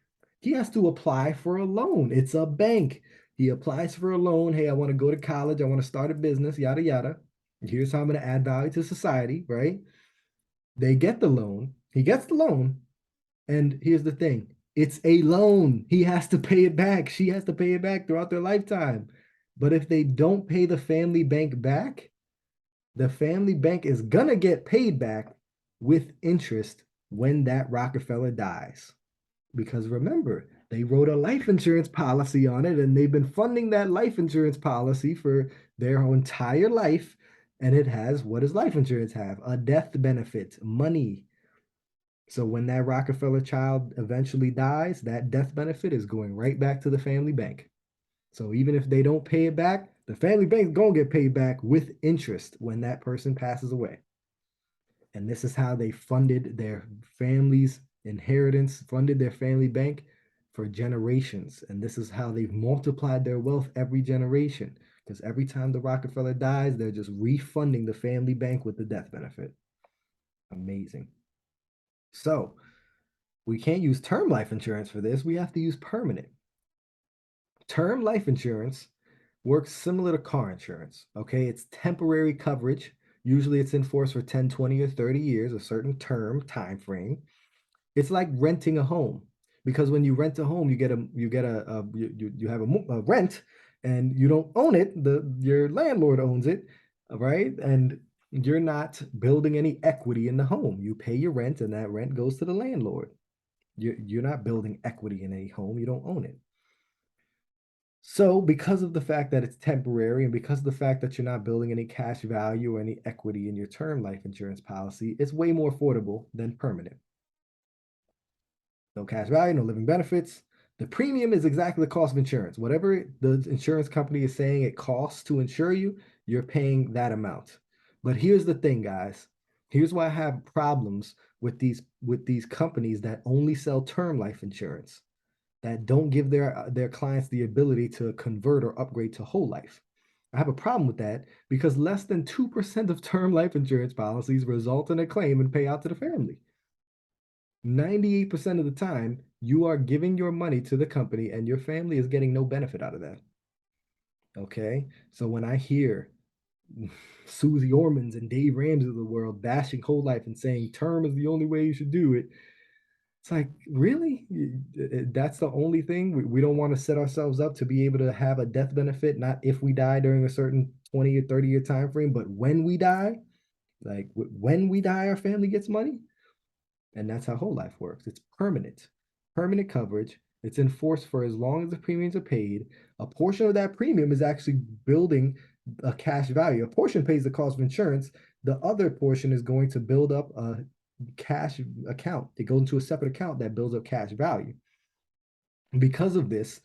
He has to apply for a loan. It's a bank. He applies for a loan. "Hey, I want to go to college. I want to start a business, yada, yada. Here's how I'm going to add value to society," right? They get the loan. He gets the loan. And here's the thing, It's a loan. He has to pay it back. She has to pay it back throughout their lifetime. But if they don't pay the family bank back, the family bank is gonna get paid back with interest when that Rockefeller dies. Because remember, they wrote a life insurance policy on it and they've been funding that life insurance policy for their entire life. And it has, what does life insurance have? A death benefit, money. So when that Rockefeller child eventually dies, that death benefit is going right back to the family bank. So even if they don't pay it back, the family bank is gonna get paid back with interest when that person passes away. And this is how they funded their family's inheritance, funded their family bank for generations. And this is how they've multiplied their wealth every generation. Because every time the Rockefeller dies, they're just refunding the family bank with the death benefit. Amazing. So we can't use term life insurance for this. We have to use permanent. Term life insurance works similar to car insurance. Okay, it's temporary coverage. Usually it's in force for 10, 20, or 30 years, a certain term time frame. It's like renting a home because when you rent a home, you have a rent and you don't own it. Your landlord owns it, right? And you're not building any equity in the home. You pay your rent and that rent goes to the landlord. You're not building equity in a home. You don't own it. So, because of the fact that it's temporary and because of the fact that you're not building any cash value or any equity in your term life insurance policy, it's way more affordable than permanent. No cash value, no living benefits. The premium is exactly the cost of insurance. Whatever the insurance company is saying it costs to insure you, you're paying that amount. But here's the thing, guys. Here's why I have problems with these companies that only sell term life insurance, that don't give their clients the ability to convert or upgrade to whole life. I have a problem with that because less than 2% of term life insurance policies result in a claim and pay out to the family. 98% of the time, you are giving your money to the company and your family is getting no benefit out of that. Okay. So when I hear Susie Ormans and Dave Ramsey of the world bashing whole life and saying term is the only way you should do it, it's like, really? That's the only thing? We don't want to set ourselves up to be able to have a death benefit, not if we die during a certain 20 or 30-year time frame, but when we die, like when we die, our family gets money. And that's how whole life works. It's permanent coverage. It's enforced for as long as the premiums are paid. A portion of that premium is actually building a cash value. A portion pays the cost of insurance. The other portion is going to build up a cash account. It goes into a separate account that builds up cash value. And because of this,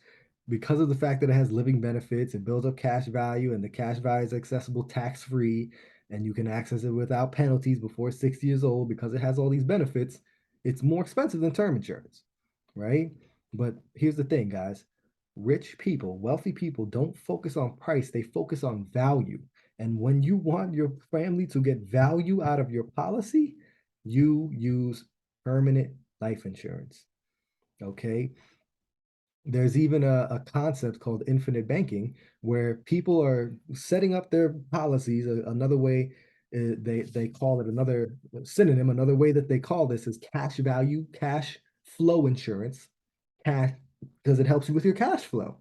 because of the fact that it has living benefits, it builds up cash value, and the cash value is accessible tax free, and you can access it without penalties before 60 years old because it has all these benefits. It's more expensive than term insurance, right? But here's the thing, guys, rich people, wealthy people don't focus on price, they focus on value. And when you want your family to get value out of your policy, you use permanent life insurance. Okay. There's even a concept called infinite banking where people are setting up their policies. Another way they call it, another synonym, another way that they call this is cash value, cash flow insurance, cash, because it helps you with your cash flow,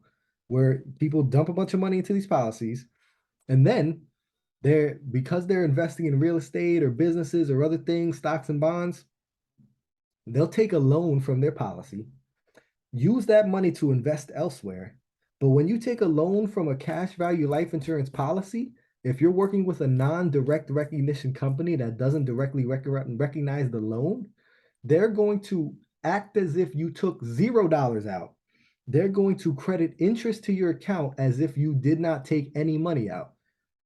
where people dump a bunch of money into these policies and then because they're investing in real estate or businesses or other things, stocks and bonds, they'll take a loan from their policy, use that money to invest elsewhere. But when you take a loan from a cash value life insurance policy, if you're working with a non-direct recognition company that doesn't directly recognize the loan, they're going to act as if you took $0 out. They're going to credit interest to your account as if you did not take any money out.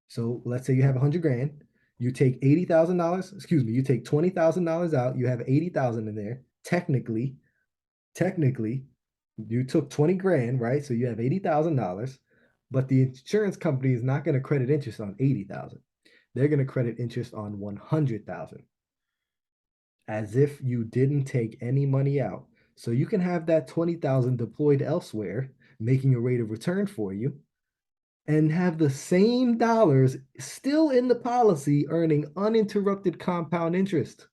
So let's say you have 100 grand, you take $80,000, excuse me, you take $20,000 out, you have 80,000 in there. Technically, you took 20 grand, right? So you have $80,000, but the insurance company is not going to credit interest on 80,000. They're going to credit interest on 100,000 as if you didn't take any money out. So you can have that 20,000 deployed elsewhere, making a rate of return for you, and have the same dollars still in the policy earning uninterrupted compound interest.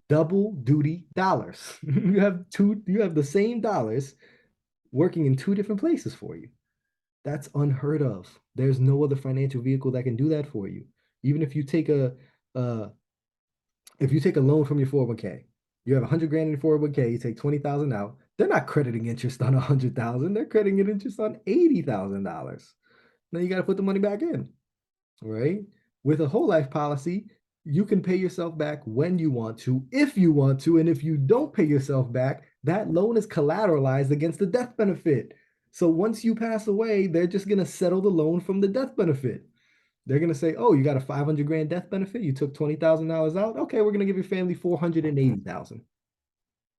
Double duty dollars. You have the same dollars working in two different places for you. That's unheard of. There's no other financial vehicle that can do that for you. Even uh, if you take a loan from your 401k, you have 100 grand in your 401k, you take 20,000 out, they're not crediting interest on 100,000, they're crediting interest on $80,000. Now you got to put the money back in, right? With a whole life policy, you can pay yourself back when you want to, if you want to, and if you don't pay yourself back, that loan is collateralized against the death benefit. So once you pass away, they're just going to settle the loan from the death benefit. They're going to say, "Oh, you got a 500 grand death benefit. You took $20,000 out. Okay, we're going to give your family 480,000."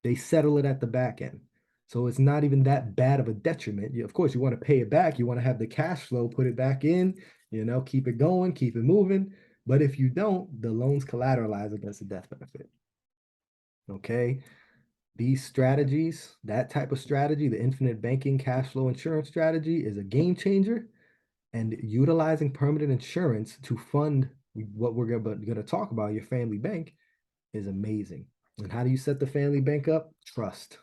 They settle it at the back end. So it's not even that bad of a detriment. Of course, you want to pay it back. You want to have the cash flow, put it back in, keep it going, keep it moving. But if you don't, the loan's collateralized against the death benefit. Okay. These strategies, that type of strategy, the infinite banking cash flow insurance strategy, is a game changer. And utilizing permanent insurance to fund what we're going to talk about, your family bank, is amazing. And how do you set the family bank up? Trust.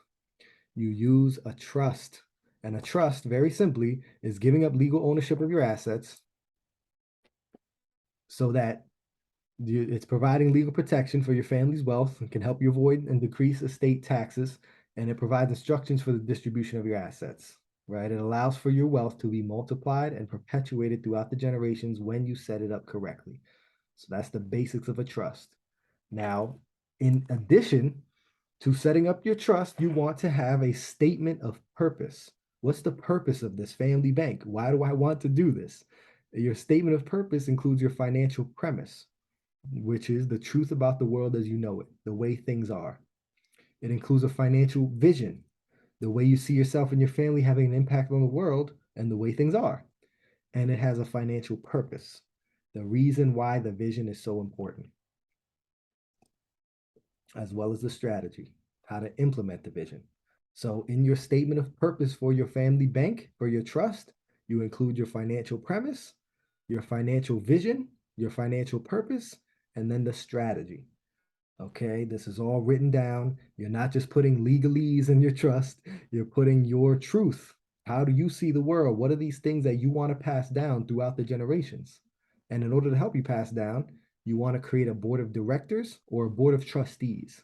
You use a trust. And a trust, very simply, is giving up legal ownership of your assets so that it's providing legal protection for your family's wealth and can help you avoid and decrease estate taxes. And it provides instructions for the distribution of your assets, right? It allows for your wealth to be multiplied and perpetuated throughout the generations when you set it up correctly. So that's the basics of a trust. Now, in addition to setting up your trust, you want to have a statement of purpose. What's the purpose of this family bank? Why do I want to do this? Your statement of purpose includes your financial premise, which is the truth about the world as you know it, the way things are. It includes a financial vision, the way you see yourself and your family having an impact on the world and the way things are. And it has a financial purpose, the reason why the vision is so important, as well as the strategy, how to implement the vision. So, in your statement of purpose for your family bank, for your trust, you include your financial premise, your financial vision, your financial purpose, and then the strategy. Okay, this is all written down. You're not just putting legalese in your trust, you're putting your truth. How do you see the world? What are these things that you want to pass down throughout the generations? And in order to help you pass down, you want to create a board of directors or a board of trustees,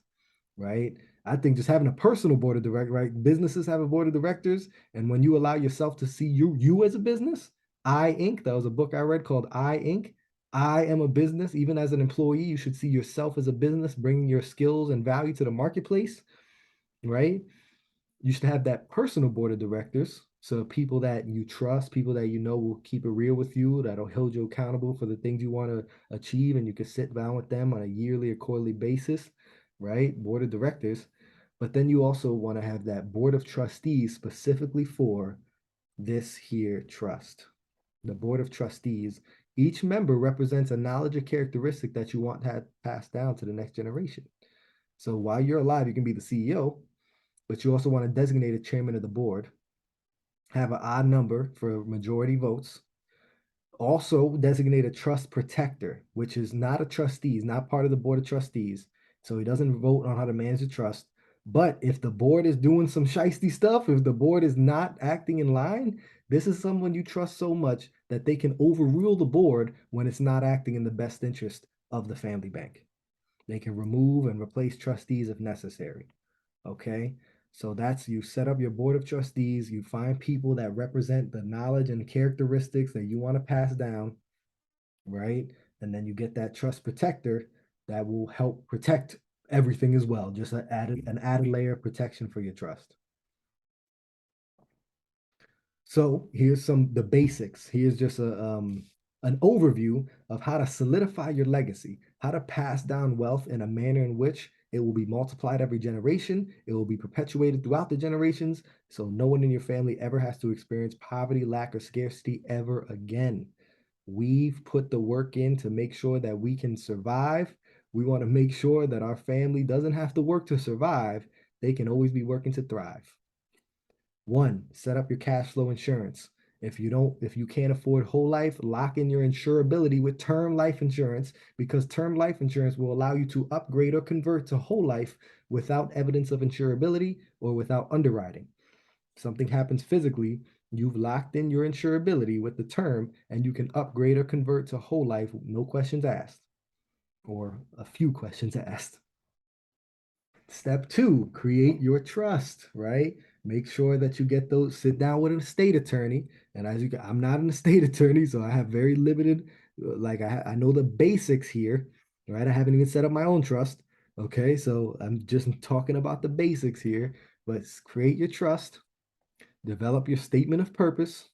right? I think just having a personal board of directors, right? Businesses have a board of directors, and when you allow yourself to see you as a business, I Inc. That was a book I read called I Inc. I am a business. Even as an employee, you should see yourself as a business, bringing your skills and value to the marketplace, right? You should have that personal board of directors. So people that you trust, people that you know will keep it real with you, that'll hold you accountable for the things you want to achieve, and you can sit down with them on a yearly or quarterly basis, right? Board of directors. But then you also want to have that board of trustees specifically for this here trust. The board of trustees, each member represents a knowledge or characteristic that you want to have passed down to the next generation. So while you're alive, you can be the CEO, but you also want to designate a chairman of the board, have an odd number for majority votes, also designate a trust protector, which is not a trustee, he's not part of the board of trustees. So he doesn't vote on how to manage the trust. But if the board is doing some shisty stuff, if the board is not acting in line, this is someone you trust so much that they can overrule the board when it's not acting in the best interest of the family bank. They can remove and replace trustees if necessary. Okay. So that's, you set up your board of trustees, you find people that represent the knowledge and characteristics that you want to pass down, right? And then you get that trust protector that will help protect everything as well. Just an added layer of protection for your trust. So here's the basics. Here's just an overview of how to solidify your legacy, how to pass down wealth in a manner in which it will be multiplied every generation. It will be perpetuated throughout the generations. So no one in your family ever has to experience poverty, lack, or scarcity ever again. We've put the work in to make sure that we can survive. We want to make sure that our family doesn't have to work to survive. They can always be working to thrive. One, set up your cash flow insurance. If you can't afford whole life, lock in your insurability with term life insurance, because term life insurance will allow you to upgrade or convert to whole life without evidence of insurability or without underwriting. If something happens physically, you've locked in your insurability with the term, and you can upgrade or convert to whole life, no questions asked, or a few questions asked. Step two, create your trust, right? Make sure that you get those, sit down with an estate attorney. And as you can, I'm not an estate attorney, so I have very limited, like I know the basics here, right? I haven't even set up my own trust. Okay, so I'm just talking about the basics here, but create your trust, develop your statement of purpose,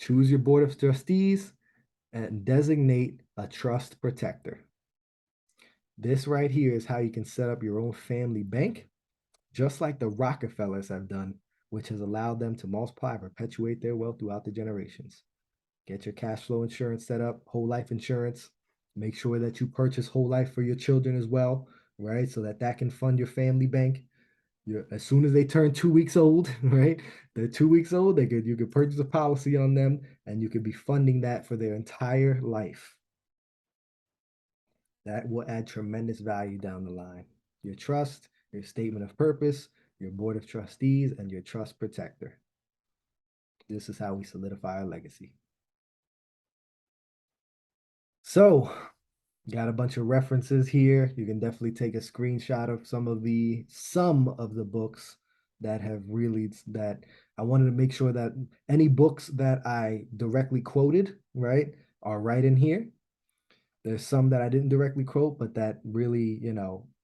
choose your board of trustees, and designate a trust protector. This right here is how you can set up your own family bank, just like the Rockefellers have done, which has allowed them to multiply and perpetuate their wealth throughout the generations. Get your cash flow insurance set up, whole life insurance. Make sure that you purchase whole life for your children as well, right? So that that can fund your family bank. As soon as they turn 2 weeks old, right? They're 2 weeks old. You could purchase a policy on them, and you could be funding that for their entire life. That will add tremendous value down the line. Your trust, your statement of purpose, your board of trustees, and your trust protector. This is how we solidify our legacy. So, got a bunch of references here. You can definitely take a screenshot of some of the books that have really that I wanted to make sure that any books that I directly quoted, right, are right in here. There's some that I didn't directly quote, but that really,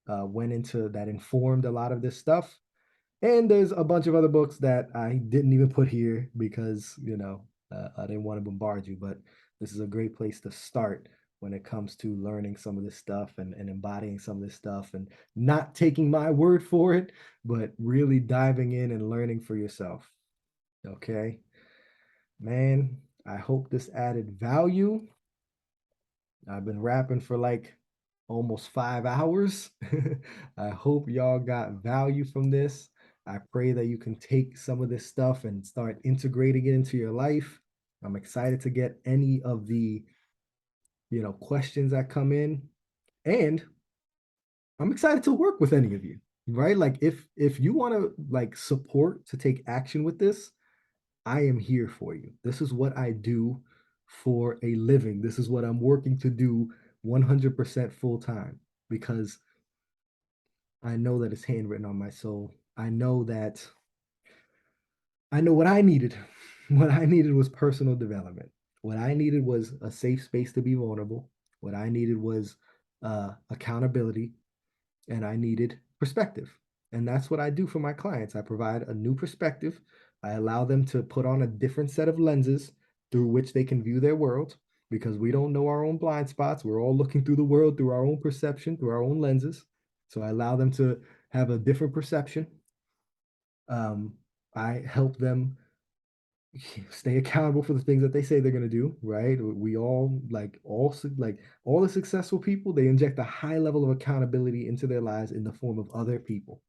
went into that informed a lot of this stuff. And there's a bunch of other books that I didn't even put here because, I didn't want to bombard you, but this is a great place to start when it comes to learning some of this stuff and embodying some of this stuff and not taking my word for it, but really diving in and learning for yourself. Okay. Man, I hope this added value. I've been rapping for like almost 5 hours. I hope y'all got value from this. I pray that you can take some of this stuff and start integrating it into your life. I'm excited to get any of the, questions that come in, and I'm excited to work with any of you, right? Like if you want to like support to take action with this, I am here for you. This is what I do for a living. This is what I'm working to do 100% full time because I know that it's handwritten on my soul. I know what I needed. What I needed was personal development. What I needed was a safe space to be vulnerable. What I needed was accountability, and I needed perspective. And that's what I do for my clients. I provide a new perspective. I allow them to put on a different set of lenses through which they can view their world because we don't know our own blind spots. We're all looking through the world through our own perception, through our own lenses. So I allow them to have a different perception. I help them stay accountable for the things that they say they're going to do, right? We all all the successful people, they inject a high level of accountability into their lives in the form of other people.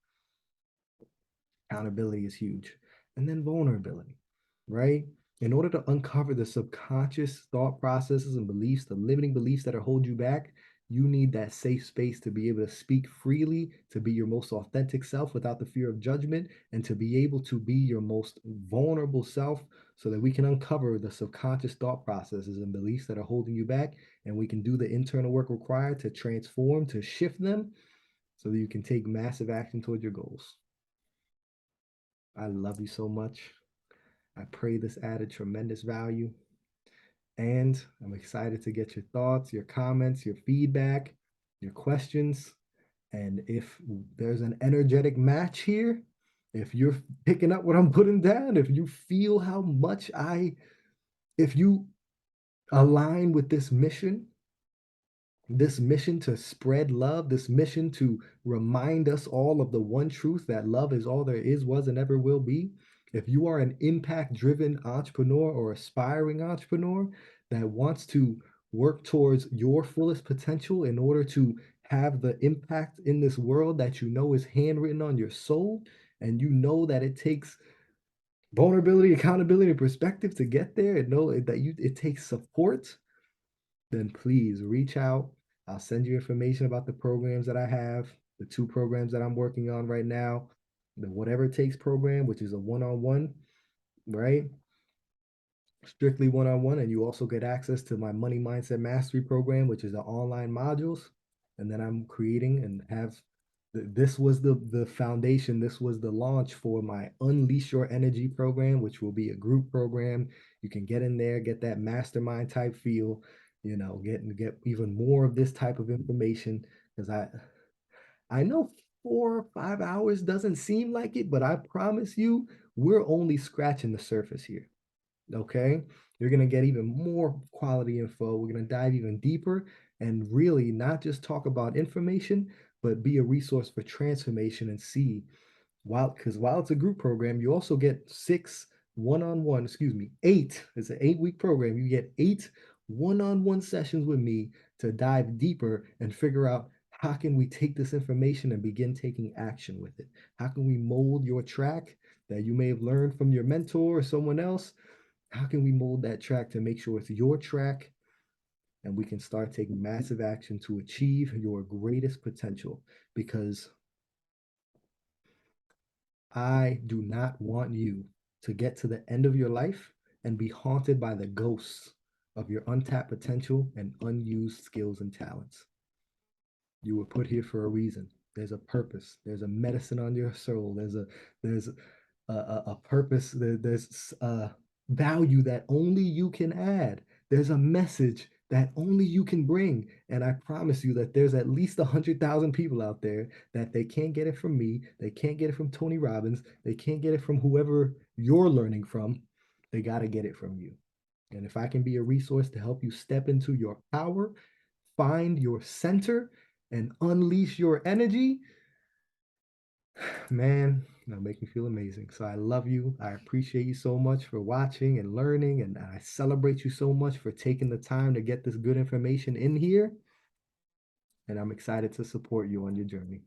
Accountability is huge. And then vulnerability, right? In order to uncover the subconscious thought processes and beliefs, the limiting beliefs that are holding you back, you need that safe space to be able to speak freely, to be your most authentic self without the fear of judgment, and to be able to be your most vulnerable self so that we can uncover the subconscious thought processes and beliefs that are holding you back. And we can do the internal work required to transform, to shift them so that you can take massive action toward your goals. I love you so much. I pray this added tremendous value. And I'm excited to get your thoughts, your comments, your feedback, your questions. And if there's an energetic match here, if you're picking up what I'm putting down, if you feel how much if you align with this mission to spread love, this mission to remind us all of the one truth that love is all there is, was, and ever will be. If you are an impact driven entrepreneur or aspiring entrepreneur that wants to work towards your fullest potential in order to have the impact in this world that you know is handwritten on your soul, and you know that it takes vulnerability, accountability, and perspective to get there and know that it takes support, then please reach out. I'll send you information about the programs that I have, the two programs that I'm working on right now, the Whatever It Takes program, which is a one-on-one, right? Strictly one-on-one, and you also get access to my Money Mindset Mastery program, which is the online modules. And then I'm creating and have this was the foundation. This was the launch for my Unleash Your Energy program, which will be a group program. You can get in there, get that mastermind type feel, get even more of this type of information because I know 4 or 5 hours doesn't seem like it, but I promise you, we're only scratching the surface here. Okay. You're going to get even more quality info. We're going to dive even deeper and really not just talk about information, but be a resource for transformation and see while it's a group program, you also get eight, it's an 8 week program. You get 8 one-on-one sessions with me to dive deeper and figure out how can we take this information and begin taking action with it? How can we mold your track that you may have learned from your mentor or someone else? How can we mold that track to make sure it's your track and we can start taking massive action to achieve your greatest potential? Because I do not want you to get to the end of your life and be haunted by the ghosts of your untapped potential and unused skills and talents. You were put here for a reason. There's a purpose. There's a medicine on your soul. There's a purpose. There's a value that only you can add. There's a message that only you can bring. And I promise you that there's at least 100,000 people out there that they can't get it from me. They can't get it from Tony Robbins. They can't get it from whoever you're learning from. They got to get it from you. And if I can be a resource to help you step into your power, find your center, and unleash your energy, man, that'll make me feel amazing. So I love you. I appreciate you so much for watching and learning. And I celebrate you so much for taking the time to get this good information in here. And I'm excited to support you on your journey.